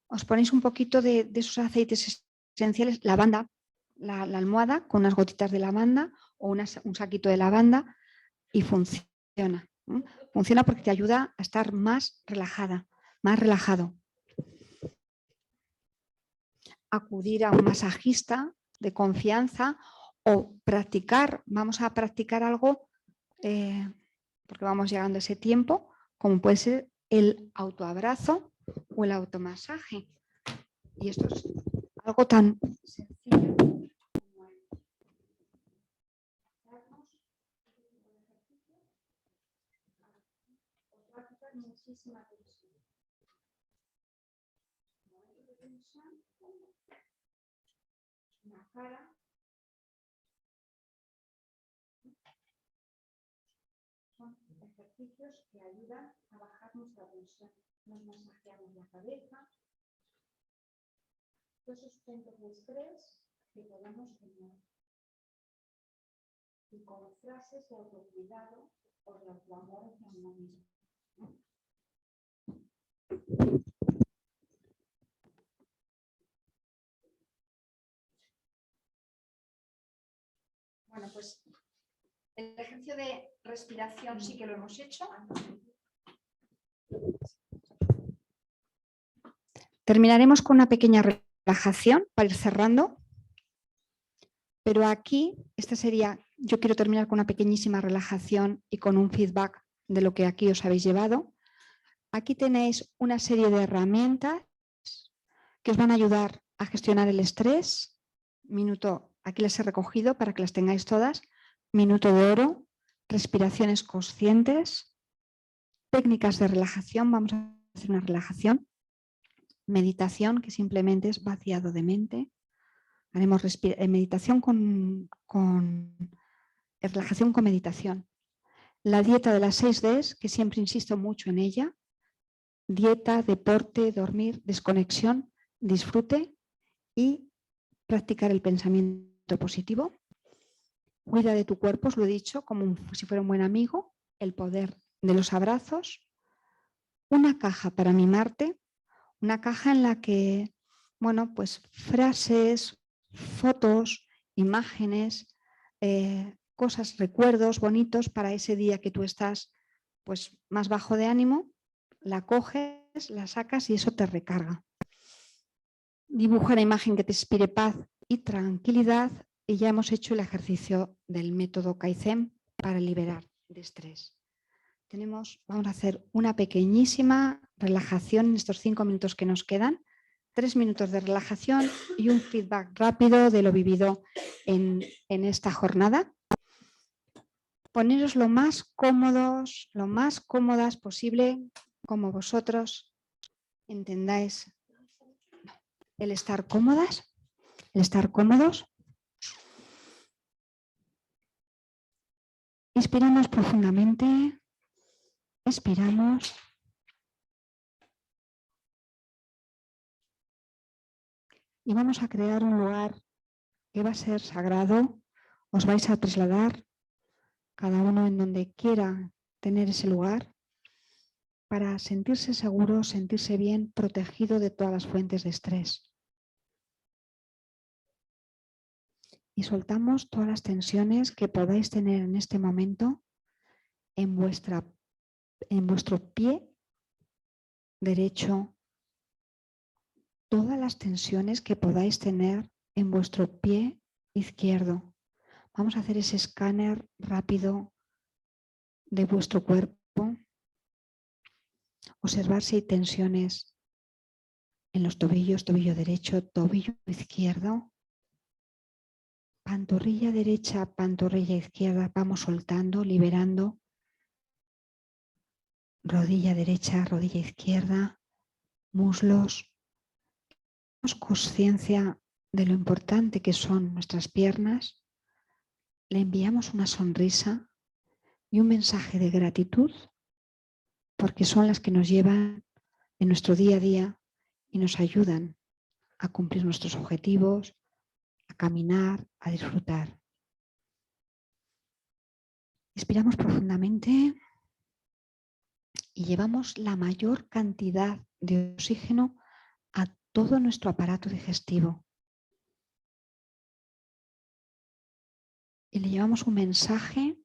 Os ponéis un poquito de esos aceites esenciales, lavanda, la almohada con unas gotitas de lavanda o un saquito de lavanda y funciona. Funciona porque te ayuda a estar más relajada, más relajado. Acudir a un masajista de confianza o practicar, vamos a practicar algo porque vamos llegando a ese tiempo, como puede ser el autoabrazo o el automasaje. Y esto es algo tan sencillo como muchísima tensión. La cara. Son ejercicios que ayudan a bajar nuestra tensión. Nos masajeamos la cabeza. Todos esos puntos de estrés que podemos tener. Y con frases de autocuidado o de autoamor hacia uno mismo. Bueno, pues el ejercicio de respiración sí que lo hemos hecho. Terminaremos con una pequeña relajación para ir cerrando. Pero aquí, esta sería, yo quiero terminar con una pequeñísima relajación y con un feedback de lo que aquí os habéis llevado. Aquí tenéis una serie de herramientas que os van a ayudar a gestionar el estrés. Aquí las he recogido para que las tengáis todas. Minuto de oro, respiraciones conscientes, técnicas de relajación, vamos a hacer una relajación, meditación, que simplemente es vaciado de mente. Haremos meditación relajación con meditación. La dieta de las 6 Ds, que siempre insisto mucho en ella. Dieta, deporte, dormir, desconexión, disfrute y practicar el pensamiento positivo. Cuida de tu cuerpo, os lo he dicho, como si fuera un buen amigo. El poder de los abrazos. Una caja para mimarte. Una caja en la que, bueno, pues frases, fotos, imágenes, cosas, recuerdos bonitos para ese día que tú estás pues más bajo de ánimo, la coges, la sacas y eso te recarga. Dibuja la imagen que te inspire paz y tranquilidad Y ya hemos hecho el ejercicio del método Kaizen para liberar de estrés. Vamos a hacer una pequeñísima relajación en estos 5 minutos que nos quedan. 3 minutos de relajación y un feedback rápido de lo vivido en esta jornada. Poneros lo más cómodos, lo más cómodas posible, como vosotros entendáis el estar cómodas, el estar cómodos. Inspiramos profundamente, expiramos. Y vamos a crear un lugar que va a ser sagrado. Os vais a trasladar cada uno en donde quiera tener ese lugar para sentirse seguro, sentirse bien, protegido de todas las fuentes de estrés. Y soltamos todas las tensiones que podáis tener en este momento en vuestro pie derecho, todas las tensiones que podáis tener en vuestro pie izquierdo. Vamos a hacer ese escáner rápido de vuestro cuerpo. Observar si hay tensiones en los tobillos, tobillo derecho, tobillo izquierdo. Pantorrilla derecha, pantorrilla izquierda. Vamos soltando, liberando. Rodilla derecha, rodilla izquierda. Muslos. Tenemos conciencia de lo importante que son nuestras piernas. Le enviamos una sonrisa y un mensaje de gratitud porque son las que nos llevan en nuestro día a día y nos ayudan a cumplir nuestros objetivos, a caminar, a disfrutar. Inspiramos profundamente y llevamos la mayor cantidad de oxígeno a todo nuestro aparato digestivo. Y le llevamos un mensaje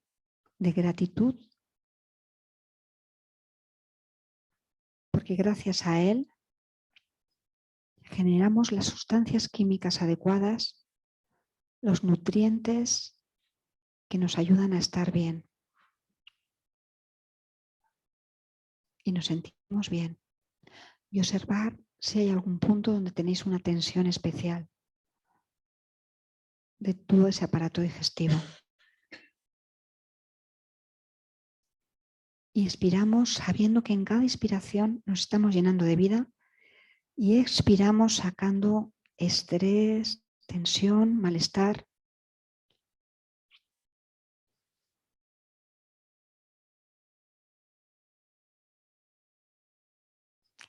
de gratitud porque gracias a él generamos las sustancias químicas adecuadas, los nutrientes que nos ayudan a estar bien. Y nos sentimos bien. Y observar si hay algún punto donde tenéis una tensión especial de todo ese aparato digestivo. Y expiramos sabiendo que en cada inspiración nos estamos llenando de vida y expiramos sacando estrés, tensión, malestar.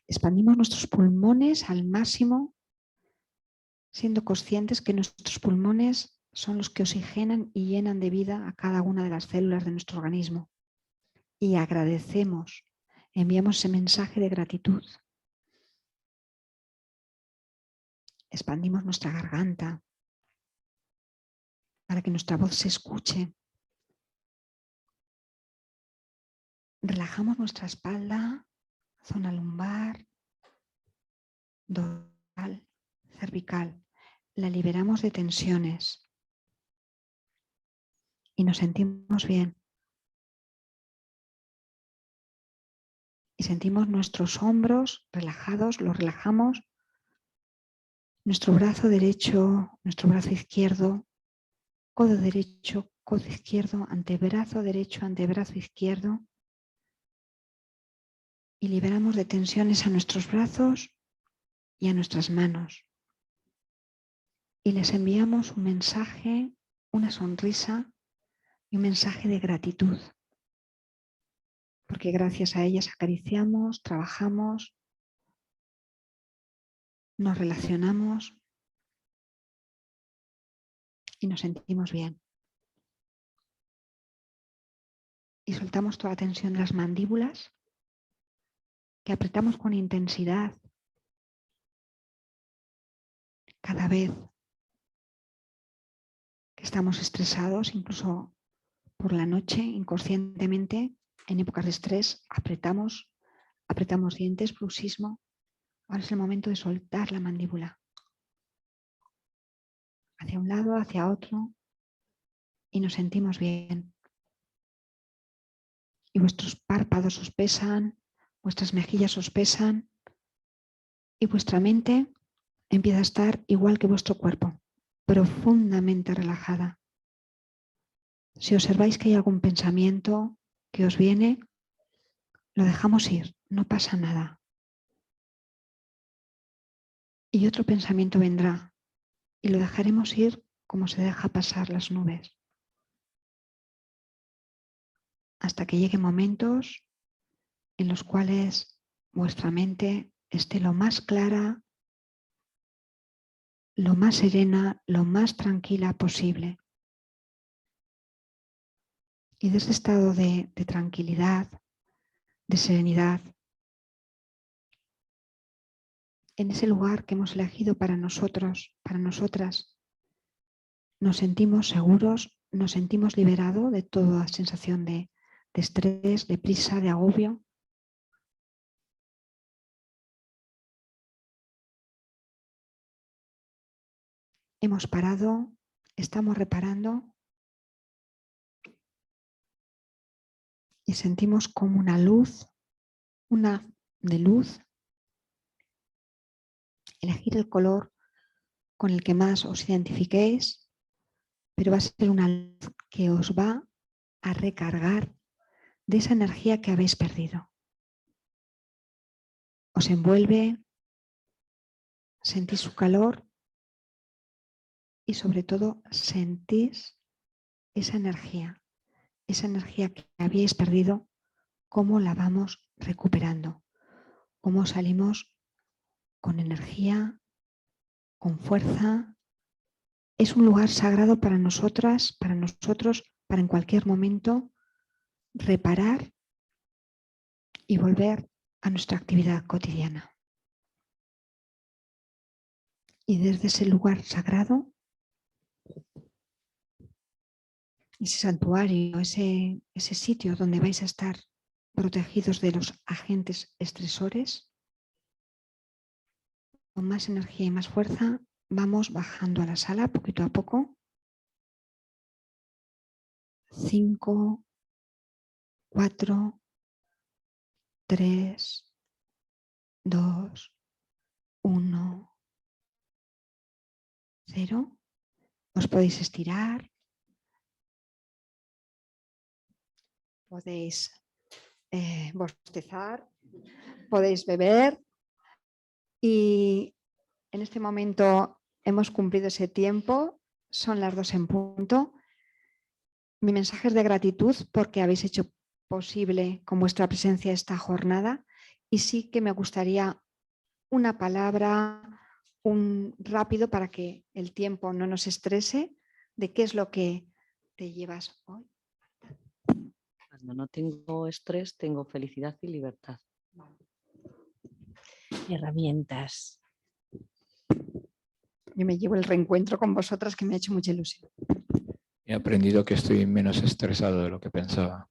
Expandimos nuestros pulmones al máximo, siendo conscientes que nuestros pulmones son los que oxigenan y llenan de vida a cada una de las células de nuestro organismo. Y agradecemos, enviamos ese mensaje de gratitud. Expandimos nuestra garganta para que nuestra voz se escuche. Relajamos nuestra espalda, zona lumbar, dorsal, cervical. La liberamos de tensiones y nos sentimos bien. Y sentimos nuestros hombros relajados, los relajamos. Nuestro brazo derecho, nuestro brazo izquierdo, codo derecho, codo izquierdo, antebrazo derecho, antebrazo izquierdo. Y liberamos de tensiones a nuestros brazos y a nuestras manos. Y les enviamos un mensaje, una sonrisa y un mensaje de gratitud. Porque gracias a ellas acariciamos, trabajamos, nos relacionamos y nos sentimos bien. Y soltamos toda la tensión de las mandíbulas, que apretamos con intensidad cada vez que estamos estresados, incluso por la noche, inconscientemente, en épocas de estrés, apretamos dientes, bruxismo. Ahora es el momento de soltar la mandíbula. hacia un lado, hacia otro, y nos sentimos bien. Y vuestros párpados os pesan, vuestras mejillas os pesan, y vuestra mente empieza a estar igual que vuestro cuerpo, profundamente relajada. Si observáis que hay algún pensamiento que os viene, lo dejamos ir, no pasa nada. Y otro pensamiento vendrá y lo dejaremos ir como se deja pasar las nubes. Hasta que lleguen momentos en los cuales vuestra mente esté lo más clara, lo más serena, lo más tranquila posible. Y de ese estado de tranquilidad, de serenidad, en ese lugar que hemos elegido para nosotros, para nosotras, nos sentimos seguros, nos sentimos liberados de toda sensación de estrés, de prisa, de agobio. Hemos parado, estamos reparando y sentimos como una luz, una de luz. Elegir el color con el que más os identifiquéis, pero va a ser una luz que os va a recargar de esa energía que habéis perdido. Os envuelve, sentís su calor y sobre todo sentís esa energía que habíais perdido, cómo la vamos recuperando, cómo salimos con energía, con fuerza. Es un lugar sagrado para nosotras, para nosotros, para en cualquier momento reparar y volver a nuestra actividad cotidiana. Y desde ese lugar sagrado, ese santuario, ese sitio donde vais a estar protegidos de los agentes estresores, con más energía y más fuerza, vamos bajando a la sala poquito a poco. 5, 4, 3, 2, 1, 0. Os podéis estirar, podéis bostezar, podéis beber y en este momento hemos cumplido ese tiempo, son las 2 en punto. Mi mensaje es de gratitud porque habéis hecho posible con vuestra presencia esta jornada y sí que me gustaría una palabra, un rápido para que el tiempo no nos estrese, de qué es lo que te llevas hoy. Cuando no tengo estrés, tengo felicidad y libertad. Herramientas. Yo me llevo el reencuentro con vosotras que me ha hecho mucha ilusión. He aprendido que estoy menos estresado de lo que pensaba.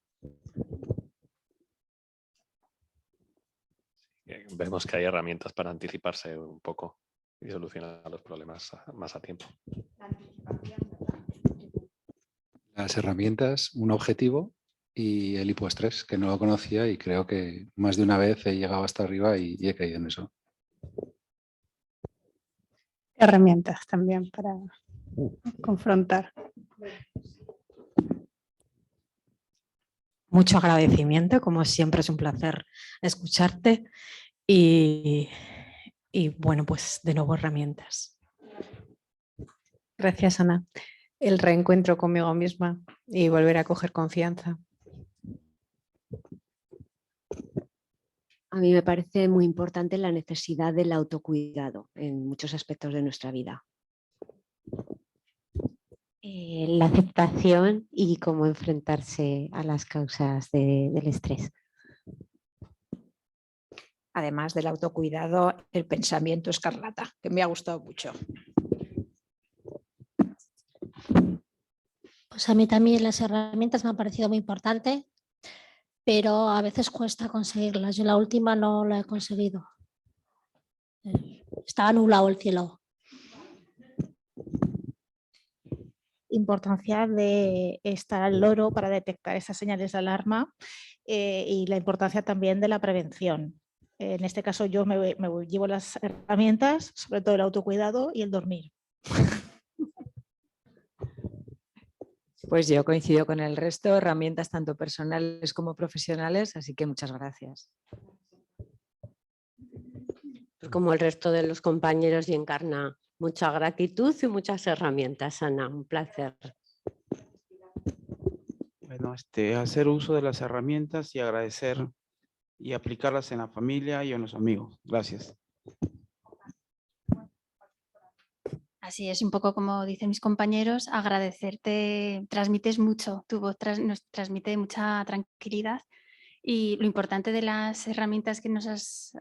Vemos que hay herramientas para anticiparse un poco y solucionar los problemas más a tiempo. Las herramientas, un objetivo y el hipoestrés, que no lo conocía y creo que más de una vez he llegado hasta arriba y he caído en eso. Herramientas también para confrontar. Mucho agradecimiento, como siempre es un placer escucharte y bueno, pues de nuevo herramientas. Gracias, Ana. El reencuentro conmigo misma y volver a coger confianza. A mí me parece muy importante la necesidad del autocuidado en muchos aspectos de nuestra vida. La aceptación y cómo enfrentarse a las causas del estrés. Además del autocuidado, el pensamiento escarlata, que me ha gustado mucho. Pues a mí también las herramientas me han parecido muy importantes, pero a veces cuesta conseguirlas. Yo la última no la he conseguido. Estaba nublado el cielo. importancia de estar al loro para detectar esas señales de alarma y la importancia también de la prevención. En este caso yo me llevo las herramientas, sobre todo el autocuidado y el dormir. Pues yo coincido con el resto, herramientas tanto personales como profesionales, así que muchas gracias. Pues como el resto de los compañeros y Encarna, mucha gratitud y muchas herramientas, Ana, un placer. Bueno, hacer uso de las herramientas y agradecer y aplicarlas en la familia y en los amigos. Gracias. Así es, un poco como dicen mis compañeros, agradecerte, transmites mucho, tu voz nos transmite mucha tranquilidad y lo importante de las herramientas que nos has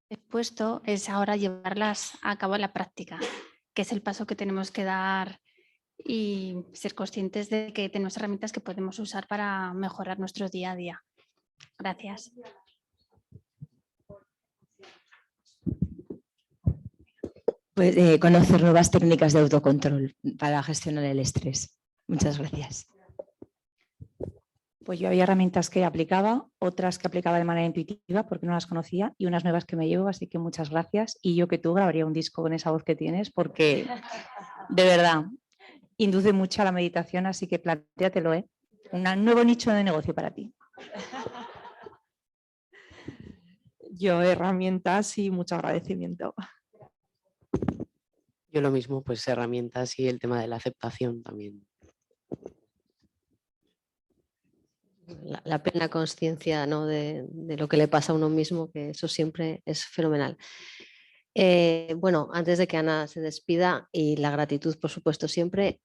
expuesto es ahora llevarlas a cabo en la práctica, que es el paso que tenemos que dar y ser conscientes de que tenemos herramientas que podemos usar para mejorar nuestro día a día. Gracias. Pues, conocer nuevas técnicas de autocontrol para gestionar el estrés. Muchas gracias. Pues yo había herramientas que aplicaba, otras que aplicaba de manera intuitiva porque no las conocía y unas nuevas que me llevo, así que muchas gracias. Y yo que tú grabaría un disco con esa voz que tienes porque, de verdad, induce mucho a la meditación, así que plantéatelo, ¿eh? Un nuevo nicho de negocio para ti. Yo herramientas y mucho agradecimiento. Yo lo mismo, pues herramientas y el tema de la aceptación también. La plena conciencia, ¿no? de lo que le pasa a uno mismo, que eso siempre es fenomenal. Bueno, antes de que Ana se despida, y la gratitud por supuesto siempre,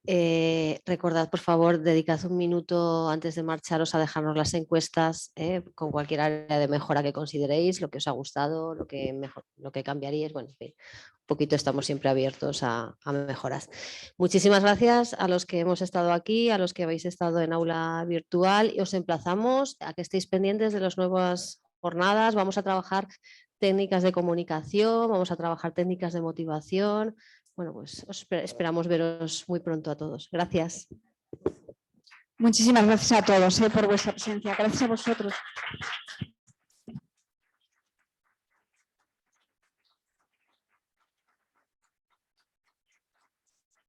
recordad por favor, dedicad un minuto antes de marcharos a dejarnos las encuestas con cualquier área de mejora que consideréis, lo que os ha gustado, lo que cambiaríais, bueno, en fin, un poquito estamos siempre abiertos a mejoras. Muchísimas gracias a los que hemos estado aquí, a los que habéis estado en aula virtual y os emplazamos a que estéis pendientes de las nuevas jornadas. Vamos a trabajar técnicas de comunicación, vamos a trabajar técnicas de motivación. Bueno, pues esperamos veros muy pronto a todos. Gracias. Muchísimas gracias a todos por vuestra presencia. Gracias a vosotros.